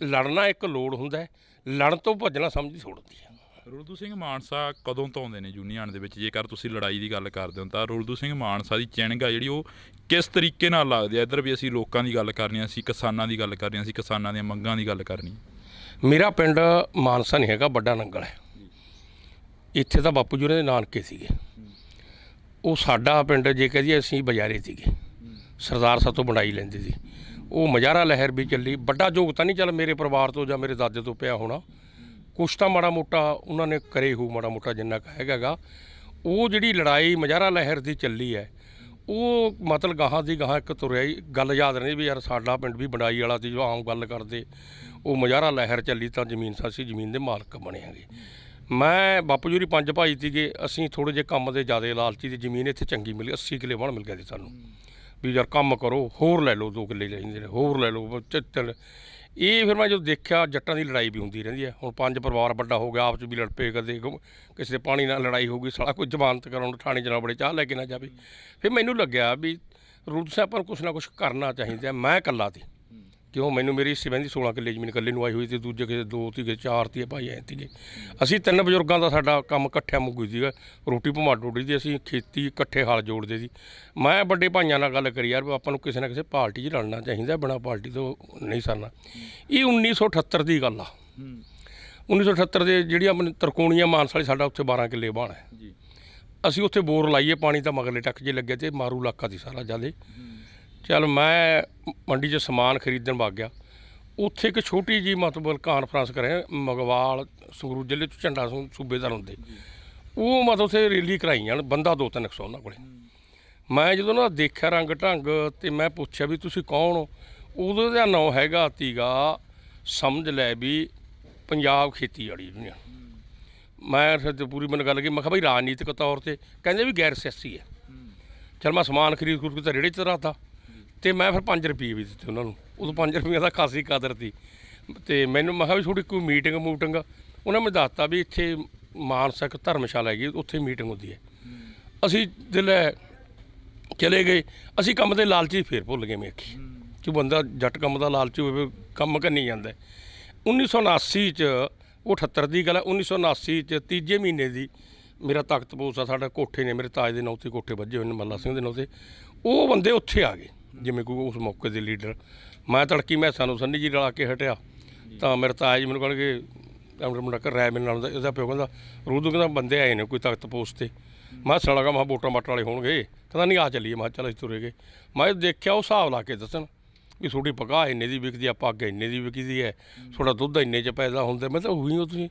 ਲੜਨਾ ਇੱਕ ਲੋੜ ਹੁੰਦਾ ਹੈ, ਲੜਨ ਤੋਂ ਭੱਜਣਾ ਸਮਝ ਦੀ ਥੋੜ੍ਹ ਹੁੰਦੀ ਹੈ। ਰੁਲਦੂ ਸਿੰਘ ਮਾਨਸਾ ਕਦੋਂ ਤੋਂ ਆਉਂਦੇ ਨੇ ਯੂਨੀਅਨ ਦੇ ਵਿੱਚ? ਜੇਕਰ ਤੁਸੀਂ ਲੜਾਈ ਦੀ ਗੱਲ ਕਰਦੇ ਹੋ ਤਾਂ ਰੁਲਦੂ ਸਿੰਘ ਮਾਨਸਾ ਦੀ ਚਿੰਨ੍ਹ ਆ ਜਿਹੜੀ ਉਹ ਕਿਸ ਤਰੀਕੇ ਨਾਲ ਲੱਗਦੀ ਆ? ਇੱਧਰ ਵੀ ਅਸੀਂ ਲੋਕਾਂ ਦੀ ਗੱਲ ਕਰਨੀ, ਅਸੀਂ ਕਿਸਾਨਾਂ ਦੀ ਗੱਲ ਕਰਨੀ, ਅਸੀਂ ਕਿਸਾਨਾਂ ਦੀਆਂ ਮੰਗਾਂ ਦੀ ਗੱਲ ਕਰਨੀ। ਮੇਰਾ ਪਿੰਡ ਮਾਨਸਾ ਨਹੀਂ ਹੈਗਾ, ਵੱਡਾ ਨੰਗਲ ਹੈ। ਇੱਥੇ ਤਾਂ ਬਾਪੂ ਜੀ ਉਹਨਾਂ ਦੇ ਨਾਨਕੇ ਸੀਗੇ। ਉਹ ਸਾਡਾ ਪਿੰਡ ਜੇ ਕਹਿ ਦਈਏ ਅਸੀਂ ਬਜ਼ਾਰੇ ਸੀਗੇ, ਸਰਦਾਰ ਸਾਤੋਂ ਬਣਾਈ ਲੈਂਦੇ ਸੀ। ਉਹ ਮਜ਼ਾਰਾ ਲਹਿਰ ਵੀ ਚੱਲੀ। ਵੱਡਾ ਯੋਗਤਾ ਨਹੀਂ ਚੱਲ ਮੇਰੇ ਪਰਿਵਾਰ ਤੋਂ ਜਾਂ ਮੇਰੇ ਦਾਦੇ ਤੋਂ ਪਿਆ ਹੋਣਾ, ਕੁਛ ਤਾਂ ਮਾੜਾ ਮੋਟਾ ਉਹਨਾਂ ਨੇ ਕਰੇ ਹੋ, ਮਾੜਾ ਮੋਟਾ ਜਿੰਨਾ ਕੁ ਹੈਗਾ ਗਾ। ਉਹ ਜਿਹੜੀ ਲੜਾਈ ਮਜ਼ਾਰਾ ਲਹਿਰ ਦੀ ਚੱਲੀ ਹੈ, ਉਹ ਮਤਲਬ ਗਾਹਾਂ ਦੀ ਗਾਹਾਂ ਇੱਕ ਤੁਰਿਆ ਹੀ। ਗੱਲ ਯਾਦ ਨਹੀਂ ਵੀ ਯਾਰ ਸਾਡਾ ਪਿੰਡ ਵੀ ਬਣਾਈ ਵਾਲਾ ਸੀ, ਜੋ ਆਮ ਗੱਲ ਕਰਦੇ। ਉਹ ਮਜ਼ਾਰਾ ਲਹਿਰ ਚੱਲੀ ਤਾਂ ਜ਼ਮੀਨ ਸਾਸੀ ਜ਼ਮੀਨ ਦੇ ਮਾਲਕ ਬਣਿਆਂਗੇ। ਮੈਂ ਬਾਪੂ ਜੀ 5 ਭਾਈ ਸੀਗੇ, ਅਸੀਂ ਥੋੜ੍ਹੇ ਜਿਹੇ ਕੰਮ ਦੇ ਜ਼ਿਆਦਾ ਲਾਲਚੀ ਦੀ। ਜ਼ਮੀਨ ਇੱਥੇ ਚੰਗੀ ਮਿਲੀ, 80 ਕਿੱਲੇ ਬਣ ਮਿਲ ਗਿਆ ਸੀ ਸਾਨੂੰ, ਵੀ ਯਾਰ ਕੰਮ ਕਰੋ, ਹੋਰ ਲੈ ਲਓ 2 ਕਿੱਲੇ ਲੈਂਦੇ ਨੇ, ਹੋਰ ਲੈ ਲਓ ਚੱਲ। ਇਹ ਫਿਰ ਮੈਂ ਜਦੋਂ ਦੇਖਿਆ ਜੱਟਾਂ ਦੀ ਲੜਾਈ ਵੀ ਹੁੰਦੀ ਰਹਿੰਦੀ ਹੈ। ਹੁਣ 5 ਪਰਿਵਾਰ ਵੱਡਾ ਹੋ ਗਿਆ, ਆਪ 'ਚ ਵੀ ਲੜ ਪਏ, ਕਦੇ ਕਿਸੇ ਦੇ ਪਾਣੀ ਨਾਲ ਲੜਾਈ ਹੋ ਗਈ, ਸਾਲਾ ਕੋਈ ਜ਼ਮਾਨਤ ਕਰਾਉਣ ਥਾਣੇ 'ਚ ਨਾ ਬੜੇ, ਚਾਹ ਲੈ ਕੇ ਨਾ ਜਾਵੇ। ਫਿਰ ਮੈਨੂੰ ਲੱਗਿਆ ਵੀ ਰੂਲ ਸਾਹਿਬ ਆਪਾਂ ਨੂੰ ਕੁਛ ਨਾ ਕੁਛ ਕਰਨਾ ਚਾਹੀਦਾ। ਮੈਂ ਇਕੱਲਾ ਸੀ, ਕਿਉਂ ਮੈਨੂੰ ਮੇਰੀ ਹਿੱਸੇ ਬਹਿੰਦੀ 16 ਕਿੱਲੇ ਜ਼ਮੀਨ ਇਕੱਲੇ ਨੂੰ ਆਈ ਹੋਈ ਸੀ, ਦੂਜੇ ਕਿਸੇ 2 ਸੀਗੇ, 4 ਸੀ ਭਾਈ ਐ ਸੀਗੇ। ਅਸੀਂ 3 ਬਜ਼ੁਰਗਾਂ ਦਾ ਸਾਡਾ ਕੰਮ ਇਕੱਠਿਆਂ ਮੁੱਕੀ ਸੀਗਾ। ਰੋਟੀ ਭਮਾ ਡੋਡੀ ਦੀ, ਅਸੀਂ ਖੇਤੀ ਇਕੱਠੇ ਹਲ ਜੋੜਦੇ ਸੀ। ਮੈਂ ਵੱਡੇ ਭਾਈਆਂ ਨਾਲ ਗੱਲ ਕਰੀ, ਯਾਰ ਆਪਾਂ ਨੂੰ ਕਿਸੇ ਨਾ ਕਿਸੇ ਪਾਰਟੀ 'ਚ ਲੜਨਾ ਚਾਹੀਦਾ, ਬਿਨਾਂ ਪਾਰਟੀ ਤੋਂ ਨਹੀਂ ਸਰਨਾ। ਇਹ 1978 ਦੀ ਗੱਲ ਆ। 1978 ਦੇ ਜਿਹੜੀ ਆਪਣੀ ਤਰਕੋਣੀਆਂ ਮਾਨਸਾ ਵਾਲੀ, ਸਾਡਾ ਉੱਥੇ 12 ਕਿੱਲੇ ਬਾਣ ਹੈ। ਅਸੀਂ ਉੱਥੇ ਬੋਰ ਲਾਈਏ, ਪਾਣੀ ਤਾਂ ਮਗਰਲੇ ਟੱਕ ਜੇ ਲੱਗੇ, ਤੇ ਮਾਰੂ ਇਲਾਕਾ ਸੀ ਸਾਰਾ ਜ਼ਿਆਦਾ। ਚੱਲ ਮੈਂ ਮੰਡੀ 'ਚ ਸਮਾਨ ਖਰੀਦਣ ਵਗ ਗਿਆ। ਉੱਥੇ ਇੱਕ ਛੋਟੀ ਜਿਹੀ ਮਤਲਬ ਕਾਨਫਰੰਸ ਕਰਿਆ, ਮਗਵਾਲ ਸੰਗਰੂਰ ਜ਼ਿਲ੍ਹੇ 'ਚ ਝੰਡਾ ਸੂਬੇਦਾਰ ਹੁੰਦੇ, ਉਹ ਮਤਲਬ ਉੱਥੇ ਰੈਲੀ ਕਰਾਈ ਜਾਣ, ਬੰਦਾ 2-300 ਉਹਨਾਂ ਕੋਲੇ। ਮੈਂ ਜਦੋਂ ਉਹਨਾਂ ਦਾ ਦੇਖਿਆ ਰੰਗ ਢੰਗ, ਤੇ ਮੈਂ ਪੁੱਛਿਆ ਵੀ ਤੁਸੀਂ ਕੌਣ ਹੋ? ਉਦੋਂ ਦਾ ਨਾਂ ਹੈਗਾ ਤੀਗਾ, ਸਮਝ ਲੈ ਵੀ ਪੰਜਾਬ ਖੇਤੀਬਾੜੀ ਯੂਨੀਅਨ। ਮੈਂ ਫਿਰ ਪੂਰੀ ਮੈਨੂੰ ਗੱਲ ਕੀ, ਮੈਂ ਕਿਹਾ ਬਈ ਰਾਜਨੀਤਿਕ ਤੌਰ 'ਤੇ ਕਹਿੰਦੇ ਵੀ ਗੈਰ ਸਿਆਸੀ ਹੈ। ਚੱਲ ਮੈਂ ਸਮਾਨ ਖਰੀਦ ਕੇ ਤਾਂ ਰੇੜੇ 'ਚ ਰੱਖਦਾ, ਤੇ ਮੈਂ ਫਿਰ 5 ਰੁਪਏ ਵੀ ਦਿੱਤੇ ਉਹਨਾਂ ਨੂੰ। ਉਦੋਂ 5 ਰੁਪਏ ਦਾ ਖਾਸੀ ਕਦਰ ਸੀ। ਤੇ ਮੈਨੂੰ ਮੈਂ ਕਿਹਾ ਵੀ ਥੋੜੀ ਕੋਈ ਮੀਟਿੰਗ ਉਹਨਾਂ ਮੈਨੂੰ ਦੱਸਤਾ ਵੀ ਇੱਥੇ ਮਾਨਸਾ ਇੱਕ ਧਰਮਸ਼ਾਲਾ ਹੈਗੀ, ਉੱਥੇ ਮੀਟਿੰਗ ਹੁੰਦੀ ਹੈ। ਅਸੀਂ ਦਿਲ ਚਲੇ ਗਏ। ਅਸੀਂ ਕੰਮ ਦੇ ਲਾਲਚੀ ਫੇਰ ਭੁੱਲ ਗਏ ਮੇਖੀ, ਕਿ ਬੰਦਾ ਜੱਟ ਕੰਮ ਦਾ ਲਾਲਚੀ ਹੋਵੇ, ਕੰਮ ਕਰਨੀ ਜਾਂਦਾ। 1979 'ਚ, ਉਹ 78 ਦੀ ਗੱਲ ਹੈ, 1979 'ਚ 3 ਮਹੀਨੇ ਦੀ ਮੇਰਾ ਤਖਤ ਪੋਸ ਆ, ਸਾਡਾ ਕੋਠੇ ਨੇ ਮੇਰੇ ਤਾਜ ਦੇ ਨਾਂ 'ਤੇ ਕੋਠੇ ਵੱਜੇ ਹੋਏ ਨੇ, ਮੱਲਾ ਸਿੰਘ ਦੇ ਨਾਂ 'ਤੇ। ਉਹ ਬੰਦੇ ਉੱਥੇ ਆ ਗਏ ਜਿਵੇਂ ਕੋਈ ਉਸ ਮੌਕੇ ਦੇ ਲੀਡਰ। ਮੈਂ ਤੜਕੀ ਮੈਂ ਸਾਨੂੰ ਸੰਨੀ ਜੀ ਰਲਾ ਕੇ ਹਟਿਆ, ਤਾਂ ਮੇਰੇ ਤਾਇਆ ਜੀ ਮੈਨੂੰ ਕਹਿਣਗੇ, ਮੁੰਡਾ ਘਰ ਰਾਇ ਮੇਰੇ ਨਾਲ, ਇਹਦਾ ਪਿਓ ਕਹਿੰਦਾ ਰੂਦੂ ਕਹਿੰਦਾ ਬੰਦੇ ਆਏ ਨੇ ਕੋਈ ਤਖਤ ਪੋਸਟ 'ਤੇ। ਮੈਂ ਹੱਸਣ ਲੱਗਾ, ਮੈਂ ਵੋਟਾਂ ਮਾਟਾਂ ਵਾਲੇ ਹੋਣਗੇ, ਕਹਿੰਦਾ ਨਹੀਂ ਆ ਚੱਲੀਏ। ਮੈਂ ਚੱਲ ਅਸੀਂ ਤੁਰੇ ਗਏ। ਮੈਂ ਦੇਖਿਆ ਉਹ ਹਿਸਾਬ ਲਾ ਕੇ ਦੱਸਣ ਵੀ ਤੁਹਾਡੀ ਪਗਾਹ ਇੰਨੇ ਦੀ ਵਿਕਦੀ ਆ, ਪੱਗ ਇੰਨੇ ਦੀ ਵਿਕਦੀ ਹੈ, ਤੁਹਾਡਾ ਦੁੱਧ ਇੰਨੇ 'ਚ ਪੈਦਾ ਹੁੰਦਾ। ਮੈਂ ਤਾਂ ਉਹੀ ਹੋ ਤੁਸੀਂ,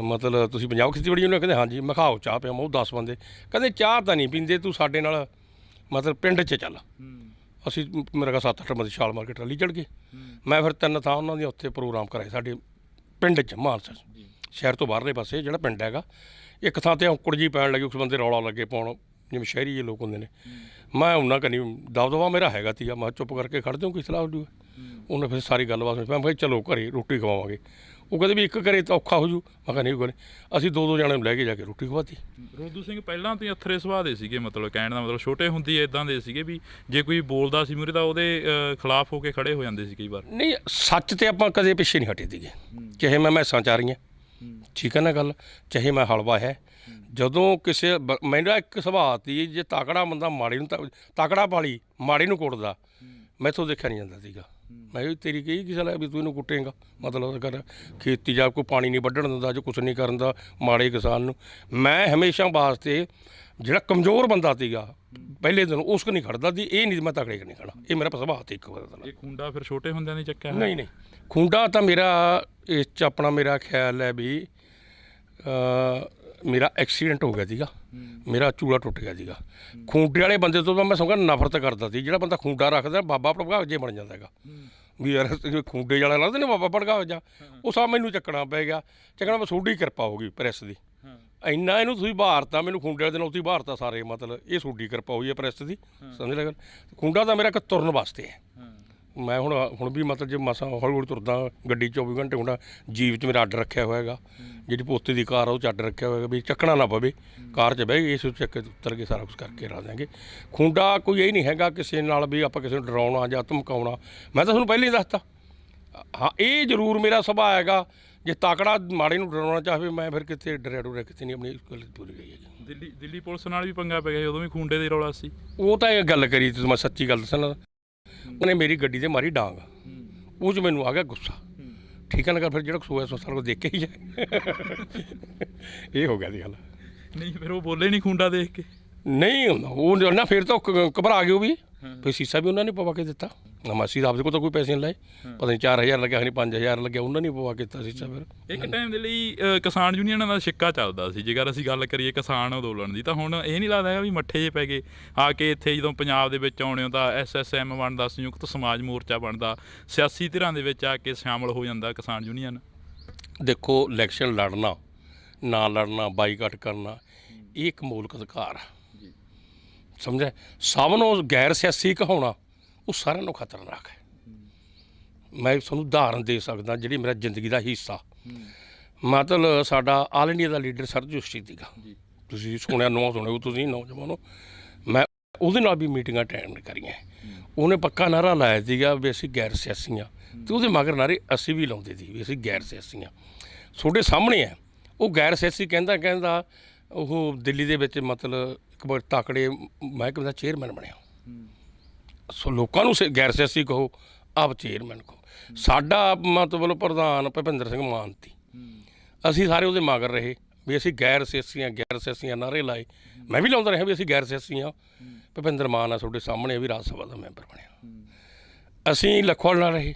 ਮਤਲਬ ਤੁਸੀਂ ਪੰਜਾਬ ਖੇਤੀਬਾੜੀ ਯੂਨੀਅਨ? ਕਹਿੰਦੇ ਹਾਂਜੀ। ਮੈਂ ਖਾਓ ਚਾਹ ਪਿਆ। ਮੈਂ ਉਹ 10 ਬੰਦੇ ਕਹਿੰਦੇ ਚਾਹ ਤਾਂ ਨਹੀਂ ਪੀਂਦੇ, ਤੂੰ ਸਾਡੇ ਨਾਲ ਮਤਲਬ ਪਿੰਡ 'ਚ ਚੱਲ। ਅਸੀਂ ਮੇਰਾ 7-8 ਬੰਦੇ ਛਾਲ ਮਾਰ ਕੇ ਟਰਾਲੀ ਚੜ੍ਹ ਗਏ। ਮੈਂ ਫਿਰ 3 ਥਾਂ ਉਹਨਾਂ ਦੀਆਂ ਉੱਥੇ ਪ੍ਰੋਗਰਾਮ ਕਰਾਏ ਸਾਡੇ ਪਿੰਡ 'ਚ, ਮਾਨਸਾ ਸ਼ਹਿਰ ਤੋਂ ਬਾਹਰਲੇ ਪਾਸੇ ਜਿਹੜਾ ਪਿੰਡ ਹੈਗਾ। ਇੱਕ ਥਾਂ 'ਤੇ ਔਂਕੜ ਜੀ ਪੈਣ ਲੱਗੀ, ਉਸ ਬੰਦੇ ਰੌਲਾ ਲੱਗੇ ਪਾਉਣ, ਜਿਵੇਂ ਸ਼ਹਿਰੀ ਜਿਹੇ ਲੋਕ ਹੁੰਦੇ ਨੇ। ਮੈਂ ਉਹਨਾਂ ਕਨੀ ਦਬਦਬਾ ਮੇਰਾ ਹੈਗਾ ਤੀਗਾ, ਮੈਂ ਚੁੱਪ ਕਰਕੇ ਖੜ੍ਹ ਜਾਊਂ, ਕੀ ਸਲਾਹ ਹੋ ਜੂ। ਉਹਨੇ ਫਿਰ ਸਾਰੀ ਗੱਲਬਾਤ ਮੈਂ ਕਿਹਾ ਚਲੋ ਘਰੇ ਰੋਟੀ ਖਵਾਵਾਂਗੇ। ਉਹ ਕਹਿੰਦੇ ਵੀ ਇੱਕ ਘਰੇ ਤਾਂ ਔਖਾ ਹੋ ਜੂ। ਮੈਂ ਕਿਹਾ ਨਹੀਂ ਕੋਈ ਨਹੀਂ। ਅਸੀਂ 2-2 ਜਣਿਆਂ ਨੂੰ ਲੈ ਕੇ ਜਾ ਕੇ ਰੋਟੀ ਖਵਾਤੀ। ਰੁਲਦੂ ਸਿੰਘ ਪਹਿਲਾਂ ਤੋਂ ਹੀ ਅਥਰੇ ਸੁਭਾਅ ਦੇ ਸੀਗੇ, ਮਤਲਬ ਕਹਿਣ ਦਾ ਮਤਲਬ ਛੋਟੇ ਹੁੰਦੀ ਇੱਦਾਂ ਦੇ ਸੀਗੇ ਵੀ ਜੇ ਕੋਈ ਬੋਲਦਾ ਸੀ ਮੂਹਰੇ ਤਾਂ ਉਹਦੇ ਖਿਲਾਫ ਹੋ ਕੇ ਖੜੇ ਹੋ ਜਾਂਦੇ ਸੀ ਕਈ ਵਾਰ। ਨਹੀਂ, ਸੱਚ ਤੇ ਆਪਾਂ ਕਦੇ ਪਿੱਛੇ ਨਹੀਂ ਹਟੇ ਸੀਗੇ, ਚਾਹੇ ਮੈਂ ਮੈਸਾਂ ਚਾਹ ਰਹੀਆਂ, ਠੀਕ ਹੈ ਨਾ ਗੱਲ, ਚਾਹੇ ਮੈਂ ਹਲਵਾ ਹੈ। ਜਦੋਂ ਕਿਸੇ ਮੇਰਾ ਇੱਕ ਸੁਭਾਅ ਸੀ, ਜੇ ਤਾਕੜਾ ਬੰਦਾ ਮਾੜੇ ਨੂੰ ਤਾਕੜਾ ਪਾਲੀ, ਮਾੜੇ ਨੂੰ ਕੁੱਟਦਾ, ਮੈਥੋਂ ਦੇਖਿਆ ਨਹੀਂ ਜਾਂਦਾ ਸੀਗਾ। ਮੈਂ ਵੀ ਤੇਰੀ ਕਹੀ ਕਿਸੇ ਲੈ ਵੀ ਤੂੰ ਇਹਨੂੰ ਕੁੱਟੇਂਗਾ, ਮਤਲਬ ਕਰ ਖੇਤੀ ਜਾਂ ਕੋਈ ਪਾਣੀ ਨਹੀਂ ਵੱਢਣ ਦਿੰਦਾ, ਜੋ ਕੁਛ ਨਹੀਂ ਕਰਨ ਦਾ ਮਾੜੇ ਕਿਸਾਨ ਨੂੰ। ਮੈਂ ਹਮੇਸ਼ਾ ਵਾਸਤੇ ਜਿਹੜਾ ਕਮਜ਼ੋਰ ਬੰਦਾ ਸੀਗਾ ਪਹਿਲੇ ਦਿਨ, ਉਸ ਕੋ ਨਹੀਂ ਖੜਦਾ ਸੀ। ਇਹ ਨਹੀਂ ਮੈਂ ਤਕੜੇ ਨਹੀਂ ਖੜਾ, ਇਹ ਮੇਰਾ ਸੁਭਾਅ ਸੀ ਇੱਕ ਵਾਰ ਦਾ। ਇਹ ਖੁੰਡਾ ਫਿਰ ਛੋਟੇ ਹੁੰਦਿਆਂ ਨਹੀਂ ਚੱਕਿਆ? ਨਹੀਂ, ਖੁੰਡਾ ਤਾਂ ਮੇਰਾ ਇਸ 'ਚ ਆਪਣਾ ਮੇਰਾ ਖਿਆਲ ਹੈ ਵੀ ਮੇਰਾ ਐਕਸੀਡੈਂਟ ਹੋ ਗਿਆ ਸੀਗਾ, ਮੇਰਾ ਚੂੜਾ ਟੁੱਟ ਗਿਆ ਸੀਗਾ। ਖੂੰਡੇ ਵਾਲੇ ਬੰਦੇ ਤੋਂ ਤਾਂ ਮੈਂ ਸਮਝਦਾ ਨਫ਼ਰਤ ਕਰਦਾ ਸੀ। ਜਿਹੜਾ ਬੰਦਾ ਖੂੰਡਾ ਰੱਖਦਾ, ਬਾਬਾ ਭੜਕਾਵ ਜੇ ਬਣ ਜਾਂਦਾ ਹੈਗਾ ਵੀ ਯਾਰ ਖੂੰਡੇ ਵਾਲਾ ਲੱਗਦੇ ਨੇ ਬਾਬਾ ਭੜਕਾਵ ਜਾ। ਉਹ ਸਭ ਮੈਨੂੰ ਚੱਕਣਾ ਪੈ ਗਿਆ। ਮੈਂ ਤੁਹਾਡੀ ਕਿਰਪਾ ਹੋ ਗਈ ਪ੍ਰੈਸ ਦੀ, ਇੰਨਾ ਇਹਨੂੰ ਤੁਸੀਂ ਬਹਾਰਤਾ, ਮੈਨੂੰ ਖੂੰਡੇ ਵਾਲੇ ਦੇ ਨਾਲ ਤੁਸੀਂ ਬਹਾਰਤਾ ਸਾਰੇ, ਮਤਲਬ ਇਹ ਤੁਹਾਡੀ ਕਿਰਪਾ ਹੋਈ ਹੈ ਪ੍ਰੈਸ ਦੀ, ਸਮਝ ਲਿਆ ਗੱਲ। ਖੂੰਡਾ ਤਾਂ ਮੇਰਾ ਇੱਕ ਤੁਰਨ ਵਾਸਤੇ ਹੈ। ਮੈਂ ਹੁਣ ਵੀ ਮਤਲਬ ਜੇ ਮਸਾਂ ਹੌਲੀ ਹੌਲੀ ਤੁਰਦਾ, ਗੱਡੀ 24 ਘੰਟੇ ਹੁੰਦਾ, ਜੀਪ 'ਚ ਮੇਰਾ ਅੱਡ ਰੱਖਿਆ ਹੋਇਆ ਹੈਗਾ। ਜਿਹੜੀ ਪੋਤੇ ਦੀ ਕਾਰ ਆ ਉਹ 'ਚ ਅੱਡ ਰੱਖਿਆ ਹੋਇਆ ਵੀ ਚੱਕਣਾ ਨਾ ਪਵੇ, ਕਾਰ 'ਚ ਬਹਿ ਗਏ, ਇਸ ਚੱਕ ਕੇ ਉੱਤਰ ਕੇ ਸਾਰਾ ਕੁਛ ਕਰਕੇ ਲਾ ਦਿਆਂਗੇ। ਖੂੰਡਾ ਕੋਈ ਇਹ ਨਹੀਂ ਹੈਗਾ ਕਿਸੇ ਨਾਲ ਵੀ ਆਪਾਂ ਕਿਸੇ ਨੂੰ ਡਰਾਉਣਾ ਜਾਂ ਧਮਕਾਉਣਾ। ਮੈਂ ਤਾਂ ਤੁਹਾਨੂੰ ਪਹਿਲਾਂ ਹੀ ਦੱਸਤਾ ਹਾਂ ਇਹ ਜ਼ਰੂਰ ਮੇਰਾ ਸੁਭਾਅ ਹੈਗਾ, ਜੇ ਤਕੜਾ ਮਾੜੇ ਨੂੰ ਡਰਾਉਣਾ ਚਾਹਵੇ ਮੈਂ ਫਿਰ ਕਿਤੇ ਡਰਿਆ ਡੁਰਿਆ ਕਿਤੇ ਨਹੀਂ, ਆਪਣੀ ਗੱਲ ਪੂਰੀ ਗਈ ਹੈਗੀ। ਦਿੱਲੀ ਪੁਲਿਸ ਨਾਲ ਵੀ ਪੰਗਾ ਪੈ ਗਿਆ, ਉਦੋਂ ਵੀ ਖੂੰਡੇ ਦੇ ਰੌਲਾ ਸੀ। ਉਹ ਤਾਂ ਇਹ ਗੱਲ ਕਰੀ ਤੇ ਮੈਂ ਸੱਚੀ ਗੱਲ ਦੱਸਣਾ, ਉਹਨੇ ਮੇਰੀ ਗੱਡੀ 'ਤੇ ਮਾਰੀ ਡਾਂਗ, ਉਹ 'ਚ ਮੈਨੂੰ ਆ ਗਿਆ ਗੁੱਸਾ। ਠੀਕ ਹੈ ਨਾ ਗੱਲ, ਫਿਰ ਜਿਹੜਾ ਕਸੂਆ ਸੋ ਸਾਰਾ ਕੁਝ ਦੇਖ ਕੇ ਹੀ ਜਾਏ ਇਹ ਹੋ ਗਿਆ ਦੀ ਗੱਲ। ਨਹੀਂ ਫਿਰ ਉਹ ਬੋਲੇ ਨਹੀਂ ਖੂੰਡਾ ਦੇਖ ਕੇ? ਨਹੀਂ ਉਹ ਨਾ ਫਿਰ ਤਾਂ ਘਬਰਾ ਗਏ ਉਹ ਵੀ, ਫਿਰ ਸੀਸਾ ਵੀ ਉਹਨਾਂ ਨੇ ਪਵਾ ਕੇ ਦਿੱਤਾ। ਅਸੀਂ ਆਪਦੇ ਕੋਲ ਤਾਂ ਕੋਈ ਪੈਸੇ ਨਹੀਂ ਲਾਏ, ਪਤਾ ਨਹੀਂ 4000 ਲੱਗਿਆ ਨਹੀਂ 5000 ਲੱਗਿਆ, ਉਹਨਾਂ ਨੇ ਪਵਾ ਕੇ ਦਿੱਤਾ ਸੀਸਾ। ਫਿਰ ਇੱਕ ਟਾਈਮ ਦੇ ਲਈ ਕਿਸਾਨ ਯੂਨੀਅਨਾਂ ਦਾ ਸਿੱਕਾ ਚੱਲਦਾ ਸੀ, ਜੇਕਰ ਅਸੀਂ ਗੱਲ ਕਰੀਏ ਕਿਸਾਨ ਅੰਦੋਲਨ ਦੀ, ਤਾਂ ਹੁਣ ਇਹ ਨਹੀਂ ਲੱਗਦਾ ਹੈਗਾ ਵੀ ਮੱਠੇ ਜੇ ਪੈ ਗਏ ਆ ਕੇ ਇੱਥੇ ਜਦੋਂ ਪੰਜਾਬ ਦੇ ਵਿੱਚ ਆਉਣੇ ਹੋ ਤਾਂ SSM ਬਣਦਾ, ਸੰਯੁਕਤ ਸਮਾਜ ਮੋਰਚਾ ਬਣਦਾ, ਸਿਆਸੀ ਧਿਰਾਂ ਦੇ ਵਿੱਚ ਆ ਕੇ ਸ਼ਾਮਲ ਹੋ ਜਾਂਦਾ ਕਿਸਾਨ ਯੂਨੀਅਨ। ਦੇਖੋ ਇਲੈਕਸ਼ਨ ਲੜਨਾ ਨਾ ਲੜਨਾ, ਬਾਈਕਾਟ ਕਰਨਾ, ਇਹ ਇੱਕ ਮੌਲਿਕ ਅਧਿਕਾਰ ਆ, ਸਮਝਿਆ। ਸਭ ਨੂੰ ਗੈਰ ਸਿਆਸੀ ਕਹਾਉਣਾ ਉਹ ਸਾਰਿਆਂ ਨੂੰ ਖਤਰਨਾਕ ਹੈ। ਮੈਂ ਤੁਹਾਨੂੰ ਉਦਾਹਰਨ ਦੇ ਸਕਦਾ, ਜਿਹੜੀ ਮੇਰਾ ਜ਼ਿੰਦਗੀ ਦਾ ਹਿੱਸਾ, ਮਤਲਬ ਸਾਡਾ ਆਲ ਇੰਡੀਆ ਦਾ ਲੀਡਰ ਸਰਜੋਸ਼ੀ ਸੀਗਾ, ਤੁਸੀਂ ਸੁਣਿਆ ਸੁਣਿਓ ਤੁਸੀਂ ਨੌਜਵਾਨੋ, ਮੈਂ ਉਹਦੇ ਨਾਲ ਵੀ ਮੀਟਿੰਗਾਂ ਅਟੈਂਡ ਕਰੀਆਂ। ਉਹਨੇ ਪੱਕਾ ਨਾਰਾ ਲਾਇਆ ਸੀਗਾ ਵੀ ਅਸੀਂ ਗੈਰ ਸਿਆਸੀ ਹਾਂ, ਅਤੇ ਉਹਦੇ ਮਗਰ ਨਾਰੇ ਅਸੀਂ ਵੀ ਲਾਉਂਦੇ ਸੀ ਵੀ ਅਸੀਂ ਗੈਰ ਸਿਆਸੀ ਹਾਂ। ਤੁਹਾਡੇ ਸਾਹਮਣੇ ਹੈ ਉਹ ਗੈਰ ਸਿਆਸੀ ਕਹਿੰਦਾ ਉਹ ਦਿੱਲੀ ਦੇ ਵਿੱਚ ਮਤਲਬ ਇੱਕ ਬੜੇ ਤਕੜੇ ਮਹਿਕਮੇ ਦਾ ਚੇਅਰਮੈਨ ਬਣਿਆ। ਸੋ ਲੋਕਾਂ ਨੂੰ ਗੈਰ ਸਿਆਸੀ ਕਹੋ, ਆਪ ਚੇਅਰਮੈਨ ਕਹੋ। ਸਾਡਾ ਮਤਲਬ ਪ੍ਰਧਾਨ ਭੁਪਿੰਦਰ ਸਿੰਘ ਮਾਨ ਸੀ, ਅਸੀਂ ਸਾਰੇ ਉਹਦੇ ਮਗਰ ਰਹੇ ਵੀ ਅਸੀਂ ਗੈਰ ਸਿਆਸੀਆਂ ਨਾਅਰੇ ਲਾਏ। ਮੈਂ ਵੀ ਲਾਉਂਦਾ ਰਿਹਾ ਵੀ ਅਸੀਂ ਗੈਰ ਸਿਆਸੀ ਹਾਂ। ਭੁਪਿੰਦਰ ਮਾਨ ਆ ਤੁਹਾਡੇ ਸਾਹਮਣੇ ਵੀ ਰਾਜ ਸਭਾ ਦਾ ਮੈਂਬਰ ਬਣਿਆ। ਅਸੀਂ ਲੱਖੋਵਾਲ ਨਾਲ ਰਹੇ,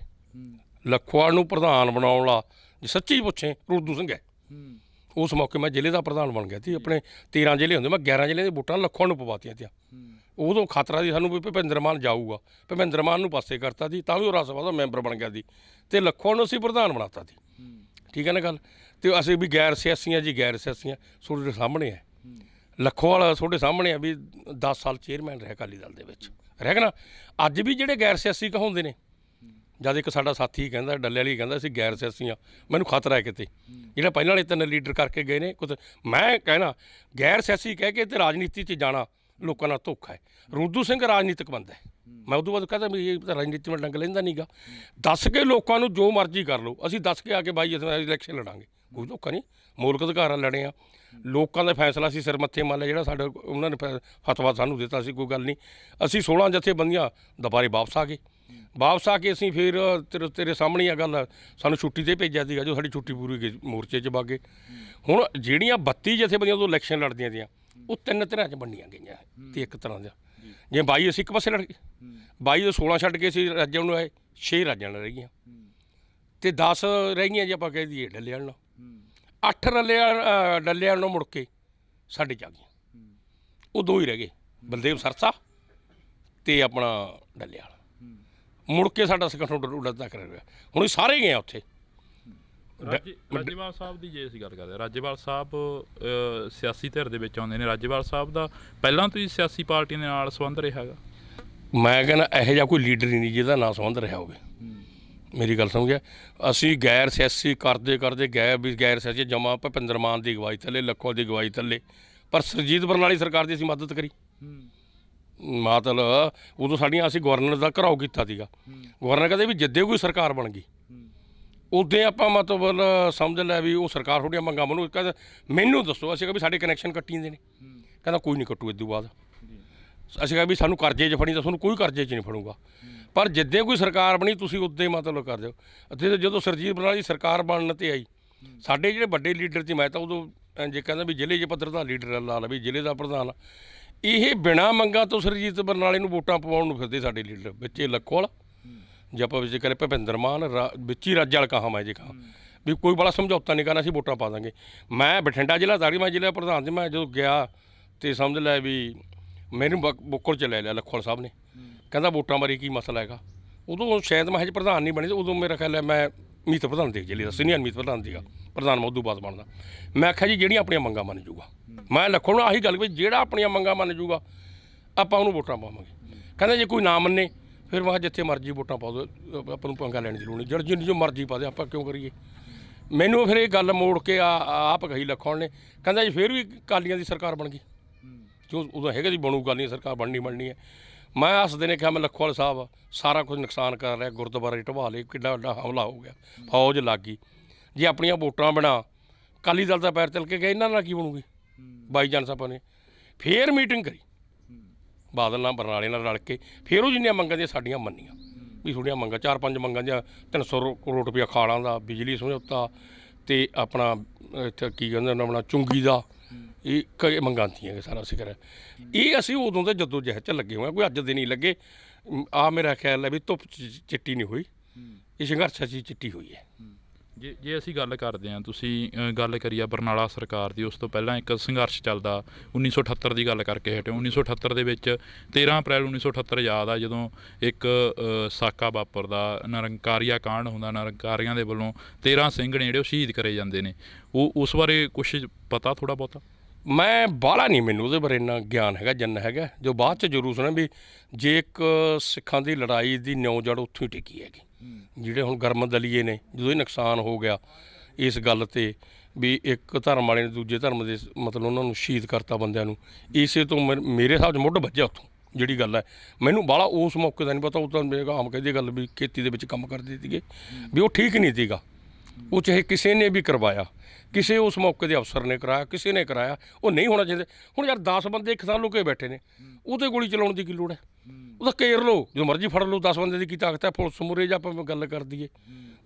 ਲੱਖੋਵਾਲ ਨੂੰ ਪ੍ਰਧਾਨ ਬਣਾਉਣ ਵਾਲਾ ਜੇ ਸੱਚੀ ਪੁੱਛੇ ਰੂਦੂ ਸਿੰਘ ਹੈ। ਉਸ ਮੌਕੇ ਮੈਂ ਜ਼ਿਲ੍ਹੇ ਦਾ ਪ੍ਰਧਾਨ ਬਣ ਗਿਆ ਸੀ। ਆਪਣੇ 13 ਜ਼ਿਲ੍ਹੇ ਹੁੰਦੇ, ਮੈਂ 11 ਜ਼ਿਲ੍ਹੇ ਦੇ ਵੋਟਾਂ ਲੱਖੋਵਾਲ ਨੂੰ ਪਵਾਤੀਆਂ ਤੀਆਂ। ਉਦੋਂ ਖਤਰਾ ਸੀ ਸਾਨੂੰ ਵੀ ਭੁਪਿੰਦਰ ਮਾਨ ਜਾਊਗਾ, ਭੁਪਿੰਦਰ ਮਾਨ ਨੂੰ ਪਾਸੇ ਕਰਤਾ ਸੀ, ਤਾਂ ਵੀ ਉਹ ਰਾਜ ਸਭਾ ਦਾ ਮੈਂਬਰ ਬਣ ਗਿਆ ਸੀ, ਅਤੇ ਲੱਖੋਵਾਲ ਨੂੰ ਅਸੀਂ ਪ੍ਰਧਾਨ ਬਣਾਤਾ ਸੀ। ਠੀਕ ਹੈ ਨਾ ਗੱਲ। ਅਤੇ ਅਸੀਂ ਵੀ ਗੈਰ ਸਿਆਸੀਆਂ ਜੀ, ਗੈਰ ਸਿਆਸੀਆਂ ਤੁਹਾਡੇ ਸਾਹਮਣੇ ਹੈ। ਲੱਖੋਵਾਲ ਤੁਹਾਡੇ ਸਾਹਮਣੇ ਆ ਵੀ 10 ਸਾਲ ਚੇਅਰਮੈਨ ਰਿਹਾ ਅਕਾਲੀ ਦਲ ਦੇ ਵਿੱਚ, ਰਹਿ ਨਾ। ਅੱਜ ਵੀ ਜਿਹੜੇ ਗੈਰ ਸਿਆਸੀ ਕਹਾਉਂਦੇ ਨੇ, ਜਦ ਇੱਕ ਸਾਡਾ ਸਾਥੀ ਕਹਿੰਦਾ, ਡੱਲੇ ਵਾਲੀ ਕਹਿੰਦਾ ਅਸੀਂ ਗੈਰ ਸਿਆਸੀ ਹਾਂ, ਮੈਨੂੰ ਖਤਰਾ ਹੈ ਕਿਤੇ ਜਿਹੜਾ ਪਹਿਲਾਂ ਵਾਲੇ 3 ਲੀਡਰ ਕਰਕੇ ਗਏ ਨੇ ਕੁਝ। ਮੈਂ ਕਹਿਣਾ ਗੈਰ ਸਿਆਸੀ ਕਹਿ ਕੇ ਤੇ ਰਾਜਨੀਤੀ 'ਚ ਜਾਣਾ ਲੋਕਾਂ ਨਾਲ ਧੋਖਾ ਹੈ। ਰੂਦੂ ਸਿੰਘ ਰਾਜਨੀਤਿਕ ਬੰਦਾ ਹੈ, ਮੈਂ ਉਦੋਂ ਬਾਅਦ ਕਹਿੰਦਾ ਵੀ ਇਹ ਤਾਂ ਰਾਜਨੀਤੀ ਵਿੱਚ ਡੰਗ ਲੈਂਦਾ ਨਹੀਂ ਗਾ। ਦੱਸ ਕੇ ਲੋਕਾਂ ਨੂੰ ਜੋ ਮਰਜ਼ੀ ਕਰ ਲਓ, ਅਸੀਂ ਦੱਸ ਕੇ ਆ ਕੇ ਬਾਈ ਅਸੀਂ ਇਲੈਕਸ਼ਨ ਲੜਾਂਗੇ, ਕੋਈ ਧੋਖਾ ਨਹੀਂ। ਮੌਲਿਕ ਅਧਿਕਾਰਾਂ ਲੜੇ ਆ, ਲੋਕਾਂ ਦਾ ਫੈਸਲਾ ਸੀ ਸਿਰ ਮੱਥੇ ਮੰਨ ਲਿਆ, ਜਿਹੜਾ ਸਾਡਾ ਉਹਨਾਂ ਨੇ ਫਤਵਾ ਸਾਨੂੰ ਦਿੱਤਾ ਸੀ, ਕੋਈ ਗੱਲ ਨਹੀਂ। ਅਸੀਂ 16 ਜਥੇਬੰਦੀਆਂ ਦੁਬਾਰੇ ਵਾਪਸ ਆ ਕੇ ਅਸੀਂ ਫਿਰ ਤੇਰੇ ਸਾਹਮਣੇ ਆ ਗੱਲ, ਸਾਨੂੰ ਛੁੱਟੀ 'ਤੇ ਭੇਜਿਆ ਸੀਗਾ, ਜੋ ਸਾਡੀ ਛੁੱਟੀ ਪੂਰੀ ਗਈ ਮੋਰਚੇ 'ਚ ਬਾਗੇ। ਹੁਣ ਜਿਹੜੀਆਂ 32 ਜਥੇਬੰਦੀਆਂ ਉਦੋਂ ਇਲੈਕਸ਼ਨ ਲੜਦੀਆਂ ਸੀਆਂ, ਉਹ 3 ਧਿਰਾਂ 'ਚ ਵੰਡੀਆਂ ਗਈਆਂ ਅਤੇ ਇੱਕ ਤਰ੍ਹਾਂ ਦਾ, ਜਿਵੇਂ 22 ਅਸੀਂ ਇੱਕ ਪਾਸੇ ਲੜ ਗਏ, 22 ਤੋਂ 16 ਛੱਡ ਕੇ ਅਸੀਂ ਰਾਜਾਂ ਨੂੰ ਆਏ, 6 ਰਾਜਾਂ ਨਾਲ ਰਹਿ ਗਈਆਂ, ਅਤੇ 10 ਰਹਿ ਗਈਆਂ ਜੇ ਆਪਾਂ ਕਹਿ ਦਈਏ ਡੱਲੇ ਵਾਲ ਨਾਲ। 8 ਡੱਲੇ ਵਾਲ ਨੂੰ ਮੁੜ ਕੇ ਸਾਡੇ 'ਚ ਆ ਗਈਆਂ, ਉਹ 2 ਹੀ ਰਹਿ ਗਏ, ਬਲਦੇਵ ਸਰਸਾ ਅਤੇ ਆਪਣਾ ਡੱਲੇ ਵਾਲ। ਮੁੜ ਕੇ ਸਾਡਾ ਸੈਕੰਡ ਉੱਡਦਾ ਕਰ ਰਿਹਾ। ਹੁਣ ਸਾਰੇ ਗਏ ਆ ਉੱਥੇ। ਰਾਜੇਵਾਲ ਸਾਹਿਬ ਦੀ ਜੇ ਅਸੀਂ ਗੱਲ ਕਰਦੇ, ਰਾਜੇਵਾਲ ਸਾਹਿਬ ਸਿਆਸੀ ਧਿਰ ਦੇ ਵਿੱਚ ਆਉਂਦੇ ਨੇ। ਰਾਜੇਵਾਲ ਸਾਹਿਬ ਦਾ ਪਹਿਲਾਂ ਤੋਂ ਹੀ ਸਿਆਸੀ ਪਾਰਟੀਆਂ ਦੇ ਨਾਲ ਸੰਬੰਧ ਰਿਹਾ ਹੈਗਾ। ਮੈਂ ਕਹਿੰਦਾ ਇਹੋ ਜਿਹਾ ਕੋਈ ਲੀਡਰ ਹੀ ਨਹੀਂ ਜਿਹਦਾ ਨਾ ਸੰਬੰਧ ਰਿਹਾ ਹੋਵੇ। ਮੇਰੀ ਗੱਲ ਸਮਝਿਆ। ਅਸੀਂ ਗੈਰ ਸਿਆਸੀ ਕਰਦੇ ਗੈਰ ਸਿਆਸੀ ਜਮਾ ਭੁਪਿੰਦਰ ਮਾਨ ਦੀ ਅਗਵਾਈ ਥੱਲੇ, ਲੱਖੋਵਾਲ ਦੀ ਅਗਵਾਈ ਥੱਲੇ, ਪਰ ਸੁਰਜੀਤ ਬਰਨਾਲੀ ਸਰਕਾਰ ਦੀ ਅਸੀਂ ਮਦਦ ਕਰੀ। ਮਤਲਬ ਉਦੋਂ ਸਾਡੀਆਂ ਅਸੀਂ ਗਵਰਨਰ ਦਾ ਘਰਾਓ ਕੀਤਾ ਸੀਗਾ। ਗਵਰਨਰ ਕਹਿੰਦੇ ਵੀ ਜਿੱਦੇ ਕੋਈ ਸਰਕਾਰ ਬਣ ਗਈ ਉਦੋਂ ਆਪਾਂ ਮਤਲਬ ਸਮਝ ਲਿਆ ਵੀ ਉਹ ਸਰਕਾਰ ਤੁਹਾਡੀਆਂ ਮੰਗਾਂ ਮੈਨੂੰ ਕਹਿੰਦਾ ਮੈਨੂੰ ਦੱਸੋ। ਅਸੀਂ ਕਿਹਾ ਵੀ ਸਾਡੇ ਕਨੈਕਸ਼ਨ ਕੱਟੀ ਜਾਂਦੇ ਨੇ, ਕਹਿੰਦਾ ਕੋਈ ਨਹੀਂ ਕੱਟੂ ਇਦੋਂ ਬਾਅਦ। ਅਸੀਂ ਕਿਹਾ ਵੀ ਸਾਨੂੰ ਕਰਜ਼ੇ 'ਚ ਫੜੀ ਤਾਂ ਤੁਹਾਨੂੰ ਕੋਈ ਕਰਜ਼ੇ 'ਚ ਨਹੀਂ ਫੜੂਗਾ, ਪਰ ਜਿੱਦਾਂ ਕੋਈ ਸਰਕਾਰ ਬਣੀ ਤੁਸੀਂ ਉੱਦਾਂ ਹੀ ਮਤਲਬ ਕਰ ਦਿਓ। ਅਤੇ ਜਦੋਂ ਸੁਰਜੀਤ ਬਰਨਾਲੀ ਸਰਕਾਰ ਬਣਨ 'ਤੇ ਆਈ, ਸਾਡੇ ਜਿਹੜੇ ਵੱਡੇ ਲੀਡਰ ਸੀ, ਮੈਂ ਤਾਂ ਉਦੋਂ ਜੇ ਕਹਿੰਦਾ ਵੀ ਜ਼ਿਲ੍ਹੇ 'ਚ ਪੱਧਰ ਦਾ ਲੀਡਰ ਲਾ ਲਾ ਵੀ ਜ਼ਿਲ੍ਹੇ ਦਾ ਪ੍ਰਧਾਨ, ਇਹ ਬਿਨਾਂ ਮੰਗਾਂ ਤੋਂ ਸੁਰਜੀਤ ਬਰਨਾਲੇ ਨੂੰ ਵੋਟਾਂ ਪਵਾਉਣ ਨੂੰ ਫਿਰਦੇ ਸਾਡੇ ਲੀਡਰ। ਵਿੱਚ ਲੱਖੋਵਾਲ ਜੇ ਆਪਾਂ ਵਿੱਚ ਕਰੇ ਭੁਪਿੰਦਰ ਮਾਨ ਵਿੱਚ ਹੀ ਰਾਜਾ ਵਾਲ ਕਹਾਂ, ਮੈਂ ਜੇ ਕਹਾਂ ਵੀ ਕੋਈ ਬੜਾ ਸਮਝੌਤਾ ਨਹੀਂ ਕਰਨਾ, ਅਸੀਂ ਵੋਟਾਂ ਪਾ ਦਾਂਗੇ। ਮੈਂ ਬਠਿੰਡਾ ਜ਼ਿਲ੍ਹਾ ਦਾੜੀ, ਮੈਂ ਜ਼ਿਲ੍ਹਾ ਪ੍ਰਧਾਨ ਸੀ। ਮੈਂ ਜਦੋਂ ਗਿਆ ਅਤੇ ਸਮਝ ਲਿਆ ਵੀ ਮੈਨੂੰ ਬੁੱਕਲ 'ਚ ਲੈ ਲਿਆ ਲੱਖੋਵਾਲ ਸਾਹਿਬ ਨੇ, ਕਹਿੰਦਾ ਵੋਟਾਂ ਬਾਰੇ ਕੀ ਮਸਲਾ ਹੈਗਾ। ਉਦੋਂ ਸ਼ਾਇਦ ਮੈਂ ਹਜੇ ਪ੍ਰਧਾਨ ਨਹੀਂ ਬਣੀ, ਉਦੋਂ ਮੇਰਾ ਖਿਆਲ ਹੈ ਮੈਂ ਮੀਤ ਪ੍ਰਧਾਨ ਦੇ ਜ਼ਿਲ੍ਹੇ ਦਾ ਸੀਨੀਅਰ ਮੀਤ ਪ੍ਰਧਾਨ ਸੀਗਾ, ਪ੍ਰਧਾਨ ਮੈਂ ਉਦੋਂ ਬਾਅਦ ਬਣਦਾ। ਮੈਂ ਆਖਿਆ ਜੀ ਜਿਹੜੀਆਂ ਆਪਣੀਆਂ ਮੰਗਾਂ ਮੰਨ ਜੂਗਾ, ਮੈਂ ਲੱਖੋਵਾਲ ਨੂੰ ਆਹੀ ਗੱਲ ਵੀ ਜਿਹੜਾ ਆਪਣੀਆਂ ਮੰਗਾਂ ਮੰਨ ਜੂਗਾ ਆਪਾਂ ਉਹਨੂੰ ਵੋਟਾਂ ਪਾਵਾਂਗੇ। ਕਹਿੰਦਾ ਜੇ ਕੋਈ ਨਾ ਮੰਨੇ ਫਿਰ ਮੈਂ ਜਿੱਥੇ ਮਰਜ਼ੀ ਵੋਟਾਂ ਪਾ ਦਿਓ, ਆਪਾਂ ਨੂੰ ਪੰਗਾ ਲੈਣ ਦੀ ਲੋੜ ਨਹੀਂ, ਜਿੰਨੀ ਜੋ ਮਰਜ਼ੀ ਪਾ ਦੇ, ਆਪਾਂ ਕਿਉਂ ਕਰੀਏ। ਮੈਨੂੰ ਫਿਰ ਇਹ ਗੱਲ ਮੋੜ ਕੇ ਆਪ ਕਹੀ ਲੱਖੋਵਾਲ ਨੇ, ਕਹਿੰਦਾ ਜੀ ਫਿਰ ਵੀ ਅਕਾਲੀਆਂ ਦੀ ਸਰਕਾਰ ਬਣ ਗਈ, ਜੋ ਉਦੋਂ ਹੈਗਾ ਜੀ ਬਣੂ ਅਕਾਲੀਆਂ ਸਰਕਾਰ ਬਣਨੀ ਹੈ। ਮੈਂ ਹੱਸਦੇ ਨੇ ਕਿਹਾ ਮੈਂ ਲੱਖੋਵਾਲ ਸਾਹਿਬ ਸਾਰਾ ਕੁਝ ਨੁਕਸਾਨ ਕਰ ਰਿਹਾ, ਗੁਰਦੁਆਰੇ ਢਵਾ ਲਏ, ਕਿੱਡਾ ਵੱਡਾ ਹਮਲਾ ਹੋ ਗਿਆ, ਫੌਜ ਲੱਗ ਗਈ। ਜੇ ਆਪਣੀਆਂ ਵੋਟਾਂ ਬਣਾ ਅਕਾਲੀ ਦਲ ਦਾ ਪੈਰ ਚੱਲ ਕੇ ਗਿਆ, ਇਹਨਾਂ ਨਾਲ ਕੀ ਬਣੂਗੀ? ਬਾਈ ਚਾਂਸ ਆਪਾਂ ਨੇ ਫੇਰ ਮੀਟਿੰਗ ਕਰੀ ਬਾਦਲ ਨਾਲ ਬਰਨਾਲੇ ਨਾਲ ਰਲ ਕੇ, ਫਿਰ ਉਹ ਜਿੰਨੀਆਂ ਮੰਗਾਂ ਦੀਆਂ ਸਾਡੀਆਂ ਮੰਨੀਆਂ ਵੀ ਥੋੜ੍ਹੀਆਂ ਮੰਗਾਂ 4-5 ਮੰਗਾਂ ਦੀਆਂ 300 ਕਰੋੜ ਰੁਪਇਆ ਖਾਲਾਂ ਦਾ, ਬਿਜਲੀ ਸਮਝੌਤਾ ਤੇ ਆਪਣਾ ਇੱਥੇ ਕੀ ਕਹਿੰਦੇ ਉਹਨਾਂ ਆਪਣਾ ਚੁੰਗੀ ਦਾ, ਇਹ ਕਈ ਮੰਗਾਂ ਤੀਆਂ ਸਾਰਾ ਜ਼ਿਕਰ। ਇਹ ਅਸੀਂ ਉਦੋਂ ਦੇ ਜਦੋਂ ਜਹਿਦ 'ਚ ਲੱਗੇ ਹੋਏ, ਕੋਈ ਅੱਜ ਦੇ ਨਹੀਂ ਲੱਗੇ। ਆ ਮੇਰਾ ਖਿਆਲ ਹੈ ਵੀ ਧੁੱਪ ਚਿੱਟੀ ਨਹੀਂ ਹੋਈ, ਇਹ ਸੰਘਰਸ਼ 'ਚ ਚਿੱਟੀ ਹੋਈ ਹੈ। ਜੇ ਅਸੀਂ ਗੱਲ ਕਰਦੇ ਹਾਂ, ਤੁਸੀਂ ਗੱਲ ਕਰੀ ਆ ਬਰਨਾਲਾ ਸਰਕਾਰ ਦੀ, ਉਸ ਤੋਂ ਪਹਿਲਾਂ ਇੱਕ ਸੰਘਰਸ਼ ਚੱਲਦਾ 1978 ਦੀ ਗੱਲ ਕਰਕੇ ਹਟੇ। 1978 ਦੇ ਵਿੱਚ 13 ਅਪ੍ਰੈਲ 1978 ਯਾਦ ਆ ਜਦੋਂ ਇੱਕ ਸਾਕਾ ਵਾਪਰਦਾ, ਨਿਰੰਕਾਰੀਆ ਕਾਂਡ ਹੁੰਦਾ, ਨਿਰੰਕਾਰੀਆਂ ਦੇ ਵੱਲੋਂ 13 ਸਿੰਘ ਨੇ ਜਿਹੜੇ ਉਹ ਸ਼ਹੀਦ ਕਰੇ ਜਾਂਦੇ ਨੇ। ਉਹ ਉਸ ਬਾਰੇ ਕੁਛ ਪਤਾ ਥੋੜ੍ਹਾ ਬਹੁਤਾ? ਮੈਂ ਬਾਹਲਾ ਨਹੀਂ, ਮੈਨੂੰ ਉਹਦੇ ਬਾਰੇ ਇੰਨਾ ਗਿਆਨ ਹੈਗਾ ਜਿੰਨਾ ਹੈਗਾ ਜੋ ਬਾਅਦ 'ਚ ਜ਼ਰੂਰ ਸੁਣਿਆ ਵੀ ਜੇ ਇੱਕ ਸਿੱਖਾਂ ਦੀ ਲੜਾਈ ਦੀ ਨਿਉ ਜੜ ਉੱਥੋਂ ਹੀ ਟਿਕੀ ਹੈਗੀ। ਜਿਹੜੇ ਹੁਣ ਗਰਮ ਦਲੀਏ ਨੇ, ਜਦੋਂ ਇਹ ਨੁਕਸਾਨ ਹੋ ਗਿਆ ਇਸ ਗੱਲ 'ਤੇ ਵੀ ਇੱਕ ਧਰਮ ਵਾਲੇ ਨੇ ਦੂਜੇ ਧਰਮ ਦੇ ਮਤਲਬ ਉਹਨਾਂ ਨੂੰ ਸ਼ਹੀਦ ਕਰਤਾ ਬੰਦਿਆਂ ਨੂੰ, ਇਸੇ ਤੋਂ ਮੇਰੇ ਹਿਸਾਬ 'ਚ ਮੁੱਢ ਵੱਜਿਆ ਉੱਥੋਂ ਜਿਹੜੀ ਗੱਲ ਹੈ। ਮੈਨੂੰ ਬਾਹਲਾ ਉਸ ਮੌਕੇ ਦਾ ਨਹੀਂ ਪਤਾ, ਉਹ ਤਾਂ ਮੇਰੇ ਆਮ ਕਹਿੰਦੀ ਗੱਲ ਵੀ ਖੇਤੀ ਦੇ ਵਿੱਚ ਕੰਮ ਕਰਦੇ ਸੀਗੇ ਵੀ ਉਹ ਠੀਕ ਨਹੀਂ ਸੀਗਾ। ਉਹ ਚਾਹੇ ਕਿਸੇ ਨੇ ਵੀ ਕਰਵਾਇਆ, ਕਿਸੇ ਉਸ ਮੌਕੇ ਦੇ ਅਫਸਰ ਨੇ ਕਰਾਇਆ, ਕਿਸੇ ਨੇ ਕਰਾਇਆ, ਉਹ ਨਹੀਂ ਹੋਣਾ ਚਾਹੀਦਾ। ਹੁਣ ਯਾਰ 10 ਬੰਦੇ ਇੱਕ ਥਾਂ ਲੁਕੇ ਬੈਠੇ ਨੇ, ਉਹਦੇ ਗੋਲੀ ਚਲਾਉਣ ਦੀ ਕੀ ਲੋੜ ਹੈ? ਉਹਦਾ ਘੇਰ ਲਓ, ਜਦੋਂ ਮਰਜ਼ੀ ਫੜ ਲਓ। 10 ਬੰਦੇ ਦੀ ਕੀ ਤਾਕਤ ਹੈ ਪੁਲਿਸ ਮੂਹਰੇ? ਜਾਂ ਆਪਾਂ ਗੱਲ ਕਰ ਦਈਏ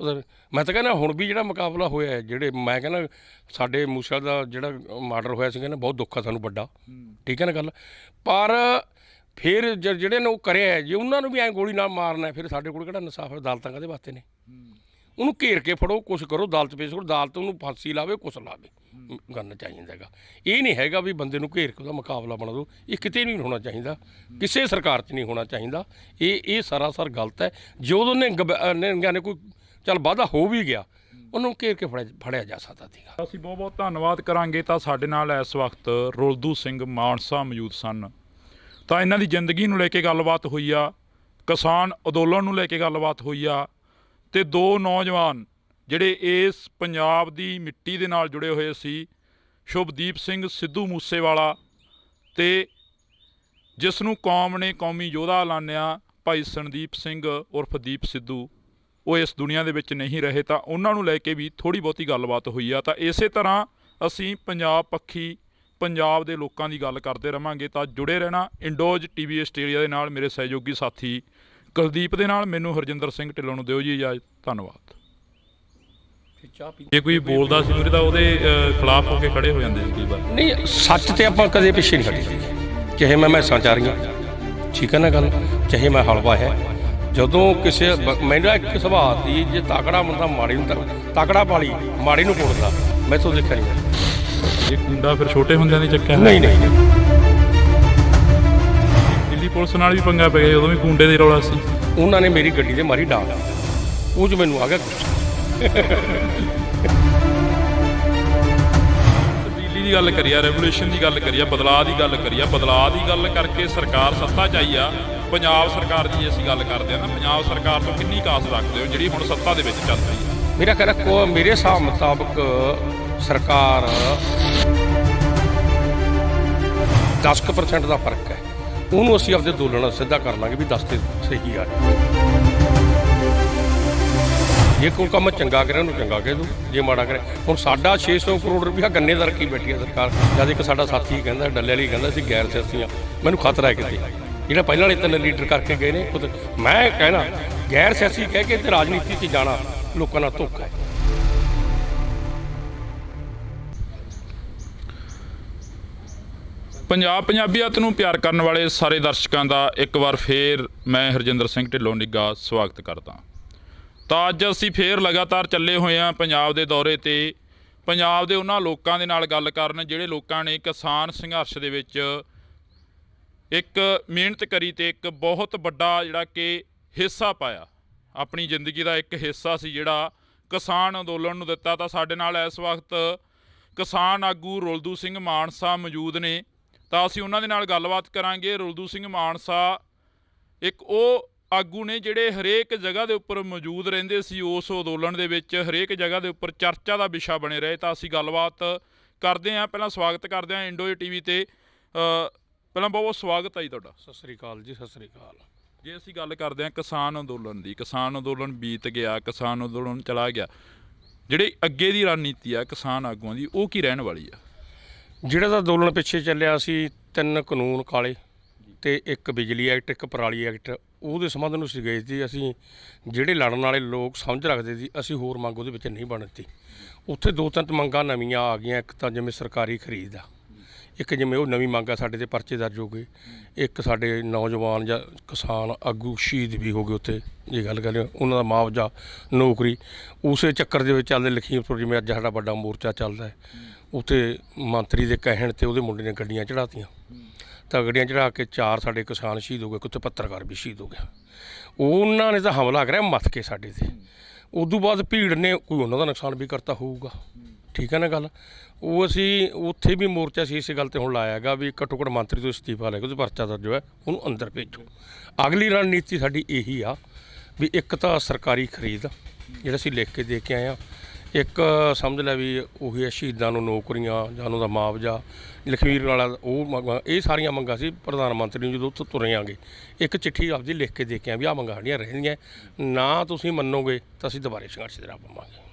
ਉਹਦਾ। ਮੈਂ ਤਾਂ ਕਹਿੰਦਾ ਹੁਣ ਵੀ ਜਿਹੜਾ ਮੁਕਾਬਲਾ ਹੋਇਆ ਹੈ, ਜਿਹੜੇ ਮੈਂ ਕਹਿੰਦਾ ਸਾਡੇ ਮੂਸਾ ਦਾ ਜਿਹੜਾ ਮਰਡਰ ਹੋਇਆ ਸੀ, ਕਹਿੰਦਾ ਬਹੁਤ ਦੁੱਖ ਆ ਸਾਨੂੰ ਵੱਡਾ, ਠੀਕ ਹੈ ਨਾ ਗੱਲ। ਪਰ ਫਿਰ ਜਿਹੜੇ ਨੇ ਉਹ ਕਰਿਆ, ਜੇ ਉਹਨਾਂ ਨੂੰ ਵੀ ਐਂ ਗੋਲੀ ਨਾਲ ਮਾਰਨਾ, ਫਿਰ ਸਾਡੇ ਕੋਲ ਕਿਹੜਾ ਇਨਸਾਫ ਹੈ? ਅਦਾਲਤਾਂ ਕਾਹਦੇ ਵਾਸਤੇ ਨੇ? ਉਹਨੂੰ ਘੇਰ ਕੇ ਫੜੋ, ਕੁਛ ਕਰੋ, ਅਦਾਲਤ ਪੇਸ਼ ਕਰੋ, ਅਦਾਲਤ ਉਹਨੂੰ ਫਾਂਸੀ ਲਾਵੇ, ਕੁਛ ਲਾਵੇ, ਕਰਨਾ ਚਾਹੀਦਾ ਹੈਗਾ। ਇਹ ਨਹੀਂ ਹੈਗਾ ਵੀ ਬੰਦੇ ਨੂੰ ਘੇਰ ਕੇ ਉਹਦਾ ਮੁਕਾਬਲਾ ਬਣਾ ਦਿਓ। ਇਹ ਕਿਤੇ ਨਹੀਂ ਹੋਣਾ ਚਾਹੀਦਾ, ਕਿਸੇ ਸਰਕਾਰ 'ਚ ਨਹੀਂ ਹੋਣਾ ਚਾਹੀਦਾ। ਇਹ ਸਰਾਸਰ ਗਲਤ ਹੈ। ਜੋ ਉਹਨੇ ਨੇ ਕੋਈ ਚੱਲ ਵਾਧਾ ਹੋ ਵੀ ਗਿਆ, ਉਹਨੂੰ ਘੇਰ ਕੇ ਫੜਿਆ ਜਾ ਸਕਦਾ ਸੀਗਾ। ਅਸੀਂ ਬਹੁਤ ਬਹੁਤ ਧੰਨਵਾਦ ਕਰਾਂਗੇ। ਤਾਂ ਸਾਡੇ ਨਾਲ ਇਸ ਵਕਤ ਰੁਲਦੂ ਸਿੰਘ ਮਾਨਸਾ ਮੌਜੂਦ ਸਨ। ਤਾਂ ਇਹਨਾਂ ਦੀ ਜ਼ਿੰਦਗੀ ਨੂੰ ਲੈ ਕੇ ਗੱਲਬਾਤ ਹੋਈ ਆ, ਕਿਸਾਨ ਅੰਦੋਲਨ ਨੂੰ ਲੈ ਕੇ ਗੱਲਬਾਤ ਹੋਈ ਆ, ਤੇ ਦੋ ਨੌਜਵਾਨ ਜਿਹੜੇ ਇਸ ਪੰਜਾਬ ਦੀ ਮਿੱਟੀ ਦੇ ਨਾਲ ਜੁੜੇ ਹੋਏ ਸੀ, ਸ਼ੁਭਦੀਪ ਸਿੰਘ ਸਿੱਧੂ ਮੂਸੇਵਾਲਾ ਤੇ ਜਿਸ ਨੂੰ ਕੌਮ ਨੇ ਕੌਮੀ ਯੋਧਾ ਐਲਾਨਿਆ, ਭਾਈ ਸੰਦੀਪ ਸਿੰਘ ਉਰਫ ਦੀਪ ਸਿੱਧੂ, ਉਹ ਇਸ ਦੁਨੀਆ ਦੇ ਵਿੱਚ ਨਹੀਂ ਰਹੇ। ਤਾਂ ਉਹਨਾਂ ਨੂੰ ਲੈ ਕੇ ਵੀ ਥੋੜ੍ਹੀ ਬਹੁਤੀ ਗੱਲਬਾਤ ਹੋਈ ਆ। ਤਾਂ ਇਸੇ ਤਰ੍ਹਾਂ ਅਸੀਂ ਪੰਜਾਬ ਪੱਖੀ ਪੰਜਾਬ ਦੇ ਲੋਕਾਂ ਦੀ ਗੱਲ ਕਰਦੇ ਰਹਾਂਗੇ। ਤਾਂ ਜੁੜੇ ਰਹਿਣਾ ਇੰਡੋਜ਼ TV ਆਸਟ੍ਰੇਲੀਆ ਦੇ ਨਾਲ। ਮੇਰੇ ਸਹਿਯੋਗੀ ਸਾਥੀ ਕੁਲਦੀਪ ਦੇ ਨਾਲ ਮੈਨੂੰ ਹਰਜਿੰਦਰ ਸਿੰਘ ਢਿੱਲੋਂ ਨੂੰ ਦਿਓ ਜੀ ਇਜਾਜ਼ਤ। ਧੰਨਵਾਦ। ਜੇ ਕੋਈ ਬੋਲਦਾ ਸੀ ਉਹਦੇ ਤਾਂ ਉਹਦੇ ਖਿਲਾਫ ਹੋ ਕੇ ਖੜੇ ਹੋ ਜਾਂਦੇ ਸੀ ਕਈ ਵਾਰ। ਨਹੀਂ, ਸੱਚ ਤੇ ਆਪਾਂ ਕਦੇ ਪਿੱਛੇ ਨਹੀਂ ਹਟੇ, ਚਾਹੇ ਮੈਂ ਮੈਸਾਂ ਚਾਰੀਆਂ, ਠੀਕ ਹੈ ਨਾ ਗੱਲ, ਚਾਹੇ ਮੈਂ ਹਲਵਾ ਹੈ। ਜਦੋਂ ਕਿਸੇ ਮੈਨੂੰ ਇੱਕ ਸੁਭਾਅ ਦੀ, ਜੇ ਤਾਕੜਾ ਬੰਦਾ ਮਾੜੀ ਨੂੰ ਤਾਕੜਾ ਪਾਲੀ, ਮਾੜੀ ਨੂੰ ਕੋੜਦਾ, ਮੈਂ ਤੋਂ ਦੇਖਿਆ ਨਹੀਂ। ਇਹ ਕੁੰਡਾ ਫਿਰ ਛੋਟੇ ਹੁੰਦਿਆਂ ਦੀ ਚੱਕਿਆ? ਨਹੀਂ ਨਹੀਂ, ਦਿੱਲੀ ਪੁਲਿਸ ਨਾਲ ਵੀ ਪੰਗਾ ਪੈ ਗਿਆ, ਉਦੋਂ ਵੀ ਕੁੰਡੇ ਦੇ ਰੌਲਾ ਸੀ। ਉਹਨਾਂ ਨੇ ਮੇਰੀ ਗੱਡੀ 'ਤੇ ਮਾਰੀ ਡਾਂਗ, ਉਹ 'ਚ ਮੈਨੂੰ ਆ ਗਿਆ ਗੁੱਸਾ। ਤਬਦੀਲੀ ਦੀ ਗੱਲ ਕਰੀ ਆ, ਰੈਵੋਲੂਸ਼ਨ ਦੀ ਗੱਲ ਕਰੀ ਆ, ਬਦਲਾਅ ਦੀ ਗੱਲ ਕਰੀ ਆ। ਬਦਲਾਅ ਦੀ ਗੱਲ ਕਰਕੇ ਸਰਕਾਰ ਸੱਤਾ 'ਚ ਆਈ ਆ। ਪੰਜਾਬ ਸਰਕਾਰ ਦੀ ਜੇ ਅਸੀਂ ਗੱਲ ਕਰਦੇ ਹਾਂ ਤਾਂ ਪੰਜਾਬ ਸਰਕਾਰ ਤੋਂ ਕਿੰਨੀ ਕਾਸ ਰੱਖਦੇ ਹੋ ਜਿਹੜੀ ਹੁਣ ਸੱਤਾ ਦੇ ਵਿੱਚ ਚੱਲ ਰਹੀ ਹੈ? ਮੇਰਾ ਖਿਆਲ ਮੇਰੇ ਹਿਸਾਬ ਮੁਤਾਬਕ ਸਰਕਾਰ 10% ਦਾ ਫਰਕ ਹੈ, ਉਹਨੂੰ ਅਸੀਂ ਆਪਦੇ ਅੰਦੋਲਨ ਨਾਲ ਸਿੱਧਾ ਕਰ ਲਾਂਗੇ ਵੀ 10 ਤੇ ਸਹੀ ਆ। ਜੇ ਕੋਈ ਕੰਮ ਚੰਗਾ ਕਰੇ ਉਹਨੂੰ ਚੰਗਾ ਕਹਿ ਦੂ, ਜੇ ਮਾੜਾ ਕਰੇ। ਹੁਣ ਸਾਡਾ 600 ਕਰੋੜ ਰੁਪਇਆ ਗੰਨੇ ਦਾ ਰੱਖੀ ਬੈਠੀ ਹੈ ਸਰਕਾਰ। ਜਦ ਇੱਕ ਸਾਡਾ ਸਾਥੀ ਕਹਿੰਦਾ, ਡੱਲੇ ਵਾਲੀ ਕਹਿੰਦਾ ਸੀ ਗੈਰ ਸਿਆਸੀ ਆ, ਮੈਨੂੰ ਖਤਰਾ ਹੈ ਕਿਤੇ ਜਿਹੜਾ ਪਹਿਲਾਂ ਵਾਲੇ 3 ਲੀਡਰ ਕਰਕੇ ਗਏ ਨੇ। ਮੈਂ ਕਹਿਣਾ ਗੈਰ ਸਿਆਸੀ ਕਹਿ ਕੇ ਤੇ ਰਾਜਨੀਤੀ 'ਚ ਜਾਣਾ ਲੋਕਾਂ ਨਾਲ ਧੋਖਾ ਹੈ। ਪੰਜਾਬ ਪੰਜਾਬੀਅਤ ਨੂੰ ਪਿਆਰ ਕਰਨ ਵਾਲੇ ਸਾਰੇ ਦਰਸ਼ਕਾਂ ਦਾ ਇੱਕ ਵਾਰ ਫੇਰ ਮੈਂ ਹਰਜਿੰਦਰ ਸਿੰਘ ਢਿੱਲੋਂ ਨਿੱਘਾ ਸਵਾਗਤ ਕਰਦਾ। ਤਾਂ ਅੱਜ ਅਸੀਂ ਫੇਰ ਲਗਾਤਾਰ ਚੱਲੇ ਹੋਏ ਹਾਂ ਪੰਜਾਬ ਦੇ ਦੌਰੇ 'ਤੇ, ਪੰਜਾਬ ਦੇ ਉਹਨਾਂ ਲੋਕਾਂ ਦੇ ਨਾਲ ਗੱਲ ਕਰਨ ਜਿਹੜੇ ਲੋਕਾਂ ਨੇ ਕਿਸਾਨ ਸੰਘਰਸ਼ ਦੇ ਵਿੱਚ ਇੱਕ ਮਿਹਨਤ ਕਰੀ ਤੇ ਇੱਕ ਬਹੁਤ ਵੱਡਾ ਜਿਹੜਾ ਕਿ ਹਿੱਸਾ ਪਾਇਆ, ਆਪਣੀ ਜ਼ਿੰਦਗੀ ਦਾ ਇੱਕ ਹਿੱਸਾ ਸੀ ਜਿਹੜਾ ਕਿਸਾਨ ਅੰਦੋਲਨ ਨੂੰ ਦਿੱਤਾ। ਤਾਂ ਸਾਡੇ ਨਾਲ ਇਸ ਵਕਤ ਕਿਸਾਨ ਆਗੂ ਰੁਲਦੂ ਸਿੰਘ ਮਾਨਸਾ ਮੌਜੂਦ ਨੇ। ਤਾਂ ਅਸੀਂ ਉਹਨਾਂ ਦੇ ਨਾਲ ਗੱਲਬਾਤ ਕਰਾਂਗੇ। ਰੁਲਦੂ ਸਿੰਘ ਮਾਨਸਾ ਇੱਕ ਉਹ ਆਗੂ ਨੇ ਜਿਹੜੇ ਹਰੇਕ ਜਗ੍ਹਾ ਦੇ ਉੱਪਰ ਮੌਜੂਦ ਰਹਿੰਦੇ ਸੀ, ਉਸ ਅੰਦੋਲਨ ਦੇ ਵਿੱਚ ਹਰੇਕ ਜਗ੍ਹਾ ਦੇ ਉੱਪਰ ਚਰਚਾ ਦਾ ਵਿਸ਼ਾ ਬਣੇ ਰਹੇ। ਤਾਂ ਅਸੀਂ ਗੱਲਬਾਤ ਕਰਦੇ ਹਾਂ। ਪਹਿਲਾਂ ਸਵਾਗਤ ਕਰਦੇ ਹਾਂ ਇੰਡੋ TV 'ਤੇ। ਪਹਿਲਾਂ ਬਹੁਤ ਬਹੁਤ ਸਵਾਗਤ ਹੈ ਜੀ ਤੁਹਾਡਾ। ਸਤਿ ਸ੍ਰੀ ਅਕਾਲ ਜੀ, ਸਤਿ ਸ੍ਰੀ ਅਕਾਲ। ਜੇ ਅਸੀਂ ਗੱਲ ਕਰਦੇ ਹਾਂ ਕਿਸਾਨ ਅੰਦੋਲਨ ਦੀ, ਕਿਸਾਨ ਅੰਦੋਲਨ ਬੀਤ ਗਿਆ, ਕਿਸਾਨ ਅੰਦੋਲਨ ਚਲਾ ਗਿਆ, ਜਿਹੜੀ ਅੱਗੇ ਦੀ ਰਣਨੀਤੀ ਆ ਕਿਸਾਨ ਆਗੂਆਂ ਦੀ ਉਹ ਕੀ ਰਹਿਣ ਵਾਲੀ ਆ? ਜਿਹੜਾ ਤਾਂ ਅੰਦੋਲਨ ਪਿੱਛੇ ਚੱਲਿਆ ਸੀ, 3 ਕਾਨੂੰਨ ਕਾਲੇ ਤੇ ਇੱਕ ਬਿਜਲੀ ਐਕਟ, ਇੱਕ ਪਰਾਲੀ ਐਕਟ, ਉਹਦੇ ਸੰਬੰਧ ਨੂੰ ਅਸੀਂ ਗਏ ਸੀ। ਅਸੀਂ ਜਿਹੜੇ ਲੜਨ ਵਾਲੇ ਲੋਕ ਸਮਝ ਰੱਖਦੇ ਸੀ, ਅਸੀਂ ਹੋਰ ਮੰਗ ਉਹਦੇ ਵਿੱਚ ਨਹੀਂ ਬਣਦੀ। ਉੱਥੇ 2-3 ਮੰਗਾਂ ਨਵੀਆਂ ਆ ਗਈਆਂ। ਇੱਕ ਤਾਂ ਜਿਵੇਂ ਸਰਕਾਰੀ ਖਰੀਦ ਆ, ਇੱਕ ਜਿਵੇਂ ਉਹ ਨਵੀਂ ਮੰਗ ਆ, ਸਾਡੇ 'ਤੇ ਪਰਚੇ ਦਰਜ ਹੋ ਗਏ। ਇੱਕ ਸਾਡੇ ਨੌਜਵਾਨ ਜਾਂ ਕਿਸਾਨ ਆਗੂ ਸ਼ਹੀਦ ਵੀ ਹੋ ਗਏ ਉੱਥੇ, ਜੇ ਗੱਲ ਕਰੀਏ ਉਹਨਾਂ ਦਾ ਮੁਆਵਜ਼ਾ, ਨੌਕਰੀ। ਉਸੇ ਚੱਕਰ ਦੇ ਵਿੱਚ ਚੱਲਦੇ ਲਖੀਮਪੁਰ ਜਿਵੇਂ ਅੱਜ ਸਾਡਾ ਵੱਡਾ ਮੋਰਚਾ ਚੱਲਦਾ ਹੈ, ਉੱਥੇ ਮੰਤਰੀ ਦੇ ਕਹਿਣ 'ਤੇ ਉਹਦੇ ਮੁੰਡੇ ਨੇ ਗੱਡੀਆਂ ਚੜ੍ਹਾਤੀਆਂ। ਤਾਂ ਗੱਡੀਆਂ ਚੜ੍ਹਾ ਕੇ 4 ਸਾਡੇ ਕਿਸਾਨ ਸ਼ਹੀਦ ਹੋ ਗਏ, ਉੱਥੇ ਪੱਤਰਕਾਰ ਵੀ ਸ਼ਹੀਦ ਹੋ ਗਿਆ। ਉਹਨਾਂ ਨੇ ਤਾਂ ਹਮਲਾ ਕਰਿਆ ਮੱਥ ਕੇ ਸਾਡੇ 'ਤੇ। ਉਦੋਂ ਬਾਅਦ ਭੀੜ ਨੇ ਕੋਈ ਉਹਨਾਂ ਦਾ ਨੁਕਸਾਨ ਵੀ ਕਰਤਾ ਹੋਊਗਾ, ਠੀਕ ਹੈ ਨਾ ਗੱਲ। ਉਹ ਅਸੀਂ ਉੱਥੇ ਵੀ ਮੋਰਚਾ ਸੀ ਇਸੇ ਗੱਲ 'ਤੇ ਹੁਣ ਲਾਇਆ ਹੈਗਾ ਵੀ ਘੱਟੋ ਘੱਟ ਮੰਤਰੀ ਤੋਂ ਅਸਤੀਫਾ ਲੈ ਕੇ ਉਹਦੇ ਪਰਚਾ ਦਰਜ ਹੋਇਆ, ਉਹਨੂੰ ਅੰਦਰ ਭੇਜੋ। ਅਗਲੀ ਰਣਨੀਤੀ ਸਾਡੀ ਇਹੀ ਆ ਵੀ ਇੱਕ ਤਾਂ ਸਰਕਾਰੀ ਖਰੀਦ ਜਿਹੜਾ ਅਸੀਂ ਲਿਖ ਕੇ ਦੇ ਕੇ ਆਏ ਹਾਂ, ਇੱਕ ਸਮਝ ਲੈ ਵੀ ਉਹੀ ਹੈ ਸ਼ਹੀਦਾਂ ਨੂੰ ਨੌਕਰੀਆਂ ਜਾਂ ਉਹਨਾਂ ਦਾ ਮੁਆਵਜ਼ਾ, ਲਖਵੀਰ ਵਾਲਾ ਉਹ ਮੰਗਾਂ, ਇਹ ਸਾਰੀਆਂ ਮੰਗਾਂ ਸੀ ਪ੍ਰਧਾਨ ਮੰਤਰੀ ਨੂੰ ਜਦੋਂ ਉੱਥੋਂ ਤੁਰੇ ਆਂਗੇ। ਇੱਕ ਚਿੱਠੀ ਆਪਦੀ ਲਿਖ ਕੇ ਦੇ ਕੇ ਆ ਵੀ ਆਹ ਮੰਗਾਂ ਸਾਡੀਆਂ ਰਹਿੰਦੀਆਂ, ਨਾ ਤੁਸੀਂ ਮੰਨੋਗੇ ਤਾਂ ਅਸੀਂ ਦੁਬਾਰੇ ਸੰਘਰਸ਼ ਦੇ ਰਾਹ ਪਾਵਾਂਗੇ।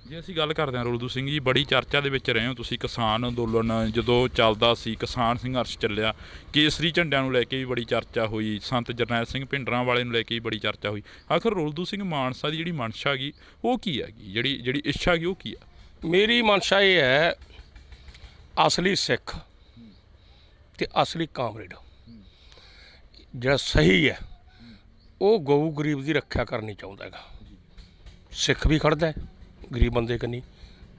ਜੇ ਅਸੀਂ ਗੱਲ ਕਰਦੇ ਹਾਂ ਰੁਲਦੂ ਸਿੰਘ ਜੀ, ਬੜੀ ਚਰਚਾ ਦੇ ਵਿੱਚ ਰਹੇ ਹੋ ਤੁਸੀਂ। ਕਿਸਾਨ ਅੰਦੋਲਨ ਜਦੋਂ ਚੱਲਦਾ ਸੀ, ਕਿਸਾਨ ਸੰਘਰਸ਼ ਚੱਲਿਆ, ਕੇਸਰੀ ਝੰਡਿਆਂ ਨੂੰ ਲੈ ਕੇ ਵੀ ਬੜੀ ਚਰਚਾ ਹੋਈ, ਸੰਤ ਜਰਨੈਲ ਸਿੰਘ ਭਿੰਡਰਾਂ ਨੂੰ ਲੈ ਕੇ ਵੀ ਬੜੀ ਚਰਚਾ ਹੋਈ। ਆਖਰ ਰੁਲਦੂ ਸਿੰਘ ਮਾਨਸਾ ਦੀ ਜਿਹੜੀ ਮਨਸ਼ਾ ਗਈ ਉਹ ਕੀ ਹੈਗੀ, ਜਿਹੜੀ ਇੱਛਾ ਗਈ ਉਹ ਕੀ ਆ? ਮੇਰੀ ਮਨਸ਼ਾ ਇਹ ਹੈ, ਅਸਲੀ ਸਿੱਖ ਤੇ ਅਸਲੀ ਕਾਮਰੇਡ ਜਿਹੜਾ ਸਹੀ ਹੈ ਉਹ ਗਊ ਗਰੀਬ ਦੀ ਰੱਖਿਆ ਕਰਨੀ ਚਾਹੁੰਦਾ ਹੈਗਾ। ਸਿੱਖ ਵੀ ਖੜਦਾ ਹੈ ਗਰੀਬ ਬੰਦੇ ਕੰਨੀ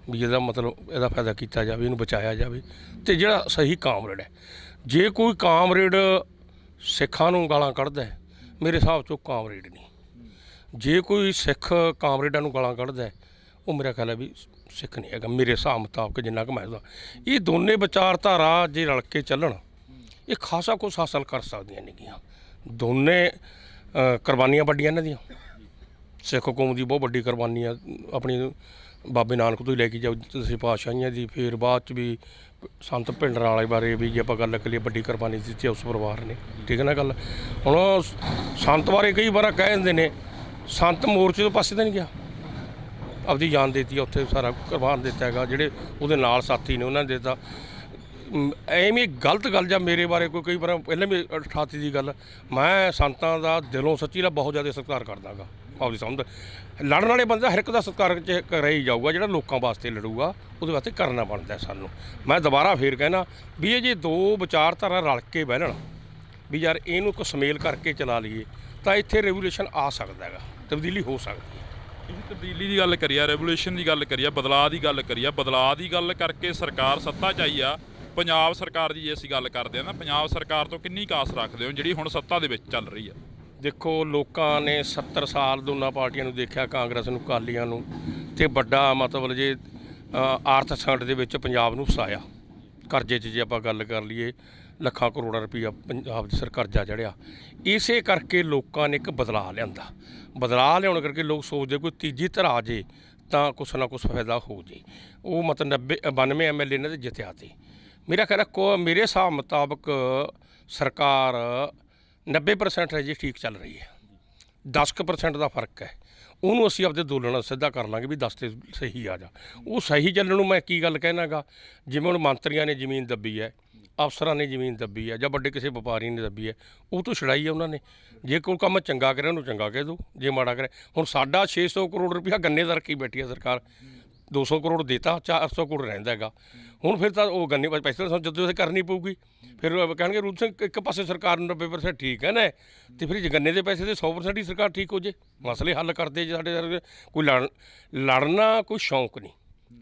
ਵੀ ਇਹਦਾ ਮਤਲਬ ਇਹਦਾ ਫਾਇਦਾ ਕੀਤਾ ਜਾਵੇ, ਇਹਨੂੰ ਬਚਾਇਆ ਜਾਵੇ। ਤੇ ਜਿਹੜਾ ਸਹੀ ਕਾਮਰੇਡ ਹੈ, ਜੇ ਕੋਈ ਕਾਮਰੇਡ ਸਿੱਖਾਂ ਨੂੰ ਗਾਲਾਂ ਕੱਢਦਾ ਹੈ, ਮੇਰੇ ਹਿਸਾਬ 'ਚ ਉਹ ਕਾਮਰੇਡ ਨਹੀਂ। ਜੇ ਕੋਈ ਸਿੱਖ ਕਾਮਰੇਡਾਂ ਨੂੰ ਗਾਲਾਂ ਕੱਢਦਾ ਹੈ, ਉਹ ਮੇਰਾ ਖਿਆਲ ਹੈ ਵੀ ਸਿੱਖ ਨਹੀਂ ਹੈਗਾ, ਮੇਰੇ ਹਿਸਾਬ ਮੁਤਾਬਕ ਜਿੰਨਾ ਕੁ ਮੈਂ ਉਹਦਾ। ਇਹ ਦੋਨੇ ਵਿਚਾਰਧਾਰਾ ਜੇ ਰਲ ਕੇ ਚੱਲਣ, ਇਹ ਖਾਸਾ ਕੁਛ ਹਾਸਲ ਕਰ ਸਕਦੀਆਂ ਨੇਗੀਆਂ। ਦੋਨੇ ਕੁਰਬਾਨੀਆਂ ਵੱਡੀਆਂ ਇਹਨਾਂ ਦੀਆਂ। ਸਿੱਖ ਕੌਮ ਦੀ ਬਹੁਤ ਵੱਡੀ ਕੁਰਬਾਨੀ ਆ, ਆਪਣੀ ਬਾਬੇ ਨਾਨਕ ਤੋਂ ਹੀ ਲੈ ਕੇ ਜਾਓ ਤੁਸੀਂ ਪਾਤਸ਼ਾਹੀਆਂ ਦੀ, ਫਿਰ ਬਾਅਦ 'ਚ ਵੀ ਸੰਤ ਭਿੰਡਰਾਂ ਵਾਲੇ ਬਾਰੇ ਵੀ ਜੇ ਆਪਾਂ ਗੱਲ ਕਰੀਏ, ਵੱਡੀ ਕੁਰਬਾਨੀ ਦਿੱਤੀ ਉਸ ਪਰਿਵਾਰ ਨੇ, ਠੀਕ ਹੈ ਨਾ ਗੱਲ। ਹੁਣ ਸੰਤ ਬਾਰੇ ਕਈ ਵਾਰ ਕਹਿ ਦਿੰਦੇ ਨੇ ਸੰਤ ਮੋਰਚੇ ਤੋਂ ਪਾਸੇ ਤਾਂ ਨਹੀਂ ਗਿਆ, ਆਪਦੀ ਜਾਨ ਦੇਤੀ ਆ ਉੱਥੇ, ਸਾਰਾ ਕੁਰਬਾਨ ਦਿੱਤਾ ਹੈਗਾ। ਜਿਹੜੇ ਉਹਦੇ ਨਾਲ ਸਾਥੀ ਨੇ ਉਹਨਾਂ ਨੇ ਦਿੱਤਾ। ਐਵੇਂ ਗਲਤ ਗੱਲ ਜਾਂ ਮੇਰੇ ਬਾਰੇ ਕੋਈ ਕਈ ਵਾਰ ਪਹਿਲਾਂ ਵੀ ਠਾਤੀ ਦੀ ਗੱਲ, ਮੈਂ ਸੰਤਾਂ ਦਾ ਦਿਲੋਂ ਸੱਚੀ ਦਾ ਬਹੁਤ ਜ਼ਿਆਦਾ ਸਤਿਕਾਰ ਕਰਦਾ ਗਾ। ਆਪਦੀ ਸਮਝ ਲੜਨ ਵਾਲੇ ਬੰਦੇ ਹਰ ਇੱਕ ਦਾ ਸਤਿਕਾਰ ਕਰਿਆ ਹੀ ਜਾਊਗਾ, ਜਿਹੜਾ ਲੋਕਾਂ ਵਾਸਤੇ ਲੜੂਗਾ ਉਹਦੇ ਵਾਸਤੇ ਕਰਨਾ ਬਣਦਾ ਸਾਨੂੰ। ਮੈਂ ਦੁਬਾਰਾ ਫੇਰ ਕਹਿਣਾ ਵੀ ਇਹ ਜੇ ਦੋ ਵਿਚਾਰਧਾਰਾ ਰਲ ਕੇ ਬਹਿਣ ਵੀ ਯਾਰ ਇਹਨੂੰ ਇੱਕ ਸੁਮੇਲ ਕਰਕੇ ਚਲਾ ਲਈਏ ਤਾਂ ਇੱਥੇ ਰੈਵੋਲੂਸ਼ਨ ਆ ਸਕਦਾ ਹੈਗਾ, ਤਬਦੀਲੀ ਹੋ ਸਕਦੀ ਹੈ। ਤੁਸੀਂ ਤਬਦੀਲੀ ਦੀ ਗੱਲ ਕਰੀ ਆ, ਰੈਵੋਲੂਸ਼ਨ ਦੀ ਗੱਲ ਕਰੀ ਆ, ਬਦਲਾਅ ਦੀ ਗੱਲ ਕਰੀ ਆ। ਬਦਲਾਅ ਦੀ ਗੱਲ ਕਰਕੇ ਸਰਕਾਰ ਸੱਤਾ 'ਚ ਆਈ ਆ। ਪੰਜਾਬ ਸਰਕਾਰ ਦੀ ਜੇ ਅਸੀਂ ਗੱਲ ਕਰਦੇ ਹਾਂ ਨਾ, ਪੰਜਾਬ ਸਰਕਾਰ ਤੋਂ ਕਿੰਨੀ ਕਾਸ ਰੱਖਦੇ ਹੋ ਜਿਹੜੀ ਹੁਣ ਸੱਤਾ ਦੇ ਵਿੱਚ ਚੱਲ ਰਹੀ ਆ? ਦੇਖੋ, ਲੋਕਾਂ ਨੇ 70 ਸਾਲ ਦੋਨਾਂ ਪਾਰਟੀਆਂ ਨੂੰ ਦੇਖਿਆ, ਕਾਂਗਰਸ ਨੂੰ, ਅਕਾਲੀਆਂ ਨੂੰ, ਤੇ ਵੱਡਾ ਮਤਲਬ ਜੇ ਆਰਥਿਕ ਸੰਕਟ ਦੇ ਵਿੱਚ ਪੰਜਾਬ ਨੂੰ ਫਸਾਇਆ। ਕਰਜ਼ੇ 'ਚ ਜੇ ਆਪਾਂ ਗੱਲ ਕਰ ਲਈਏ, ਲੱਖਾਂ ਕਰੋੜਾਂ ਰੁਪਈਆ ਪੰਜਾਬ ਦੇ ਸਿਰ ਕਰਜ਼ਾ ਚੜ੍ਹਿਆ। ਇਸੇ ਕਰਕੇ ਲੋਕਾਂ ਨੇ ਇੱਕ ਬਦਲਾਅ ਲਿਆਂਦਾ। ਬਦਲਾਅ ਲਿਆਉਣ ਕਰਕੇ ਲੋਕ ਸੋਚਦੇ ਕੋਈ ਤੀਜੀ ਧਿਰ ਆ ਜੇ ਤਾਂ ਕੁਛ ਨਾ ਕੁਛ ਫਾਇਦਾ ਹੋ ਜੇ। ਉਹ ਮਤਲਬ 92 MLA ਇਹਨਾਂ ਦੇ ਜਿੱਤਿਆ ਤੇ ਮੇਰਾ ਖਿਆਲ ਮੇਰੇ ਹਿਸਾਬ ਮੁਤਾਬਕ ਸਰਕਾਰ 90% ਹੈ ਜੀ ਠੀਕ ਚੱਲ ਰਹੀ ਹੈ। 10% ਦਾ ਫਰਕ ਹੈ, ਉਹਨੂੰ ਅਸੀਂ ਆਪਦੇ ਅੰਦੋਲਨ ਸਿੱਧਾ ਕਰ ਲਾਂਗੇ ਵੀ 10 ਤੇ ਸਹੀ ਆ ਜਾ। ਉਹ ਸਹੀ ਚੱਲਣ ਨੂੰ ਮੈਂ ਕੀ ਗੱਲ ਕਹਿਣਾ ਗਾ, ਜਿਵੇਂ ਹੁਣ ਮੰਤਰੀਆਂ ਨੇ ਜ਼ਮੀਨ ਦੱਬੀ ਹੈ, ਅਫਸਰਾਂ ਨੇ ਜ਼ਮੀਨ ਦੱਬੀ ਹੈ, ਜਾਂ ਵੱਡੇ ਕਿਸੇ ਵਪਾਰੀ ਨੇ ਦੱਬੀ ਹੈ, ਉਹ ਤੋਂ ਛੁਡਾਈ ਹੈ ਉਹਨਾਂ ਨੇ। ਜੇ ਕੋਈ ਕੰਮ ਚੰਗਾ ਕਰੇ ਉਹਨੂੰ ਚੰਗਾ ਕਹਿ ਦਿਓ, ਜੇ ਮਾੜਾ ਕਰੇ। ਹੁਣ ਸਾਡਾ 600 ਕਰੋੜ ਰੁਪਇਆ ਗੰਨੇ ਦਾ ਰੱਖੀ ਬੈਠੀ ਹੈ ਸਰਕਾਰ, 200 ਕਰੋੜ ਦੇਤਾ, 400 ਕਰੋੜ ਰਹਿੰਦਾ ਹੈਗਾ। ਹੁਣ ਫਿਰ ਤਾਂ ਉਹ ਗੰਨੇ ਪੈਸੇ ਤਾਂ ਜਦੋਂ ਉੱਥੇ ਕਰਨੀ ਪਊਗੀ। ਫਿਰ ਕਹਿਣਗੇ ਰੂਲ ਸਿੰਘ ਇੱਕ ਪਾਸੇ ਸਰਕਾਰ ਨੂੰ 90% ਠੀਕ ਹੈ ਨਾ, ਅਤੇ ਫਿਰ ਜੇ ਗੰਨੇ ਦੇ ਪੈਸੇ ਦੇ 100% ਹੀ ਸਰਕਾਰ ਠੀਕ ਹੋ ਜੇ, ਮਸਲੇ ਹੱਲ ਕਰਦੇ ਜੇ ਸਾਡੇ। ਕੋਈ ਲੜਨਾ ਕੋਈ ਸ਼ੌਂਕ ਨਹੀਂ,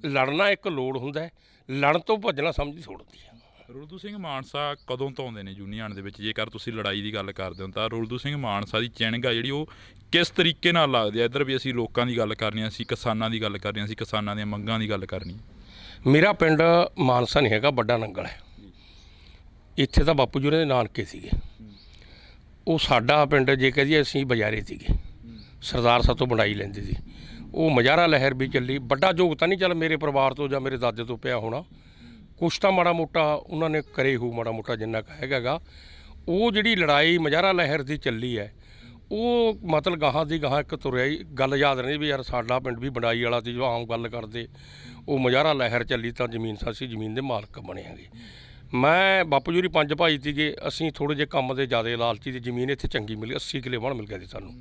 ਲੜਨਾ ਇੱਕ ਲੋੜ ਹੁੰਦਾ ਹੈ। ਲੜਨ ਤੋਂ ਭੱਜਣਾ ਸਮਝ ਥੋੜ੍ਹੀ ਹੈ। ਰੁਲਦੂ ਸਿੰਘ ਮਾਨਸਾ ਕਦੋਂ ਤੋਂ ਆਉਂਦੇ ਨੇ ਯੂਨੀਅਨ ਦੇ ਵਿੱਚ? ਜੇਕਰ ਤੁਸੀਂ ਲੜਾਈ ਦੀ ਗੱਲ ਕਰਦੇ ਹੋ ਤਾਂ ਰੁਲਦੂ ਸਿੰਘ ਮਾਨਸਾ ਦੀ ਚਿਣਗ ਆ ਜਿਹੜੀ, ਉਹ ਕਿਸ ਤਰੀਕੇ ਨਾਲ ਲੱਗਦੀ ਆ? ਇੱਧਰ ਵੀ ਅਸੀਂ ਲੋਕਾਂ ਦੀ ਗੱਲ ਕਰਨੀ ਆ, ਅਸੀਂ ਕਿਸਾਨਾਂ ਦੀ ਗੱਲ ਕਰਨੀ ਆ, ਅਸੀਂ ਕਿਸਾਨਾਂ ਦੀਆਂ ਮੰਗਾਂ ਦੀ ਗੱਲ ਕਰਨੀ। ਮੇਰਾ ਪਿੰਡ ਮਾਨਸਾ ਨਹੀਂ ਹੈਗਾ, ਵੱਡਾ ਨੰਗਲ ਹੈ। ਇੱਥੇ ਤਾਂ ਬਾਪੂ ਜੀ ਉਹਨਾਂ ਦੇ ਨਾਨਕੇ ਸੀਗੇ। ਉਹ ਸਾਡਾ ਪਿੰਡ ਜੇ ਕਹੀਏ ਅਸੀਂ ਬਜ਼ਾਰੇ ਸੀਗੇ, ਸਰਦਾਰ ਸਾਹਿਬ ਤੋਂ ਬਣਾਈ ਲੈਂਦੇ ਸੀ। ਉਹ ਮਜ਼ਾਰਾ ਲਹਿਰ ਵੀ ਚੱਲੀ, ਵੱਡਾ ਯੋਗਤਾ ਨਹੀਂ ਚੱਲ ਮੇਰੇ ਪਰਿਵਾਰ ਤੋਂ ਜਾਂ ਮੇਰੇ ਦਾਦੇ ਤੋਂ ਪਿਆ ਹੋਣਾ। ਕੁਛ ਤਾਂ ਮਾੜਾ ਮੋਟਾ ਉਹਨਾਂ ਨੇ ਕਰੇ ਹੋ ਮਾੜਾ ਮੋਟਾ ਜਿੰਨਾ ਕੁ ਹੈਗਾ ਗਾ। ਉਹ ਜਿਹੜੀ ਲੜਾਈ ਮਜਾਰਾ ਲਹਿਰ ਦੀ ਚੱਲੀ ਹੈ ਉਹ ਮਤਲਬ ਗਾਹਾਂ ਦੀ ਗਾਹਾਂ ਇੱਕ ਤੁਰਿਆ ਹੀ ਗੱਲ ਯਾਦ ਨਹੀਂ ਵੀ ਯਾਰ ਸਾਡਾ ਪਿੰਡ ਵੀ ਬੰਡਾਈ ਵਾਲਾ ਸੀ ਜੋ ਆਮ ਗੱਲ ਕਰਦੇ ਉਹ ਮਜਾਰਾ ਲਹਿਰ ਚੱਲੀ ਤਾਂ ਜ਼ਮੀਨ ਸਾਸੀ ਜ਼ਮੀਨ ਦੇ ਮਾਲਕ ਬਣਿਆਂਗੇ। ਮੈਂ ਬਾਪੂ ਜੀ ਹੋਰੀ 5 ਭਾਈ ਸੀਗੇ, ਅਸੀਂ ਥੋੜ੍ਹੇ ਜਿਹੇ ਕੰਮ ਦੇ ਜ਼ਿਆਦਾ ਲਾਲਚੀ ਦੀ ਜ਼ਮੀਨ ਇੱਥੇ ਚੰਗੀ ਮਿਲੀ 80 ਕਿੱਲੇ ਬਣ ਮਿਲ ਗਿਆ ਸੀ ਸਾਨੂੰ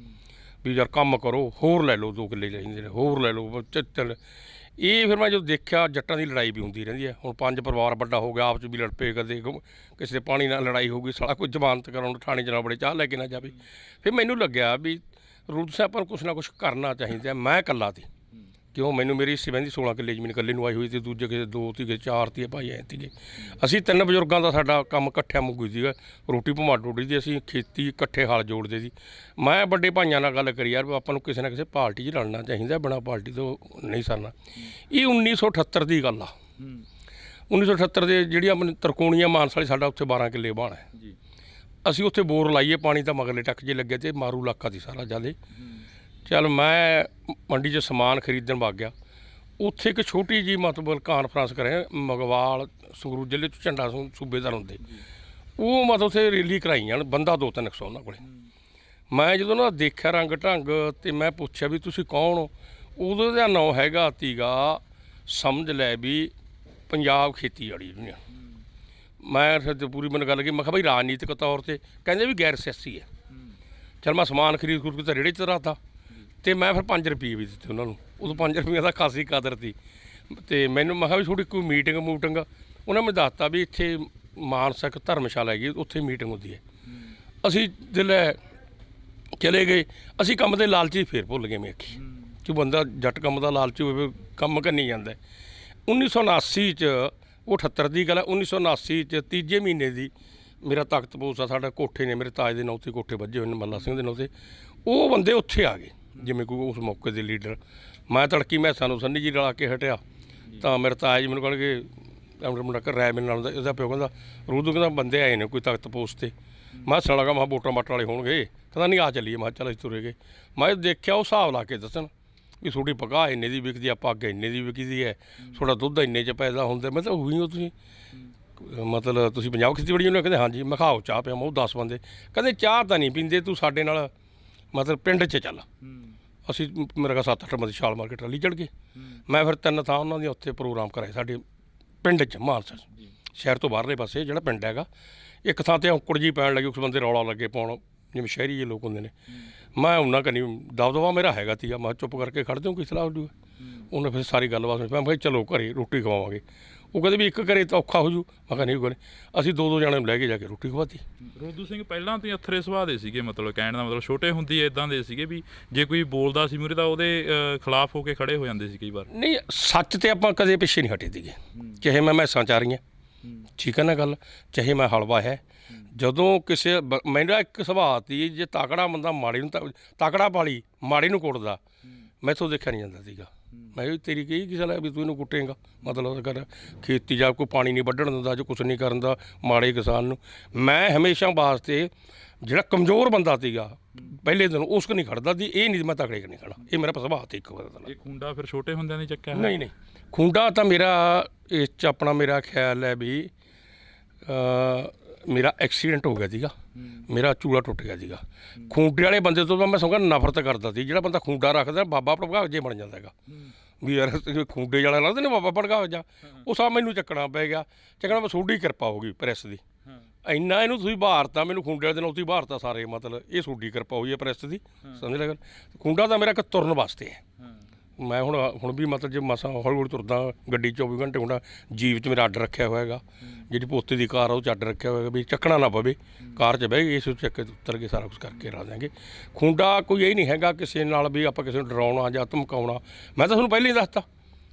ਵੀ ਯਾਰ ਕੰਮ ਕਰੋ ਹੋਰ ਲੈ ਲਓ 2 ਕਿੱਲੇ ਚਾਹੀਦੇ ਨੇ ਹੋਰ ਲੈ ਲਓ ਚੱਲ। ਇਹ ਫਿਰ ਮੈਂ ਜਦੋਂ ਦੇਖਿਆ ਜੱਟਾਂ ਦੀ ਲੜਾਈ ਵੀ ਹੁੰਦੀ ਰਹਿੰਦੀ ਹੈ। ਹੁਣ 5 ਪਰਿਵਾਰ ਵੱਡਾ ਹੋ ਗਿਆ ਆਪ 'ਚ ਵੀ ਲੜ ਪਏ, ਕਦੇ ਕਿਸੇ ਦੇ ਪਾਣੀ ਨਾਲ ਲੜਾਈ ਹੋ ਗਈ, ਸਾਲਾ ਕੋਈ ਜ਼ਮਾਨਤ ਕਰਾਉਣ ਥਾਣੇ 'ਚ ਨਾ ਬੜੇ ਚਾਹ ਲੈ ਕੇ ਨਾ ਜਾਵੇ। ਫਿਰ ਮੈਨੂੰ ਲੱਗਿਆ ਵੀ ਰੂਲ ਸਾਹਿਬ ਆਪਾਂ ਨੂੰ ਕੁਛ ਨਾ ਕੁਛ ਕਰਨਾ ਚਾਹੀਦਾ। ਮੈਂ ਇਕੱਲਾ ਸੀ ਕਿਉਂ ਮੈਨੂੰ ਮੇਰੀ ਹਿੱਸੇ ਬਹਿੰਦੀ 16 ਕਿੱਲੇ ਜ਼ਮੀਨ ਇਕੱਲੇ ਨੂੰ ਆਈ ਹੋਈ ਸੀ, ਦੂਜੇ ਕਿਸੇ 2 ਸੀਗੇ 4 ਸੀ ਭਾਈ ਐਂ ਸੀਗੇ। ਅਸੀਂ 3 ਬਜ਼ੁਰਗਾਂ ਦਾ ਸਾਡਾ ਕੰਮ ਇਕੱਠਿਆਂ ਮੁੱਕੀ ਸੀਗਾ, ਰੋਟੀ ਭਮਾ ਡੋਡੀ ਦੀ ਅਸੀਂ ਖੇਤੀ ਇਕੱਠੇ ਹਾਲ ਜੋੜਦੇ ਸੀ। ਮੈਂ ਵੱਡੇ ਭਾਈਆਂ ਨਾਲ ਗੱਲ ਕਰੀ ਯਾਰ ਆਪਾਂ ਨੂੰ ਕਿਸੇ ਨਾ ਕਿਸੇ ਪਾਰਟੀ 'ਚ ਲੜਨਾ ਚਾਹੀਦਾ, ਬਿਨਾਂ ਪਾਰਟੀ ਤੋਂ ਨਹੀਂ ਸਰਨਾ। ਇਹ 1978 ਦੀ ਗੱਲ ਆ। 1978 ਦੇ ਜਿਹੜੀ ਆਪਣੀ ਤਰਕੋਣੀਆਂ ਮਾਨਸਾ ਵਾਲੀ ਸਾਡਾ ਉੱਥੇ 12 ਕਿੱਲੇ ਬਾਣ ਹੈ ਜੀ। ਅਸੀਂ ਉੱਥੇ ਬੋਰ ਲਾਈਏ, ਪਾਣੀ ਤਾਂ ਮਗਰਲੇ ਟੱਕ ਜੇ ਲੱਗੇ ਤੇ ਮਾਰੂ ਇਲਾਕਾ ਸੀ ਸਾਰਾ ਜ਼ਿਆਦਾ। ਚੱਲ ਮੈਂ ਮੰਡੀ 'ਚ ਸਮਾਨ ਖਰੀਦਣ ਵਗ ਗਿਆ। ਉੱਥੇ ਇੱਕ ਛੋਟੀ ਜਿਹੀ ਮਤਲਬ ਕਾਨਫਰੰਸ ਕਰੇ ਮਗਵਾਲ ਸੰਗਰੂਰ ਜ਼ਿਲ੍ਹੇ 'ਚ ਝੰਡਾ ਸੂਬੇਦਾਰ ਹੁੰਦੇ, ਉਹ ਮਤਲਬ ਉੱਥੇ ਰੈਲੀ ਕਰਾਈ ਜਾਣ ਬੰਦਾ 2-300 ਉਹਨਾਂ ਕੋਲੇ। ਮੈਂ ਜਦੋਂ ਨਾ ਦੇਖਿਆ ਰੰਗ ਢੰਗ ਤੇ ਮੈਂ ਪੁੱਛਿਆ ਵੀ ਤੁਸੀਂ ਕੌਣ ਹੋ? ਉਦੋਂ ਦਾ ਨਾਂ ਹੈਗਾ ਤੀਗਾ ਸਮਝ ਲੈ ਵੀ ਪੰਜਾਬ ਖੇਤੀਬਾੜੀ ਯੂਨੀਅਨ। ਮੈਂ ਫਿਰ ਪੂਰੀ ਮੈਨੂੰ ਗੱਲ ਕੀ ਮੈਂ ਕਿਹਾ ਬਈ ਰਾਜਨੀਤਿਕ ਤੌਰ 'ਤੇ ਕਹਿੰਦੇ ਵੀ ਗੈਰ ਸਿਆਸੀ ਹੈ। ਚੱਲ ਮੈਂ ਸਮਾਨ ਖਰੀਦ ਕੇ ਤਾਂ ਰੇੜੇ 'ਚ ਧਰਾਤਾ ਅਤੇ ਮੈਂ ਫਿਰ 5 ਰੁਪਏ ਵੀ ਦਿੱਤੇ ਉਹਨਾਂ ਨੂੰ। ਉਦੋਂ 5 ਰੁਪਏ ਦਾ ਖਾਸੀ ਕਦਰ ਸੀ। ਅਤੇ ਮੈਨੂੰ ਮੈਂ ਕਿਹਾ ਵੀ ਥੋੜੀ ਕੋਈ ਮੀਟਿੰਗ ਮੂਟਿੰਗ ਉਹਨਾਂ ਨੇ ਦੱਸਤਾ ਵੀ ਇੱਥੇ ਮਾਨਸਾ ਇੱਕ ਧਰਮਸ਼ਾਲਾ ਹੈਗੀ ਉੱਥੇ ਮੀਟਿੰਗ ਹੁੰਦੀ ਹੈ। ਅਸੀਂ ਦਿਲ ਚਲੇ ਗਏ। ਅਸੀਂ ਕੰਮ ਦੇ ਲਾਲਚੀ ਫੇਰ ਭੁੱਲ ਗਏ ਮੇਖੀ ਕਿ ਬੰਦਾ ਜੱਟ ਕੰਮ ਦਾ ਲਾਲਚੀ ਹੋਵੇ ਕੰਮ ਕਰਨੀ ਜਾਂਦਾ। 1979 'ਚ ਉਹ 78 ਦੀ ਗੱਲ ਹੈ। 1979 'ਚ 3 ਮਹੀਨੇ ਦੀ ਮੇਰਾ ਤਖਤ ਪੋਸ ਆ ਸਾਡਾ ਕੋਠੇ ਨੇ ਮੇਰੇ ਤਾਜ ਦੇ ਨਾਂ 'ਤੇ ਕੋਠੇ ਵੱਜੇ ਹੋਏ ਨੇ ਮੱਲਾ ਸਿੰਘ ਦੇ ਨਾਂ 'ਤੇ। ਉਹ ਬੰਦੇ ਉੱਥੇ ਆ ਗਏ ਜਿਵੇਂ ਕੋਈ ਉਸ ਮੌਕੇ ਦੇ ਲੀਡਰ। ਮੈਂ ਤੜਕੀ ਮੈਸਾਂ ਨੂੰ ਸੰਨੀ ਜੀ ਰਲਾ ਕੇ ਹਟਿਆ ਤਾਂ ਮੇਰੇ ਤਾਜ ਜੀ ਮੈਨੂੰ ਕਹਿਣਗੇ ਮੁੰਡਾ ਘਰ ਰਾਇ ਮੇਰੇ ਨਾਲ ਇਹਦਾ ਪਿਓ ਕਹਿੰਦਾ ਰੂਦੂ ਕਹਿੰਦਾ ਬੰਦੇ ਆਏ ਨੇ ਕੋਈ ਤਖਤ ਪੋਸ 'ਤੇ। ਮੈਂ ਸੜਾ ਗਾ ਮੈਂ ਵੋਟਾਂ ਵਾਟਾਂ ਵਾਲੇ ਹੋਣਗੇ। ਕਹਿੰਦਾ ਨਹੀਂ ਆ ਚੱਲੀਏ। ਮੈਂ ਚੱਲ ਅਸੀਂ ਤੁਰੇ ਗਏ। ਮੈਂ ਦੇਖਿਆ ਉਹ ਹਿਸਾਬ ਲਾ ਕੇ ਦੱਸਣ ਵੀ ਤੁਹਾਡੀ ਪਗਾਹ ਇੰਨੇ ਦੀ ਵਿਕਦੀ ਆ, ਪੱਗ ਇੰਨੇ ਦੀ ਵਿਕਦੀ ਹੈ, ਤੁਹਾਡਾ ਦੁੱਧ ਇੰਨੇ 'ਚ ਪੈਦਾ ਹੁੰਦਾ। ਮੈਂ ਤਾਂ ਉਹੀ ਹੋ ਤੁਸੀਂ ਮਤਲਬ ਤੁਸੀਂ ਪੰਜਾਬ ਖੇਤੀਬਾੜੀ ਯੂਨੀਅਨ? ਕਹਿੰਦੇ ਹਾਂਜੀ। ਮੈਂ ਖਾਓ ਚਾਹ ਪਿਆ ਮੈਂ ਉਹ 10 ਬੰਦੇ ਕਹਿੰਦੇ ਚਾਹ ਤਾਂ ਨਹੀਂ ਪੀਂਦੇ ਤੂੰ ਸਾਡੇ ਨਾਲ ਮਤਲਬ ਪਿੰਡ 'ਚ ਚੱਲ। ਅਸੀਂ ਮੇਰਾ ਕਹਾ 7-8 ਬੰਦੇ ਛਾਲ ਮਾਰ ਕੇ ਟਰਾਲੀ ਚੜ੍ਹ ਗਏ। ਮੈਂ ਫਿਰ 3 ਥਾਂ ਉਹਨਾਂ ਦੀਆਂ ਉੱਥੇ ਪ੍ਰੋਗਰਾਮ ਕਰਾਏ ਸਾਡੇ ਪਿੰਡ 'ਚ ਮਾਨਸਾ ਸ਼ਹਿਰ ਤੋਂ ਬਾਹਰਲੇ ਪਾਸੇ ਜਿਹੜਾ ਪਿੰਡ ਹੈਗਾ। ਇੱਕ ਥਾਂ 'ਤੇ ਔਂਕੜ ਜੀ ਪੈਣ ਲੱਗੀ, ਉਸ ਬੰਦੇ ਰੌਲਾ ਲੱਗੇ ਪਾਉਣ ਜਿਵੇਂ ਸ਼ਹਿਰੀ ਜਿਹੇ ਲੋਕ ਹੁੰਦੇ ਨੇ। ਮੈਂ ਉਹਨਾਂ ਕਨੀ ਦਬਦਬਾ ਮੇਰਾ ਹੈਗਾ ਤੀਗਾ। ਮੈਂ ਚੁੱਪ ਕਰਕੇ ਖੜ੍ਹ ਜਾਊਂ ਕੋਈ ਸਲਾਹ ਉੱਡੂ। ਉਹਨੇ ਫਿਰ ਸਾਰੀ ਗੱਲਬਾਤ ਸੁਣੀ। ਮੈਂ ਕਿਹਾ ਚਲੋ ਘਰੇ ਰੋਟੀ ਖਵਾਵਾਂਗੇ। ਉਹ ਕਹਿੰਦੇ ਵੀ ਇੱਕ ਘਰੇ ਤਾਂ ਔਖਾ ਹੋ ਜੂ। ਮੈਂ ਕਿਹਾ ਨਹੀਂ ਕੋਈ ਨਹੀਂ। ਅਸੀਂ 2-2 ਜਣੇ ਨੂੰ ਲੈ ਕੇ ਜਾ ਕੇ ਰੋਟੀ ਖਵਾਤੀ। ਰੋਦੂ ਸਿੰਘ ਪਹਿਲਾਂ ਤੋਂ ਅਥਰੇ ਸੁਭਾਅ ਦੇ ਸੀਗੇ, ਮਤਲਬ ਕਹਿਣ ਦਾ ਮਤਲਬ ਛੋਟੇ ਹੁੰਦੀ ਇੱਦਾਂ ਦੇ ਸੀਗੇ ਵੀ ਜੇ ਕੋਈ ਬੋਲਦਾ ਸੀ ਮੂਹਰੇ ਤਾਂ ਉਹਦੇ ਖਿਲਾਫ ਹੋ ਕੇ ਖੜੇ ਹੋ ਜਾਂਦੇ ਸੀ ਕਈ ਵਾਰ। ਨਹੀਂ ਸੱਚ ਤੇ ਆਪਾਂ ਕਦੇ ਪਿੱਛੇ ਨਹੀਂ ਹਟੇ ਸੀਗੇ। ਚਾਹੇ ਮੈਂ ਮੈਸਾਂ ਚਾਰੀਆਂ ਠੀਕ ਹੈ ਨਾ ਗੱਲ, ਚਾਹੇ ਮੈਂ ਹਲਵਾ ਹੈ। ਜਦੋਂ ਕਿਸੇ ਮੇਰਾ ਇੱਕ ਸੁਭਾਅ ਸੀ ਜੇ ਤਕੜਾ ਬੰਦਾ ਮਾੜੇ ਨੂੰ ਤਕੜਾ ਪਾਲੀ ਮਾੜੇ ਨੂੰ ਕੁੱਟਦਾ ਮੈਥੋਂ ਦੇਖਿਆ ਨਹੀਂ ਜਾਂਦਾ ਸੀਗਾ। ਮੈਂ ਵੀ ਤੇਰੀ ਕਹੀ ਕਿਸੇ ਲੈ ਵੀ ਤੂੰ ਇਹਨੂੰ ਕੁੱਟੇਂਗਾ ਮਤਲਬ ਕਰ ਖੇਤੀ ਜਾ ਕੋਈ ਪਾਣੀ ਨਹੀਂ ਵੱਢਣ ਦਿੰਦਾ ਜੋ ਕੁਛ ਨਹੀਂ ਕਰਨ ਦਾ ਮਾੜੇ ਕਿਸਾਨ ਨੂੰ। ਮੈਂ ਹਮੇਸ਼ਾ ਵਾਸਤੇ ਜਿਹੜਾ ਕਮਜ਼ੋਰ ਬੰਦਾ ਸੀਗਾ ਪਹਿਲੇ ਦਿਨ ਉਸ ਨਹੀਂ ਖੜਦਾ ਸੀ। ਇਹ ਨਹੀਂ ਮੈਂ ਤਕੜੇ ਨਹੀਂ ਖੜਾ। ਇਹ ਮੇਰਾ ਸੁਭਾਅ ਸੀ ਇੱਕ ਵਾਰ। ਇਹ ਖੁੰਡਾ ਫਿਰ ਛੋਟੇ ਹੁੰਦਿਆਂ ਦੀ ਚੱਕਿਆ? ਨਹੀਂ ਖੁੰਡਾ ਤਾਂ ਮੇਰਾ ਇਸ 'ਚ ਆਪਣਾ ਮੇਰਾ ਖਿਆਲ ਹੈ ਵੀ ਮੇਰਾ ਐਕਸੀਡੈਂਟ ਹੋ ਗਿਆ ਸੀਗਾ। ਮੇਰਾ ਚੂਲਾ ਟੁੱਟ ਗਿਆ ਸੀਗਾ। ਖੂੰਡੇ ਵਾਲੇ ਬੰਦੇ ਤੋਂ ਤਾਂ ਮੈਂ ਸਮਝਾ ਨਫ਼ਰਤ ਕਰਦਾ ਸੀ। ਜਿਹੜਾ ਬੰਦਾ ਖੂੰਡਾ ਰੱਖਦਾ ਬਾਬਾ ਭੜਕਾਵ ਜੇ ਬਣ ਜਾਂਦਾ ਹੈਗਾ ਵੀ ਯਾਰ ਖੂੰਡੇ ਵਾਲਾ ਲੱਗਦੇ ਨੇ ਬਾਬਾ ਭੜਕਾਵ ਜਾ। ਉਹ ਸਭ ਮੈਨੂੰ ਚੱਕਣਾ ਪੈ ਗਿਆ। ਚੱਕਣਾ ਮੈਂ ਤੁਹਾਡੀ ਕਿਰਪਾ ਹੋ ਗਈ ਪ੍ਰੈਸ ਦੀ। ਇੰਨਾ ਇਹਨੂੰ ਤੁਸੀਂ ਬਹਾਰਤਾ ਮੈਨੂੰ ਖੂੰਡੇ ਵਾਲੇ ਦਿਨ ਉੱਥੇ ਬਹਾਰਤਾ ਸਾਰੇ ਮਤਲਬ ਇਹ ਤੁਹਾਡੀ ਕਿਰਪਾ ਹੋਈ ਹੈ ਪ੍ਰੈਸ ਦੀ। ਸਮਝ ਲਿਆ ਗੱਲ। ਖੂੰਡਾ ਤਾਂ ਮੇਰਾ ਇੱਕ ਤੁਰਨ ਵਾਸਤੇ ਹੈ। ਮੈਂ ਹੁਣ ਵੀ ਮਤਲਬ ਜੇ ਮਸਾਂ ਹੌਲੀ ਹੌਲੀ ਤੁਰਦਾ ਗੱਡੀ 24 ਘੰਟੇ ਹੁੰਦਾ। ਜੀਪ 'ਚ ਮੇਰਾ ਅੱਡ ਰੱਖਿਆ ਹੋਇਆ ਹੈਗਾ। ਜਿਹੜੀ ਪੋਤੇ ਦੀ ਕਾਰ ਆ ਉਹ 'ਚ ਅੱਡ ਰੱਖਿਆ ਹੋਇਆ ਵੀ ਚੱਕਣਾ ਨਾ ਪਵੇ। ਕਾਰ 'ਚ ਬਹਿ ਗਏ ਇਸ ਚੱਕ ਕੇ ਉਤਰ ਕੇ ਸਾਰਾ ਕੁਛ ਕਰਕੇ ਲਾ ਦਿਆਂਗੇ। ਖੂੰਡਾ ਕੋਈ ਇਹ ਨਹੀਂ ਹੈਗਾ ਕਿਸੇ ਨਾਲ ਵੀ ਆਪਾਂ ਕਿਸੇ ਨੂੰ ਡਰਾਉਣਾ ਜਾਂ ਧਮਕਾਉਣਾ। ਮੈਂ ਤਾਂ ਤੁਹਾਨੂੰ ਪਹਿਲਾਂ ਹੀ ਦੱਸਤਾ।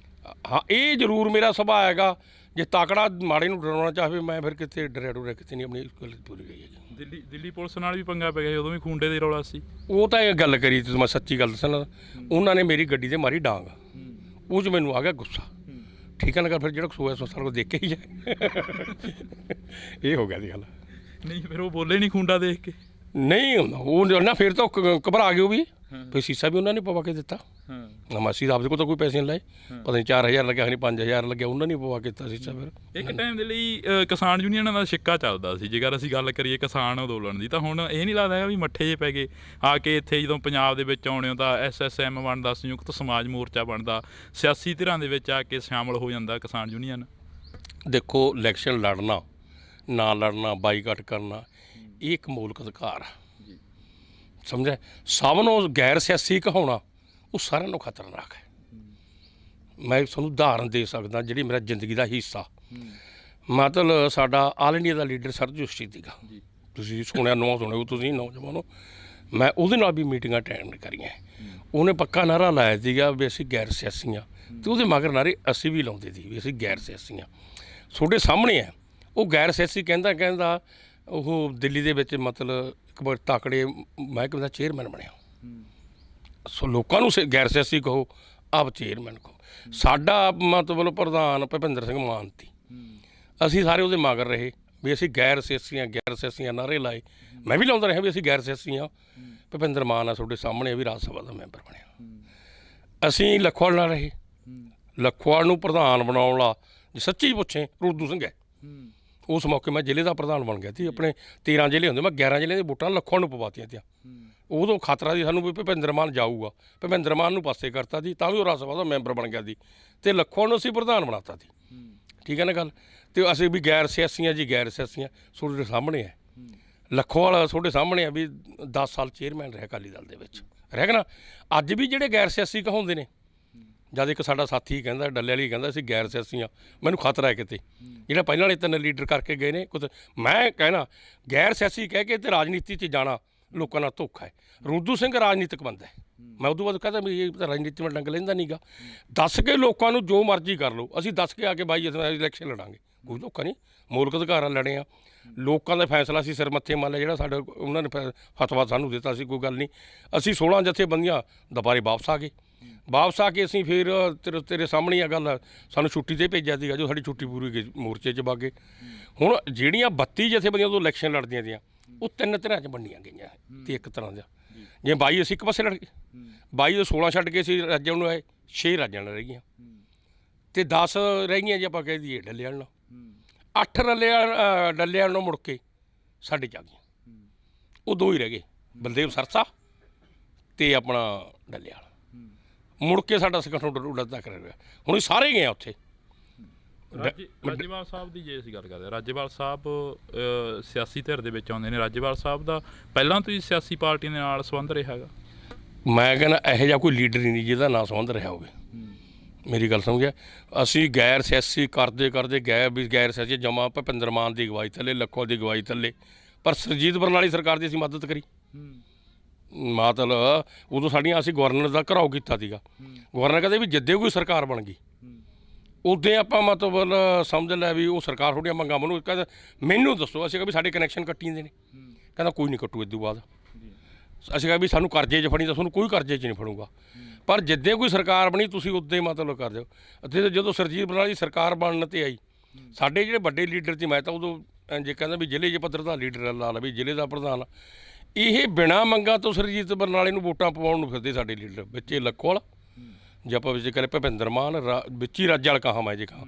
ਹਾਂ ਇਹ ਜ਼ਰੂਰ ਮੇਰਾ ਸੁਭਾਅ ਹੈਗਾ ਜੇ ਤਕੜਾ ਮਾੜੇ ਨੂੰ ਡਰਾਉਣਾ ਚਾਹਵੇ ਮੈਂ ਫਿਰ ਕਿਤੇ ਡਰਿਆ ਡੁਰਿਆ ਕਿਤੇ ਨਹੀਂ। ਆਪਣੀ ਗੱਲ ਪੂਰੀ ਗਈ ਹੈਗੀ। ਦਿੱਲੀ ਪੁਲਿਸ ਨਾਲ ਵੀ ਪੰਗਾ ਪੈ ਗਿਆ ਉਦੋਂ ਵੀ ਖੂੰਡੇ ਦੀ ਰੌਲਾ ਸੀ। ਉਹ ਤਾਂ ਇਹ ਗੱਲ ਕਰੀ ਤੇ ਮੈਂ ਸੱਚੀ ਗੱਲ ਦੱਸਣਾ ਉਹਨਾਂ ਨੇ ਮੇਰੀ ਗੱਡੀ 'ਤੇ ਮਾਰੀ ਡਾਂਗ। ਉਹ 'ਚ ਮੈਨੂੰ ਆ ਗਿਆ ਗੁੱਸਾ। ਠੀਕ ਹੈ ਨਾ। ਫਿਰ ਜਿਹੜਾ ਸੋਇਆ ਸਾਰਾ ਕੁਝ ਦੇਖ ਕੇ ਹੀ ਜਾਏ ਇਹ ਹੋ ਗਿਆ ਦੀ ਗੱਲ। ਨਹੀਂ ਫਿਰ ਉਹ ਬੋਲੇ ਨਹੀਂ ਖੂੰਡਾ ਦੇਖ ਕੇ? ਨਹੀਂ ਉਹ ਨਾ ਫਿਰ ਤਾਂ ਘਬਰਾ ਗਏ ਉਹ ਵੀ। ਫਿਰ ਸੀਸਾ ਵੀ ਉਹਨਾਂ ਨੇ ਪਵਾ ਕੇ ਦਿੱਤਾ। ਅਸੀਂ ਤਾਂ ਆਪਦੇ ਕੋਲ ਤਾਂ ਕੋਈ ਪੈਸੇ ਨਹੀਂ ਲਾਏ, ਪਤਾ ਨਹੀਂ 4000 ਲੱਗਿਆ ਨਹੀਂ 5000 ਲੱਗਿਆ, ਉਹਨਾਂ ਨੇ ਪਵਾ ਕੀਤਾ ਸੀ ਫਿਰ। ਇੱਕ ਟਾਈਮ ਦੇ ਲਈ ਕਿਸਾਨ ਯੂਨੀਅਨਾਂ ਦਾ ਸਿੱਕਾ ਚੱਲਦਾ ਸੀ, ਜੇਕਰ ਅਸੀਂ ਗੱਲ ਕਰੀਏ ਕਿਸਾਨ ਅੰਦੋਲਨ ਦੀ, ਤਾਂ ਹੁਣ ਇਹ ਨਹੀਂ ਲੱਗਦਾ ਵੀ ਮੱਠੇ ਜਿਹੇ ਪੈ ਗਏ ਆ ਕੇ ਇੱਥੇ ਜਦੋਂ ਪੰਜਾਬ ਦੇ ਵਿੱਚ ਆਉਣੇ ਹੋ ਤਾਂ SSM ਬਣਦਾ, ਸੰਯੁਕਤ ਸਮਾਜ ਮੋਰਚਾ ਬਣਦਾ, ਸਿਆਸੀ ਧਿਰਾਂ ਦੇ ਵਿੱਚ ਆ ਕੇ ਸ਼ਾਮਲ ਹੋ ਜਾਂਦਾ ਕਿਸਾਨ ਯੂਨੀਅਨ। ਦੇਖੋ ਇਲੈਕਸ਼ਨ ਲੜਨਾ ਨਾ ਲੜਨਾ, ਬਾਈਕਾਟ ਕਰਨਾ, ਇਹ ਇੱਕ ਮੌਲਿਕ ਅਧਿਕਾਰ ਆ, ਸਮਝਿਆ। ਸਭ ਨੂੰ ਗੈਰ ਸਿਆਸੀ ਕਹਾਉਣਾ ਉਹ ਸਾਰਿਆਂ ਨੂੰ ਖਤਰਨਾਕ ਹੈ। ਮੈਂ ਤੁਹਾਨੂੰ ਉਦਾਹਰਨ ਦੇ ਸਕਦਾ, ਜਿਹੜੀ ਮੇਰਾ ਜ਼ਿੰਦਗੀ ਦਾ ਹਿੱਸਾ, ਮਤਲਬ ਸਾਡਾ ਆਲ ਇੰਡੀਆ ਦਾ ਲੀਡਰ ਸਰਜੀਤ ਸੀਗਾ, ਤੁਸੀਂ ਸੁਣਿਆ ਸੁਣਿਓ ਤੁਸੀਂ ਨੌਜਵਾਨੋ, ਮੈਂ ਉਹਦੇ ਨਾਲ ਵੀ ਮੀਟਿੰਗਾਂ ਅਟੈਂਡ ਕਰੀਆਂ। ਉਹਨੇ ਪੱਕਾ ਨਾਰਾ ਲਾਇਆ ਸੀਗਾ ਵੀ ਅਸੀਂ ਗੈਰ ਸਿਆਸੀ ਹਾਂ, ਅਤੇ ਉਹਦੇ ਮਗਰ ਨਾਰੇ ਅਸੀਂ ਵੀ ਲਾਉਂਦੇ ਸੀ ਵੀ ਅਸੀਂ ਗੈਰ ਸਿਆਸੀ ਹਾਂ। ਤੁਹਾਡੇ ਸਾਹਮਣੇ ਹੈ ਉਹ ਗੈਰ ਸਿਆਸੀ ਕਹਿੰਦਾ ਉਹ ਦਿੱਲੀ ਦੇ ਵਿੱਚ ਮਤਲਬ ਇੱਕ ਵਾਰ ਤਕੜੇ ਮਹਿਕਮੇ ਦਾ ਚੇਅਰਮੈਨ ਬਣਿਆ। ਸੋ ਲੋਕਾਂ ਨੂੰ ਗੈਰ ਸਿਆਸੀ ਕਹੋ, ਆਪ ਚੇਅਰਮੈਨ ਕਹੋ। ਸਾਡਾ ਮਤਲਬ ਪ੍ਰਧਾਨ ਭੁਪਿੰਦਰ ਸਿੰਘ ਮਾਨ ਸੀ, ਅਸੀਂ ਸਾਰੇ ਉਹਦੇ ਮਗਰ ਰਹੇ ਵੀ ਅਸੀਂ ਗੈਰ ਸਿਆਸੀਆਂ ਨਾਅਰੇ ਲਾਏ। ਮੈਂ ਵੀ ਲਾਉਂਦਾ ਰਿਹਾ ਵੀ ਅਸੀਂ ਗੈਰ ਸਿਆਸੀ ਹਾਂ। ਭੁਪਿੰਦਰ ਮਾਨ ਆ ਤੁਹਾਡੇ ਸਾਹਮਣੇ ਵੀ ਰਾਜ ਸਭਾ ਦਾ ਮੈਂਬਰ ਬਣਿਆ। ਅਸੀਂ ਲਖਵਾਲ ਨਾਲ ਰਹੇ, ਲਖਵਾਲ ਨੂੰ ਪ੍ਰਧਾਨ ਬਣਾਉਣ ਵਾਲਾ ਜੇ ਸੱਚੀ ਪੁੱਛੇ ਰੁੱਦੂ ਸਿੰਘ ਹੈ। ਉਸ ਮੌਕੇ ਮੈਂ ਜ਼ਿਲ੍ਹੇ ਦਾ ਪ੍ਰਧਾਨ ਬਣ ਗਿਆ ਸੀ। ਆਪਣੇ 13 ਜ਼ਿਲ੍ਹੇ ਹੁੰਦੇ, ਮੈਂ 11 ਜ਼ਿਲ੍ਹਿਆਂ ਦੇ ਵੋਟਾਂ ਲਖਵਾਲ ਨੂੰ ਪਵਾਤੀਆਂ ਤੀਆਂ। ਉਦੋਂ ਖਤਰਾ ਸੀ ਸਾਨੂੰ ਵੀ ਭੁਪਿੰਦਰ ਮਾਨ ਜਾਊਗਾ, ਭੁਪਿੰਦਰ ਮਾਨ ਨੂੰ ਪਾਸੇ ਕਰਤਾ ਸੀ, ਤਾਂ ਵੀ ਉਹ ਰਾਜ ਸਭਾ ਦਾ ਮੈਂਬਰ ਬਣ ਗਿਆ ਸੀ, ਅਤੇ ਲਖਵਾਲ ਨੂੰ ਅਸੀਂ ਪ੍ਰਧਾਨ ਬਣਾਤਾ ਸੀ। ਠੀਕ ਹੈ ਨਾ ਗੱਲ। ਅਤੇ ਅਸੀਂ ਵੀ ਗੈਰ ਸਿਆਸੀਆਂ ਜੀ, ਗੈਰ ਸਿਆਸੀਆਂ ਤੁਹਾਡੇ ਸਾਹਮਣੇ ਹੈ। ਲਖਵਾਲ ਤੁਹਾਡੇ ਸਾਹਮਣੇ ਆ ਵੀ 10 ਸਾਲ ਚੇਅਰਮੈਨ ਰਿਹਾ ਅਕਾਲੀ ਦਲ ਦੇ ਵਿੱਚ, ਰਹਿ ਗਿਆ ਨਾ। ਅੱਜ ਵੀ ਜਿਹੜੇ ਗੈਰ ਸਿਆਸੀ ਕਹਾਉਂਦੇ ਨੇ, ਜਦ ਇੱਕ ਸਾਡਾ ਸਾਥੀ ਕਹਿੰਦਾ, ਡੱਲੇ ਵਾਲੀ ਕਹਿੰਦਾ ਅਸੀਂ ਗੈਰ ਸਿਆਸੀ ਹਾਂ, ਮੈਨੂੰ ਖਤਰਾ ਹੈ ਕਿਤੇ ਜਿਹੜਾ ਪਹਿਲਾਂ ਵਾਲੇ 3 ਲੀਡਰ ਕਰਕੇ ਗਏ ਨੇ ਕੁਝ। ਮੈਂ ਕਹਿਣਾ ਗੈਰ ਸਿਆਸੀ ਕਹਿ ਕੇ ਤੇ ਰਾਜਨੀਤੀ 'ਚ ਜਾਣਾ ਲੋਕਾਂ ਨਾਲ ਧੋਖਾ ਹੈ। ਰੁੱਦੂ ਸਿੰਘ ਰਾਜਨੀਤਿਕ ਬੰਦਾ ਹੈ। ਮੈਂ ਉਦੋਂ ਬਾਅਦ ਕਹਿੰਦਾ ਵੀ ਇਹ ਰਾਜਨੀਤੀ ਵਿੱਚ ਡੰਗ ਲੈਂਦਾ ਨਹੀਂ ਗਾ। ਦੱਸ ਕੇ ਲੋਕਾਂ ਨੂੰ ਜੋ ਮਰਜ਼ੀ ਕਰ ਲਓ, ਅਸੀਂ ਦੱਸ ਕੇ ਆ ਕੇ ਬਾਈ ਅਸੀਂ ਇਲੈਕਸ਼ਨ ਲੜਾਂਗੇ, ਕੋਈ ਧੋਖਾ ਨਹੀਂ। ਮੌਲਿਕ ਅਧਿਕਾਰਾਂ ਲੜੇ ਆ, ਲੋਕਾਂ ਦਾ ਫੈਸਲਾ ਸੀ ਸਿਰ ਮੱਥੇ ਮੰਨ ਲਿਆ, ਜਿਹੜਾ ਸਾਡੇ ਉਹਨਾਂ ਨੇ ਫਤਵਾ ਸਾਨੂੰ ਦਿੱਤਾ ਸੀ, ਕੋਈ ਗੱਲ ਨਹੀਂ। ਅਸੀਂ 16 ਜਥੇਬੰਦੀਆਂ ਦੁਬਾਰੇ ਵਾਪਸ ਆ ਕੇ ਅਸੀਂ ਫਿਰ ਤੇਰੇ ਸਾਹਮਣੇ ਆ ਗੱਲ, ਸਾਨੂੰ ਛੁੱਟੀ 'ਤੇ ਭੇਜਿਆ ਸੀਗਾ, ਜੋ ਸਾਡੀ ਛੁੱਟੀ ਪੂਰੀ ਗਈ ਮੋਰਚੇ 'ਚ ਵਗ ਗਏ। ਹੁਣ ਜਿਹੜੀਆਂ 32 ਜਥੇਬੰਦੀਆਂ ਉਦੋਂ ਇਲੈਕਸ਼ਨ ਲੜਦੀਆਂ ਤੀਆਂ, ਉਹ 3 ਧਿਰਾਂ 'ਚ ਵੰਡੀਆਂ ਗਈਆਂ ਅਤੇ ਇੱਕ ਤਰ੍ਹਾਂ ਦਾ ਜਿਵੇਂ 22 ਅਸੀਂ ਇੱਕ ਪਾਸੇ ਲੜ ਗਏ, 22 ਤੋਂ 16 ਛੱਡ ਕੇ ਅਸੀਂ ਰਾਜਾਂ ਨੂੰ ਆਏ, 6 ਰਾਜਾਂ ਨਾਲ ਰਹਿ ਗਈਆਂ, ਅਤੇ 10 ਰਹਿ ਗਈਆਂ ਜੇ ਆਪਾਂ ਕਹਿ ਦਈਏ ਡੱਲੇ ਵਾਲ ਨਾਲ। 8 ਡੱਲੇ ਵਾਲ ਨੂੰ ਮੁੜ ਕੇ ਸਾਡੇ 'ਚ ਆ ਗਈਆਂ, ਉਹ 2 ਹੀ ਰਹਿ ਗਏ, ਬਲਦੇਵ ਸਰਸਾ ਅਤੇ ਆਪਣਾ ਡੱਲੇ ਵਾਲ। ਮੁੜ ਕੇ ਸਾਡਾ ਸੰਗਠਨ ਉੱਡਦਾ ਕਰ ਰਿਹਾ। ਹੁਣ ਸਾਰੇ ਗਏ ਆ ਉੱਥੇ। ਰਾਜੇਵਾਲ ਸਾਹਿਬ ਦੀ ਜੇ ਅਸੀਂ ਗੱਲ ਕਰਦੇ ਹਾਂ, ਰਾਜੇਵਾਲ ਸਾਹਿਬ ਸਿਆਸੀ ਧਿਰ ਦੇ ਵਿੱਚ ਆਉਂਦੇ ਨੇ। ਰਾਜੇਵਾਲ ਸਾਹਿਬ ਦਾ ਪਹਿਲਾਂ ਤੋਂ ਹੀ ਸਿਆਸੀ ਪਾਰਟੀ ਦੇ ਨਾਲ ਸੰਬੰਧ ਰਿਹਾ ਹੈਗਾ। ਮੈਂ ਕਹਿੰਦਾ ਇਹੋ ਜਿਹਾ ਕੋਈ ਲੀਡਰ ਹੀ ਨਹੀਂ ਜਿਹਦਾ ਨਾ ਸੰਬੰਧ ਰਿਹਾ ਹੋਵੇ। ਮੇਰੀ ਗੱਲ ਸਮਝਿਆ। ਅਸੀਂ ਗੈਰ ਸਿਆਸੀ ਕਰਦੇ ਗੈਰ ਸਿਆਸੀ ਜਮਾ ਭੁਪਿੰਦਰ ਮਾਨ ਦੀ ਅਗਵਾਈ ਥੱਲੇ, ਲਖਵਾਲ ਦੀ ਅਗਵਾਈ ਥੱਲੇ, ਪਰ ਸਰਜੀਤ ਬਰਨਾਲੀ ਸਰਕਾਰ ਦੀ ਅਸੀਂ ਮਦਦ ਕਰੀ। ਮਤਲਬ ਉਦੋਂ ਸਾਡੀਆਂ ਅਸੀਂ ਗਵਰਨਰ ਦਾ ਘਰਾਓ ਕੀਤਾ ਸੀਗਾ। ਗਵਰਨਰ ਕਹਿੰਦੇ ਵੀ ਜਿੱਦੇ ਕੋਈ ਸਰਕਾਰ ਬਣ ਗਈ ਉੱਦਾਂ ਆਪਾਂ ਮਤਲਬ ਸਮਝ ਲਿਆ ਵੀ ਉਹ ਸਰਕਾਰ ਤੁਹਾਡੀਆਂ ਮੰਗਾਂ ਮੈਨੂੰ ਕਹਿੰਦਾ ਮੈਨੂੰ ਦੱਸੋ। ਅਸੀਂ ਕਿਹਾ ਵੀ ਸਾਡੇ ਕਨੈਕਸ਼ਨ ਕੱਟੀ ਜਾਂਦੇ ਨੇ, ਕਹਿੰਦਾ ਕੋਈ ਨਹੀਂ ਕੱਟੂ। ਇਦੋਂ ਬਾਅਦ ਅਸੀਂ ਕਿਹਾ ਵੀ ਸਾਨੂੰ ਕਰਜ਼ੇ 'ਚ ਫੜੀ, ਤਾਂ ਤੁਹਾਨੂੰ ਕੋਈ ਕਰਜ਼ੇ 'ਚ ਨਹੀਂ ਫੜੂਗਾ, ਪਰ ਜਿੱਦਾਂ ਕੋਈ ਸਰਕਾਰ ਬਣੀ ਤੁਸੀਂ ਉੱਦਾਂ ਹੀ ਮਤਲਬ ਕਰ ਦਿਓ। ਅਤੇ ਜਦੋਂ ਸਰਜੀਤ ਬਰਨਾਲੀ ਸਰਕਾਰ ਬਣਨ 'ਤੇ ਆਈ, ਸਾਡੇ ਜਿਹੜੇ ਵੱਡੇ ਲੀਡਰ ਸੀ, ਮੈਂ ਤਾਂ ਉਦੋਂ ਜੇ ਕਹਿੰਦਾ ਵੀ ਜ਼ਿਲ੍ਹੇ 'ਚ ਪੱਧਰ ਦਾ ਲੀਡਰ ਲਾ ਲਾ ਵੀ ਜ਼ਿਲ੍ਹੇ ਦਾ ਪ੍ਰਧਾਨ, ਇਹ ਬਿਨਾਂ ਮੰਗਾਂ ਤੋਂ ਸਰਜੀਤ ਬਰਨਾਲੇ ਨੂੰ ਵੋਟਾਂ ਪਵਾਉਣ ਨੂੰ ਫਿਰਦੇ ਸਾਡੇ ਲੀਡਰ ਵਿੱਚ। ਲਖਵਾਲ ਜੇ ਆਪਾਂ ਵਿੱਚ ਕਰੇ ਭੁਪਿੰਦਰ ਮਾਨ ਵਿੱਚ ਹੀ ਰਾਜੇ ਵਾਲਾ ਕਹਾਂ, ਮੈਂ ਜੇ ਕਹਾਂ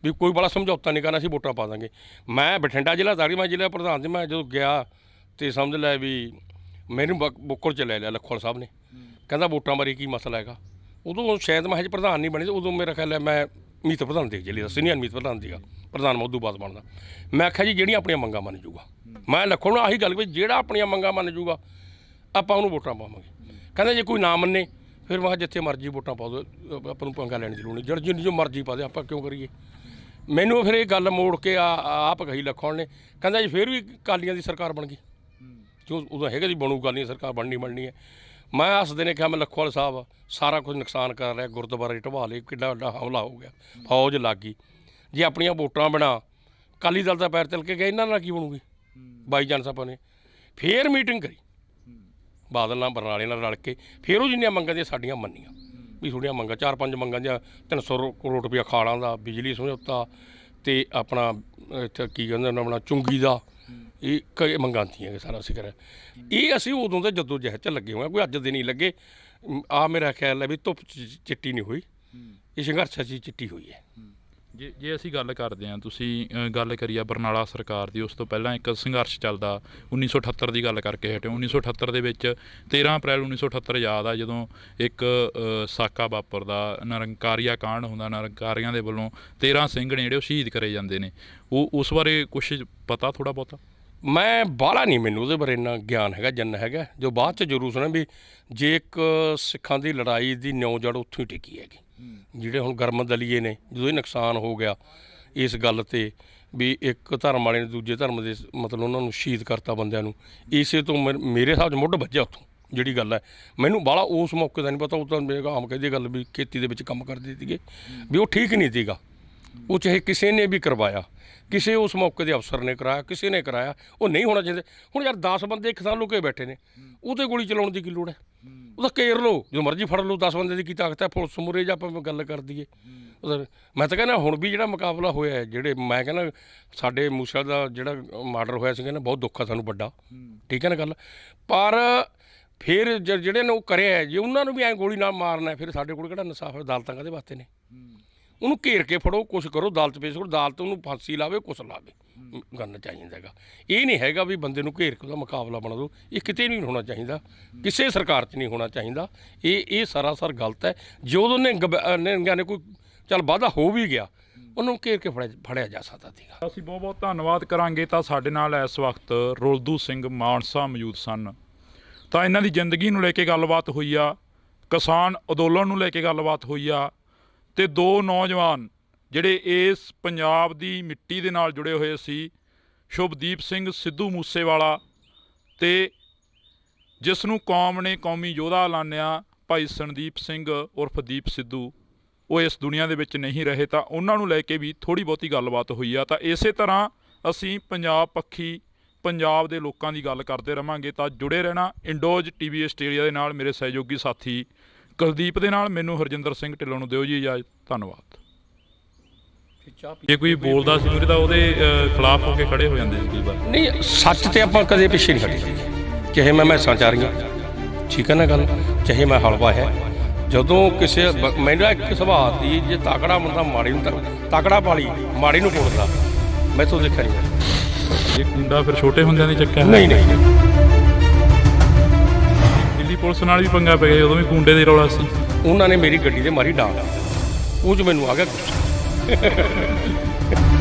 ਵੀ ਕੋਈ ਬੜਾ ਸਮਝੌਤਾ ਨਹੀਂ ਕਰਨਾ, ਅਸੀਂ ਵੋਟਾਂ ਪਾ ਦਾਂਗੇ। ਮੈਂ ਬਠਿੰਡਾ ਜ਼ਿਲ੍ਹਾ ਦਾੜੀ, ਮੈਂ ਜ਼ਿਲ੍ਹਾ ਪ੍ਰਧਾਨ ਸੀ। ਮੈਂ ਜਦੋਂ ਗਿਆ ਅਤੇ ਸਮਝ ਲਿਆ ਵੀ ਮੈਨੂੰ ਬੁੱਕਲ 'ਚ ਲੈ ਲਿਆ ਲਖਵਾਲ ਸਾਹਿਬ ਨੇ, ਕਹਿੰਦਾ ਵੋਟਾਂ ਬਾਰੇ ਕੀ ਮਸਲਾ ਹੈਗਾ। ਉਦੋਂ ਸ਼ਾਇਦ ਮੈਂ ਹਜੇ ਪ੍ਰਧਾਨ ਨਹੀਂ ਬਣੀ, ਉਦੋਂ ਮੇਰਾ ਖਿਆਲ ਹੈ ਮੈਂ ਮੀਤ ਪ੍ਰਧਾਨ ਦੇ ਜ਼ਿਲ੍ਹੇ ਦਾ ਸੀਨੀਅਰ ਮੀਤ ਪ੍ਰਧਾਨ ਸੀਗਾ, ਪ੍ਰਧਾਨ ਮੈਂ ਉਦੋਂ ਬਾਅਦ ਬਣਦਾ। ਮੈਂ ਆਖਿਆ ਜੀ ਜਿਹੜੀਆਂ ਆਪਣੀਆਂ ਮੰਗਾਂ ਮੰਨ ਜੂਗਾ, ਮੈਂ ਲਖਵਾਲ ਨੂੰ ਆਹੀ ਗੱਲ ਵੀ ਜਿਹੜਾ ਆਪਣੀਆਂ ਮੰਗਾਂ ਮੰਨ ਜੂਗਾ ਆਪਾਂ ਉਹਨੂੰ ਵੋਟਾਂ ਪਾਵਾਂਗੇ। ਕਹਿੰਦਾ ਜੇ ਕੋਈ ਨਾ ਮੰਨੇ ਫਿਰ ਮੈਂ ਜਿੱਥੇ ਮਰਜ਼ੀ ਵੋਟਾਂ ਪਾ ਦਿਓ, ਆਪਾਂ ਨੂੰ ਪੰਗਾ ਲੈਣ ਦੀ ਲੋੜ ਨਹੀਂ, ਜਿਹੜੀ ਜੋ ਮਰਜ਼ੀ ਪਾ ਦੇ, ਆਪਾਂ ਕਿਉਂ ਕਰੀਏ। ਮੈਨੂੰ ਫਿਰ ਇਹ ਗੱਲ ਮੋੜ ਕੇ ਆਪ ਕਹੀ ਲਖਵਾਲ ਨੇ, ਕਹਿੰਦਾ ਜੀ ਫਿਰ ਵੀ ਅਕਾਲੀਆਂ ਦੀ ਸਰਕਾਰ ਬਣ ਗਈ, ਜੋ ਉਦੋਂ ਹੈਗਾ ਜੀ ਬਣੂ ਅਕਾਲੀਆਂ ਸਰਕਾਰ ਬਣਨੀ ਹੈ। ਮੈਂ ਹੱਸਦੇ ਨੇ ਕਿਹਾ ਮੈਂ ਲਖਵਾਲ ਸਾਹਿਬ ਸਾਰਾ ਕੁਝ ਨੁਕਸਾਨ ਕਰ ਰਿਹਾ, ਗੁਰਦੁਆਰੇ ਢਵਾ ਲਏ, ਕਿੱਡਾ ਵੱਡਾ ਹਮਲਾ ਹੋ ਗਿਆ, ਫੌਜ ਲੱਗ ਗਈ। ਜੇ ਆਪਣੀਆਂ ਵੋਟਾਂ ਬਿਨਾਂ ਅਕਾਲੀ ਦਲ ਦਾ ਪੈਰ ਤਿਲ ਕੇ ਗਏ, ਇਹਨਾਂ ਨਾਲ ਕੀ ਬਣੂਗੀ। ਬਾਈ ਜਾਨ ਸਾਹਿਬ ਨੇ ਫੇਰ ਮੀਟਿੰਗ ਕਰੀ ਬਾਦਲ ਨਾਲ, ਬਰਨਾਲੇ ਨਾਲ ਰਲ ਕੇ, ਫਿਰ ਉਹ ਜਿੰਨੀਆਂ ਮੰਗਾਂ ਦੀਆਂ ਸਾਡੀਆਂ ਮੰਨੀਆਂ ਵੀ ਥੋੜ੍ਹੀਆਂ ਮੰਗਾਂ 4-5 ਮੰਗਾਂ ਦੀਆਂ 300 ਕਰੋੜ ਰੁਪਇਆ ਖਾਲਾਂ ਦਾ, ਬਿਜਲੀ ਸਮਝੌਤਾ, ਅਤੇ ਆਪਣਾ ਇੱਥੇ ਕੀ ਕਹਿੰਦੇ ਆਪਣਾ ਚੁੰਗੀ ਦਾ, ਇਹ ਕਈ ਮੰਗਾਂ ਤੀਆਂ ਸਾਰਾ ਅਸੀਂ ਕਰਿਆ। ਇਹ ਅਸੀਂ ਉਦੋਂ ਦੇ ਜਦੋਂ ਜਹਿਦ 'ਚ ਲੱਗੇ ਹੋਏ, ਕੋਈ ਅੱਜ ਦੇ ਨਹੀਂ ਲੱਗੇ। ਆ ਮੇਰਾ ਖਿਆਲ ਹੈ ਵੀ ਧੁੱਪ ਚਿੱਟੀ ਨਹੀਂ ਹੋਈ, ਇਹ ਸੰਘਰਸ਼ 'ਚ ਚਿੱਟੀ ਹੋਈ ਹੈ। ਜੇ ਅਸੀਂ ਗੱਲ ਕਰਦੇ ਹਾਂ, ਤੁਸੀਂ ਗੱਲ ਕਰੀ ਆ ਬਰਨਾਲਾ ਸਰਕਾਰ ਦੀ, ਉਸ ਤੋਂ ਪਹਿਲਾਂ ਇੱਕ ਸੰਘਰਸ਼ ਚੱਲਦਾ 1978 ਦੀ ਗੱਲ ਕਰਕੇ ਹਟਿਓ। 1978 ਦੇ ਵਿੱਚ 13 ਅਪ੍ਰੈਲ 1978 ਯਾਦ ਆ, ਜਦੋਂ ਇੱਕ ਸਾਕਾ ਵਾਪਰਦਾ, ਨਿਰੰਕਾਰੀਆ ਕਾਂਡ ਹੁੰਦਾ, ਨਿਰੰਕਾਰੀਆਂ ਦੇ ਵੱਲੋਂ 13 ਸਿੰਘ ਨੇ ਜਿਹੜੇ ਉਹ ਸ਼ਹੀਦ ਕਰੇ ਜਾਂਦੇ ਨੇ। ਉਹ ਉਸ ਬਾਰੇ ਕੁਛ ਪਤਾ ਥੋੜ੍ਹਾ ਬਹੁਤਾ? ਮੈਂ ਬਾਹਲਾ ਨਹੀਂ, ਮੈਨੂੰ ਉਹਦੇ ਬਾਰੇ ਇੰਨਾ ਗਿਆਨ ਹੈਗਾ, ਜਨ ਹੈਗਾ, ਜੋ ਬਾਅਦ 'ਚ ਜ਼ਰੂਰ ਸੁਣਿਆ ਵੀ ਜੇ ਇੱਕ ਸਿੱਖਾਂ ਦੀ ਲੜਾਈ ਦੀ ਨਿਉ ਜੜ ਉੱਥੋਂ ਹੀ ਟਿਕੀ ਹੈਗੀ। ਜਿਹੜੇ ਹੁਣ ਗਰਮ ਦਲੀਏ ਨੇ, ਜਦੋਂ ਇਹ ਨੁਕਸਾਨ ਹੋ ਗਿਆ ਇਸ ਗੱਲ 'ਤੇ ਵੀ ਇੱਕ ਧਰਮ ਵਾਲੇ ਨੇ ਦੂਜੇ ਧਰਮ ਦੇ ਮਤਲਬ ਉਹਨਾਂ ਨੂੰ ਸ਼ਹੀਦ ਕਰਤਾ ਬੰਦਿਆਂ ਨੂੰ, ਇਸੇ ਤੋਂ ਮੇਰੇ ਹਿਸਾਬ 'ਚ ਮੁੱਢ ਵੱਜਿਆ ਉੱਥੋਂ। ਜਿਹੜੀ ਗੱਲ ਹੈ ਮੈਨੂੰ ਬਾਹਲਾ ਉਸ ਮੌਕੇ ਦਾ ਨਹੀਂ ਪਤਾ, ਉਹ ਤਾਂ ਮੇਰੇ ਆਮ ਕਹਿੰਦੀ ਗੱਲ ਵੀ ਖੇਤੀ ਦੇ ਵਿੱਚ ਕੰਮ ਕਰਦੇ ਸੀਗੇ, ਵੀ ਉਹ ਠੀਕ ਨਹੀਂ ਸੀਗਾ। ਉਹ ਚਾਹੇ ਕਿਸੇ ਨੇ ਵੀ ਕਰਵਾਇਆ, ਕਿਸੇ ਉਸ ਮੌਕੇ ਦੇ ਅਫਸਰ ਨੇ ਕਰਾਇਆ, ਕਿਸੇ ਨੇ ਕਰਾਇਆ, ਉਹ ਨਹੀਂ ਹੋਣਾ ਚਾਹੀਦਾ। ਹੁਣ ਯਾਰ 10 ਬੰਦੇ ਇੱਕ ਥਾਂ ਲੁਕੇ ਬੈਠੇ ਨੇ, ਉਹਦੇ ਗੋਲੀ ਚਲਾਉਣ ਦੀ ਕੀ ਲੋੜ ਹੈ? ਉਹਦਾ ਘੇਰ ਲਓ, ਜੋ ਮਰਜ਼ੀ ਫੜ ਲਓ, 10 ਬੰਦੇ ਦੀ ਕੀ ਤਾਕਤ ਹੈ? ਪੁਲਿਸ ਮੁਰੇ ਜਾਂ ਆਪਾਂ ਗੱਲ ਕਰ ਦਈਏ। ਮੈਂ ਤਾਂ ਕਹਿੰਦਾ ਹੁਣ ਵੀ ਜਿਹੜਾ ਮੁਕਾਬਲਾ ਹੋਇਆ ਹੈ, ਜਿਹੜੇ ਮੈਂ ਕਹਿੰਦਾ ਸਾਡੇ ਮੂਸਾ ਦਾ ਜਿਹੜਾ ਮਰਡਰ ਹੋਇਆ ਸੀ, ਕਹਿੰਦਾ ਬਹੁਤ ਦੁੱਖ ਆ ਸਾਨੂੰ ਵੱਡਾ, ਠੀਕ ਹੈ ਨਾ ਗੱਲ। ਪਰ ਫਿਰ ਜਿਹੜੇ ਨੇ ਉਹ ਕਰਿਆ, ਜੇ ਉਹਨਾਂ ਨੂੰ ਵੀ ਐਂ ਗੋਲੀ ਨਾਲ ਮਾਰਨਾ, ਫਿਰ ਸਾਡੇ ਕੋਲ ਕਿਹੜਾ ਇਨਸਾਫ ਹੈ? ਅਦਾਲਤਾਂ ਕਾਹਦੇ ਵਾਸਤੇ ਨੇ? ਉਹਨੂੰ ਘੇਰ ਕੇ ਫੜੋ, ਕੁਛ ਕਰੋ, ਅਦਾਲਤ ਪੇਸ਼ ਕਰੋ, ਅਦਾਲਤ ਉਹਨੂੰ ਫਾਂਸੀ ਲਾਵੇ, ਕੁਛ ਲਾਵੇ, ਕਰਨਾ ਚਾਹੀਦਾ ਹੈਗਾ। ਇਹ ਨਹੀਂ ਹੈਗਾ ਵੀ ਬੰਦੇ ਨੂੰ ਘੇਰ ਕੇ ਉਹਦਾ ਮੁਕਾਬਲਾ ਬਣਾ ਦਿਓ। ਇਹ ਕਿਤੇ ਨਹੀਂ ਹੋਣਾ ਚਾਹੀਦਾ, ਕਿਸੇ ਸਰਕਾਰ 'ਚ ਨਹੀਂ ਹੋਣਾ ਚਾਹੀਦਾ। ਇਹ ਸਰਾਸਰ ਗਲਤ ਹੈ। ਜੋ ਉਹਨੇ ਨੇ ਕੋਈ ਚੱਲ ਵਾਧਾ ਹੋ ਵੀ ਗਿਆ, ਉਹਨੂੰ ਘੇਰ ਕੇ ਫੜਿਆ ਜਾ ਸਕਦਾ ਸੀਗਾ। ਅਸੀਂ ਬਹੁਤ ਬਹੁਤ ਧੰਨਵਾਦ ਕਰਾਂਗੇ। ਤਾਂ ਸਾਡੇ ਨਾਲ ਇਸ ਵਕਤ ਰੁਲਦੂ ਸਿੰਘ ਮਾਨਸਾ ਮੌਜੂਦ ਸਨ। ਤਾਂ ਇਹਨਾਂ ਦੀ ਜ਼ਿੰਦਗੀ ਨੂੰ ਲੈ ਕੇ ਗੱਲਬਾਤ ਹੋਈ ਆ, ਕਿਸਾਨ ਅੰਦੋਲਨ ਨੂੰ ਲੈ ਕੇ ਗੱਲਬਾਤ ਹੋਈ ਆ, ਤੇ ਦੋ ਨੌਜਵਾਨ ਜਿਹੜੇ ਇਸ ਪੰਜਾਬ ਦੀ ਮਿੱਟੀ ਦੇ ਨਾਲ ਜੁੜੇ ਹੋਏ ਸੀ, ਸ਼ੁਭਦੀਪ ਸਿੰਘ ਸਿੱਧੂ ਮੂਸੇਵਾਲਾ, ਤੇ ਜਿਸ ਨੂੰ ਕੌਮ ਨੇ ਕੌਮੀ ਯੋਧਾ ਐਲਾਨਿਆ ਭਾਈ ਸੰਦੀਪ ਸਿੰਘ ਉਰਫ ਦੀਪ ਸਿੱਧੂ, ਉਹ ਇਸ ਦੁਨੀਆ ਦੇ ਵਿੱਚ ਨਹੀਂ ਰਹੇ। ਤਾਂ ਉਹਨਾਂ ਨੂੰ ਲੈ ਕੇ ਵੀ ਥੋੜ੍ਹੀ ਬਹੁਤੀ ਗੱਲਬਾਤ ਹੋਈ ਆ। ਤਾਂ ਇਸੇ ਤਰ੍ਹਾਂ ਅਸੀਂ ਪੰਜਾਬ ਪੱਖੀ, ਪੰਜਾਬ ਦੇ ਲੋਕਾਂ ਦੀ ਗੱਲ ਕਰਦੇ ਰਹਾਂਗੇ। ਤਾਂ ਜੁੜੇ ਰਹਿਣਾ ਇੰਡੋਜ਼ TV ਆਸਟ੍ਰੇਲੀਆ ਦੇ ਨਾਲ। ਮੇਰੇ ਸਹਿਯੋਗੀ ਸਾਥੀ ਕੁਲਦੀਪ ਦੇ ਨਾਲ ਮੈਨੂੰ ਹਰਜਿੰਦਰ ਸਿੰਘ ਢਿੱਲੋਂ ਨੂੰ ਦਿਓ ਜੀ ਇਜਾਜ਼ਤ। ਧੰਨਵਾਦ। ਜੇ ਕੋਈ ਬੋਲਦਾ ਸੀ ਮੇਰੇ ਤਾਂ ਉਹਦੇ ਖਿਲਾਫ ਹੋ ਕੇ ਖੜੇ ਹੋ ਜਾਂਦੇ ਸੀ ਕਈ ਵਾਰ। ਨਹੀਂ, ਸੱਚ ਤੇ ਆਪਾਂ ਕਦੇ ਪਿੱਛੇ ਨਹੀਂ ਹਟੇ, ਚਾਹੇ ਮੈਂ ਮੈਸਾਂ ਚਾਰੀਆਂ, ਠੀਕ ਹੈ ਨਾ ਗੱਲ, ਚਾਹੇ ਮੈਂ ਹਲਵਾ ਹੈ। ਜਦੋਂ ਕਿਸੇ ਮੇਰਾ ਇੱਕ ਸੁਭਾਅ ਦੀ, ਜੇ ਤਾਕੜਾ ਬੰਦਾ ਮਾੜੀ ਨੂੰ ਤਾਕੜਾ ਪਾਲੀ, ਮਾੜੀ ਨੂੰ ਕੋੜਦਾ, ਮੈਂ ਤੋਂ ਦੇਖਿਆ ਨਹੀਂ। ਇਹ ਕੁੰਡਾ ਫਿਰ ਛੋਟੇ ਹੁੰਦਿਆਂ ਦੀ ਚੱਕਿਆ? ਨਹੀਂ ਨਹੀਂ, ਦਿੱਲੀ ਪੁਲਿਸ ਨਾਲ ਵੀ ਪੰਗਾ ਪੈ ਗਿਆ, ਉਦੋਂ ਵੀ ਕੁੰਡੇ ਦੇ ਰੌਲਾ ਸੀ। ਉਹਨਾਂ ਨੇ ਮੇਰੀ ਗੱਡੀ ਤੇ ਮਾਰੀ ਡਾਂਗ, ਉਹ 'ਚ ਮੈਨੂੰ ਆ ਗਿਆ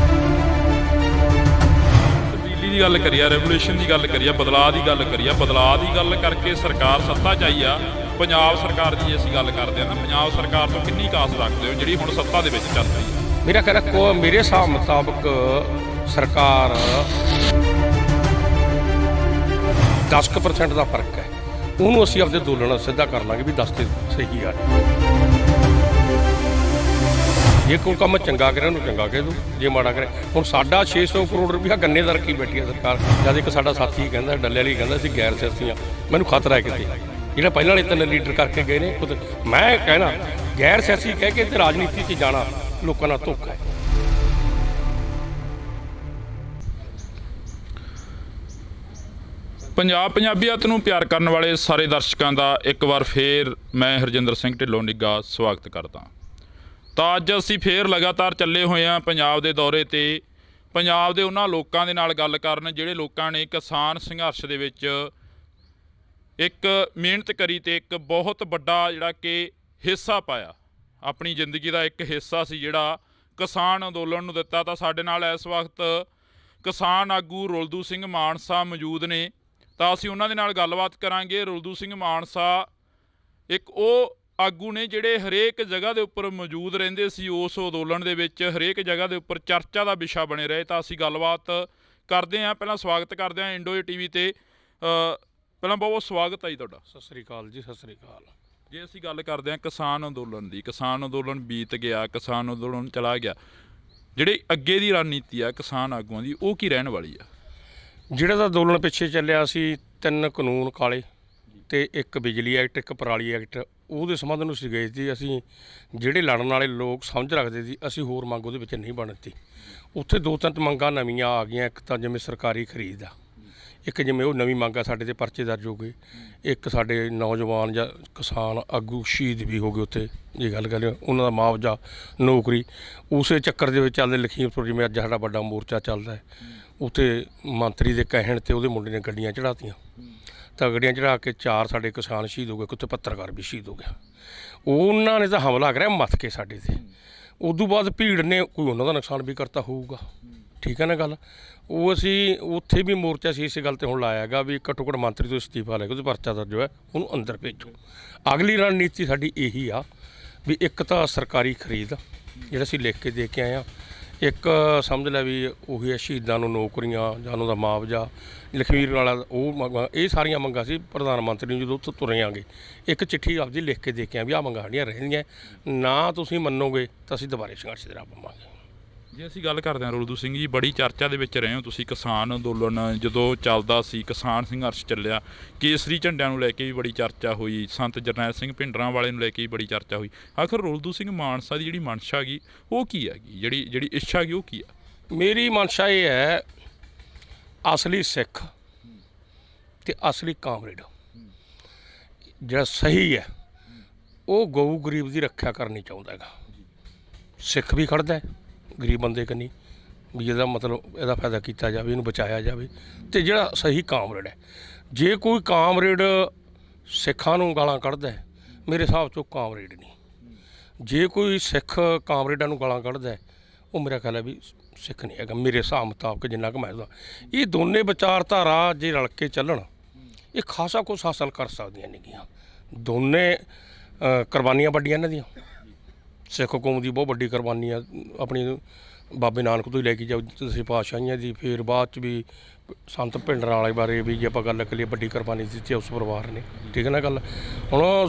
ਤਬਦੀਲੀ ਦੀ ਗੱਲ ਕਰੀਏ, ਰੈਵੋਲੂਸ਼ਨ ਦੀ ਗੱਲ ਕਰੀਏ, ਬਦਲਾਅ ਦੀ ਗੱਲ ਕਰੀਏ। ਬਦਲਾਅ ਦੀ ਗੱਲ ਕਰਕੇ ਸਰਕਾਰ ਸੱਤਾ 'ਚ ਆਈ ਆ। ਪੰਜਾਬ ਸਰਕਾਰ ਦੀ ਅਸੀਂ ਗੱਲ ਕਰਦੇ ਹਾਂ ਤਾਂ ਪੰਜਾਬ ਸਰਕਾਰ ਤੋਂ ਕਿੰਨੀ ਕਾਸ ਰੱਖਦੇ ਹੋ ਜਿਹੜੀ ਹੁਣ ਸੱਤਾ ਦੇ ਵਿੱਚ ਚੱਲ ਰਹੀ ਹੈ? ਮੇਰਾ ਖਿਆਲ ਮੇਰੇ ਹਿਸਾਬ ਮੁਤਾਬਕ ਸਰਕਾਰ 10% ਦਾ ਫਰਕ ਹੈ। ਉਹਨੂੰ ਅਸੀਂ ਆਪਦੇ ਅੰਦੋਲਨ ਨਾਲ ਸਿੱਧਾ ਕਰ ਲਾਂਗੇ ਵੀ 10 ਤੇ ਸਹੀ ਆ। ਜੇ ਕੋਈ ਕੰਮ ਚੰਗਾ ਕਰੇ ਉਹਨੂੰ ਚੰਗਾ ਕਹਿ ਦੂ, ਜੇ ਮਾੜਾ ਕਰੇ। ਹੁਣ ਸਾਡਾ 600 ਕਰੋੜ ਰੁਪਇਆ ਗੰਨੇ ਦਾ ਰੱਖੀ ਬੈਠੀ ਹੈ ਸਰਕਾਰ। ਜਦ ਇੱਕ ਸਾਡਾ ਸਾਥੀ ਕਹਿੰਦਾ, ਡੱਲੇ ਵਾਲੀ ਕਹਿੰਦਾ ਸੀ ਗੈਰ ਸਿਆਸੀ ਆ, ਮੈਨੂੰ ਖਤਰਾ ਹੈ ਕਿਤੇ ਜਿਹੜਾ ਪਹਿਲਾਂ ਵਾਲੇ 3 ਲੀਡਰ ਕਰਕੇ ਗਏ ਨੇ। ਮੈਂ ਕਹਿਣਾ ਗੈਰ ਸਿਆਸੀ ਕਹਿ ਕੇ ਤੇ ਰਾਜਨੀਤੀ 'ਚ ਜਾਣਾ ਲੋਕਾਂ ਨਾਲ ਧੋਖਾ ਹੈ। ਪੰਜਾਬੀਅਤ ਨੂੰ ਪਿਆਰ ਕਰਨ ਵਾਲੇ ਸਾਰੇ ਦਰਸ਼ਕਾਂ ਦਾ ਇੱਕ ਵਾਰ ਫੇਰ ਮੈਂ ਹਰਜਿੰਦਰ ਸਿੰਘ ਢਿੱਲੋਂ ਨਿੱਘਾ ਸਵਾਗਤ ਕਰਦਾ। ਤਾਂ ਅੱਜ ਅਸੀਂ ਫੇਰ ਲਗਾਤਾਰ ਚੱਲੇ ਹੋਏ ਹਾਂ ਪੰਜਾਬ ਦੇ ਦੌਰੇ 'ਤੇ, ਪੰਜਾਬ ਦੇ ਉਹਨਾਂ ਲੋਕਾਂ ਦੇ ਨਾਲ ਗੱਲ ਕਰਨ ਜਿਹੜੇ ਲੋਕਾਂ ਨੇ ਕਿਸਾਨ ਸੰਘਰਸ਼ ਦੇ ਵਿੱਚ ਇੱਕ ਮਿਹਨਤ ਕਰੀ ਤੇ ਇੱਕ ਬਹੁਤ ਵੱਡਾ ਜਿਹੜਾ ਕਿ ਹਿੱਸਾ ਪਾਇਆ, ਆਪਣੀ ਜ਼ਿੰਦਗੀ ਦਾ ਇੱਕ ਹਿੱਸਾ ਸੀ ਜਿਹੜਾ ਕਿਸਾਨ ਅੰਦੋਲਨ ਨੂੰ ਦਿੱਤਾ। ਤਾਂ ਸਾਡੇ ਨਾਲ ਇਸ ਵਕਤ ਕਿਸਾਨ ਆਗੂ ਰੁਲਦੂ ਸਿੰਘ ਮਾਨਸਾ ਮੌਜੂਦ ਨੇ। ਤਾਂ ਅਸੀਂ ਉਹਨਾਂ ਦੇ ਨਾਲ ਗੱਲਬਾਤ ਕਰਾਂਗੇ। ਰੁਲਦੂ ਸਿੰਘ ਮਾਨਸਾ ਇੱਕ ਉਹ ਆਗੂ ਨੇ ਜਿਹੜੇ ਹਰੇਕ ਜਗ੍ਹਾ ਦੇ ਉੱਪਰ ਮੌਜੂਦ ਰਹਿੰਦੇ ਸੀ, ਉਸ ਅੰਦੋਲਨ ਦੇ ਵਿੱਚ ਹਰੇਕ ਜਗ੍ਹਾ ਦੇ ਉੱਪਰ ਚਰਚਾ ਦਾ ਵਿਸ਼ਾ ਬਣੇ ਰਹੇ। ਤਾਂ ਅਸੀਂ ਗੱਲਬਾਤ ਕਰਦੇ ਹਾਂ। ਪਹਿਲਾਂ ਸਵਾਗਤ ਕਰਦੇ ਹਾਂ ਇੰਡੋਜ਼ TV 'ਤੇ। ਪਹਿਲਾਂ ਬਹੁਤ ਬਹੁਤ ਸਵਾਗਤ ਹੈ ਜੀ ਤੁਹਾਡਾ। ਸਤਿ ਸ੍ਰੀ ਅਕਾਲ ਜੀ। ਸਤਿ ਸ੍ਰੀ ਅਕਾਲ। ਜੇ ਅਸੀਂ ਗੱਲ ਕਰਦੇ ਹਾਂ ਕਿਸਾਨ ਅੰਦੋਲਨ ਦੀ, ਕਿਸਾਨ ਅੰਦੋਲਨ ਬੀਤ ਗਿਆ, ਕਿਸਾਨ ਅੰਦੋਲਨ ਚਲਾ ਗਿਆ, ਜਿਹੜੀ ਅੱਗੇ ਦੀ ਰਣਨੀਤੀ ਆ ਕਿਸਾਨ ਆਗੂਆਂ ਦੀ, ਉਹ ਕੀ ਰਹਿਣ ਵਾਲੀ ਆ? ਜਿਹੜਾ ਤਾਂ ਅੰਦੋਲਨ ਪਿੱਛੇ ਚੱਲਿਆ ਸੀ, 3 ਕਾਨੂੰਨ ਕਾਲੇ ਤੇ ਇੱਕ ਬਿਜਲੀ ਐਕਟ, ਇੱਕ ਪਰਾਲੀ ਐਕਟ, ਉਹਦੇ ਸੰਬੰਧ ਨੂੰ ਅਸੀਂ ਗਏ ਸੀ। ਅਸੀਂ ਜਿਹੜੇ ਲੜਨ ਵਾਲੇ ਲੋਕ ਸਮਝ ਰੱਖਦੇ ਸੀ, ਅਸੀਂ ਹੋਰ ਮੰਗ ਉਹਦੇ ਵਿੱਚ ਨਹੀਂ ਬਣ ਦਿੱਤੀ। ਉੱਥੇ 2-3 ਮੰਗਾਂ ਨਵੀਆਂ ਆ ਗਈਆਂ। ਇੱਕ ਤਾਂ ਜਿਵੇਂ ਸਰਕਾਰੀ ਖਰੀਦ ਆ, ਇੱਕ ਜਿਵੇਂ ਉਹ ਨਵੀਂ ਮੰਗ ਆ ਸਾਡੇ 'ਤੇ ਪਰਚੇ ਦਰਜ ਹੋ ਗਏ, ਇੱਕ ਸਾਡੇ ਨੌਜਵਾਨ ਜਾਂ ਕਿਸਾਨ ਆਗੂ ਸ਼ਹੀਦ ਵੀ ਹੋ ਗਏ ਉੱਥੇ, ਜੇ ਗੱਲ ਕਰੀਏ ਉਹਨਾਂ ਦਾ ਮੁਆਵਜ਼ਾ, ਨੌਕਰੀ। ਉਸੇ ਚੱਕਰ ਦੇ ਵਿੱਚ ਚੱਲਦੇ ਲਖੀਮਪੁਰ ਜਿਵੇਂ ਅੱਜ ਸਾਡਾ ਵੱਡਾ ਮੋਰਚਾ ਚੱਲਦਾ ਹੈ, ਉੱਥੇ ਮੰਤਰੀ ਦੇ ਕਹਿਣ 'ਤੇ ਉਹਦੇ ਮੁੰਡੇ ਨੇ ਗੱਡੀਆਂ ਚੜ੍ਹਾਤੀਆਂ, ਤਾਂ ਗੱਡੀਆਂ ਚੜ੍ਹਾ ਕੇ 4 ਸਾਡੇ ਕਿਸਾਨ ਸ਼ਹੀਦ ਹੋ ਗਏ, ਉੱਥੇ ਪੱਤਰਕਾਰ ਵੀ ਸ਼ਹੀਦ ਹੋ ਗਿਆ। ਉਹਨਾਂ ਨੇ ਤਾਂ ਹਮਲਾ ਕਰਿਆ ਮੱਥ ਕੇ ਸਾਡੇ 'ਤੇ। ਉਦੋਂ ਬਾਅਦ ਭੀੜ ਨੇ ਕੋਈ ਉਹਨਾਂ ਦਾ ਨੁਕਸਾਨ ਵੀ ਕਰਤਾ ਹੋਊਗਾ, ਠੀਕ ਹੈ ਨਾ ਗੱਲ। ਉਹ ਅਸੀਂ ਉੱਥੇ ਵੀ ਮੋਰਚਾ ਸੀ ਇਸੇ ਗੱਲ 'ਤੇ ਹੁਣ ਲਾਇਆ ਹੈਗਾ ਵੀ ਘੱਟੋ ਘੱਟ ਮੰਤਰੀ ਤੋਂ ਅਸਤੀਫਾ ਲੈ ਕੇ ਉਹਦੇ ਪਰਚਾ ਦਰਜ ਹੋਇਆ, ਉਹਨੂੰ ਅੰਦਰ ਭੇਜੋ। ਅਗਲੀ ਰਣਨੀਤੀ ਸਾਡੀ ਇਹੀ ਆ ਵੀ ਇੱਕ ਤਾਂ ਸਰਕਾਰੀ ਖਰੀਦ ਜਿਹੜਾ ਅਸੀਂ ਲਿਖ ਕੇ ਦੇ ਕੇ ਆਏ ਹਾਂ, ਇੱਕ ਸਮਝ ਲੈ ਵੀ ਉਹੀ ਹੈ ਸ਼ਹੀਦਾਂ ਨੂੰ ਨੌਕਰੀਆਂ ਜਾਂ ਉਹਨਾਂ ਦਾ ਮੁਆਵਜ਼ਾ, ਲਖਵੀਰ ਵਾਲਾ ਉਹ ਮੰਗਾਂ, ਇਹ ਸਾਰੀਆਂ ਮੰਗਾਂ ਸੀ ਪ੍ਰਧਾਨ ਮੰਤਰੀ ਨੂੰ ਜਦੋਂ ਉੱਥੋਂ ਤੁਰੇ ਆਂਗੇ। ਇੱਕ ਚਿੱਠੀ ਆਪਦੀ ਲਿਖ ਕੇ ਦੇ ਕੇ ਆ ਵੀ ਆਹ ਮੰਗਾਂ ਸਾਡੀਆਂ ਰਹਿੰਦੀਆਂ, ਨਾ ਤੁਸੀਂ ਮੰਨੋਗੇ ਤਾਂ ਅਸੀਂ ਦੁਬਾਰੇ ਸੰਘਰਸ਼ ਦੇ ਰਾਹ ਪਾਵਾਂਗੇ। ਜੇ ਅਸੀਂ ਗੱਲ ਕਰਦੇ ਹਾਂ ਰੁਲਦੂ ਸਿੰਘ ਜੀ, ਬੜੀ ਚਰਚਾ ਦੇ ਵਿੱਚ ਰਹੇ ਹੋ ਤੁਸੀਂ। ਕਿਸਾਨ ਅੰਦੋਲਨ ਜਦੋਂ ਚੱਲਦਾ ਸੀ, ਕਿਸਾਨ ਸੰਘਰਸ਼ ਚੱਲਿਆ, ਕੇਸਰੀ ਝੰਡਿਆਂ ਨੂੰ ਲੈ ਕੇ ਵੀ ਬੜੀ ਚਰਚਾ ਹੋਈ, ਸੰਤ ਜਰਨੈਲ ਸਿੰਘ ਭਿੰਡਰਾਂ ਵਾਲੇ ਨੂੰ ਲੈ ਕੇ ਵੀ ਬੜੀ ਚਰਚਾ ਹੋਈ। ਆਖਰ ਰੁਲਦੂ ਸਿੰਘ ਮਾਨਸਾ ਦੀ ਜਿਹੜੀ ਮਨਸ਼ਾ ਗਈ ਉਹ ਕੀ ਹੈਗੀ, ਜਿਹੜੀ ਇੱਛਾ ਗਈ ਉਹ ਕੀ ਆ? ਮੇਰੀ ਮਨਸ਼ਾ ਇਹ ਹੈ, ਅਸਲੀ ਸਿੱਖ ਤੇ ਅਸਲੀ ਕਾਮਰੇਡ ਜਿਹੜਾ ਸਹੀ ਹੈ ਉਹ ਗਊ ਗਰੀਬ ਦੀ ਰੱਖਿਆ ਕਰਨੀ ਚਾਹੁੰਦਾ ਹੈਗਾ। ਸਿੱਖ ਵੀ ਖੜਦਾ ਹੈ ਗਰੀਬ ਬੰਦੇ ਕੰਨੀ ਵੀ ਇਹਦਾ ਮਤਲਬ ਇਹਦਾ ਫਾਇਦਾ ਕੀਤਾ ਜਾਵੇ, ਇਹਨੂੰ ਬਚਾਇਆ ਜਾਵੇ। ਤੇ ਜਿਹੜਾ ਸਹੀ ਕਾਮਰੇਡ ਹੈ, ਜੇ ਕੋਈ ਕਾਮਰੇਡ ਸਿੱਖਾਂ ਨੂੰ ਗਾਲਾਂ ਕੱਢਦਾ ਹੈ, ਮੇਰੇ ਹਿਸਾਬ 'ਚ ਉਹ ਕਾਮਰੇਡ ਨਹੀਂ। ਜੇ ਕੋਈ ਸਿੱਖ ਕਾਮਰੇਡਾਂ ਨੂੰ ਗਾਲਾਂ ਕੱਢਦਾ ਹੈ, ਉਹ ਮੇਰਾ ਖਿਆਲ ਹੈ ਵੀ ਸਿੱਖ ਨਹੀਂ ਹੈਗਾ, ਮੇਰੇ ਹਿਸਾਬ ਮੁਤਾਬਕ ਜਿੰਨਾ ਕੁ ਮੈਂ ਦੱਸਦਾ। ਇਹ ਦੋਨੇ ਵਿਚਾਰਧਾਰਾ ਜੇ ਰਲ ਕੇ ਚੱਲਣ, ਇਹ ਖਾਸਾ ਕੁਛ ਹਾਸਲ ਕਰ ਸਕਦੀਆਂ ਨੇਗੀਆਂ। ਦੋਨੇ ਕੁਰਬਾਨੀਆਂ ਵੱਡੀਆਂ ਇਹਨਾਂ ਦੀਆਂ, ਸਿੱਖ ਕੌਮ ਦੀ ਬਹੁਤ ਵੱਡੀ ਕੁਰਬਾਨੀ ਆ, ਆਪਣੀ ਬਾਬੇ ਨਾਨਕ ਤੋਂ ਹੀ ਲੈ ਕੇ ਜਾਓ ਤੁਸੀਂ ਪਾਤਸ਼ਾਹੀਆਂ ਦੀ, ਫਿਰ ਬਾਅਦ 'ਚ ਵੀ ਸੰਤ ਭਿੰਡਰਾਂ ਵਾਲੇ ਬਾਰੇ ਵੀ ਜੇ ਆਪਾਂ ਗੱਲ ਕਰੀਏ, ਵੱਡੀ ਕੁਰਬਾਨੀ ਦਿੱਤੀ ਉਸ ਪਰਿਵਾਰ ਨੇ, ਠੀਕ ਹੈ ਨਾ ਗੱਲ। ਹੁਣ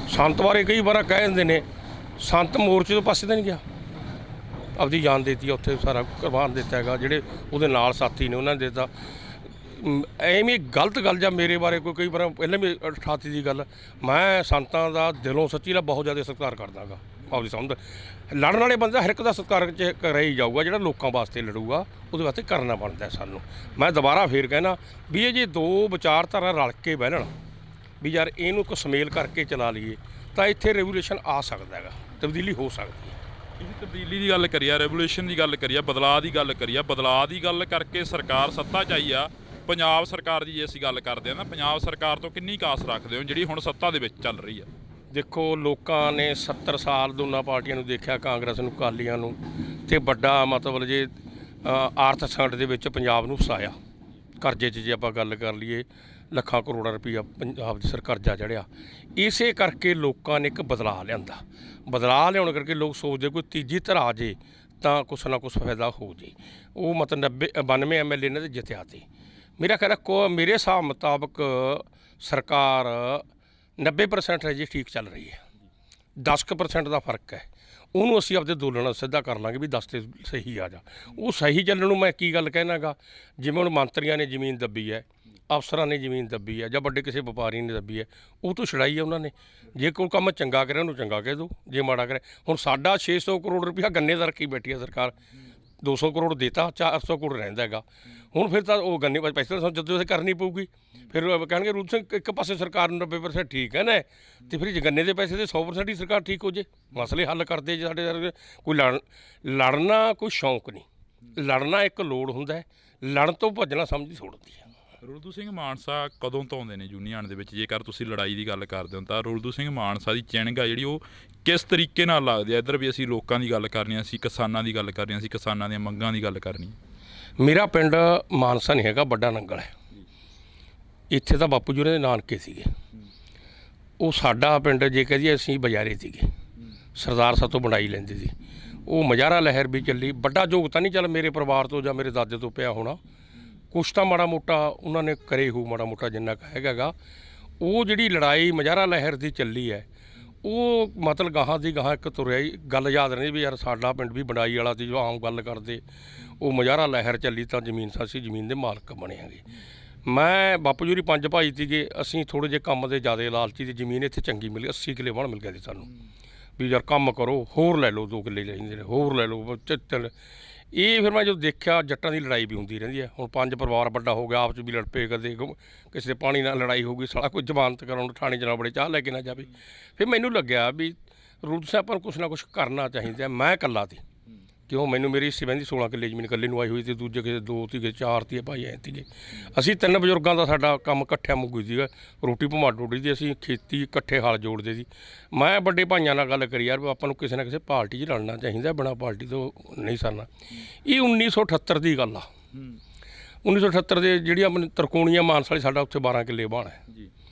ਸੰਤ ਬਾਰੇ ਕਈ ਵਾਰ ਕਹਿ ਦਿੰਦੇ ਨੇ ਸੰਤ ਮੋਰਚੇ ਤੋਂ ਪਾਸੇ ਤਾਂ ਨਹੀਂ ਗਿਆ, ਆਪਦੀ ਜਾਨ ਦੇਤੀ ਆ, ਉੱਥੇ ਸਾਰਾ ਕੁਰਬਾਨ ਦਿੱਤਾ ਹੈਗਾ। ਜਿਹੜੇ ਉਹਦੇ ਨਾਲ ਸਾਥੀ ਨੇ ਉਹਨਾਂ ਨੇ ਦਿੱਤਾ। ਐਵੇਂ ਗਲਤ ਗੱਲ ਜਾਂ ਮੇਰੇ ਬਾਰੇ ਕੋਈ ਕਈ ਵਾਰ ਪਹਿਲਾਂ ਵੀ ਠਾਤੀ ਦੀ ਗੱਲ, ਮੈਂ ਸੰਤਾਂ ਦਾ ਦਿਲੋਂ ਸੱਚੀ ਦਾ ਬਹੁਤ ਜ਼ਿਆਦਾ ਸਤਿਕਾਰ ਕਰਦਾ ਗਾ। ਆਪਦੀ ਸਮਝ ਲੜਨ ਵਾਲੇ ਬੰਦੇ ਹਰ ਇੱਕ ਦਾ ਸਤਿਕਾਰ ਕਰਿਆ ਹੀ ਜਾਊਗਾ, ਜਿਹੜਾ ਲੋਕਾਂ ਵਾਸਤੇ ਲੜੂਗਾ ਉਹਦੇ ਵਾਸਤੇ ਕਰਨਾ ਬਣਦਾ ਸਾਨੂੰ। ਮੈਂ ਦੁਬਾਰਾ ਫੇਰ ਕਹਿਣਾ ਵੀ ਇਹ ਜੇ ਦੋ ਵਿਚਾਰਧਾਰਾ ਰਲ ਕੇ ਬਹਿਣ ਵੀ ਯਾਰ ਇਹਨੂੰ ਇੱਕ ਸੁਮੇਲ ਕਰਕੇ ਚਲਾ ਲਈਏ ਤਾਂ ਇੱਥੇ ਰੈਵੋਲੂਸ਼ਨ ਆ ਸਕਦਾ ਹੈਗਾ, ਤਬਦੀਲੀ ਹੋ ਸਕਦੀ ਹੈ। ਇਹ ਤਬਦੀਲੀ ਦੀ ਗੱਲ ਕਰੀਏ, ਰੈਵੋਲੂਸ਼ਨ ਦੀ ਗੱਲ ਕਰੀਏ, ਬਦਲਾਅ ਦੀ ਗੱਲ ਕਰੀਏ, ਬਦਲਾਅ ਦੀ ਗੱਲ ਕਰਕੇ ਸਰਕਾਰ ਸੱਤਾ 'ਚ ਆਈ ਆ। ਪੰਜਾਬ ਸਰਕਾਰ ਦੀ ਜੇ ਅਸੀਂ ਗੱਲ ਕਰਦੇ ਹਾਂ ਨਾ, ਪੰਜਾਬ ਸਰਕਾਰ ਤੋਂ ਕਿੰਨੀ ਕਾਸ ਰੱਖਦੇ ਹੋ ਜਿਹੜੀ ਹੁਣ ਸੱਤਾ ਦੇ ਵਿੱਚ ਚੱਲ ਰਹੀ ਆ? ਦੇਖੋ, ਲੋਕਾਂ ਨੇ 70 ਸਾਲ ਦੋਨਾਂ ਪਾਰਟੀਆਂ ਨੂੰ ਦੇਖਿਆ, ਕਾਂਗਰਸ ਨੂੰ, ਅਕਾਲੀਆਂ ਨੂੰ, ਤੇ ਵੱਡਾ ਮਤਲਬ ਜੇ ਆਰਥਿਕ ਸੰਕਟ ਦੇ ਵਿੱਚ ਪੰਜਾਬ ਨੂੰ ਫਸਾਇਆ। ਕਰਜ਼ੇ 'ਚ ਜੇ ਆਪਾਂ ਗੱਲ ਕਰ ਲਈਏ, ਲੱਖਾਂ ਕਰੋੜਾਂ ਰੁਪਈਆ ਪੰਜਾਬ ਦੀ ਸਰਕਾਰ ਕਰਜ਼ਾ ਚੜ੍ਹਿਆ। ਇਸੇ ਕਰਕੇ ਲੋਕਾਂ ਨੇ ਇੱਕ ਬਦਲਾਅ ਲਿਆਂਦਾ। ਬਦਲਾਅ ਲਿਆਉਣ ਕਰਕੇ ਲੋਕ ਸੋਚਦੇ ਕੋਈ ਤੀਜੀ ਧਿਰ ਆ ਜੇ ਤਾਂ ਕੁਛ ਨਾ ਕੁਛ ਫਾਇਦਾ ਹੋ ਜੇ। ਉਹ ਮਤਲਬ 92 MLA ਇਹਨਾਂ ਦੇ ਜਿੱਤਿਆ ਤੇ ਮੇਰਾ ਖਿਆਲ ਮੇਰੇ ਹਿਸਾਬ ਮੁਤਾਬਕ ਸਰਕਾਰ 90% ਹਜੇ ਠੀਕ ਚੱਲ ਰਹੀ ਹੈ। 10% ਦਾ ਫਰਕ ਹੈ, ਉਹਨੂੰ ਅਸੀਂ ਆਪਦੇ ਅੰਦੋਲਨ ਨਾਲ ਸਿੱਧਾ ਕਰ ਲਾਂਗੇ ਵੀ 10 ਤੇ ਸਹੀ ਆ ਜਾ। ਉਹ ਸਹੀ ਚੱਲਣ ਨੂੰ ਮੈਂ ਕੀ ਗੱਲ ਕਹਿਣਾ ਗਾ, ਜਿਵੇਂ ਹੁਣ ਮੰਤਰੀਆਂ ਨੇ ਜ਼ਮੀਨ ਦੱਬੀ ਹੈ, ਅਫਸਰਾਂ ਨੇ ਜ਼ਮੀਨ ਦੱਬੀ ਹੈ, ਜਾਂ ਵੱਡੇ ਕਿਸੇ ਵਪਾਰੀ ਨੇ ਦੱਬੀ ਹੈ, ਉਹ ਤੋਂ ਛੁਡਾਈ ਹੈ ਉਹਨਾਂ ਨੇ। ਜੇ ਕੋਈ ਕੰਮ ਚੰਗਾ ਕਰੇ ਉਹਨੂੰ ਚੰਗਾ ਕਹਿ ਦਿਓ, ਜੇ ਮਾੜਾ ਕਰੇ। ਹੁਣ ਸਾਡਾ 600 ਕਰੋੜ ਰੁਪਇਆ ਗੰਨੇ ਦਾ ਰੱਖੀ ਬੈਠੀ ਹੈ ਸਰਕਾਰ, 200 ਕਰੋੜ ਦੇਤਾ, 400 ਕਰੋੜ ਰਹਿੰਦਾ ਹੈਗਾ। ਹੁਣ ਫਿਰ ਤਾਂ ਉਹ ਗੰਨੇ ਪੈਸੇ ਜਦੋਂ ਅਸੀਂ ਕਰਨੀ ਪਊਗੀ, ਫਿਰ ਕਹਿਣਗੇ ਰੂਲ ਸਿੰਘ ਇੱਕ ਪਾਸੇ ਸਰਕਾਰ ਨੂੰ 90% ਠੀਕ ਹੈ ਨਾ, ਤੇ ਫਿਰ ਜੇ ਗੰਨੇ ਦੇ ਪੈਸੇ ਦੇ 100% ਹੀ ਸਰਕਾਰ ਠੀਕ ਹੋ ਜੇ, ਮਸਲੇ ਹੱਲ ਕਰਦੇ ਜੇ ਸਾਡੇ। ਕੋਈ ਲੜਨਾ ਕੋਈ ਸ਼ੌਂਕ ਨਹੀਂ, ਲੜਨਾ ਇੱਕ ਲੋੜ ਹੁੰਦਾ ਹੈ, ਲੜਨ ਤੋਂ ਭੱਜਣਾ ਸਮਝ ਹੀ ਥੋੜ੍ਹੀ ਹੈ। ਰੁਲਦੂ ਸਿੰਘ ਮਾਨਸਾ ਕਦੋਂ ਤੋਂ ਆਉਂਦੇ ਨੇ ਯੂਨੀਅਨ ਦੇ ਵਿੱਚ? ਜੇਕਰ ਤੁਸੀਂ ਲੜਾਈ ਦੀ ਗੱਲ ਕਰਦੇ ਹੋ ਤਾਂ ਰੁਲਦੂ ਸਿੰਘ ਮਾਨਸਾ ਦੀ ਚਿਣਗ ਆ ਜਿਹੜੀ ਉਹ ਕਿਸ ਤਰੀਕੇ ਨਾਲ ਲੱਗਦੀ ਆ? ਇੱਧਰ ਵੀ ਅਸੀਂ ਲੋਕਾਂ ਦੀ ਗੱਲ ਕਰਨੀ, ਅਸੀਂ ਕਿਸਾਨਾਂ ਦੀ ਗੱਲ ਕਰਨੀ, ਅਸੀਂ ਕਿਸਾਨਾਂ ਦੀਆਂ ਮੰਗਾਂ ਦੀ ਗੱਲ ਕਰਨੀ। ਮੇਰਾ ਪਿੰਡ ਮਾਨਸਾ ਨਹੀਂ ਹੈਗਾ, ਵੱਡਾ ਨੰਗਲ ਹੈ। ਇੱਥੇ ਤਾਂ ਬਾਪੂ ਜੀ ਉਹਨਾਂ ਦੇ ਨਾਨਕੇ ਸੀਗੇ। ਉਹ ਸਾਡਾ ਪਿੰਡ ਜੇ ਕਹਿ ਦਈਏ ਅਸੀਂ ਬਜ਼ਾਰੇ ਸੀਗੇ, ਸਰਦਾਰ ਸਾਤੋਂ ਵੰਡਾਈ ਲੈਂਦੇ ਸੀ। ਉਹ ਮਜ਼ਾਰਾ ਲਹਿਰ ਵੀ ਚੱਲੀ, ਵੱਡਾ ਯੋਗਤਾ ਨਹੀਂ ਚੱਲ ਮੇਰੇ ਪਰਿਵਾਰ ਤੋਂ ਜਾਂ ਮੇਰੇ ਦਾਦੇ ਤੋਂ ਪਿਆ ਹੋਣਾ, ਕੁਛ ਤਾਂ ਮਾੜਾ ਮੋਟਾ ਉਹਨਾਂ ਨੇ ਕਰੇ ਹੋ, ਮਾੜਾ ਮੋਟਾ ਜਿੰਨਾ ਕੁ ਹੈਗਾ ਗਾ। ਉਹ ਜਿਹੜੀ ਲੜਾਈ ਮਜ਼ਾਰਾ ਲਹਿਰ ਦੀ ਚੱਲੀ ਹੈ, ਉਹ ਮਤਲਬ ਗਾਹਾਂ ਦੀ ਗਾਹਾਂ ਇੱਕ ਤੁਰਿਆ ਹੀ। ਗੱਲ ਯਾਦ ਰਹਿੰਦੀ ਵੀ ਯਾਰ ਸਾਡਾ ਪਿੰਡ ਵੀ ਵੰਡਾਈ ਵਾਲਾ ਸੀ, ਜੋ ਆਮ ਗੱਲ ਕਰਦੇ। ਉਹ ਮਜ਼ਾਰਾ ਲਹਿਰ ਚੱਲੀ ਤਾਂ ਜ਼ਮੀਨ ਸਾਸੀ ਜ਼ਮੀਨ ਦੇ ਮਾਲਕ ਬਣੇ ਹੈਗੇ। ਮੈਂ ਬਾਪੂ ਜੀ 5 ਭਾਈ ਸੀਗੇ, ਅਸੀਂ ਥੋੜ੍ਹੇ ਜਿਹੇ ਕੰਮ ਦੇ ਜ਼ਿਆਦਾ ਲਾਲਚੀ, ਦੀ ਜ਼ਮੀਨ ਇੱਥੇ ਚੰਗੀ ਮਿਲੀ, 80 ਕਿੱਲੇ ਬਣ ਮਿਲ ਗਿਆ ਸੀ ਸਾਨੂੰ ਵੀ ਯਾਰ ਕੰਮ ਕਰੋ, ਹੋਰ ਲੈ ਲਓ 2 ਕਿੱਲੇ ਲੈਂਦੇ ਨੇ, ਹੋਰ ਲੈ ਲਓ। ਇਹ ਫਿਰ ਮੈਂ ਜਦੋਂ ਦੇਖਿਆ ਜੱਟਾਂ ਦੀ ਲੜਾਈ ਵੀ ਹੁੰਦੀ ਰਹਿੰਦੀ ਹੈ। ਹੁਣ 5 ਪਰਿਵਾਰ ਵੱਡਾ ਹੋ ਗਿਆ, ਆਪਸ 'ਚ ਵੀ ਲੜ ਪਏ, ਕਦੇ ਕਿਸੇ ਦੇ ਪਾਣੀ ਨਾਲ ਲੜਾਈ ਹੋ ਗਈ, ਸਾਲਾ ਕੋਈ ਜ਼ਮਾਨਤ ਕਰਾਉਣ ਥਾਣੇ 'ਚ ਨਾ ਬੜੇ, ਚਾਹ ਲੈ ਕੇ ਨਾ ਜਾਵੇ। ਫਿਰ ਮੈਨੂੰ ਲੱਗਿਆ ਵੀ ਰੂਦ ਸਾਹਿਬ ਆਪਾਂ ਨੂੰ ਕੁਛ ਨਾ ਕੁਛ ਕਰਨਾ ਚਾਹੀਦਾ। ਮੈਂ ਇਕੱਲਾ ਤੀ, ਕਿਉਂ ਮੈਨੂੰ ਮੇਰੀ ਹਿੱਸੇ ਬਹਿੰਦੀ 16 ਕਿੱਲੇ ਜ਼ਮੀਨ ਇਕੱਲੇ ਨੂੰ ਆਈ ਹੋਈ ਤੇ ਦੂਜੇ ਕਿਸੇ 2 ਸੀਗੇ 4 ਤੀ ਭਾਈ ਐ ਸੀਗੇ। ਅਸੀਂ 3 ਬਜ਼ੁਰਗਾਂ ਦਾ ਸਾਡਾ ਕੰਮ ਇਕੱਠਿਆਂ ਮੁੱਕ ਗਈ ਸੀਗਾ, ਰੋਟੀ ਭਮਾ ਟੋੜੀ ਦੀ, ਅਸੀਂ ਖੇਤੀ ਇਕੱਠੇ ਹਲ ਜੋੜਦੇ ਸੀ। ਮੈਂ ਵੱਡੇ ਭਾਈਆਂ ਨਾਲ ਗੱਲ ਕਰੀ, ਯਾਰ ਆਪਾਂ ਨੂੰ ਕਿਸੇ ਨਾ ਕਿਸੇ ਪਾਰਟੀ 'ਚ ਰਲਣਾ ਚਾਹੀਦਾ, ਬਿਨਾਂ ਪਾਰਟੀ ਤੋਂ ਨਹੀਂ ਸਰਨਾ। ਇਹ 1978 ਦੀ ਗੱਲ ਆ। 1978 ਦੇ ਜਿਹੜੀ ਆਪਣੀ ਤਰਕੋਣੀਆਂ ਮਾਨਸਾ ਵਾਲੀ, ਸਾਡਾ ਉੱਥੇ 12 ਕਿੱਲੇ ਬਾਣ ਹੈ।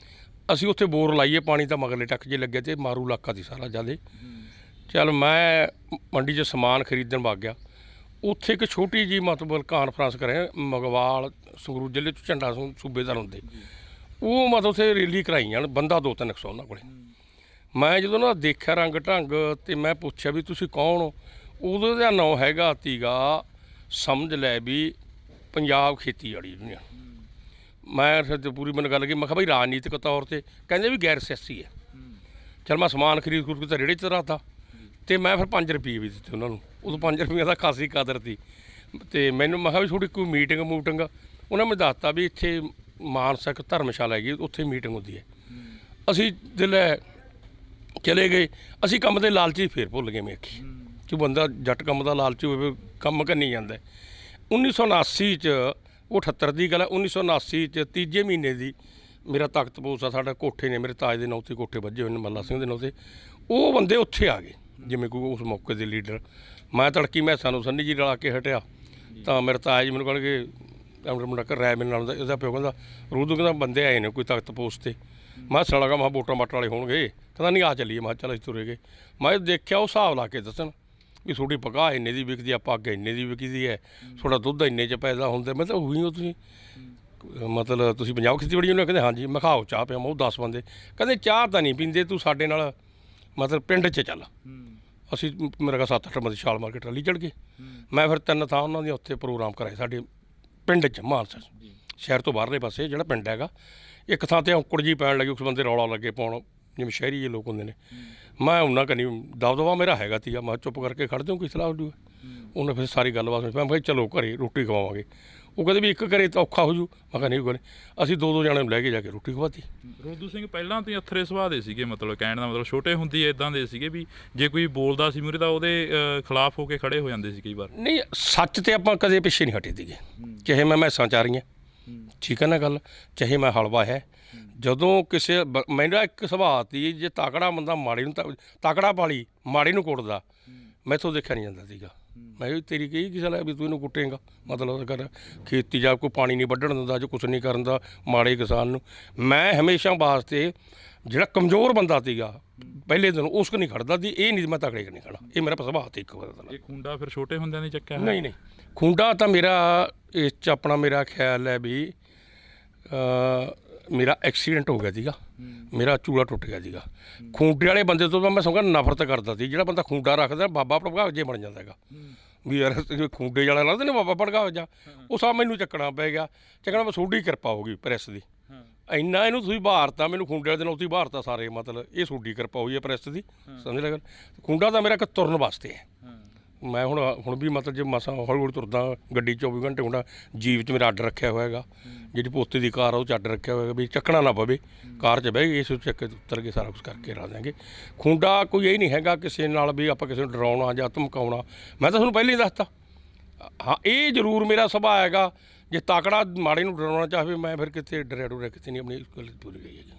ਅਸੀਂ ਉੱਥੇ ਬੋਰ ਲਾਈਏ, ਪਾਣੀ ਤਾਂ ਮਗਰਲੇ ਟੱਕ ਜੇ ਲੱਗੇ ਤੇ ਮਾਰੂ ਇਲਾਕਾ ਸੀ ਸਾਰਾ ਜ਼ਿਆਦਾ। ਚੱਲ ਮੈਂ ਮੰਡੀ 'ਚ ਸਮਾਨ ਖਰੀਦਣ ਵਗ ਗਿਆ। ਉੱਥੇ ਇੱਕ ਛੋਟੀ ਜਿਹੀ ਮਤਲਬ ਕਾਨਫਰੰਸ ਕਰੇ, ਮਗਵਾਲ ਸੰਗਰੂਰ ਜ਼ਿਲ੍ਹੇ 'ਚ ਝੰਡਾ ਸੂਬੇਦਾਰ ਹੁੰਦੇ, ਉਹ ਮਤਲਬ ਉੱਥੇ ਰੈਲੀ ਕਰਾਈ ਜਾਣ, ਬੰਦਾ 2-300 ਉਹਨਾਂ ਕੋਲੇ। ਮੈਂ ਜਦੋਂ ਨਾ ਦੇਖਿਆ ਰੰਗ ਢੰਗ, ਤੇ ਮੈਂ ਪੁੱਛਿਆ ਵੀ ਤੁਸੀਂ ਕੌਣ ਹੋ? ਉਦੋਂ ਦਾ ਨਾਂ ਹੈਗਾ ਤੀਗਾ, ਸਮਝ ਲੈ ਵੀ ਪੰਜਾਬ ਖੇਤੀਬਾੜੀ ਯੂਨੀਅਨ। ਮੈਂ ਫਿਰ ਪੂਰੀ ਮੈਨੂੰ ਗੱਲ ਕੀ, ਮੈਂ ਕਿਹਾ ਬਈ ਰਾਜਨੀਤਿਕ ਤੌਰ 'ਤੇ ਕਹਿੰਦੇ ਵੀ ਗੈਰ ਸਿਆਸੀ ਹੈ। ਚਲ ਮੈਂ ਸਮਾਨ ਖਰੀਦ ਕੇ ਤਾਂ ਰੇੜੇ 'ਚ ਰੱਖਤਾ, ਤੇ ਮੈਂ ਫਿਰ 5 ਰੁਪਏ ਵੀ ਦਿੱਤੇ ਉਹਨਾਂ ਨੂੰ। ਉਦੋਂ 5 ਰੁਪਏ ਦਾ ਖਾਸੀ ਕਦਰ ਸੀ। ਤੇ ਮੈਨੂੰ ਮੈਂ ਕਿਹਾ ਵੀ ਥੋੜੀ ਕੋਈ ਮੀਟਿੰਗ ਉਹਨਾਂ ਮੈਨੂੰ ਦੱਸਤਾ ਵੀ ਇੱਥੇ ਮਾਨਸਾ ਇੱਕ ਧਰਮਸ਼ਾਲਾ ਹੈਗੀ, ਉੱਥੇ ਮੀਟਿੰਗ ਹੁੰਦੀ ਹੈ। ਅਸੀਂ ਦਿਲੇ ਚਲੇ ਗਏ। ਅਸੀਂ ਕੰਮ ਦੇ ਲਾਲਚੀ ਫੇਰ ਭੁੱਲ ਗਏ। ਮੈਂ ਆਖੀ ਕਿ ਬੰਦਾ ਜੱਟ ਕੰਮ ਦਾ ਲਾਲਚੀ ਹੋਵੇ, ਕੰਮ ਕਰਨੀ ਜਾਂਦਾ। 1979 'ਚ, ਉਹ 78 ਦੀ ਗੱਲ ਹੈ, 1979 'ਚ 3 ਮਹੀਨੇ ਦੀ ਮੇਰਾ ਤਖਤ ਪੋਸ ਆ, ਸਾਡਾ ਕੋਠੇ ਨੇ ਮੇਰੇ ਤਾਏ ਦੇ ਨਾਂ 'ਤੇ ਕੋਠੇ ਵੱਜੇ ਹੋਏ ਨੇ, ਮੱਲਾ ਸਿੰਘ ਦੇ ਨਾਂ 'ਤੇ। ਉਹ ਬੰਦੇ ਉੱਥੇ ਆ ਗਏ ਜਿਵੇਂ ਕੋਈ ਉਸ ਮੌਕੇ ਦੇ ਲੀਡਰ। ਮੈਂ ਤੜਕੀ ਮੈਸਾਂ ਨੂੰ ਸੰਨੀ ਜੀ ਰਲਾ ਕੇ ਹਟਿਆ, ਤਾਂ ਮੇਰੇ ਤਾਇਆ ਜੀ ਮੈਨੂੰ ਕਹਿਣਗੇ ਮੁੰਡਾ ਘਰ ਰਾਇ ਮੇਰੇ ਨਾਲ ਦਾ, ਇਹਦਾ ਪਿਓ ਕਹਿੰਦਾ ਰੂਦੂ ਕਹਿੰਦਾ ਬੰਦੇ ਆਏ ਨੇ ਕੋਈ ਤਖਤ ਪੋਸ 'ਤੇ। ਮੈਂ ਸੁਣ ਲਗਾ, ਮੈਂ ਵੋਟਾਂ ਵਾਟਾਂ ਵਾਲੇ ਹੋਣਗੇ। ਕਹਿੰਦਾ ਨਹੀਂ ਆ ਚੱਲੀਏ। ਮੈਂ ਚੱਲ ਅਸੀਂ ਤੁਰੇ ਗਏ। ਮੈਂ ਦੇਖਿਆ ਉਹ ਹਿਸਾਬ ਲਾ ਕੇ ਦੱਸਣ ਵੀ ਤੁਹਾਡੀ ਪਗਾਹ ਇੰਨੇ ਦੀ ਵਿਕਦੀ ਆ, ਪੱਗ ਇੰਨੇ ਦੀ ਵਿਕਦੀ ਹੈ, ਤੁਹਾਡਾ ਦੁੱਧ ਇੰਨੇ 'ਚ ਪੈਦਾ ਹੁੰਦਾ। ਮੈਂ ਤਾਂ ਉਹੀ ਹੋ ਤੁਸੀਂ, ਮਤਲਬ ਤੁਸੀਂ ਪੰਜਾਬ ਖੇਤੀਬਾੜੀ ਯੂਨੀਅਨ? ਕਹਿੰਦੇ ਹਾਂਜੀ। ਮੈਂ ਖਾਓ ਚਾਹ ਪਿਆ। ਮੈਂ ਉਹ 10 ਬੰਦੇ ਕਹਿੰਦੇ ਚਾਹ ਤਾਂ ਨਹੀਂ ਪੀਂਦੇ, ਤੂੰ ਸਾਡੇ ਨਾਲ ਮਤਲਬ ਪਿੰਡ 'ਚ ਚੱਲ। ਅਸੀਂ ਮੇਰਾ ਕਹਾ 7-8 ਬੰਦੇ ਛਾਲ ਮਾਰ ਕੇ ਟਰਾਲੀ ਚੜ੍ਹ ਗਏ। ਮੈਂ ਫਿਰ 3 ਥਾਂ ਉਹਨਾਂ ਦੀਆਂ ਉੱਥੇ ਪ੍ਰੋਗਰਾਮ ਕਰਾਏ ਸਾਡੇ ਪਿੰਡ 'ਚ, ਮਾਨਸਾ ਸ਼ਹਿਰ ਤੋਂ ਬਾਹਰਲੇ ਪਾਸੇ ਜਿਹੜਾ ਪਿੰਡ ਹੈਗਾ। ਇੱਕ ਥਾਂ 'ਤੇ ਔਂਕੜ ਜੀ ਪੈਣ ਲੱਗੀ, ਉਸ ਬੰਦੇ ਰੌਲਾ ਲੱਗੇ ਪਾਉਣ, ਜਿਵੇਂ ਸ਼ਹਿਰੀ ਜਿਹੇ ਲੋਕ ਹੁੰਦੇ ਨੇ। ਮੈਂ ਉਹਨਾਂ ਕਨੀ ਦਬਦਬਾ ਮੇਰਾ ਹੈਗਾ ਤੀਗਾ, ਮੈਂ ਚੁੱਪ ਕਰਕੇ ਖੜ੍ਹ ਦਿਓ, ਕੋਈ ਸਲਾਹ ਉੱਡੂ। ਉਹਨੇ ਫਿਰ ਸਾਰੀ ਗੱਲਬਾਤ ਮੈਂ ਕਿਹਾ ਚਲੋ ਘਰੇ ਰੋਟੀ ਖਵਾਵਾਂਗੇ। ਉਹ ਕਹਿੰਦੇ ਵੀ ਇੱਕ ਘਰੇ ਤਾਂ ਔਖਾ ਹੋ ਜੂ। ਮੈਂ ਕਿਹਾ ਨਹੀਂ ਕੋਈ ਨਹੀਂ। ਅਸੀਂ 2-2 ਜਣੇ ਨੂੰ ਲੈ ਕੇ ਜਾ ਕੇ ਰੋਟੀ ਖਵਾਤੀ। ਰੋਦੂ ਸਿੰਘ ਪਹਿਲਾਂ ਤੋਂ ਹੀ ਅਥਰੇ ਸੁਭਾਅ ਦੇ ਸੀਗੇ, ਮਤਲਬ ਕਹਿਣ ਦਾ ਮਤਲਬ ਛੋਟੇ ਹੁੰਦੀ ਇੱਦਾਂ ਦੇ ਸੀਗੇ ਵੀ ਜੇ ਕੋਈ ਬੋਲਦਾ ਸੀ ਮੂਹਰੇ ਤਾਂ ਉਹਦੇ ਖਿਲਾਫ ਹੋ ਕੇ ਖੜੇ ਹੋ ਜਾਂਦੇ ਸੀ ਕਈ ਵਾਰ। ਨਹੀਂ, ਸੱਚ ਤੇ ਆਪਾਂ ਕਦੇ ਪਿੱਛੇ ਨਹੀਂ ਹਟੇ ਸੀਗੇ, ਚਾਹੇ ਮੈਂ ਮੈਸਾਂ ਚਾਰੀਆਂ, ਠੀਕ ਹੈ ਨਾ ਗੱਲ, ਚਾਹੇ ਮੈਂ ਹਲਵਾ ਹੈ। ਜਦੋਂ ਕਿਸੇ ਮੇਰਾ ਇੱਕ ਸੁਭਾਅ ਸੀ, ਜੇ ਤਾਕੜਾ ਬੰਦਾ ਮਾੜੇ ਨੂੰ ਤਾਕੜਾ ਪਾਲੀ, ਮਾੜੇ ਨੂੰ ਕੁੱਟਦਾ, ਮੈਥੋਂ ਦੇਖਿਆ ਨਹੀਂ ਜਾਂਦਾ ਸੀਗਾ। ਮੈਂ ਵੀ ਤੇਰੀ ਕਹੀ ਕਿਸੇ ਲੈ ਵੀ ਤੂੰ ਇਹਨੂੰ ਕੁੱਟੇਂਗਾ, ਮਤਲਬ ਕਰ ਖੇਤੀ ਜਾਂ ਕੋਈ ਪਾਣੀ ਨਹੀਂ ਵੱਢਣ ਦਿੰਦਾ, ਜੋ ਕੁਛ ਨਹੀਂ ਕਰਨ ਦਾ ਮਾੜੇ ਕਿਸਾਨ ਨੂੰ। ਮੈਂ ਹਮੇਸ਼ਾ ਵਾਸਤੇ ਜਿਹੜਾ ਕਮਜ਼ੋਰ ਬੰਦਾ ਸੀਗਾ ਪਹਿਲੇ ਦਿਨ ਉਸ ਕੋ ਨਹੀਂ ਖੜਦਾ ਸੀ। ਇਹ ਨਹੀਂ ਮੈਂ ਤਕੜੇ ਨਹੀਂ ਖੜਾ, ਇਹ ਮੇਰਾ ਸੁਭਾਅ ਸੀ ਇੱਕ ਵਾਰ। ਇਹ ਖੁੰਡਾ ਫਿਰ ਛੋਟੇ ਹੁੰਦਿਆਂ ਨਹੀਂ ਚੱਕਿਆ? ਨਹੀਂ, ਖੁੰਡਾ ਤਾਂ ਮੇਰਾ ਇਸ 'ਚ ਆਪਣਾ ਮੇਰਾ ਖਿਆਲ ਹੈ ਵੀ ਮੇਰਾ ਐਕਸੀਡੈਂਟ ਹੋ ਗਿਆ ਸੀਗਾ, ਮੇਰਾ ਚੂੜਾ ਟੁੱਟ ਗਿਆ ਸੀਗਾ। ਖੂੰਡੇ ਵਾਲੇ ਬੰਦੇ ਤੋਂ ਤਾਂ ਮੈਂ ਸਮਝਾ ਨਫ਼ਰਤ ਕਰਦਾ ਸੀ। ਜਿਹੜਾ ਬੰਦਾ ਖੂੰਡਾ ਰੱਖਦਾ ਬਾਬਾ ਭੜਕਾਵ ਜੇ ਬਣ ਜਾਂਦਾ ਹੈਗਾ ਵੀ ਯਾਰ ਖੂੰਡੇ ਵਾਲਾ ਲੱਗਦੇ ਨੇ ਬਾਬਾ ਭੜਕਾਵ ਜਾ। ਉਹ ਸਭ ਮੈਨੂੰ ਚੱਕਣਾ ਪੈ ਗਿਆ। ਚੱਕਣਾ, ਮੈਂ ਤੁਹਾਡੀ ਕਿਰਪਾ ਹੋ ਗਈ ਪ੍ਰੈਸ ਦੀ, ਇੰਨਾ ਇਹਨੂੰ ਤੁਸੀਂ ਬਹਾਰਤਾ, ਮੈਨੂੰ ਖੂੰਡੇ ਵਾਲੇ ਦੇ ਨਾਲ ਤੁਸੀਂ ਬਹਾਰਤਾ ਸਾਰੇ, ਮਤਲਬ ਇਹ ਤੁਹਾਡੀ ਕਿਰਪਾ ਹੋਈ ਹੈ ਪ੍ਰੈਸ ਦੀ, ਸਮਝ ਲਿਆ। ਖੂੰਡਾ ਤਾਂ ਮੇਰਾ ਇੱਕ ਤੁਰਨ ਵਾਸਤੇ ਹੈ। ਮੈਂ ਹੁਣ ਵੀ ਮਤਲਬ ਜੇ ਮਸਾਂ ਹੌਲੀ ਹੌਲੀ ਤੁਰਦਾ, ਗੱਡੀ 24 ਘੰਟੇ ਹੁੰਦਾ, ਜੀਪ 'ਚ ਮੇਰਾ ਅੱਡ ਰੱਖਿਆ ਹੋਇਆ ਹੈਗਾ। ਜਿਹੜੀ ਪੋਤੇ ਦੀ ਕਾਰ ਆ ਉਹ 'ਚ ਅੱਡ ਰੱਖਿਆ ਹੋਇਆ ਵੀ ਚੱਕਣਾ ਨਾ ਪਵੇ, ਕਾਰ 'ਚ ਬਹਿ ਗਏ ਇਸ ਚੱਕ ਕੇ ਉੱਤਰ ਕੇ ਸਾਰਾ ਕੁਛ ਕਰਕੇ ਲਾ ਦਿਆਂਗੇ। ਖੂੰਡਾ ਕੋਈ ਇਹ ਨਹੀਂ ਹੈਗਾ ਕਿਸੇ ਨਾਲ ਵੀ ਆਪਾਂ ਕਿਸੇ ਨੂੰ ਡਰਾਉਣਾ ਜਾਂ ਧਮਕਾਉਣਾ। ਮੈਂ ਤਾਂ ਤੁਹਾਨੂੰ ਪਹਿਲਾਂ ਹੀ ਦੱਸਤਾ। ਹਾਂ, ਇਹ ਜ਼ਰੂਰ ਮੇਰਾ ਸੁਭਾਅ ਹੈਗਾ, ਜੇ ਤਾਕੜਾ ਮਾੜੇ ਨੂੰ ਡਰਾਉਣਾ ਚਾਹਵੇ ਮੈਂ ਫਿਰ ਕਿਤੇ ਡਰਿਆ ਡੁਰਿਆ ਕਿਤੇ ਨਹੀਂ, ਆਪਣੀ ਗੱਲ ਪੂਰੀ ਗਈ ਹੈਗੀ।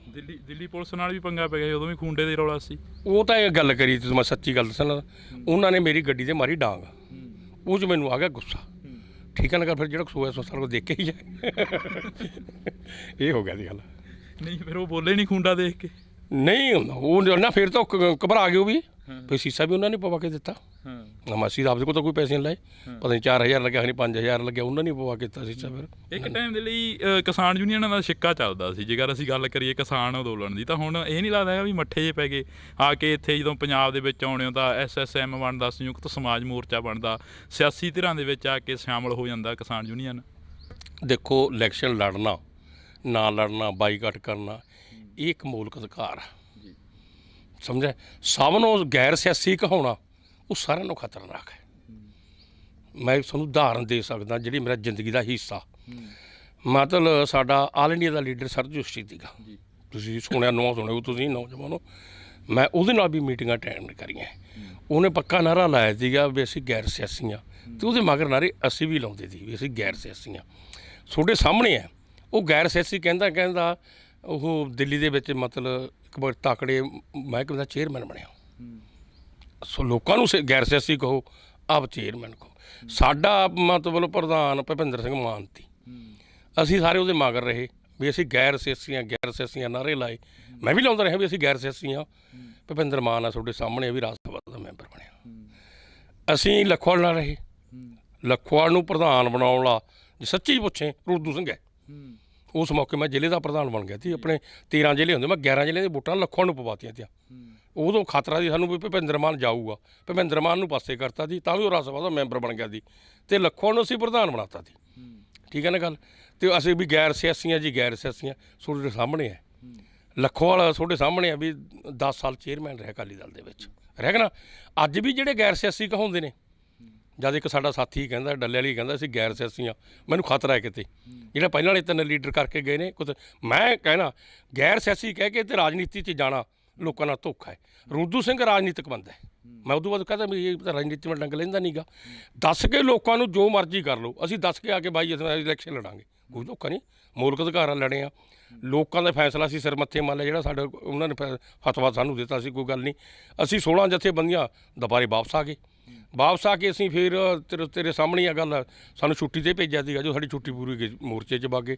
ਦਿੱਲੀ ਪੁਲਿਸ ਨਾਲ ਵੀ ਪੰਗਾ ਪੈ ਗਿਆ, ਉਦੋਂ ਵੀ ਖੂੰਡੇ ਦੇ ਰੌਲਾ ਸੀ। ਉਹ ਤਾਂ ਇਹ ਗੱਲ ਕਰੀ ਤੁਸੀਂ, ਮੈਂ ਸੱਚੀ ਗੱਲ ਦੱਸਣਾ, ਉਹਨਾਂ ਨੇ ਮੇਰੀ ਗੱਡੀ 'ਤੇ ਮਾਰੀ ਡਾਂਗ, ਉਹ 'ਚ ਮੈਨੂੰ ਆ ਗਿਆ ਗੁੱਸਾ, ਠੀਕ ਹੈ ਨਾ। ਫਿਰ ਜਿਹੜਾ ਸੋਇਆ ਸਾਰਾ ਕੁਝ ਦੇਖ ਕੇ ਹੀ ਜਾਏ ਇਹ ਹੋ ਗਿਆ ਦੀ ਗੱਲ। ਨਹੀਂ ਫਿਰ ਉਹ ਬੋਲੇ ਨਹੀਂ ਖੂੰਡਾ ਦੇਖ ਕੇ? ਨਹੀਂ, ਉਹ ਨਾ ਫਿਰ ਤਾਂ ਘਬਰਾ ਗਏ ਉਹ ਵੀ। ਫਿਰ ਸੀਸਾ ਵੀ ਉਹਨਾਂ ਨੇ ਪਵਾ ਕੇ ਦਿੱਤਾ। ਮਾਸੀ ਆਪਦੇ ਕੋਲ ਤਾਂ ਕੋਈ ਪੈਸੇ ਨਹੀਂ ਲਾਏ, ਪਤਾ ਨਹੀਂ 4000 ਲੱਗਿਆ, ਨਹੀਂ 5000 ਲੱਗਿਆ, ਉਹਨਾਂ ਨੇ ਪਵਾ ਕੇ ਦਿੱਤਾ ਸੀਸਾ। ਫਿਰ ਇੱਕ ਟਾਈਮ ਦੇ ਲਈ ਕਿਸਾਨ ਯੂਨੀਅਨਾਂ ਦਾ ਸਿੱਕਾ ਚੱਲਦਾ ਸੀ, ਜੇਕਰ ਅਸੀਂ ਗੱਲ ਕਰੀਏ ਕਿਸਾਨ ਅੰਦੋਲਨ ਦੀ, ਤਾਂ ਹੁਣ ਇਹ ਨਹੀਂ ਲੱਗਦਾ ਹੈਗਾ ਵੀ ਮੱਠੇ ਜਿਹੇ ਪੈ ਗਏ ਆ ਕੇ ਇੱਥੇ ਜਦੋਂ ਪੰਜਾਬ ਦੇ ਵਿੱਚ ਆਉਣੇ ਹੋ ਤਾਂ SSM ਬਣਦਾ, ਸੰਯੁਕਤ ਸਮਾਜ ਮੋਰਚਾ ਬਣਦਾ, ਸਿਆਸੀ ਧਿਰਾਂ ਦੇ ਵਿੱਚ ਆ ਕੇ ਸ਼ਾਮਲ ਹੋ ਜਾਂਦਾ ਕਿਸਾਨ ਯੂਨੀਅਨ। ਦੇਖੋ, ਇਲੈਕਸ਼ਨ ਲੜਨਾ ਨਾ ਲੜਨਾ, ਬਾਈਕਾਟ ਕਰਨਾ, ਇਹ ਇੱਕ ਮੌਲਿਕ ਅਧਿਕਾਰ ਆ, ਸਮਝਿਆ। ਸਭ ਨੂੰ ਗੈਰ ਸਿਆਸੀ ਕਹਾਉਣਾ ਉਹ ਸਾਰਿਆਂ ਨੂੰ ਖਤਰਨਾਕ ਹੈ। ਮੈਂ ਤੁਹਾਨੂੰ ਉਦਾਹਰਨ ਦੇ ਸਕਦਾ ਜਿਹੜੀ ਮੇਰਾ ਜ਼ਿੰਦਗੀ ਦਾ ਹਿੱਸਾ। ਮਤਲਬ ਸਾਡਾ ਆਲ ਇੰਡੀਆ ਦਾ ਲੀਡਰ ਸਰਜੋਤ ਸੀਗਾ, ਤੁਸੀਂ ਸੁਣਿਆ ਸੁਣਿਓ ਤੁਸੀਂ ਨੌਜਵਾਨੋ, ਮੈਂ ਉਹਦੇ ਨਾਲ ਵੀ ਮੀਟਿੰਗਾਂ ਅਟੈਂਡ ਕਰੀਆਂ। ਉਹਨੇ ਪੱਕਾ ਨਾਅਰਾ ਲਾਇਆ ਸੀਗਾ ਵੀ ਅਸੀਂ ਗੈਰ ਸਿਆਸੀ ਹਾਂ, ਅਤੇ ਉਹਦੇ ਮਗਰ ਨਾਅਰੇ ਅਸੀਂ ਵੀ ਲਾਉਂਦੇ ਸੀ ਵੀ ਅਸੀਂ ਗੈਰ ਸਿਆਸੀ ਹਾਂ। ਤੁਹਾਡੇ ਸਾਹਮਣੇ ਹੈ ਉਹ ਗੈਰ ਸਿਆਸੀ ਕਹਿੰਦਾ ਉਹ ਦਿੱਲੀ ਦੇ ਵਿੱਚ ਮਤਲਬ ਇੱਕ ਬੜੇ ਤਕੜੇ ਮਹਿਕਮੇ ਦਾ ਚੇਅਰਮੈਨ ਬਣਿਆ। ਸੋ ਲੋਕਾਂ ਨੂੰ ਗੈਰ ਸਿਆਸੀ ਕਹੋ, ਆਪ ਚੇਅਰਮੈਨ ਕਹੋ। ਸਾਡਾ ਮਤਲਬ ਪ੍ਰਧਾਨ ਭੁਪਿੰਦਰ ਸਿੰਘ ਮਾਨ ਸੀ, ਅਸੀਂ ਸਾਰੇ ਉਹਦੇ ਮਗਰ ਰਹੇ ਵੀ ਅਸੀਂ ਗੈਰ ਸਿਆਸੀਆਂ ਨਾਅਰੇ ਲਾਏ। ਮੈਂ ਵੀ ਲਾਉਂਦਾ ਰਿਹਾ ਵੀ ਅਸੀਂ ਗੈਰ ਸਿਆਸੀ ਹਾਂ। ਭੁਪਿੰਦਰ ਮਾਨ ਆ ਤੁਹਾਡੇ ਸਾਹਮਣੇ ਵੀ ਰਾਜ ਸਭਾ ਦਾ ਮੈਂਬਰ ਬਣਿਆ। ਅਸੀਂ ਲੱਖੋਵਾਲ ਨਾਲ ਰਹੇ, ਲੱਖੋਵਾਲ ਨੂੰ ਪ੍ਰਧਾਨ ਬਣਾਉਣ ਲਾ ਜੇ ਸੱਚੀ ਪੁੱਛੇ ਰੂਦੂ ਸਿੰਘ ਹੈ। ਉਸ ਮੌਕੇ ਮੈਂ ਜ਼ਿਲ੍ਹੇ ਦਾ ਪ੍ਰਧਾਨ ਬਣ ਗਿਆ ਸੀ। ਆਪਣੇ 13 ਜ਼ਿਲ੍ਹੇ ਹੁੰਦੇ, ਮੈਂ 11 ਜ਼ਿਲ੍ਹੇ ਦੇ ਵੋਟਾਂ ਲੱਖੋਵਾਲ ਨੂੰ ਪਵਾਤੀਆਂ ਤੀਆਂ। ਉਦੋਂ ਖਤਰਾ ਸੀ ਸਾਨੂੰ ਵੀ ਭੁਪਿੰਦਰ ਮਾਨ ਜਾਊਗਾ, ਭੁਪਿੰਦਰ ਮਾਨ ਨੂੰ ਪਾਸੇ ਕਰਤਾ ਸੀ, ਤਾਂ ਵੀ ਉਹ ਰਾਜ ਸਭਾ ਦਾ ਮੈਂਬਰ ਬਣ ਗਿਆ ਸੀ ਅਤੇ ਲੱਖੋਵਾਲ ਨੂੰ ਅਸੀਂ ਪ੍ਰਧਾਨ ਬਣਾਤਾ ਸੀ। ਠੀਕ ਹੈ ਨਾ ਗੱਲ। ਅਤੇ ਅਸੀਂ ਵੀ ਗੈਰ ਸਿਆਸੀਆਂ ਜੀ, ਗੈਰ ਸਿਆਸੀਆਂ ਤੁਹਾਡੇ ਸਾਹਮਣੇ ਹੈ। ਲੱਖੋਵਾਲ ਤੁਹਾਡੇ ਸਾਹਮਣੇ ਆ ਵੀ 10 ਸਾਲ ਚੇਅਰਮੈਨ ਰਿਹਾ ਅਕਾਲੀ ਦਲ ਦੇ ਵਿੱਚ, ਰਹਿ ਗਿਆ ਨਾ। ਅੱਜ ਵੀ ਜਿਹੜੇ ਗੈਰ ਸਿਆਸੀ ਕਹਾਉਂਦੇ ਨੇ, ਜਦ ਇੱਕ ਸਾਡਾ ਸਾਥੀ ਕਹਿੰਦਾ ਡੱਲੇ ਵਾਲੀ ਕਹਿੰਦਾ ਅਸੀਂ ਗੈਰ ਸਿਆਸੀ ਹਾਂ, ਮੈਨੂੰ ਖਤਰਾ ਹੈ ਕਿਤੇ ਜਿਹੜਾ ਪਹਿਲਾਂ ਵਾਲੇ 3 ਲੀਡਰ ਕਰਕੇ ਗਏ ਨੇ ਕੁਝ। ਮੈਂ ਕਹਿਣਾ ਗੈਰ ਸਿਆਸੀ ਕਹਿ ਕੇ ਤੇ ਰਾਜਨੀਤੀ 'ਚ ਜਾਣਾ ਲੋਕਾਂ ਨਾਲ ਧੋਖਾ ਹੈ। ਰੂਦੂ ਸਿੰਘ ਰਾਜਨੀਤਿਕ ਬੰਦਾ ਹੈ, ਮੈਂ ਉਦੋਂ ਬਾਅਦ ਕਹਿੰਦਾ ਵੀ ਇਹ ਤਾਂ ਰਾਜਨੀਤੀ ਵਿੱਚ ਡੰਗ ਲੈਂਦਾ ਨਹੀਂ ਗਾ। ਦੱਸ ਕੇ ਲੋਕਾਂ ਨੂੰ ਜੋ ਮਰਜ਼ੀ ਕਰ ਲਓ, ਅਸੀਂ ਦੱਸ ਕੇ ਆ ਕੇ ਬਾਈ ਅਸੀਂ ਇਲੈਕਸ਼ਨ ਲੜਾਂਗੇ, ਕੋਈ ਧੋਖਾ ਨਹੀਂ। ਮੌਲਿਕ ਅਧਿਕਾਰਾਂ ਲੜੇ ਆ, ਲੋਕਾਂ ਦਾ ਫੈਸਲਾ ਸੀ ਸਿਰ ਮੱਥੇ ਮੰਨ ਲਿਆ ਜਿਹੜਾ ਸਾਡਾ ਉਹਨਾਂ ਨੇ ਫਤਵਾ ਸਾਨੂੰ ਦਿੱਤਾ ਸੀ, ਕੋਈ ਗੱਲ ਨਹੀਂ। ਅਸੀਂ 16 ਜਥੇਬੰਦੀਆਂ ਦੁਬਾਰੇ ਵਾਪਸ ਆ ਕੇ ਅਸੀਂ ਫਿਰ ਤੇਰੇ ਸਾਹਮਣੇ ਆ ਗੱਲ, ਸਾਨੂੰ ਛੁੱਟੀ 'ਤੇ ਭੇਜਿਆ ਸੀਗਾ ਜੋ ਸਾਡੀ ਛੁੱਟੀ ਪੂਰੀ ਗਈ, ਮੋਰਚੇ 'ਚ ਵਗ ਗਏ।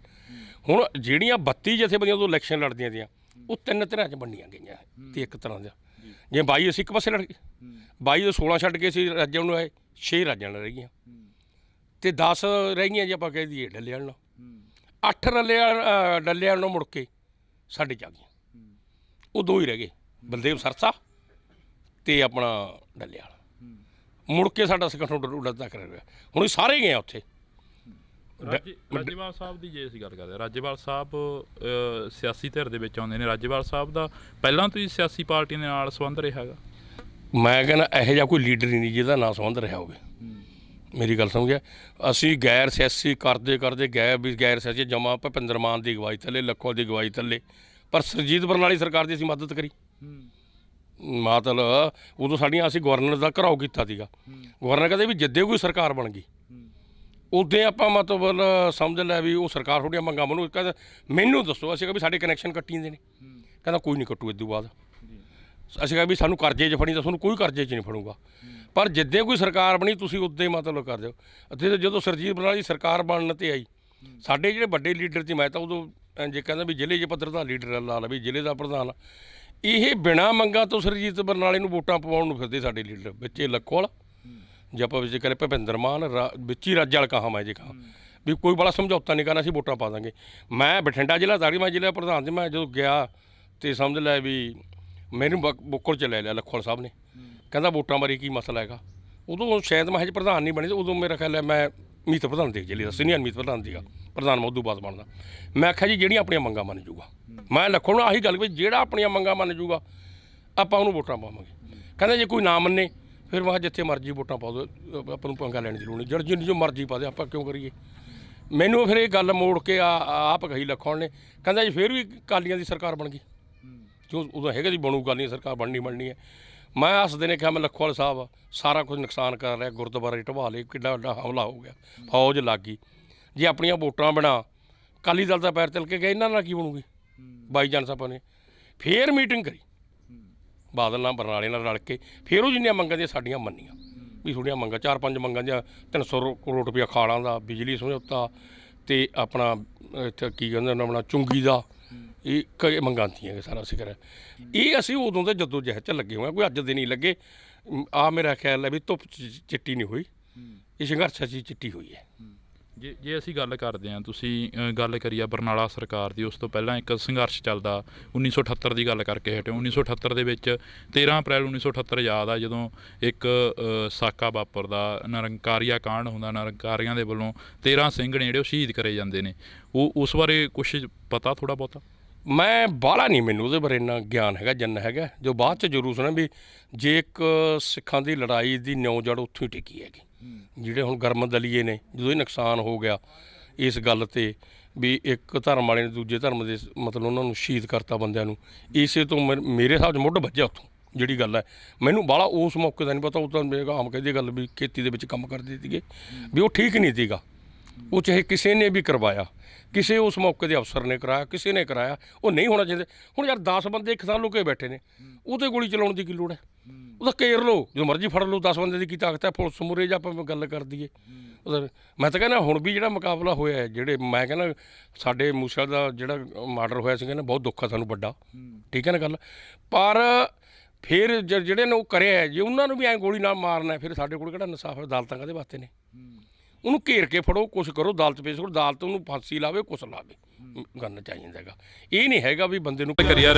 ਹੁਣ ਜਿਹੜੀਆਂ 32 ਜਥੇਬੰਦੀਆਂ ਤੋਂ ਇਲੈਕਸ਼ਨ ਲੜਦੀਆਂ ਤੀਆਂ ਉਹ 3 ਤਰ੍ਹਾਂ 'ਚ ਵੰਡੀਆਂ ਗਈਆਂ ਅਤੇ ਇੱਕ ਤਰ੍ਹਾਂ ਦਾ ਜਿਵੇਂ 22 ਅਸੀਂ ਇੱਕ ਪਾਸੇ ਲੜ ਗਏ, 22 ਤੋਂ 16 ਛੱਡ ਕੇ ਅਸੀਂ ਰਾਜਾਂ ਨੂੰ ਆਏ, 6 ਰਾਜਾਂ ਨਾਲ ਰਹਿ ਗਈਆਂ ਅਤੇ 10 ਰਹਿ ਗਈਆਂ ਜੇ ਆਪਾਂ ਕਹਿ ਦਈਏ ਡੱਲੇ ਵਾਲ ਨਾਲ। 8 ਡੱਲੇ ਵਾਲ ਨੂੰ ਮੁੜ ਕੇ ਸਾਡੇ 'ਚ ਆ ਗਈਆਂ, ਉਹ 2 ਹੀ ਰਹਿ ਗਏ, ਬਲਦੇਵ ਸਰਸਾ ਅਤੇ ਆਪਣਾ ਡੱਲੇ ਵਾਲ। ਮੁੜ ਕੇ ਸਾਡਾ ਸੰਗਠਨ ਉੱਡਦਾ ਕਰ ਰਿਹਾ। ਹੁਣ ਇਹ ਸਾਰੇ ਗਏ ਆ ਉੱਥੇ। ਰਾਜੇਵਾਲ ਸਾਹਿਬ ਦੀ ਜੇ ਅਸੀਂ ਗੱਲ ਕਰਦੇ ਹਾਂ, ਰਾਜੇਵਾਲ ਸਾਹਿਬ ਸਿਆਸੀ ਧਿਰ ਦੇ ਵਿੱਚ ਆਉਂਦੇ ਨੇ। ਰਾਜੇਵਾਲ ਸਾਹਿਬ ਦਾ ਪਹਿਲਾਂ ਤੋਂ ਹੀ ਸਿਆਸੀ ਪਾਰਟੀ ਦੇ ਨਾਲ ਸੰਬੰਧ ਰਿਹਾ ਹੈਗਾ। ਮੈਂ ਕਹਿੰਦਾ ਇਹੋ ਜਿਹਾ ਕੋਈ ਲੀਡਰ ਹੀ ਨਹੀਂ ਜਿਹਦਾ ਨਾ ਸੰਬੰਧ ਰਿਹਾ ਹੋਵੇ। ਮੇਰੀ ਗੱਲ ਸਮਝਿਆ। ਅਸੀਂ ਗੈਰ ਸਿਆਸੀ ਕਰਦੇ ਗੈਰ ਸਿਆਸੀ ਜਮਾ ਭੁਪਿੰਦਰ ਮਾਨ ਦੀ ਅਗਵਾਈ ਥੱਲੇ, ਲੱਖੋਵਾਲ ਦੀ ਅਗਵਾਈ ਥੱਲੇ, ਪਰ ਸੁਰਜੀਤ ਬਰਨਾਲੀ ਸਰਕਾਰ ਦੀ ਅਸੀਂ ਮਦਦ ਕਰੀ। ਮਤਲਬ ਉਦੋਂ ਸਾਡੀਆਂ ਅਸੀਂ ਗਵਰਨਰ ਦਾ ਘਰਾਓ ਕੀਤਾ ਸੀਗਾ। ਗਵਰਨਰ ਕਹਿੰਦੇ ਵੀ ਜਿੱਦੇ ਕੋਈ ਸਰਕਾਰ ਬਣ ਗਈ ਉਦੋਂ ਆਪਾਂ ਮਤਲਬ ਸਮਝ ਲਿਆ ਵੀ ਉਹ ਸਰਕਾਰ ਤੁਹਾਡੀਆਂ ਮੰਗਾਂ ਮੈਨੂੰ ਕਹਿੰਦਾ ਮੈਨੂੰ ਦੱਸੋ। ਅਸੀਂ ਕਿਹਾ ਵੀ ਸਾਡੇ ਕਨੈਕਸ਼ਨ ਕੱਟੀ ਜਾਂਦੇ ਨੇ, ਕਹਿੰਦਾ ਕੋਈ ਨਹੀਂ ਕੱਟੂ ਇਦੋਂ ਬਾਅਦ। ਅਸੀਂ ਕਿਹਾ ਵੀ ਸਾਨੂੰ ਕਰਜ਼ੇ 'ਚ ਫੜੀ ਤਾਂ ਤੁਹਾਨੂੰ ਕੋਈ ਕਰਜ਼ੇ 'ਚ ਨਹੀਂ ਫੜੂਗਾ, ਪਰ ਜਿੱਦੇ ਕੋਈ ਸਰਕਾਰ ਬਣੀ ਤੁਸੀਂ ਉੱਦਾਂ ਹੀ ਮਤਲਬ ਕਰ ਦਿਓ। ਅਤੇ ਜਦੋਂ ਸੁਰਜੀਤ ਬਰਨਾਲੀ ਸਰਕਾਰ ਬਣਨ 'ਤੇ ਆਈ, ਸਾਡੇ ਜਿਹੜੇ ਵੱਡੇ ਲੀਡਰ ਸੀ, ਮੈਂ ਤਾਂ ਉਦੋਂ ਜੇ ਕਹਿੰਦਾ ਵੀ ਜ਼ਿਲ੍ਹੇ 'ਚ ਪੱਧਰ ਦਾ ਲੀਡਰ ਲਾ ਲਾ ਵੀ ਜ਼ਿਲ੍ਹੇ ਦਾ ਪ੍ਰਧਾਨ, ਇਹ ਬਿਨਾਂ ਮੰਗਾਂ ਤੋਂ ਸੁਰਜੀਤ ਬਰਨਾਲੇ ਨੂੰ ਵੋਟਾਂ ਪਵਾਉਣ ਨੂੰ ਫਿਰਦੇ ਸਾਡੇ ਲੀਡਰ। ਵਿੱਚ ਲੱਖੋਵਾਲ ਜੇ ਆਪਾਂ ਵਿੱਚ ਕਰੇ ਭੁਪਿੰਦਰ ਮਾਨ ਵਿੱਚ ਹੀ ਰਾਜੇ ਵਾਲ ਕਹਾਂ, ਮੈਂ ਜੇ ਕਹਾਂ ਵੀ ਕੋਈ ਬੜਾ ਸਮਝੌਤਾ ਨਹੀਂ ਕਰਨਾ, ਅਸੀਂ ਵੋਟਾਂ ਪਾ ਦਾਂਗੇ। ਮੈਂ ਬਠਿੰਡਾ ਜ਼ਿਲ੍ਹਾ ਤਾੜੀ ਮੈਂ ਜ਼ਿਲ੍ਹਾ ਪ੍ਰਧਾਨ ਸੀ, ਮੈਂ ਜਦੋਂ ਗਿਆ ਅਤੇ ਸਮਝ ਲਿਆ ਵੀ ਮੈਨੂੰ ਬੁੱਕਲ 'ਚ ਲੈ ਲਿਆ ਲੱਖੋਵਾਲ ਸਾਹਿਬ ਨੇ, ਕਹਿੰਦਾ ਵੋਟਾਂ ਬਾਰੇ ਕੀ ਮਸਲਾ ਹੈਗਾ। ਉਦੋਂ ਸ਼ਾਇਦ ਮੈਂ ਹਜੇ ਪ੍ਰਧਾਨ ਨਹੀਂ ਬਣੀ, ਉਦੋਂ ਮੇਰਾ ਖਿਆਲ ਹੈ ਮੈਂ ਮੀਤ ਪ੍ਰਧਾਨ ਦੇ ਜ਼ਿਲ੍ਹੇ ਦਾ ਸੀਨੀਅਰ ਮੀਤ ਪ੍ਰਧਾਨ ਸੀਗਾ, ਪ੍ਰਧਾਨ ਮੈਂ ਉਦੋਂ ਬਾਅਦ ਬਣਦਾ। ਮੈਂ ਆਖਿਆ ਜੀ ਜਿਹੜੀਆਂ ਆਪਣੀਆਂ ਮੰਗਾਂ ਮੰਨ ਜੂਗਾ, ਮੈਂ ਲੱਖੋਵਾਲ ਨੂੰ ਆਹੀ ਗੱਲ ਵੀ ਜਿਹੜਾ ਆਪਣੀਆਂ ਮੰਗਾਂ ਮੰਨ ਜੂਗਾ ਆਪਾਂ ਉਹਨੂੰ ਵੋਟਾਂ ਪਾਵਾਂਗੇ। ਕਹਿੰਦਾ ਜੇ ਕੋਈ ਨਾ ਮੰਨੇ ਫਿਰ ਮੈਂ ਜਿੱਥੇ ਮਰਜ਼ੀ ਵੋਟਾਂ ਪਾ ਦਿਓ, ਆਪਾਂ ਨੂੰ ਪੰਗਾ ਲੈਣ ਦੀ ਲੋੜ ਨਹੀਂ, ਜਿੰਨੀ ਜੋ ਮਰਜ਼ੀ ਪਾ ਦੇ, ਆਪਾਂ ਕਿਉਂ ਕਰੀਏ। ਮੈਨੂੰ ਫਿਰ ਇਹ ਗੱਲ ਮੋੜ ਕੇ ਆਪ ਕਹੀ ਲੱਖੋਵਾਲ ਨੇ, ਕਹਿੰਦਾ ਜੀ ਫਿਰ ਵੀ ਅਕਾਲੀਆਂ ਦੀ ਸਰਕਾਰ ਬਣ ਗਈ, ਜੋ ਉਦੋਂ ਹੈਗਾ ਜੀ ਬਣੂ ਅਕਾਲੀ ਸਰਕਾਰ ਬਣਨੀ ਹੈ। ਮੈਂ ਹੱਸਦੇ ਨੇ ਕਿਹਾ ਮੈਂ ਲੱਖੋਵਾਲ ਸਾਹਿਬ ਸਾਰਾ ਕੁਝ ਨੁਕਸਾਨ ਕਰ ਰਿਹਾ, ਗੁਰਦੁਆਰੇ ਢਵਾ ਲਏ, ਕਿੱਡਾ ਵੱਡਾ ਹਮਲਾ ਹੋ ਗਿਆ, ਫੌਜ ਲੱਗ ਗਈ। ਜੇ ਆਪਣੀਆਂ ਵੋਟਾਂ ਬਣਾ ਅਕਾਲੀ ਦਲ ਦਾ ਪੈਰ ਚੱਲ ਕੇ ਗਿਆ, ਇਹਨਾਂ ਨਾਲ ਕੀ ਬਣੂਗੀ। ਬਾਈ ਜਾਨ ਸਾਹਿਬ ਨੇ ਫੇਰ ਮੀਟਿੰਗ ਕਰੀ ਬਾਦਲ ਨਾਲ ਬਰਨਾਲੇ ਨਾਲ ਰਲ ਕੇ, ਫਿਰ ਉਹ ਜਿੰਨੀਆਂ ਮੰਗਾਂ ਦੀਆਂ ਸਾਡੀਆਂ ਮੰਨੀਆਂ ਵੀ ਥੋੜ੍ਹੀਆਂ ਮੰਗਾਂ 4-5 ਮੰਗਾਂ ਦੀਆਂ 300 ਕਰੋੜ ਰੁਪਇਆ ਖਾਲਾਂ ਦਾ, ਬਿਜਲੀ ਸਮਝੌਤਾ ਅਤੇ ਆਪਣਾ ਇੱਥੇ ਕੀ ਕਹਿੰਦੇ ਆਪਣਾ ਚੁੰਗੀ ਦਾ, ਇਹ ਕਈ ਮੰਗਾਂ ਤੀਆਂ ਸਾਰਾ ਅਸੀਂ ਕਰਿਆ। ਇਹ ਅਸੀਂ ਉਦੋਂ ਦੇ ਜਦੋਂ ਜਹਿਦ 'ਚ ਲੱਗੇ ਹੋਏ, ਕੋਈ ਅੱਜ ਦੇ ਨਹੀਂ ਲੱਗੇ। ਆ ਮੇਰਾ ਖਿਆਲ ਹੈ ਵੀ ਧੁੱਪ ਚਿੱਟੀ ਨਹੀਂ ਹੋਈ, ਇਹ ਸੰਘਰਸ਼ 'ਚ ਚਿੱਟੀ ਹੋਈ ਹੈ। ਜੇ ਅਸੀਂ ਗੱਲ ਕਰਦੇ ਹਾਂ, ਤੁਸੀਂ ਗੱਲ ਕਰੀ ਆ ਬਰਨਾਲਾ ਸਰਕਾਰ ਦੀ, ਉਸ ਤੋਂ ਪਹਿਲਾਂ ਇੱਕ ਸੰਘਰਸ਼ ਚੱਲਦਾ 1978 ਦੀ ਗੱਲ ਕਰਕੇ ਹਟੇ। 1978 ਦੇ ਵਿੱਚ 13 ਅਪ੍ਰੈਲ 1978 ਯਾਦ ਆ ਜਦੋਂ ਇੱਕ ਸਾਕਾ ਵਾਪਰਦਾ, ਨਿਰੰਕਾਰੀਆ ਕਾਂਡ ਹੁੰਦਾ, ਨਿਰੰਕਾਰੀਆਂ ਦੇ ਵੱਲੋਂ 13 ਸਿੰਘ ਨੇ ਜਿਹੜੇ ਉਹ ਸ਼ਹੀਦ ਕਰੇ ਜਾਂਦੇ ਨੇ। ਉਹ ਉਸ ਬਾਰੇ ਕੁਛ ਪਤਾ ਥੋੜ੍ਹਾ ਬਹੁਤਾ? ਮੈਂ ਬਾਹਲਾ ਨਹੀਂ, ਮੈਨੂੰ ਉਹਦੇ ਬਾਰੇ ਇੰਨਾ ਗਿਆਨ ਹੈਗਾ ਜਿੰਨਾ ਹੈਗਾ ਜੋ ਬਾਅਦ 'ਚ ਜ਼ਰੂਰ ਸੁਣਿਆ ਵੀ ਜੇ ਇੱਕ ਸਿੱਖਾਂ ਦੀ ਲੜਾਈ ਦੀ ਨਿਉ ਜੜ ਉੱਥੋਂ ਹੀ ਟਿਕੀ ਹੈਗੀ। ਜਿਹੜੇ ਹੁਣ ਗਰਮ ਦਲੀਏ ਨੇ, ਜਦੋਂ ਇਹ ਨੁਕਸਾਨ ਹੋ ਗਿਆ ਇਸ ਗੱਲ ਤੇ ਵੀ ਇੱਕ ਧਰਮ ਵਾਲੇ ਨੇ ਦੂਜੇ ਧਰਮ ਦੇ ਮਤਲਬ ਉਹਨਾਂ ਨੂੰ ਸ਼ਹੀਦ ਕਰਤਾ ਬੰਦਿਆਂ ਨੂੰ, ਇਸੇ ਤੋਂ ਮੇਰੇ ਹਿਸਾਬ 'ਚ ਮੁੱਢ ਵੱਜਿਆ ਉੱਥੋਂ ਜਿਹੜੀ ਗੱਲ ਹੈ। ਮੈਨੂੰ ਬਾਹਲਾ ਉਸ ਮੌਕੇ ਦਾ ਨਹੀਂ ਪਤਾ, ਉਹ ਤਾਂ ਮੇਰੇ ਆਮ ਕਹਿੰਦੇ ਗੱਲ ਵੀ ਖੇਤੀ ਦੇ ਵਿੱਚ ਕੰਮ ਕਰਦੇ ਸੀਗੇ ਵੀ ਉਹ ਠੀਕ ਨਹੀਂ ਸੀਗਾ। ਉਹ ਚਾਹੇ ਕਿਸੇ ਨੇ ਵੀ ਕਰਵਾਇਆ, ਕਿਸੇ ਉਸ ਮੌਕੇ ਦੇ ਅਫਸਰ ਨੇ ਕਰਾਇਆ, ਕਿਸੇ ਨੇ ਕਰਾਇਆ, ਉਹ ਨਹੀਂ ਹੋਣਾ ਚਾਹੀਦਾ। ਹੁਣ ਯਾਰ 10 ਬੰਦੇ ਇੱਕ ਥਾਂ ਲੁਕੇ ਬੈਠੇ ਨੇ, ਉਹਤੇ ਗੋਲੀ ਚਲਾਉਣ ਦੀ ਕੀ ਲੋੜ ਹੈ? ਉਹਦਾ ਘੇਰ ਲਓ, ਜਦੋਂ ਮਰਜ਼ੀ ਫੜ ਲਓ, 10 ਬੰਦੇ ਦੀ ਕੀ ਤਾਕਤ ਹੈ? ਪੁਲਿਸ ਮੁਰੇ ਜਾਂ ਆਪਾਂ ਗੱਲ ਕਰ ਦਈਏ ਉਹਦਾ। ਮੈਂ ਤਾਂ ਕਹਿੰਦਾ ਹੁਣ ਵੀ ਜਿਹੜਾ ਮੁਕਾਬਲਾ ਹੋਇਆ ਹੈ, ਜਿਹੜੇ ਮੈਂ ਕਹਿੰਦਾ ਸਾਡੇ ਮੂਸਾ ਦਾ ਜਿਹੜਾ ਮਰਡਰ ਹੋਇਆ ਸੀ, ਕਹਿੰਦਾ ਬਹੁਤ ਦੁੱਖ ਆ ਸਾਨੂੰ ਵੱਡਾ, ਠੀਕ ਹੈ ਨਾ ਗੱਲ। ਪਰ ਫਿਰ ਜਿਹੜੇ ਨੇ ਉਹ ਕਰਿਆ, ਜੇ ਉਹਨਾਂ ਨੂੰ ਵੀ ਐਂ ਗੋਲੀ ਨਾਲ ਮਾਰਨਾ, ਫਿਰ ਸਾਡੇ ਕੋਲ ਕਿਹੜਾ ਇਨਸਾਫ ਹੈ? ਅਦਾਲਤਾਂ ਕਾਹਦੇ ਵਾਸਤੇ ਨੇ? ਉਹਨੂੰ ਘੇਰ ਕੇ ਫੜੋ, ਕੁਛ ਕਰੋ, ਅਦਾਲਤ ਪੇਸ਼ ਕਰੋ, ਅਦਾਲਤ ਉਹਨੂੰ ਫਾਂਸੀ ਲਾਵੇ, ਕੁਛ ਲਾਵੇ, ਕਰਨਾ ਚਾਹੀਦਾ ਹੈਗਾ। ਇਹ ਨਹੀਂ ਹੈਗਾ ਵੀ ਬੰਦੇ ਨੂੰ ਕਰੀਆ